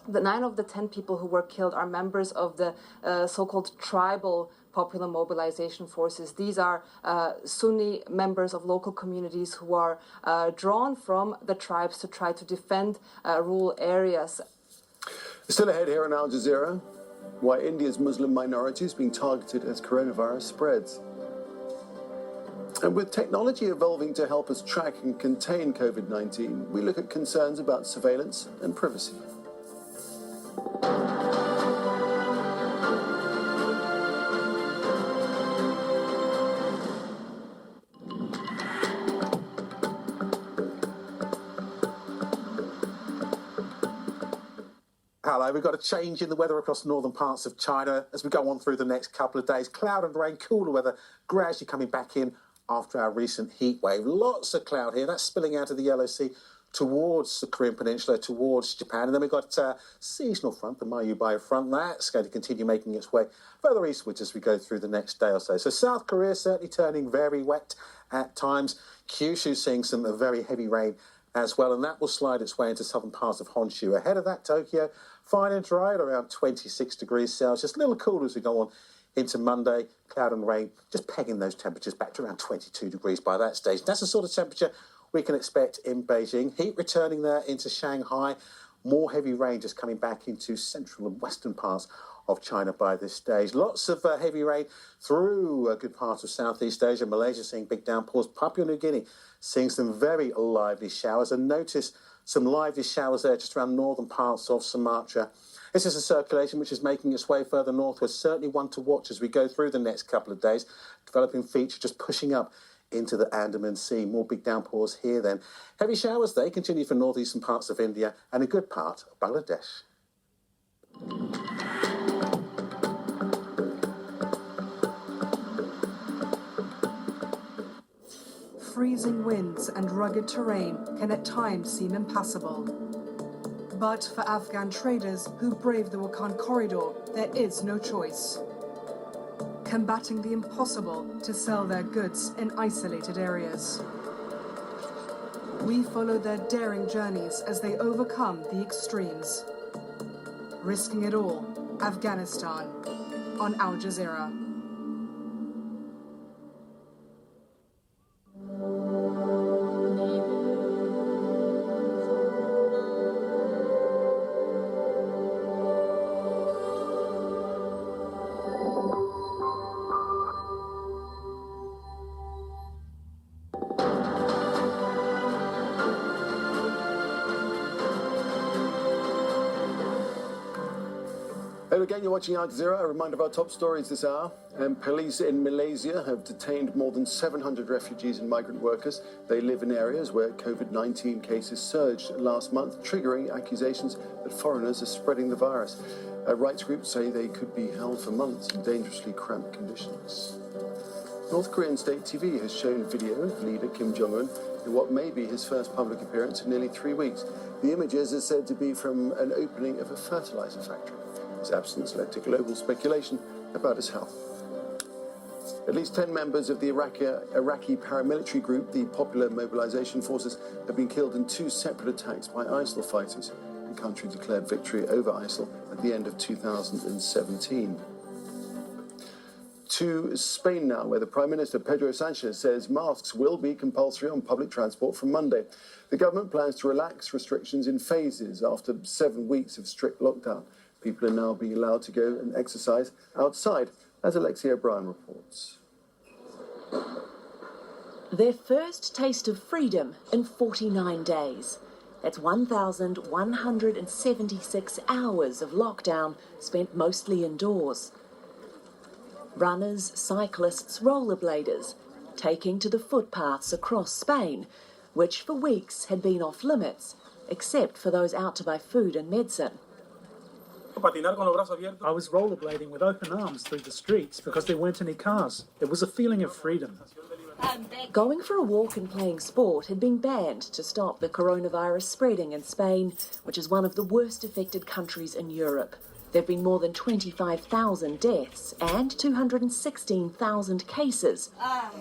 [SPEAKER 4] the 9 of the 10 people who were killed are members of the so-called tribal Popular Mobilization Forces. These are Sunni members of local communities who are drawn from the tribes to try to defend rural areas.
[SPEAKER 8] Still ahead here on Al Jazeera, why India's Muslim minority is being targeted as coronavirus spreads. And with technology evolving to help us track and contain COVID-19, we look at concerns about surveillance and privacy.
[SPEAKER 5] Hello, we've got a change in the weather across northern parts of China as we go on through the next couple of days. Cloud and rain, cooler weather, gradually coming back in after our recent heat wave. Lots of cloud here, that's spilling out of the Yellow Sea towards the Korean Peninsula, towards Japan. And then we've got a seasonal front, the Mayubai front. That's going to continue making its way further eastwards as we go through the next day or so. So South Korea certainly turning very wet at times. Kyushu seeing some very heavy rain as well, and that will slide its way into southern parts of Honshu. Ahead of that, Tokyo, fine and dry at around 26 degrees Celsius. A little cooler as we go on into Monday, cloud and rain, just pegging those temperatures back to around 22 degrees by that stage. That's the sort of temperature we can expect in Beijing. Heat returning there into Shanghai. More heavy rain just coming back into central and western parts of China by this stage. Lots of heavy rain through a good part of Southeast Asia. Malaysia seeing big downpours. Papua New Guinea seeing some very lively showers. And notice some lively showers there just around northern parts of Sumatra. This is a circulation which is making its way further northwards. Certainly one to watch as we go through the next couple of days. Developing feature just pushing up into the Andaman Sea. More big downpours here then. Heavy showers, they continue for northeastern parts of India and a good part of Bangladesh.
[SPEAKER 6] Freezing winds and rugged terrain can at times seem impassable. But for Afghan traders who brave the Wakhan corridor, there is no choice. Combating the impossible to sell their goods in isolated areas. We follow their daring journeys as they overcome the extremes. Risking it all, Afghanistan, on Al Jazeera.
[SPEAKER 8] Hello again, you're watching Al Jazeera. A reminder of our top stories this hour. Police in Malaysia have detained more than 700 refugees and migrant workers. They live in areas where COVID-19 cases surged last month, triggering accusations that foreigners are spreading the virus. Rights groups say they could be held for months in dangerously cramped conditions. North Korean state TV has shown video of leader Kim Jong-un in what may be his first public appearance in nearly 3 weeks. The images are said to be from an opening of a fertilizer factory. His absence led to global speculation about his health. At least 10 members of the Iraqi paramilitary group, the Popular Mobilization Forces, have been killed in 2 separate attacks by ISIL fighters. The country declared victory over ISIL at the end of 2017. To Spain now, where the Prime Minister Pedro Sanchez says masks will be compulsory on public transport from Monday. The government plans to relax restrictions in phases after 7 weeks of strict lockdown. People are now being allowed to go and exercise outside, as Alexia O'Brien reports.
[SPEAKER 7] Their first taste of freedom in 49 days. That's 1,176 hours of lockdown spent mostly indoors. Runners, cyclists, rollerbladers taking to the footpaths across Spain, which for weeks had been off limits, except for those out to buy food and medicine.
[SPEAKER 9] I was rollerblading with open arms through the streets because there weren't any cars. It was a feeling of freedom.
[SPEAKER 7] Going for a walk and playing sport had been banned to stop the coronavirus spreading in Spain, which is one of the worst affected countries in Europe. There have been more than 25,000 deaths and 216,000 cases,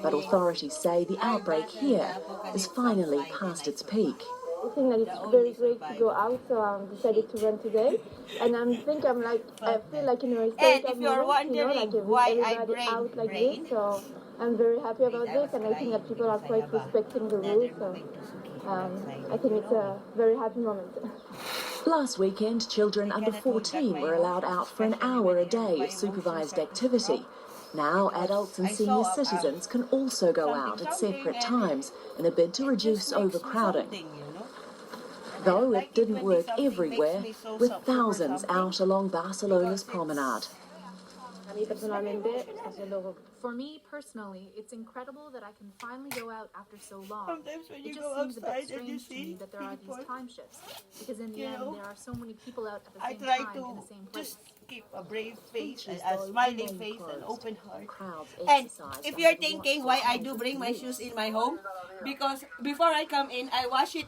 [SPEAKER 7] but authorities say the outbreak here is finally past its peak.
[SPEAKER 13] I think that it's very great to go out, so I decided to run today. And I feel like in a state of moment, why everybody out like this. So I'm very happy about this, and I think that people are quite respecting the rules. So I think it's a very happy moment.
[SPEAKER 7] Last weekend, children under 14 were allowed out for an hour a day of supervised activity. Now, adults and senior citizens can also go out at separate times in a bid to reduce overcrowding. Though it didn't work everywhere, with thousands out along Barcelona's promenade.
[SPEAKER 17] For me personally, it's incredible that I can finally go out after so long.
[SPEAKER 18] Sometimes when you
[SPEAKER 17] it just
[SPEAKER 18] go
[SPEAKER 17] seems a
[SPEAKER 18] outside
[SPEAKER 17] bit strange
[SPEAKER 18] and you
[SPEAKER 17] to
[SPEAKER 18] see
[SPEAKER 17] me that there are
[SPEAKER 18] people,
[SPEAKER 17] these time shifts, because in the
[SPEAKER 18] you
[SPEAKER 17] end
[SPEAKER 18] know,
[SPEAKER 17] there are so many people out at the
[SPEAKER 18] I
[SPEAKER 17] same
[SPEAKER 18] try
[SPEAKER 17] time
[SPEAKER 18] to
[SPEAKER 17] in the same place.
[SPEAKER 18] just keep a brave face, a smiling face, an open heart.
[SPEAKER 7] And
[SPEAKER 18] if you're thinking why I do bring my shoes in my home, because before I come in, I wash it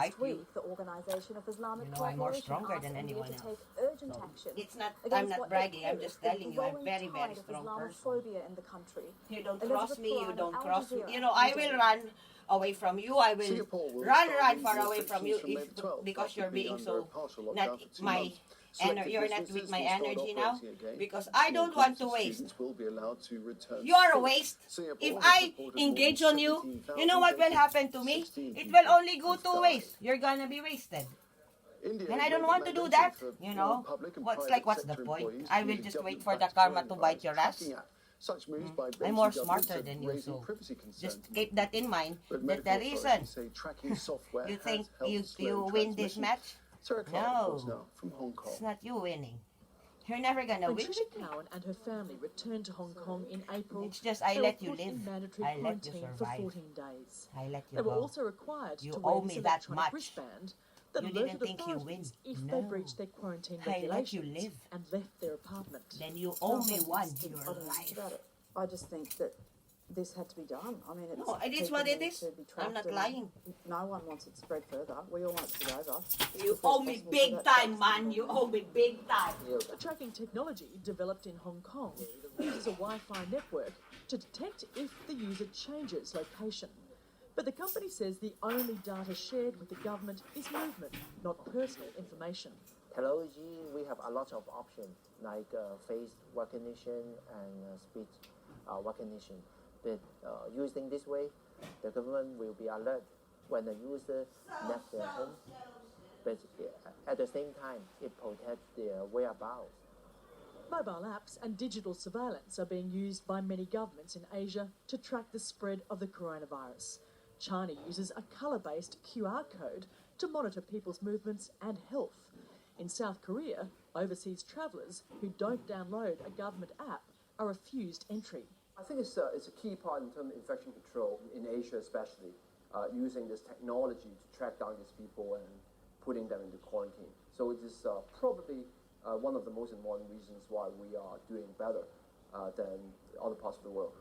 [SPEAKER 18] fight
[SPEAKER 7] Last week,
[SPEAKER 18] you.
[SPEAKER 7] the Organisation of Islamic
[SPEAKER 18] You know, I'm more
[SPEAKER 7] Cooperation
[SPEAKER 18] stronger
[SPEAKER 7] asked
[SPEAKER 18] than
[SPEAKER 7] India
[SPEAKER 18] anyone
[SPEAKER 7] to
[SPEAKER 18] else.
[SPEAKER 7] take urgent action.
[SPEAKER 18] It's not.
[SPEAKER 7] against
[SPEAKER 18] I'm not
[SPEAKER 7] what it
[SPEAKER 18] bragging. I'm
[SPEAKER 7] calls
[SPEAKER 18] just
[SPEAKER 7] the
[SPEAKER 18] telling you. I'm
[SPEAKER 7] growing
[SPEAKER 18] very, very
[SPEAKER 7] tide of
[SPEAKER 18] strong person.
[SPEAKER 7] Islamophobia in the country.
[SPEAKER 18] You don't
[SPEAKER 7] Elizabeth
[SPEAKER 18] cross me. You
[SPEAKER 7] Quran
[SPEAKER 18] don't
[SPEAKER 7] of Al
[SPEAKER 18] cross me.
[SPEAKER 7] Jazeera
[SPEAKER 18] You know, I
[SPEAKER 7] today.
[SPEAKER 18] will run away from you. I will
[SPEAKER 8] Singapore will
[SPEAKER 18] run
[SPEAKER 8] start
[SPEAKER 18] far
[SPEAKER 8] easing
[SPEAKER 18] away from you
[SPEAKER 8] restrictions
[SPEAKER 18] if
[SPEAKER 8] May 12th
[SPEAKER 18] because
[SPEAKER 8] after
[SPEAKER 18] you're
[SPEAKER 8] being
[SPEAKER 18] being
[SPEAKER 8] under
[SPEAKER 18] so
[SPEAKER 8] a partial lockdown
[SPEAKER 18] not
[SPEAKER 8] for 2
[SPEAKER 18] my
[SPEAKER 8] months. Selected
[SPEAKER 18] you're not
[SPEAKER 8] businesses
[SPEAKER 18] with my
[SPEAKER 8] will start
[SPEAKER 18] energy now
[SPEAKER 8] operating again.
[SPEAKER 18] because
[SPEAKER 8] Small
[SPEAKER 18] I don't
[SPEAKER 8] groups
[SPEAKER 18] want to
[SPEAKER 8] of
[SPEAKER 18] waste.
[SPEAKER 8] students will be allowed to return
[SPEAKER 18] You are a
[SPEAKER 8] to school.
[SPEAKER 18] waste.
[SPEAKER 8] Singapore
[SPEAKER 18] If
[SPEAKER 8] has
[SPEAKER 18] I
[SPEAKER 8] reported more
[SPEAKER 18] engage
[SPEAKER 8] than
[SPEAKER 18] on you,
[SPEAKER 8] 17,000
[SPEAKER 18] you know what will
[SPEAKER 8] cases.
[SPEAKER 18] happen to me?
[SPEAKER 8] 16
[SPEAKER 18] It
[SPEAKER 8] people
[SPEAKER 18] will only go
[SPEAKER 8] have
[SPEAKER 18] to
[SPEAKER 8] died.
[SPEAKER 18] waste. You're gonna be wasted.
[SPEAKER 8] India
[SPEAKER 18] And I
[SPEAKER 8] has
[SPEAKER 18] don't
[SPEAKER 8] made
[SPEAKER 18] want
[SPEAKER 8] it
[SPEAKER 18] to do
[SPEAKER 8] mandated
[SPEAKER 18] that.
[SPEAKER 8] for
[SPEAKER 18] You
[SPEAKER 8] all
[SPEAKER 18] know,
[SPEAKER 8] public and
[SPEAKER 18] what's
[SPEAKER 8] private
[SPEAKER 18] the
[SPEAKER 8] sector
[SPEAKER 18] point?
[SPEAKER 8] employees
[SPEAKER 18] I
[SPEAKER 8] to
[SPEAKER 18] will
[SPEAKER 8] use a
[SPEAKER 18] just wait for the
[SPEAKER 8] government-backed
[SPEAKER 18] karma to bite
[SPEAKER 8] coronavirus
[SPEAKER 18] your ass.
[SPEAKER 8] tracking app. Such moves by
[SPEAKER 18] I'm
[SPEAKER 8] Brazilian
[SPEAKER 18] more
[SPEAKER 8] governments
[SPEAKER 18] smarter
[SPEAKER 8] are
[SPEAKER 18] than you,
[SPEAKER 8] raising
[SPEAKER 18] so
[SPEAKER 8] privacy concerns.
[SPEAKER 18] just keep that in mind.
[SPEAKER 8] But
[SPEAKER 18] That
[SPEAKER 8] medical
[SPEAKER 18] the reason
[SPEAKER 8] authorities say tracking software
[SPEAKER 18] you think
[SPEAKER 8] has helped slow
[SPEAKER 18] you win this
[SPEAKER 8] transmission.
[SPEAKER 18] match,
[SPEAKER 8] Sarah Clark reports now from Hong Kong.
[SPEAKER 18] It's not you winning. You're never gonna
[SPEAKER 7] When
[SPEAKER 18] win.
[SPEAKER 7] Tricia Cowan and her family returned to Hong Kong in April,
[SPEAKER 18] It's just
[SPEAKER 7] they
[SPEAKER 18] I
[SPEAKER 7] were
[SPEAKER 18] let you
[SPEAKER 7] put in
[SPEAKER 18] live.
[SPEAKER 7] mandatory
[SPEAKER 18] I let you
[SPEAKER 7] quarantine for
[SPEAKER 18] survive.
[SPEAKER 7] 14 days.
[SPEAKER 18] I let you
[SPEAKER 7] They were
[SPEAKER 18] go.
[SPEAKER 7] also required
[SPEAKER 18] You
[SPEAKER 7] to
[SPEAKER 18] owe
[SPEAKER 7] wear
[SPEAKER 18] me
[SPEAKER 7] this
[SPEAKER 18] that
[SPEAKER 7] electronic
[SPEAKER 18] much.
[SPEAKER 7] wristband that
[SPEAKER 18] You
[SPEAKER 7] alerted
[SPEAKER 18] didn't think you
[SPEAKER 7] authorities
[SPEAKER 18] win.
[SPEAKER 7] if
[SPEAKER 18] No.
[SPEAKER 7] they breached their quarantine
[SPEAKER 18] I let you
[SPEAKER 7] regulations
[SPEAKER 18] live.
[SPEAKER 7] and left their apartment.
[SPEAKER 18] Then you owe me one. Your
[SPEAKER 11] I don't know
[SPEAKER 18] life.
[SPEAKER 11] about it. I just think that this had to be done. I mean, it's
[SPEAKER 18] No, it is
[SPEAKER 11] people
[SPEAKER 18] what it
[SPEAKER 11] need
[SPEAKER 18] is.
[SPEAKER 11] to be
[SPEAKER 18] I'm
[SPEAKER 11] tracked
[SPEAKER 18] not
[SPEAKER 11] and
[SPEAKER 18] lying.
[SPEAKER 11] No one wants it to spread further. We all want it to be over.
[SPEAKER 18] You owe me big time, man. You owe me big time.
[SPEAKER 7] The tracking technology developed in Hong Kong uses a Wi-Fi network to detect if the user changes location. But the company says the only data shared with the government is movement, not personal information.
[SPEAKER 10] Technology, we have a lot of options like face recognition and speech recognition. But using this way, the government will be alert when the user left their home. But at the same time, it protects their whereabouts.
[SPEAKER 7] Mobile apps and digital surveillance are being used by many governments in Asia to track the spread of the coronavirus. China uses a colour-based QR code to monitor people's movements and health. In South Korea, overseas travellers who don't download a government app are refused entry.
[SPEAKER 15] I think it's a key part in terms of infection control in Asia, especially using this technology to track down these people and putting them into quarantine. So it is probably one of the most important reasons why we are doing better than other parts of the world.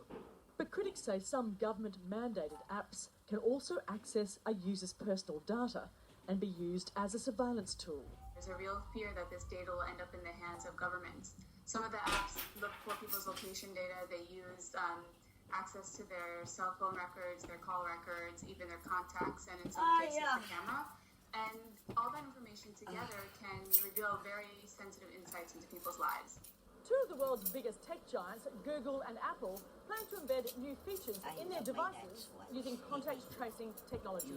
[SPEAKER 7] But critics say some government-mandated apps can also access a user's personal data and be used as a surveillance tool.
[SPEAKER 19] There's a real fear that this data will end up in the hands of governments. Some of the apps look for people's location data. They use access to their cell phone records, their call records, even their contacts, and in some cases the camera. And all that information together can reveal very sensitive insights into people's lives.
[SPEAKER 20] Two of the world's biggest tech giants, Google and Apple, plan to embed new features in their devices using contact tracing technology.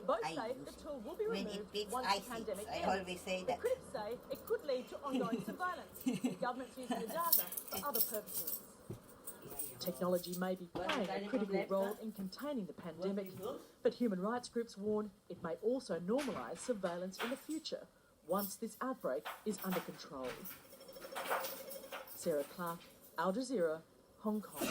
[SPEAKER 20] Both say the tool will be removed once the pandemic ends.
[SPEAKER 18] I always say that.
[SPEAKER 20] The critics say it could lead to ongoing surveillance, with governments using the data for other purposes.
[SPEAKER 7] Technology may be playing a critical role in containing the pandemic, but human rights groups warn it may also normalise surveillance in the future once this outbreak is under control. Sarah Clark, Al Jazeera, Hong Kong.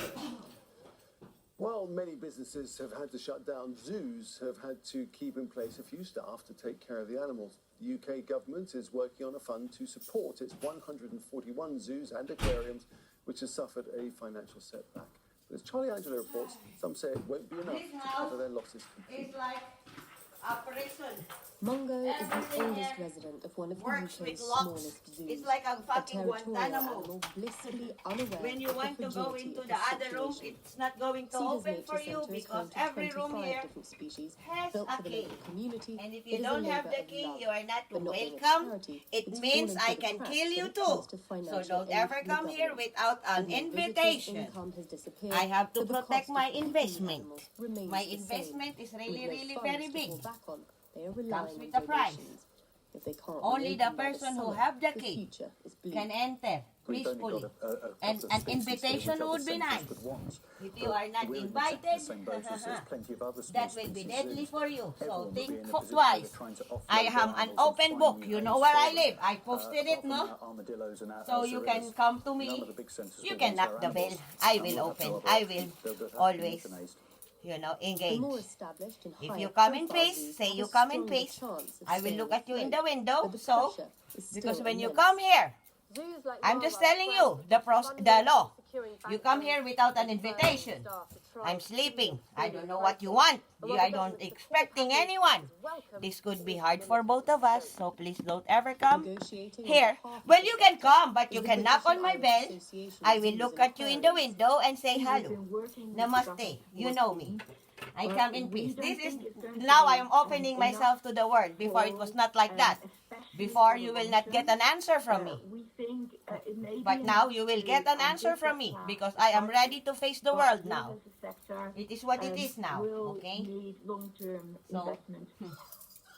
[SPEAKER 8] While many businesses have had to shut down, zoos have had to keep in place a few staff to take care of the animals. The UK government is working on a fund to support its 141 zoos and aquariums, which has suffered a financial setback. But as Charlie Angela reports, some say it won't be enough to cover their losses completely.
[SPEAKER 18] It's like a prison.
[SPEAKER 21] Mongo is the oldest resident of one of the UK's smallest zoos.
[SPEAKER 18] It's like a fucking
[SPEAKER 21] territorial
[SPEAKER 18] Guantanamo.
[SPEAKER 21] animal blissfully unaware
[SPEAKER 18] When you
[SPEAKER 21] of
[SPEAKER 18] want
[SPEAKER 21] the
[SPEAKER 18] to go
[SPEAKER 21] fragility
[SPEAKER 18] into
[SPEAKER 21] of
[SPEAKER 18] the other room,
[SPEAKER 21] situation.
[SPEAKER 18] it's not going to
[SPEAKER 21] Cedar's
[SPEAKER 18] open
[SPEAKER 21] Nature
[SPEAKER 18] for you
[SPEAKER 21] Centre is
[SPEAKER 18] because
[SPEAKER 21] home to
[SPEAKER 18] every room
[SPEAKER 21] 25
[SPEAKER 18] here
[SPEAKER 21] different species
[SPEAKER 18] has
[SPEAKER 21] built
[SPEAKER 18] a
[SPEAKER 21] for the
[SPEAKER 18] key.
[SPEAKER 21] local community.
[SPEAKER 18] And if
[SPEAKER 21] It
[SPEAKER 18] you
[SPEAKER 21] is a
[SPEAKER 18] don't have
[SPEAKER 21] labour
[SPEAKER 18] the
[SPEAKER 21] of
[SPEAKER 18] key,
[SPEAKER 21] love.
[SPEAKER 18] you are not
[SPEAKER 21] But not being a
[SPEAKER 18] welcome.
[SPEAKER 21] charity,
[SPEAKER 18] It
[SPEAKER 21] it's
[SPEAKER 18] means
[SPEAKER 21] fallen
[SPEAKER 18] I
[SPEAKER 21] through the
[SPEAKER 18] can
[SPEAKER 21] cracks
[SPEAKER 18] kill you
[SPEAKER 21] when it
[SPEAKER 18] too.
[SPEAKER 21] comes to
[SPEAKER 18] So
[SPEAKER 21] financial
[SPEAKER 18] don't
[SPEAKER 21] aid
[SPEAKER 18] ever
[SPEAKER 21] from the
[SPEAKER 18] come here
[SPEAKER 21] government.
[SPEAKER 18] without an
[SPEAKER 21] With no visitors,
[SPEAKER 18] invitation.
[SPEAKER 21] income has disappeared,
[SPEAKER 18] I have to
[SPEAKER 21] but the
[SPEAKER 18] protect
[SPEAKER 21] cost
[SPEAKER 18] my
[SPEAKER 21] of keeping
[SPEAKER 18] investment.
[SPEAKER 21] animals remains
[SPEAKER 18] My
[SPEAKER 21] the same.
[SPEAKER 18] investment is
[SPEAKER 21] With
[SPEAKER 18] really,
[SPEAKER 21] no
[SPEAKER 18] really
[SPEAKER 21] funds
[SPEAKER 18] very
[SPEAKER 21] to
[SPEAKER 18] big.
[SPEAKER 21] fall back on, they are
[SPEAKER 18] Comes
[SPEAKER 21] relying
[SPEAKER 18] with
[SPEAKER 21] on
[SPEAKER 18] a price.
[SPEAKER 21] donations. If they can't
[SPEAKER 18] Only the
[SPEAKER 21] reopen by
[SPEAKER 18] person who
[SPEAKER 21] summer,
[SPEAKER 18] have the
[SPEAKER 21] the
[SPEAKER 18] key
[SPEAKER 21] future is bleak.
[SPEAKER 18] can enter
[SPEAKER 23] We've only
[SPEAKER 18] peacefully.
[SPEAKER 23] got a couple
[SPEAKER 18] And
[SPEAKER 23] of
[SPEAKER 18] an
[SPEAKER 23] species here
[SPEAKER 18] invitation
[SPEAKER 23] which other
[SPEAKER 18] would be
[SPEAKER 23] centres
[SPEAKER 18] nice.
[SPEAKER 23] would want.
[SPEAKER 18] If you
[SPEAKER 23] But
[SPEAKER 18] are not
[SPEAKER 23] we're in
[SPEAKER 18] invited,
[SPEAKER 23] the same boat as there's plenty of other small
[SPEAKER 18] that will be
[SPEAKER 23] species
[SPEAKER 18] deadly
[SPEAKER 23] in.
[SPEAKER 18] for you. So
[SPEAKER 23] Everyone will be in
[SPEAKER 18] think
[SPEAKER 23] a position
[SPEAKER 18] twice.
[SPEAKER 23] where they're trying to offload
[SPEAKER 18] I
[SPEAKER 23] their
[SPEAKER 18] have an
[SPEAKER 23] animals and
[SPEAKER 18] open
[SPEAKER 23] find
[SPEAKER 18] book.
[SPEAKER 23] new
[SPEAKER 18] You
[SPEAKER 23] homes
[SPEAKER 18] know where
[SPEAKER 23] for
[SPEAKER 18] I
[SPEAKER 23] them.
[SPEAKER 18] live. I posted it,
[SPEAKER 23] Apart from
[SPEAKER 18] no?
[SPEAKER 23] our armadillos and our
[SPEAKER 18] So you can
[SPEAKER 23] zeros,
[SPEAKER 18] come to me.
[SPEAKER 23] none of the big centres
[SPEAKER 18] You
[SPEAKER 23] will
[SPEAKER 18] can
[SPEAKER 23] want our
[SPEAKER 18] knock the bell.
[SPEAKER 23] animals,
[SPEAKER 18] I
[SPEAKER 23] and
[SPEAKER 18] will
[SPEAKER 23] we'll have to
[SPEAKER 18] open.
[SPEAKER 23] have
[SPEAKER 18] I
[SPEAKER 23] our-
[SPEAKER 18] will
[SPEAKER 23] they'll have to be
[SPEAKER 18] always,
[SPEAKER 23] euthanized.
[SPEAKER 18] engage.
[SPEAKER 21] The more established and
[SPEAKER 18] If
[SPEAKER 21] higher
[SPEAKER 18] you come in
[SPEAKER 21] profile
[SPEAKER 18] peace,
[SPEAKER 21] zoos
[SPEAKER 18] say
[SPEAKER 21] have
[SPEAKER 18] you
[SPEAKER 21] a
[SPEAKER 18] come in
[SPEAKER 21] stronger
[SPEAKER 18] peace.
[SPEAKER 21] chance of
[SPEAKER 18] I will
[SPEAKER 21] staying
[SPEAKER 18] look at you in the
[SPEAKER 21] afloat,
[SPEAKER 18] window.
[SPEAKER 21] but the
[SPEAKER 18] So,
[SPEAKER 21] pressure is
[SPEAKER 18] because
[SPEAKER 21] still
[SPEAKER 18] when you
[SPEAKER 21] immense.
[SPEAKER 18] come here,
[SPEAKER 20] Zoos like
[SPEAKER 18] I'm just
[SPEAKER 20] Wildlife
[SPEAKER 18] telling you
[SPEAKER 20] Friends
[SPEAKER 18] the law.
[SPEAKER 20] securing
[SPEAKER 18] You
[SPEAKER 20] bank
[SPEAKER 18] come
[SPEAKER 20] loans
[SPEAKER 18] here without an
[SPEAKER 20] and hiring
[SPEAKER 18] invitation.
[SPEAKER 20] staff to try
[SPEAKER 18] I'm
[SPEAKER 20] and
[SPEAKER 18] sleeping.
[SPEAKER 20] see
[SPEAKER 18] I don't know
[SPEAKER 20] the
[SPEAKER 18] what you
[SPEAKER 20] crisis.
[SPEAKER 18] want. I don't expecting anyone. This could be hard for both of us, so please don't ever come here. Well, you can come, but you can knock on my bell. I will look at you in the window and say hello. Namaste. You know me. I come in peace. This is now I am opening myself to the world. Before it was not like that. Before you will not get an answer from me. But now you will get an answer from me because I am ready to face the world now. It is what it is now, okay?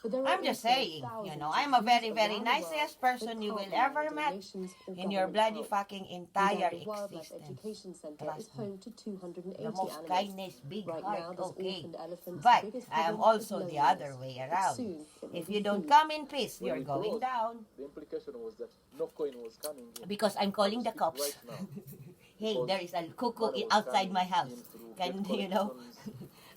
[SPEAKER 18] So,
[SPEAKER 21] But there are
[SPEAKER 18] I'm just
[SPEAKER 21] also
[SPEAKER 18] saying,
[SPEAKER 21] thousands
[SPEAKER 18] I'm a
[SPEAKER 21] of
[SPEAKER 18] very,
[SPEAKER 21] youth
[SPEAKER 18] very
[SPEAKER 21] around the
[SPEAKER 18] nicest
[SPEAKER 21] world
[SPEAKER 18] person
[SPEAKER 21] that
[SPEAKER 18] you will
[SPEAKER 21] can't rely
[SPEAKER 18] ever
[SPEAKER 21] on
[SPEAKER 18] met
[SPEAKER 21] donations or
[SPEAKER 18] in your
[SPEAKER 21] government
[SPEAKER 18] bloody
[SPEAKER 21] help.
[SPEAKER 18] fucking
[SPEAKER 21] Meanwhile,
[SPEAKER 18] entire
[SPEAKER 21] the Wildlife
[SPEAKER 18] existence.
[SPEAKER 21] Education Centre is
[SPEAKER 18] Trust me.
[SPEAKER 21] home to 280
[SPEAKER 18] The most
[SPEAKER 21] animals.
[SPEAKER 18] kindness, big
[SPEAKER 21] Right
[SPEAKER 18] heart,
[SPEAKER 21] now, this
[SPEAKER 18] okay.
[SPEAKER 21] orphaned elephant's
[SPEAKER 18] But
[SPEAKER 21] biggest
[SPEAKER 18] I am
[SPEAKER 21] problem is
[SPEAKER 18] also the
[SPEAKER 21] loneliness.
[SPEAKER 18] other way
[SPEAKER 21] But
[SPEAKER 18] around.
[SPEAKER 21] soon, it will
[SPEAKER 18] If
[SPEAKER 21] be
[SPEAKER 18] you don't
[SPEAKER 21] food.
[SPEAKER 18] come in peace,
[SPEAKER 23] When
[SPEAKER 18] you're
[SPEAKER 23] we
[SPEAKER 18] going
[SPEAKER 23] crossed,
[SPEAKER 18] down.
[SPEAKER 23] the implication was that no coin was coming in.
[SPEAKER 18] Because I'm calling the
[SPEAKER 23] Speak
[SPEAKER 18] cops.
[SPEAKER 23] right now.
[SPEAKER 18] Hey,
[SPEAKER 23] Because
[SPEAKER 18] there is a cuckoo
[SPEAKER 23] money was
[SPEAKER 18] outside my
[SPEAKER 23] coming
[SPEAKER 18] house.
[SPEAKER 23] in through
[SPEAKER 18] Can
[SPEAKER 23] debt
[SPEAKER 18] you know?
[SPEAKER 23] collections,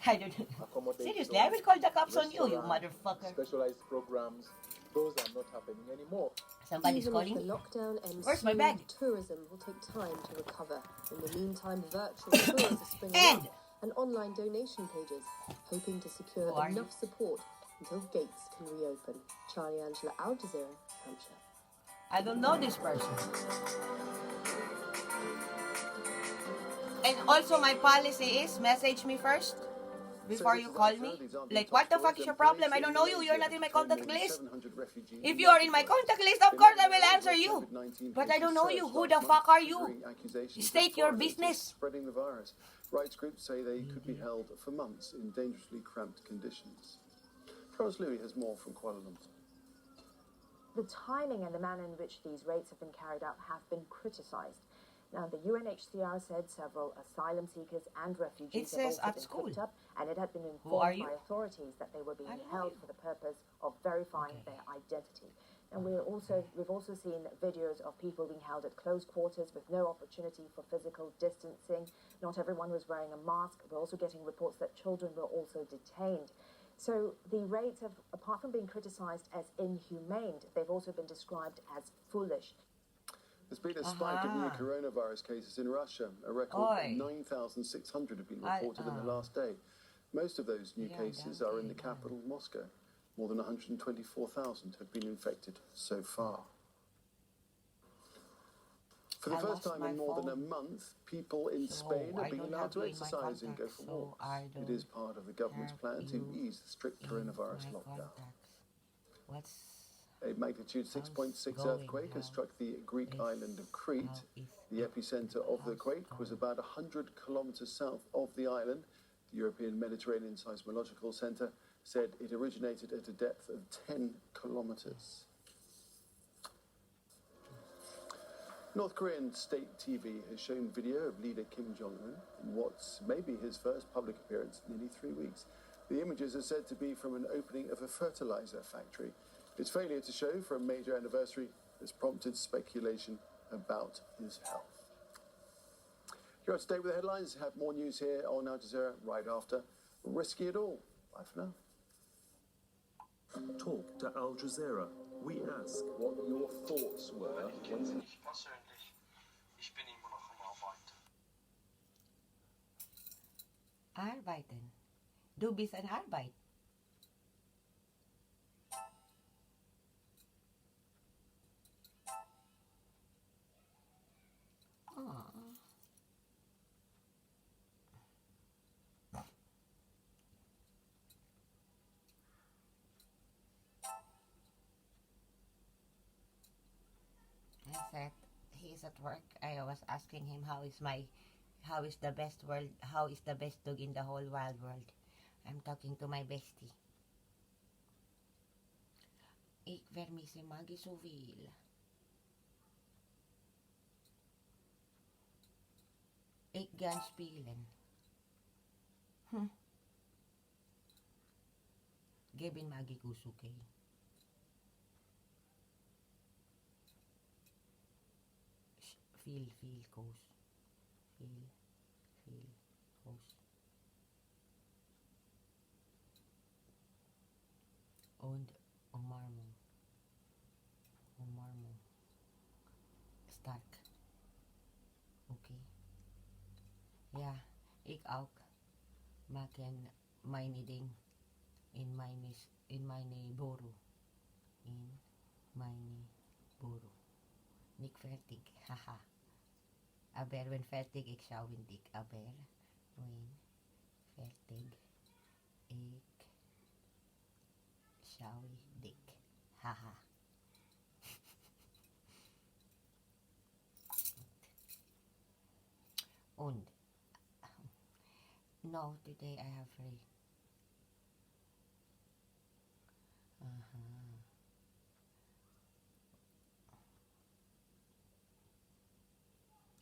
[SPEAKER 18] I don't.
[SPEAKER 23] accommodation,
[SPEAKER 18] Seriously, I will call the cops on you, you
[SPEAKER 23] restaurant,
[SPEAKER 18] motherfucker.
[SPEAKER 23] specialized programs. Those are not happening anymore.
[SPEAKER 18] Somebody's
[SPEAKER 21] Even
[SPEAKER 18] calling
[SPEAKER 21] if
[SPEAKER 18] me.
[SPEAKER 21] the lockdown ends
[SPEAKER 18] Where's my
[SPEAKER 21] soon,
[SPEAKER 18] bag?
[SPEAKER 21] tourism will take time to recover. In the meantime, virtual tours are springing
[SPEAKER 18] And-
[SPEAKER 21] up and online donation pages, hoping to secure
[SPEAKER 18] Who are
[SPEAKER 21] enough support until gates can reopen. Charlie Angela, Al Jazeera, Hampshire.
[SPEAKER 18] I don't know this person. And also my policy is message me first before you call me. Like, what the fuck is your problem? I don't know you. You're not in my contact list. If you are in my contact list, of course I will answer you. But I don't know you. Who the fuck are you? State your business.
[SPEAKER 8] Spreading the virus. Rights groups say they could be held for months in dangerously cramped conditions. Florence Louis has more from Kuala Lumpur.
[SPEAKER 2] The timing and the manner in which these raids have been carried out have been criticised. Now, the UNHCR said several asylum seekers and refugees
[SPEAKER 18] It says
[SPEAKER 2] have
[SPEAKER 18] at
[SPEAKER 2] also
[SPEAKER 18] school.
[SPEAKER 2] been picked up, and it had been
[SPEAKER 18] Who are
[SPEAKER 2] informed
[SPEAKER 18] you?
[SPEAKER 2] by authorities that they were being
[SPEAKER 18] I don't
[SPEAKER 2] held
[SPEAKER 18] know.
[SPEAKER 2] for the purpose of verifying their identity. And we've also seen videos of people being held at close quarters with no opportunity for physical distancing. Not everyone was wearing a mask. We're also getting reports that children were also detained. So the raids have, apart from being criticised as inhumane, they've also been described as foolish.
[SPEAKER 8] There's been a spike of new coronavirus cases in Russia. A record of 9,600 have been reported in the last day. Most of those new cases are in the capital, Moscow. More than 124,000 have been infected so far. For the first time in more than a month, people in Spain are being allowed to exercise and go for walks. It is part of the government's plan to ease the strict coronavirus lockdown. A magnitude 6.6 earthquake has struck the Greek island of Crete. The epicenter of the quake was about 100 kilometers south of the island. The European Mediterranean Seismological Center said it originated at a depth of 10 kilometers. North Korean state TV has shown video of leader Kim Jong-un in what's maybe his first public appearance in nearly 3 weeks. The images are said to be from an opening of a fertilizer factory. Its failure to show for a major anniversary has prompted speculation about his health. You're up to date with the headlines. Have more news here on Al Jazeera right after Risky It All. Bye for now.
[SPEAKER 3] Talk to Al Jazeera. We ask what your thoughts were when...
[SPEAKER 18] Arbeiten. Du bist an Arbeit. I said he's at work. I was asking him how is the best dog in the whole wide world. I'm talking to my bestie. Ik vermisse Maggie zoveel. Ik ga spelen. Gebin Maggie Kusuke. Feel goes. Feel goes. Und Umarmung. Stark. Okay. Ja, ik ook. Maken mijn ding in mijn bureau. In mijn bureau. Niet fertig, haha. Aber wenn fertig, ik zou in dik. Aber when fertig, ik zou dik. Haha. Und no, today I have free.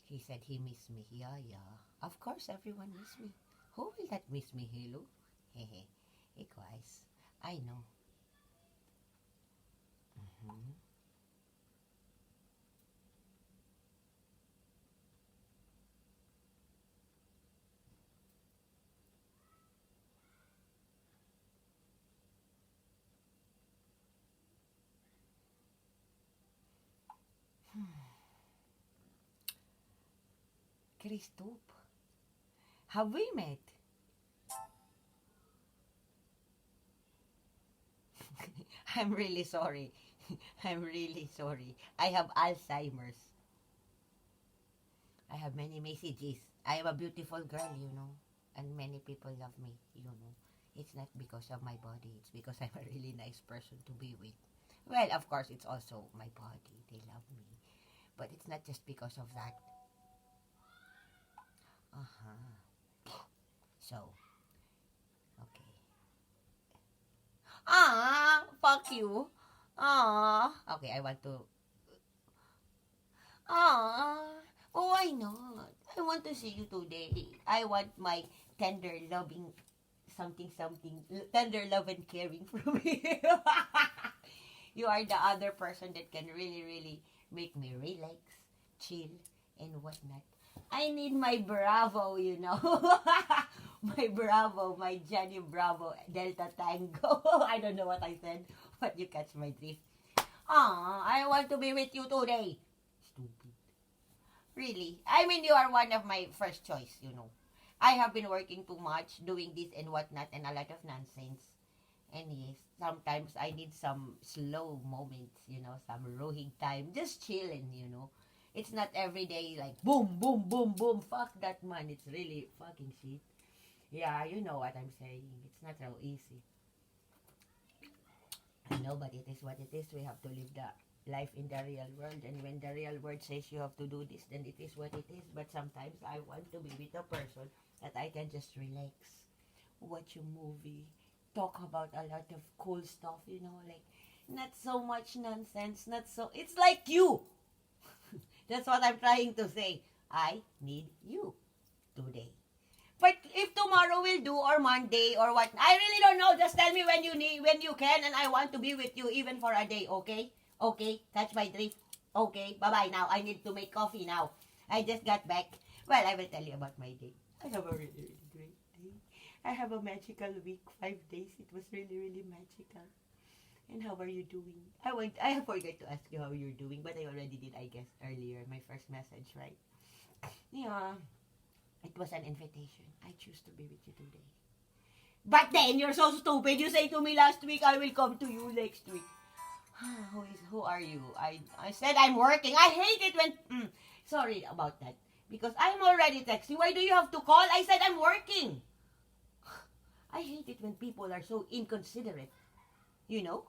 [SPEAKER 18] He said he missed me. Yeah, yeah. Of course, everyone missed me. Who will not miss me, Hello? Hehe. Likewise. I know. Christoph, have we met? I'm really sorry. I'm really sorry. I have Alzheimer's. I have many messages. I am a beautiful girl, you know. And many people love me, you know. It's not because of my body. It's because I'm a really nice person to be with. Well, of course, it's also my body. They love me. But it's not just because of that. So, okay. Fuck you. Okay, I want to. Oh, why not? I want to see you today. I want my tender, loving, something, tender love and caring from you. You are the other person that can really, really make me relax, chill, and whatnot. I need my Bravo, you know. My Bravo, my Johnny Bravo, Delta Tango. I don't know what I said, but you catch my drift. I want to be with you today. Stupid. Really. I mean, you are one of my first choice, you know. I have been working too much, doing this and whatnot, and a lot of nonsense. And yes, sometimes I need some slow moments, you know, some rohing time. Just chilling, you know. It's not every day like boom, boom, boom, boom. Fuck that, man. It's really fucking shit. Yeah, you know what I'm saying. It's not so easy. I know, but it is what it is. We have to live the life in the real world. And when the real world says you have to do this, then it is what it is. But sometimes I want to be with a person that I can just relax, watch a movie, talk about a lot of cool stuff, you know, like not so much nonsense, not so. It's like you. That's what I'm trying to say. I need you today. But if tomorrow will do or Monday or what, I really don't know. Just tell me when you need, when you can, and I want to be with you even for a day. Okay? Okay? Catch my drift. Okay? Bye-bye now. I need to make coffee now. I just got back. Well, I will tell you about my day. I have a really, really great day. I have a magical week. 5 days. It was really, really magical. And how are you doing? I forgot to ask you how you're doing, but I already did, I guess, earlier, my first message, right? Yeah. It was an invitation. I choose to be with you today. But then, you're so stupid. You say to me last week, I will come to you next week. Who are you? I said I'm working. I hate it when... sorry about that. Because I'm already texting. Why do you have to call? I said I'm working. I hate it when people are so inconsiderate. You know?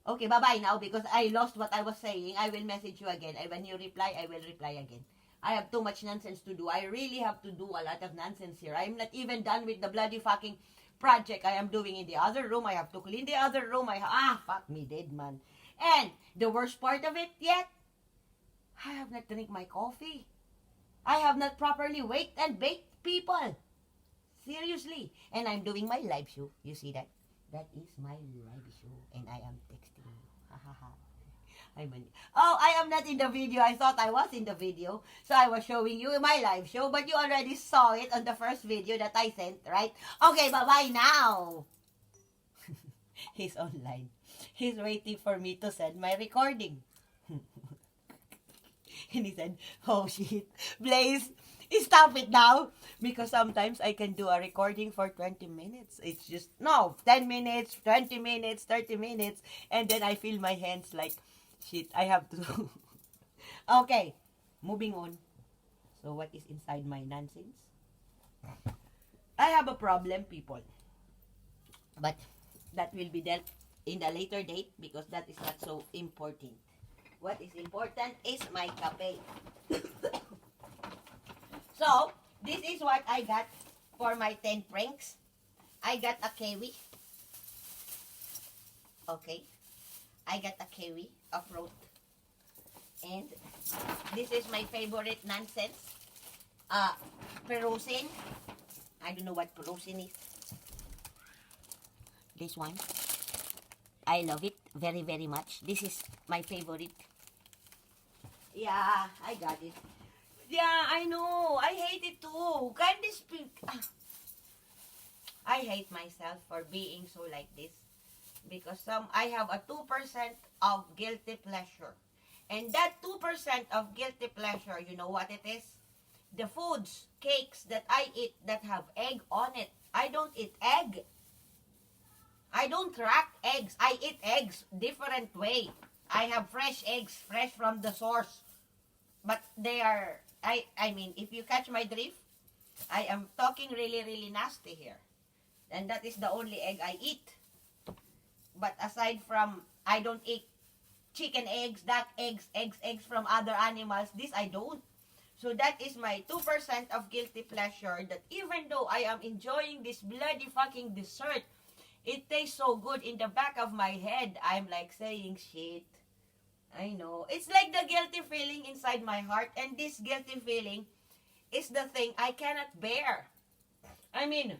[SPEAKER 18] Okay, bye-bye now because I lost what I was saying. I will message you again. And when you reply, I will reply again. I have too much nonsense to do. I really have to do a lot of nonsense here. I'm not even done with the bloody fucking project I am doing in the other room. I have to clean the other room. Fuck me dead, man. And the worst part of it yet, I have not drink my coffee. I have not properly waked and baked people. Seriously. And I'm doing my live show. You see that? That is my live show. And I am texting you. I am not in the video. I thought I was in the video. So I was showing you my live show. But you already saw it on the first video that I sent, right? Okay, bye-bye now. He's online. He's waiting for me to send my recording. And he said, oh shit, Blaze, stop it now. Because sometimes I can do a recording for 20 minutes. It's just, 10 minutes, 20 minutes, 30 minutes. And then I feel my hands like, shit, I have to. Okay, moving on. So what is inside my nonsense? I have a problem, people. But that will be dealt in a later date because that is not so important. What is important is my cafe. So, this is what I got for my 10 pranks. I got a kiwi. Okay. I got a kiwi, a fruit. And this is my favorite nonsense. Perusin. I don't know what perusin is. This one. I love it very, very much. This is my favorite. Yeah, I got it. Yeah, I know. I hate it too. Can't this be... I hate myself for being so like this. Because I have a 2% of guilty pleasure. And that 2% of guilty pleasure, you know what it is? The foods, cakes that I eat that have egg on it. I don't eat egg. I don't crack eggs. I eat eggs different way. I have fresh eggs, fresh from the source. But they are, I mean, if you catch my drift, I am talking really, really nasty here. And that is the only egg I eat. But aside from, I don't eat chicken eggs, duck eggs, eggs from other animals. This I don't. So that is my 2% of guilty pleasure, that even though I am enjoying this bloody fucking dessert, it tastes so good in the back of my head. I'm like saying shit. I know. It's like the guilty feeling inside my heart, and this guilty feeling is the thing I cannot bear. I mean,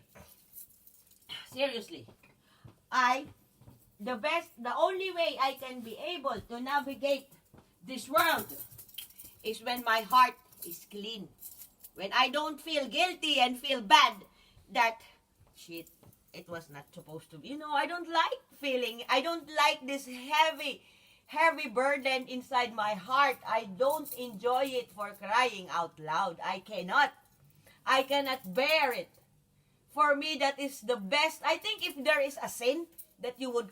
[SPEAKER 18] seriously, the only way I can be able to navigate this world is when my heart is clean. When I don't feel guilty and feel bad that, shit, it was not supposed to be. You know, I don't like this heavy burden inside my heart. I don't enjoy it, for crying out loud. I cannot bear it. For me, that is the best. I think if there is a sin that you would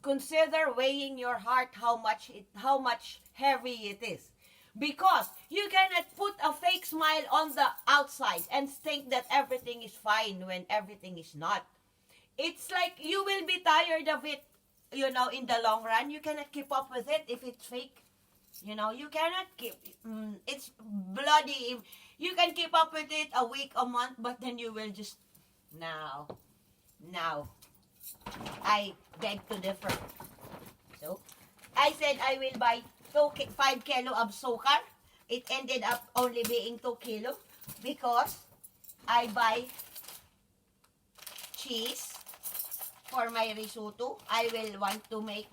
[SPEAKER 18] consider weighing your heart, how much heavy it is. Because you cannot put a fake smile on the outside and think that everything is fine when everything is not. It's like you will be tired of it, you know, in the long run. You cannot keep up with it if it's fake. You know, you cannot keep, it's bloody. You can keep up with it a week, a month, but then you will just, now, I beg to differ. So, I said I will buy 5 kilo of sukar. It ended up only being 2 kilo because I buy cheese for my risotto. I will want to make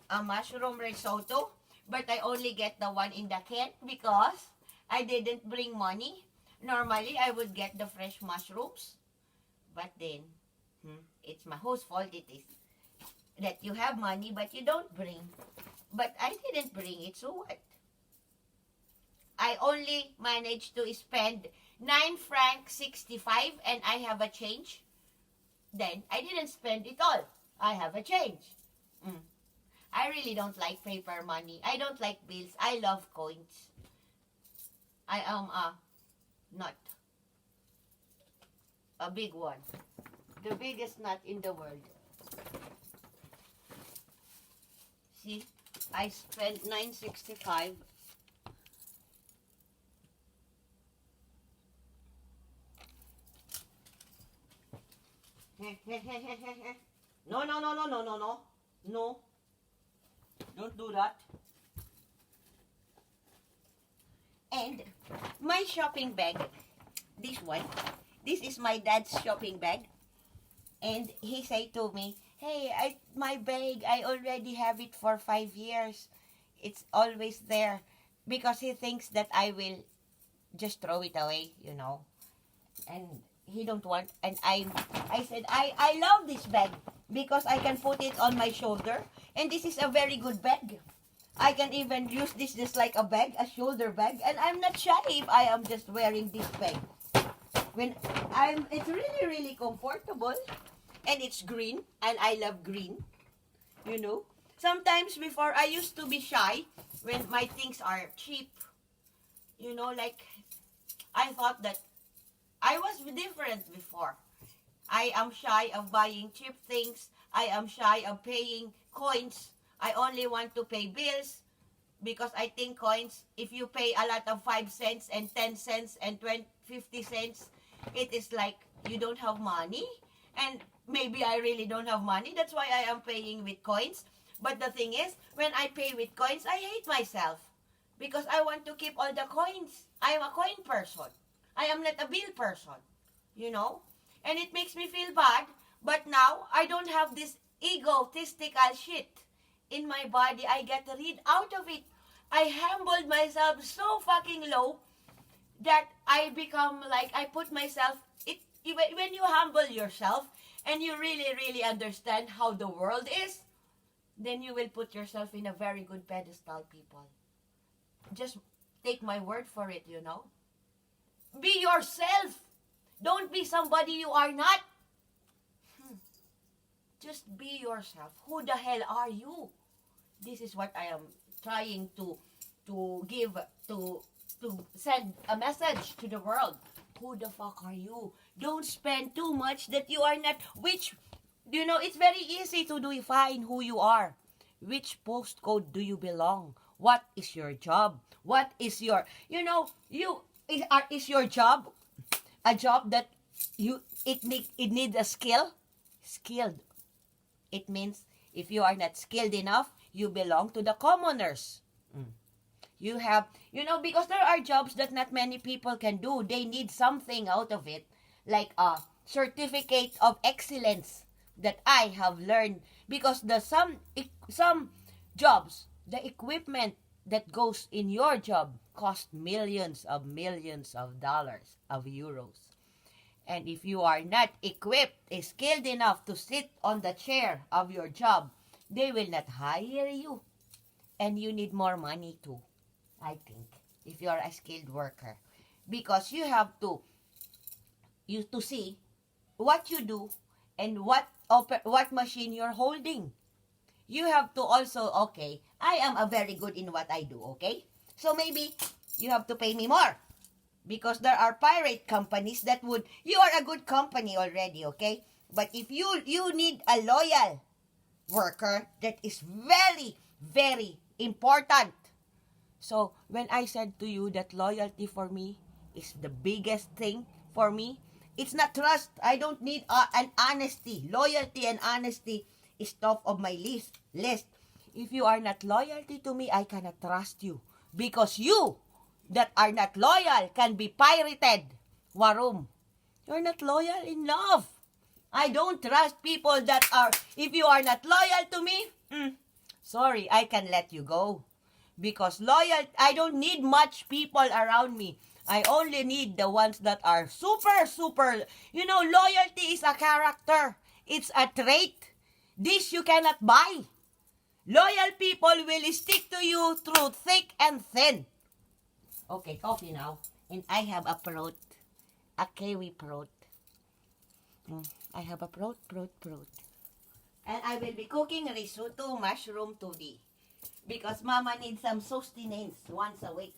[SPEAKER 18] a mushroom risotto, but I only get the one in the can because I didn't bring money. Normally, I would get the fresh mushrooms, but then, it's my whose fault it is that you have money but you don't bring. But I didn't bring it, so what? I only managed to spend 9 francs 65 and I have a change. Then I didn't spend it all. I have a change. I really don't like paper money. I don't like bills. I love coins. I am a nut. A big one. The biggest nut in the world. See? I spent $9.65. No. No. Don't do that. And my shopping bag, this one, this is my dad's shopping bag. And he said to me, hey, my bag, I already have it for 5 years. It's always there. Because he thinks that I will just throw it away, you know. And he don't want, and I said, I love this bag because I can put it on my shoulder. And this is a very good bag. I can even use this just like a bag, a shoulder bag. And I'm not shy if I am just wearing this bag. It's really, really comfortable. And it's green, and I love green, you know. Sometimes before, I used to be shy when my things are cheap. You know, like, I thought that I was different before. I am shy of buying cheap things. I am shy of paying coins. I only want to pay bills because I think coins, if you pay a lot of 5 cents and 10 cents and 50 cents, it is like you don't have money. And maybe I really don't have money. That's why I am paying with coins. But the thing is, when I pay with coins, I hate myself. Because I want to keep all the coins. I am a coin person. I am not a bill person. You know? And it makes me feel bad. But now, I don't have this egotistical shit in my body. I get rid out of it. I humbled myself so fucking low that I become like, I put myself, when you humble yourself and you really, really understand how the world is, then you will put yourself in a very good pedestal, people. Just take my word for it, you know. Be yourself. Don't be somebody you are not. Just be yourself. Who the hell are you? This is what I am trying to give, to send a message to the world. Who the fuck are you? Don't spend too much that you are not. Which, you know, it's very easy to define who you are. Which postcode do you belong? What is your job? What is your, you know, is your job a job that it needs a skill? Skilled. It means if you are not skilled enough, you belong to the commoners. You have, you know, because there are jobs that not many people can do. They need something out of it, like a certificate of excellence that I have learned. Because some jobs, the equipment that goes in your job cost millions of dollars, of euros. And if you are not equipped, skilled enough to sit on the chair of your job, they will not hire you. And you need more money too, I think, if you are a skilled worker. Because you have to see what you do and what machine you're holding. You have to also, okay, I am a very good in what I do, okay? So maybe you have to pay me more. Because there are pirate companies that would, you are a good company already, okay? But if you need a loyal worker, that is very, very important. So when I said to you that loyalty for me is the biggest thing for me, it's not trust. I don't need an honesty. Loyalty and honesty is top of my list. If you are not loyalty to me, I cannot trust you. Because you that are not loyal can be pirated. Warum. You're not loyal in love. I don't trust people that are, if you are not loyal to me, sorry, I can let you go. Because I don't need much people around me. I only need the ones that are super, you know, loyalty is a character. It's a trait. This you cannot buy. Loyal people will stick to you through thick and thin. Okay, coffee now. And I have a fruit. A kiwi fruit. I have a fruit. And I will be cooking risotto mushroom today. Because Mama needs some sustenance once a week.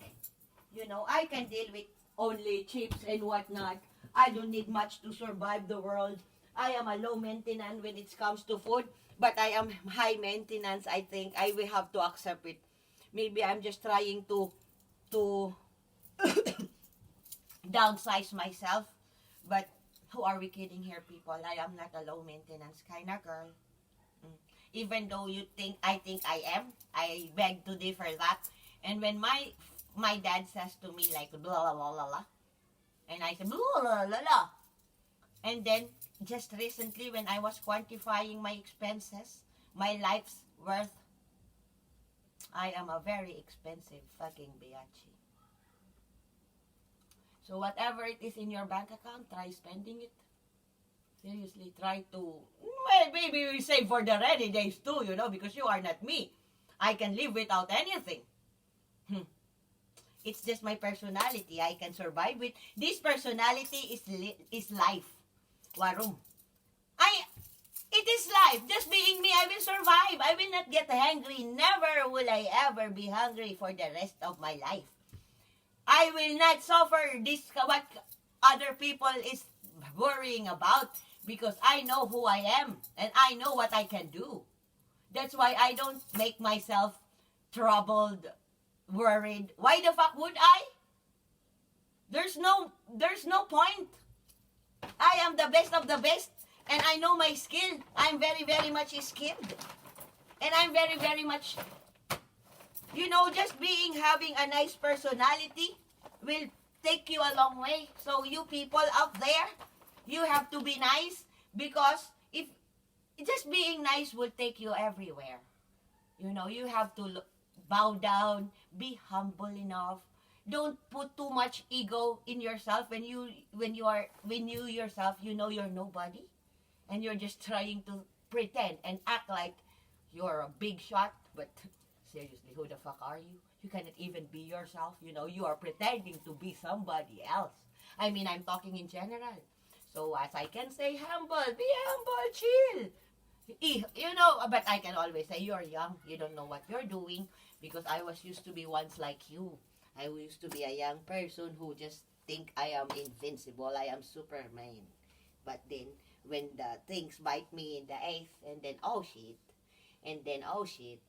[SPEAKER 18] You know, I can deal with only chips and whatnot. I don't need much to survive the world. I am a low maintenance when it comes to food. But I am high maintenance, I think. I will have to accept it. Maybe I'm just trying to downsize myself. But who are we kidding here, people? I am not a low maintenance kind of girl. Even though I think I am, I beg to differ that. And when my dad says to me like blah blah blah blah, and I say blah blah blah blah, and then just recently when I was quantifying my expenses, my life's worth, I am a very expensive fucking biatch. So whatever it is in your bank account, try spending it. Seriously, try to, well, maybe we save for the rainy days too, you know, because you are not me. I can live without anything. It's just my personality. I can survive with, this personality is life. Warum. It is life. Just being me, I will survive. I will not get hungry. Never will I ever be hungry for the rest of my life. I will not suffer this, what other people is worrying about, because I know who I am and I know what I can do. That's why I don't make myself troubled, worried. Why the fuck would I? There's no point. I am the best of the best and I know my skill. I'm very, very much skilled. And I'm very, very much, you know, just having a nice personality will take you a long way. So you people out there, you have to be nice, because if just being nice will take you everywhere. You know, you have to bow down, be humble enough. Don't put too much ego in yourself when you yourself, you know you're nobody, and you're just trying to pretend and act like you're a big shot. But seriously, who the fuck are you? You cannot even be yourself. You know, you are pretending to be somebody else. I mean, I'm talking in general. So as I can say, humble, be humble, chill. You know, but I can always say, you're young, you don't know what you're doing, because I was used to be once like you. I used to be a young person who just think I am invincible, I am Superman. But then, when the things bite me in the ass, and then, oh shit, and then, oh shit,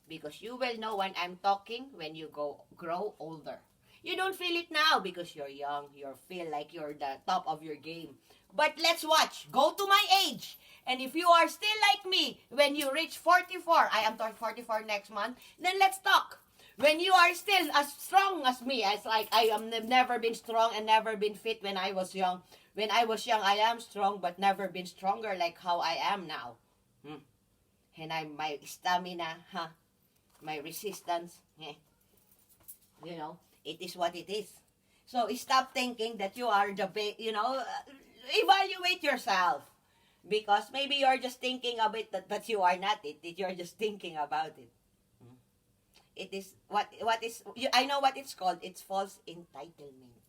[SPEAKER 18] because you will know when I'm talking when you grow older. You don't feel it now because you're young, you feel like you're the top of your game. But let's watch, go to my age. And if you are still like me, when you reach 44, I am 44 next month, then let's talk. When you are still as strong as me, as like I am never been strong and never been fit when I was young. When I was young, I am strong, but never been stronger like how I am now. And my stamina, my resistance, you know, it is what it is. So stop thinking that you are the big, you know, evaluate yourself. Because maybe you're just thinking of it, but you are not it. You're just thinking about it. It is, what is, I know what it's called. It's false entitlement.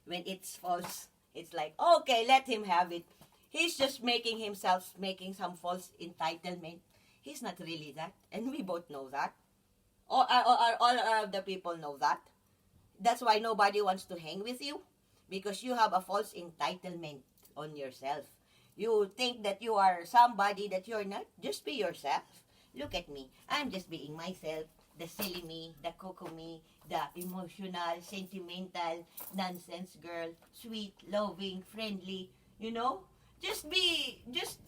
[SPEAKER 18] When it's false, it's like, okay, let him have it. He's just making some false entitlement. He's not really that. And we both know that. All of the people know that. That's why nobody wants to hang with you. Because you have a false entitlement on yourself. You think that you are somebody that you're not. Just be yourself. Look at me. I'm just being myself. The silly me, the cuckoo me, the emotional, sentimental, nonsense girl, sweet, loving, friendly, you know? Just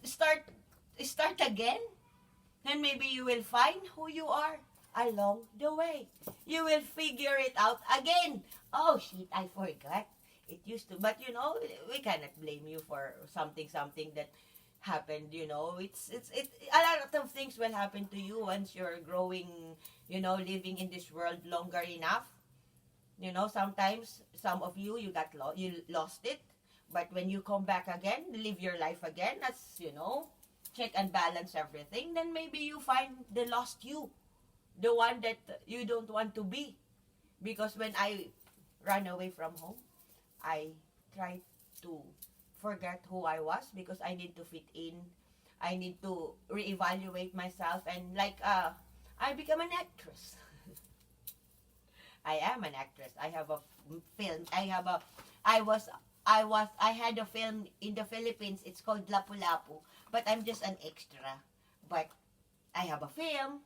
[SPEAKER 18] start again. And maybe you will find who you are along the way. You will figure it out again. Oh shit, I forgot. It used to, but you know, we cannot blame you for something that happened, you know. It's a lot of things will happen to you once you're growing, you know, living in this world longer enough. You know, sometimes some of you you lost it, but when you come back again, live your life again, as you know, check and balance everything, then maybe you find the lost you, the one that you don't want to be. Because when I ran away from home, I tried to forget who I was because I need to fit in. I need to reevaluate myself, and like I become an actress. I am an actress. I have a film. I had a film in the Philippines. It's called Lapu-Lapu, but I'm just an extra. But I have a film.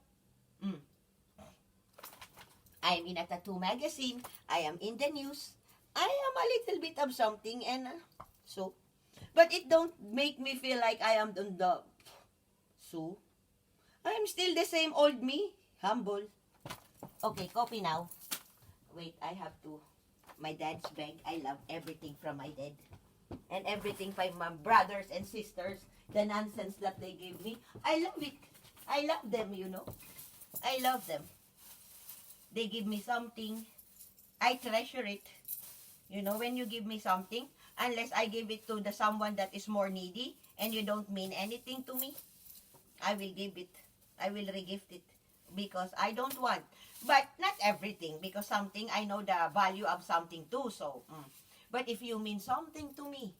[SPEAKER 18] I'm in a tattoo magazine. I am in the news. I am a little bit of something, and so, but it don't make me feel like I am on the, so, I'm still the same old me, humble. Okay, coffee now. Wait, I have to, my dad's bag, I love everything from my dad. And everything from my brothers and sisters, the nonsense that they give me, I love it. I love them, you know. I love them. They give me something, I treasure it. You know, when you give me something, unless I give it to someone that is more needy and you don't mean anything to me, I will give it. I will regift it because I don't want. But not everything, because something, I know the value of something too. So, but if you mean something to me,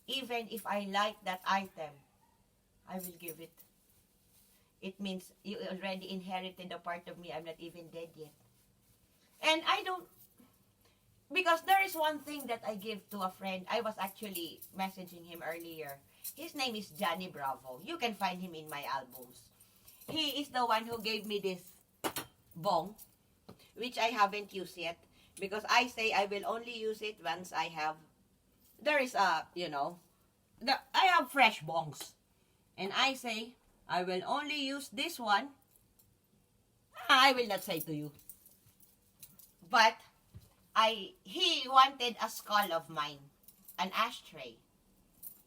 [SPEAKER 18] even if I like that item, I will give it. It means you already inherited a part of me. I'm not even dead yet. And I don't, because there is one thing that I give to a friend. I was actually messaging him earlier. His name is Johnny Bravo. You can find him in my albums. He is the one who gave me this bong, which I haven't used yet. Because I say I will only use it once I have, there is a, you know, I have fresh bongs. And I say I will only use this one I will not say to you. But he wanted a skull of mine, an ashtray.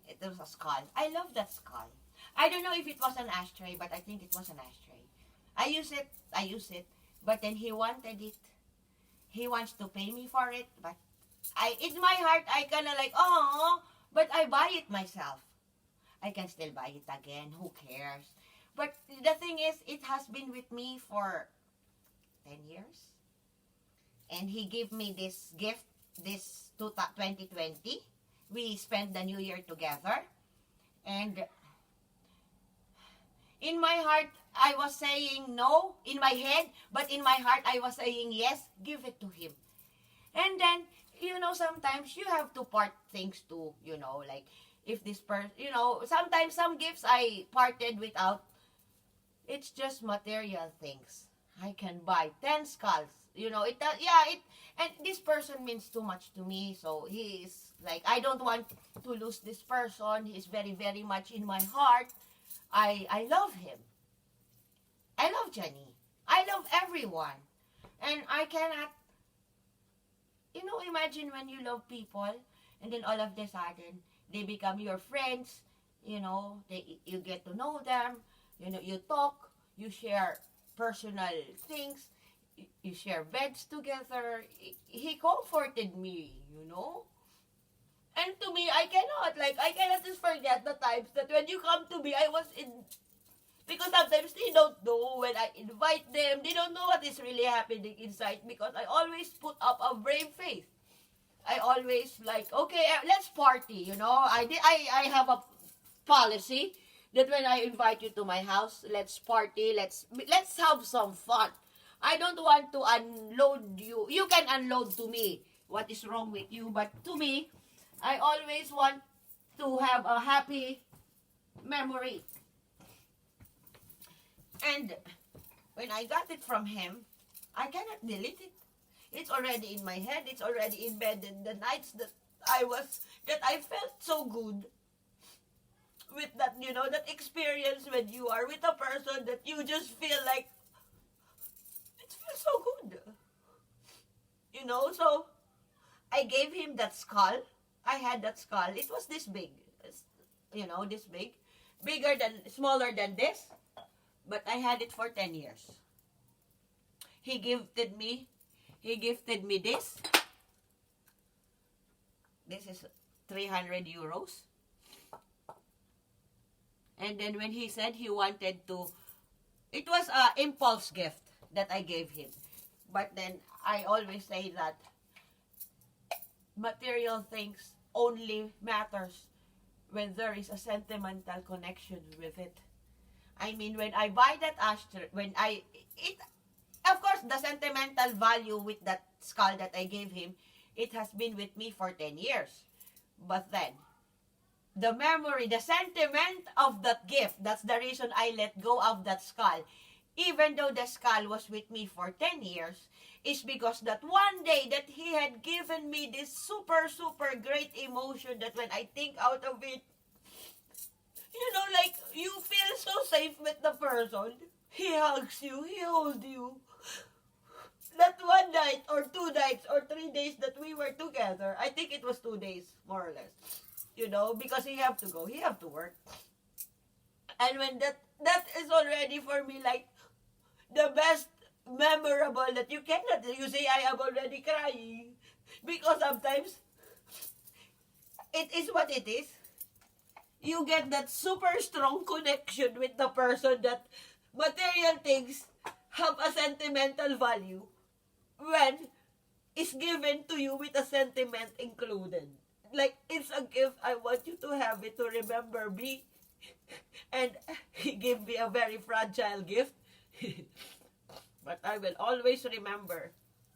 [SPEAKER 18] It was a skull. I love that skull. I don't know if it was an ashtray, but I think it was an ashtray. I use it, but then he wanted it. He wants to pay me for it, but in my heart, I kind of like, oh, but I buy it myself. I can still buy it again. Who cares? But the thing is, it has been with me for 10 years. And he gave me this gift, this 2020. We spent the new year together. And in my heart, I was saying no in my head, but in my heart, I was saying yes, give it to him. And then, sometimes you have to part things too, like if this person, sometimes some gifts I parted without. It's just material things. I can buy 10 skulls. And this person means too much to me. So he is like, I don't want to lose this person. He is very, very much in my heart. I love him. I love Jenny. I love everyone. And I cannot, imagine when you love people and then all of a sudden they become your friends, you get to know them, you talk, you share personal things, you share beds together. He comforted me, And to me, I cannot just forget the times that when you come to me, because sometimes they don't know when I invite them, they don't know what is really happening inside because I always put up a brave face. I always okay, let's party, I have a policy that when I invite you to my house, let's party, let's have some fun. I don't want to unload you. You can unload to me what is wrong with you, but to me, I always want to have a happy memory. And when I got it from him, I cannot delete it. It's already in my head. It's already embedded. The nights that I felt so good with that, that experience when you are with a person that you just feel like, it feels so good. So I gave him that skull. I had that skull. It was this big, this big. Smaller than this. But I had it for 10 years. He gifted me this. This is 300 euros. And then when he said he wanted to, it was an impulse gift that I gave him. But then I always say that material things only matters when there is a sentimental connection with it. I mean, when I buy that ashtray, of course, the sentimental value with that skull that I gave him, it has been with me for 10 years. But then, the memory, the sentiment of that gift, that's the reason I let go of that skull. Even though the skull was with me for 10 years, is because that one day that he had given me this super, super great emotion that when I think out of it, you feel so safe with the person. He hugs you, he holds you. That one night, or 2 nights, or 3 days that we were together, I think it was 2 days, more or less. Because he have to go, he have to work. And when that is already for me the best memorable that you cannot, you say I am already crying. Because sometimes, it is what it is. You get that super strong connection with the person that material things have a sentimental value when it's given to you with a sentiment included. It's a gift, I want you to have it to remember me. And he gave me a very fragile gift. But I will always remember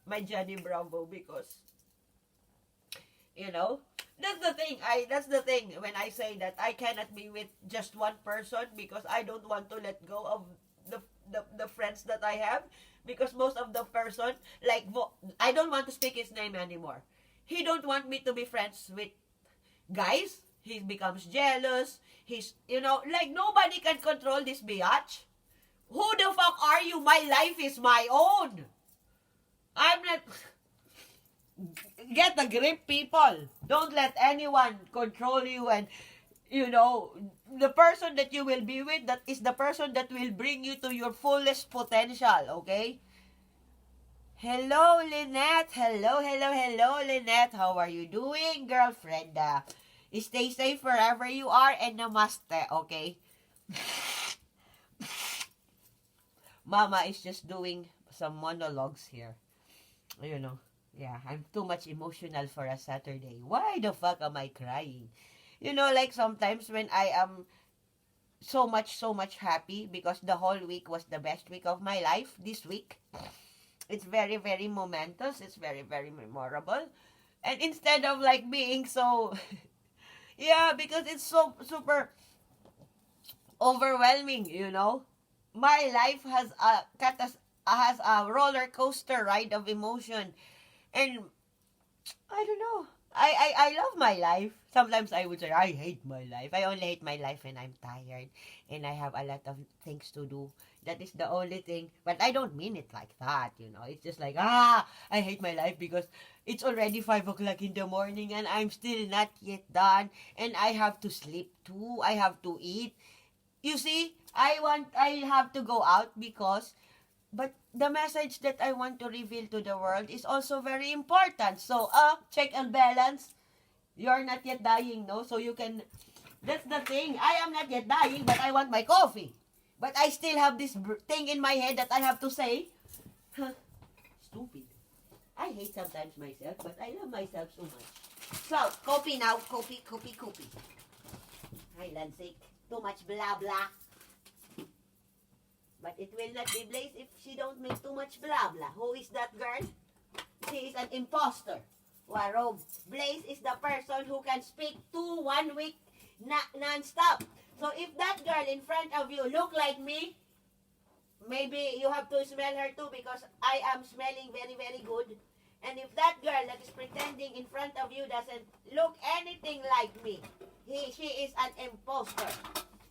[SPEAKER 18] my Jenny Bravo because, that's the thing when I say that I cannot be with just one person because I don't want to let go of the friends that I have, because most of the person, I don't want to speak his name anymore. He don't want me to be friends with guys. He becomes jealous. He's, nobody can control this biatch. Who the fuck are
[SPEAKER 1] are you? My life is my own. I'm not... Get a grip, people. Don't let anyone control you, and, you know, the person that you will be with, that is the person that will bring you to your fullest potential, okay? Hello, Lynette. Hello, Lynette. How are you doing, girlfriend? Stay safe wherever you are, and namaste, okay? Mama is just doing some monologues here. You know, yeah, I'm too much emotional for a Saturday. Why the fuck am I crying? You know, like sometimes when I am so much happy because the whole week was the best week of my life this week. It's very, very momentous. It's very, very memorable. And instead of like being so, yeah, because it's so super overwhelming, you know. My life has a roller coaster ride of emotion, and I don't know. I love my life. Sometimes I would say I hate my life. I only hate my life when I'm tired and I have a lot of things to do. That is the only thing. But I don't mean it like that, you know. It's just like, I hate my life because it's already 5 o'clock in the morning and I'm still not yet done. And I have to sleep too. I have to eat. You see, I have to go out because, but the message that I want to reveal to the world is also very important. So, check and balance. You're not yet dying, no? So you can, that's the thing. I am not yet dying, but I want my coffee. But I still have this thing in my head that I have to say. Stupid. I hate sometimes myself, but I love myself so much. So, copy now. Copy. Highland sick. Too much blah blah. But it will not be Blaze if she don't make too much blah blah. Who is that girl? She is an imposter. Warob. Blaze is the person who can speak 1 week non-stop. So if that girl in front of you look like me, maybe you have to smell her too because I am smelling very, very good. And if that girl that is pretending in front of you doesn't look anything like me, she is an imposter.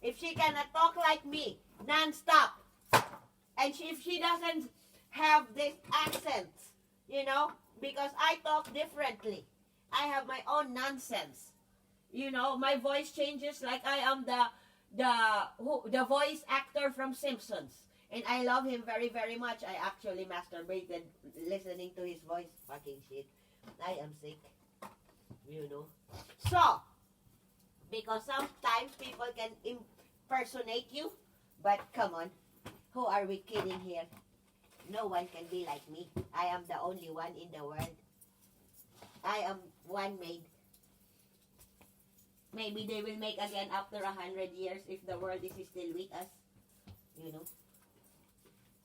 [SPEAKER 1] If she cannot talk like me non-stop, and if she doesn't have this accent, you know, because I talk differently. I have my own nonsense. You know, my voice changes like I am the voice actor from Simpsons. And I love him very, very much. I actually masturbated listening to his voice. Fucking shit. I am sick. You know. So, because sometimes people can impersonate you, but come on. Who are we kidding here? No one can be like me. I am the only one in the world. I am one made. Maybe they will make again after 100 years if the world is still with us. You know.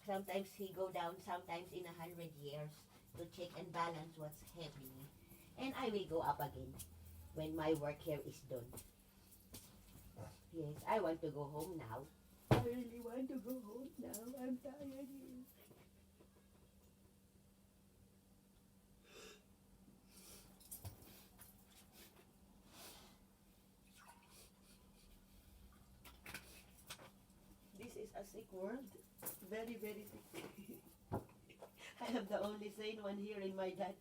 [SPEAKER 1] Sometimes he go down, sometimes in 100 years to check and balance what's happening. And I will go up again when my work here is done. Yes, I want to go home now. I really want to go home now. I'm tired here. This is a sick world. Very, very sick. I am the only sane one here in my dad.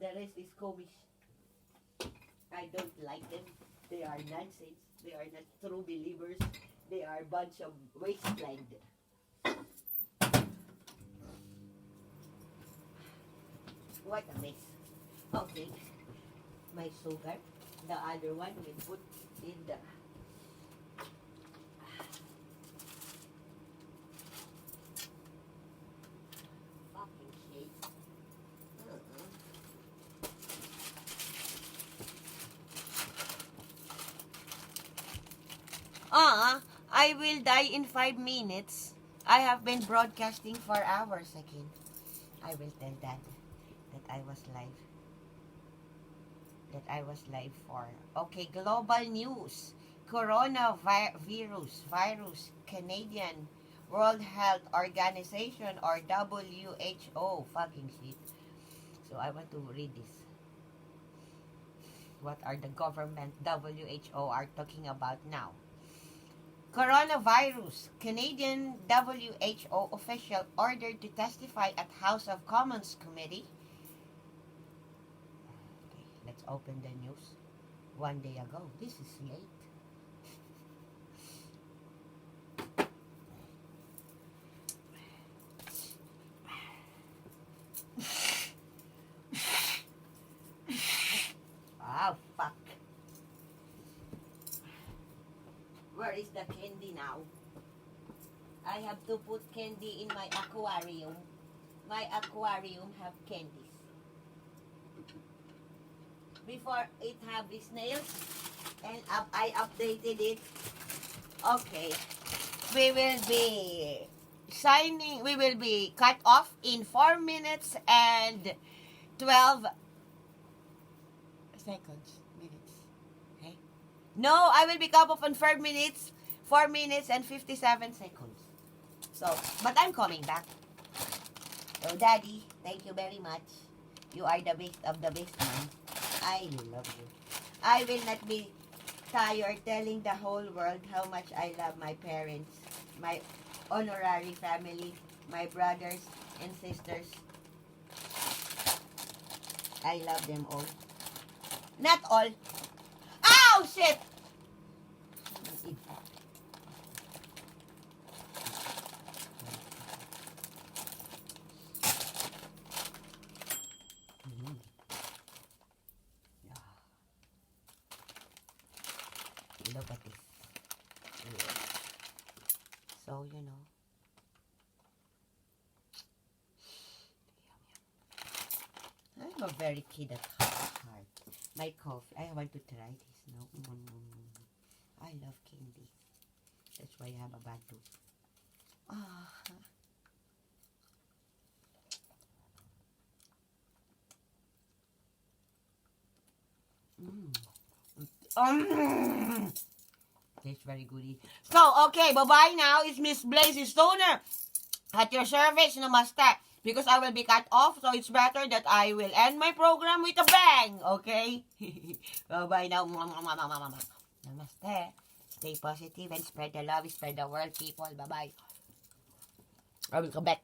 [SPEAKER 1] The rest is komish. I don't like them. They are nonsense. They are not true believers. They are a bunch of wasteland. What a mess. Okay. My sugar. The other one we put in the... Fucking shit. I will die in 5 minutes. I have been broadcasting for hours again. I will tell Dad that I was live. That I was live for. Okay, global news. Virus. Canadian World Health Organization or WHO. Fucking shit. So I want to read this. What are the government WHO are talking about now? Coronavirus. Canadian WHO official ordered to testify at House of Commons Committee. Okay, let's open the news. 1 day ago. This is late. Oh, fuck. Where is the candy now? I have to put candy in my aquarium. My aquarium have candies. Before it have the snails, and I updated it. Okay. We will be signing, we will be cut off in 4 minutes and 12 seconds. Minutes. Okay? No, I will be cut off in 4 minutes and 57 seconds. So, but I'm coming back. So, Daddy, thank you very much. You are the best of the best man. I love you. I will not be tired telling the whole world how much I love my parents, my honorary family, my brothers and sisters. I love them all. Not all. Ow, shit! Look at this. Yeah. So, you know. I'm a very kid at heart. My coffee. I want to try this now. I love candy. That's why I have a bad tooth. Tastes very good. So, okay, bye-bye now. It's Miss Blaze Stoner at your service. Namaste. Because I will be cut off, so it's better that I will end my program with a bang. Okay? Bye-bye now. Namaste. Stay positive and spread the love. Spread the word, people. Bye-bye. I will come back.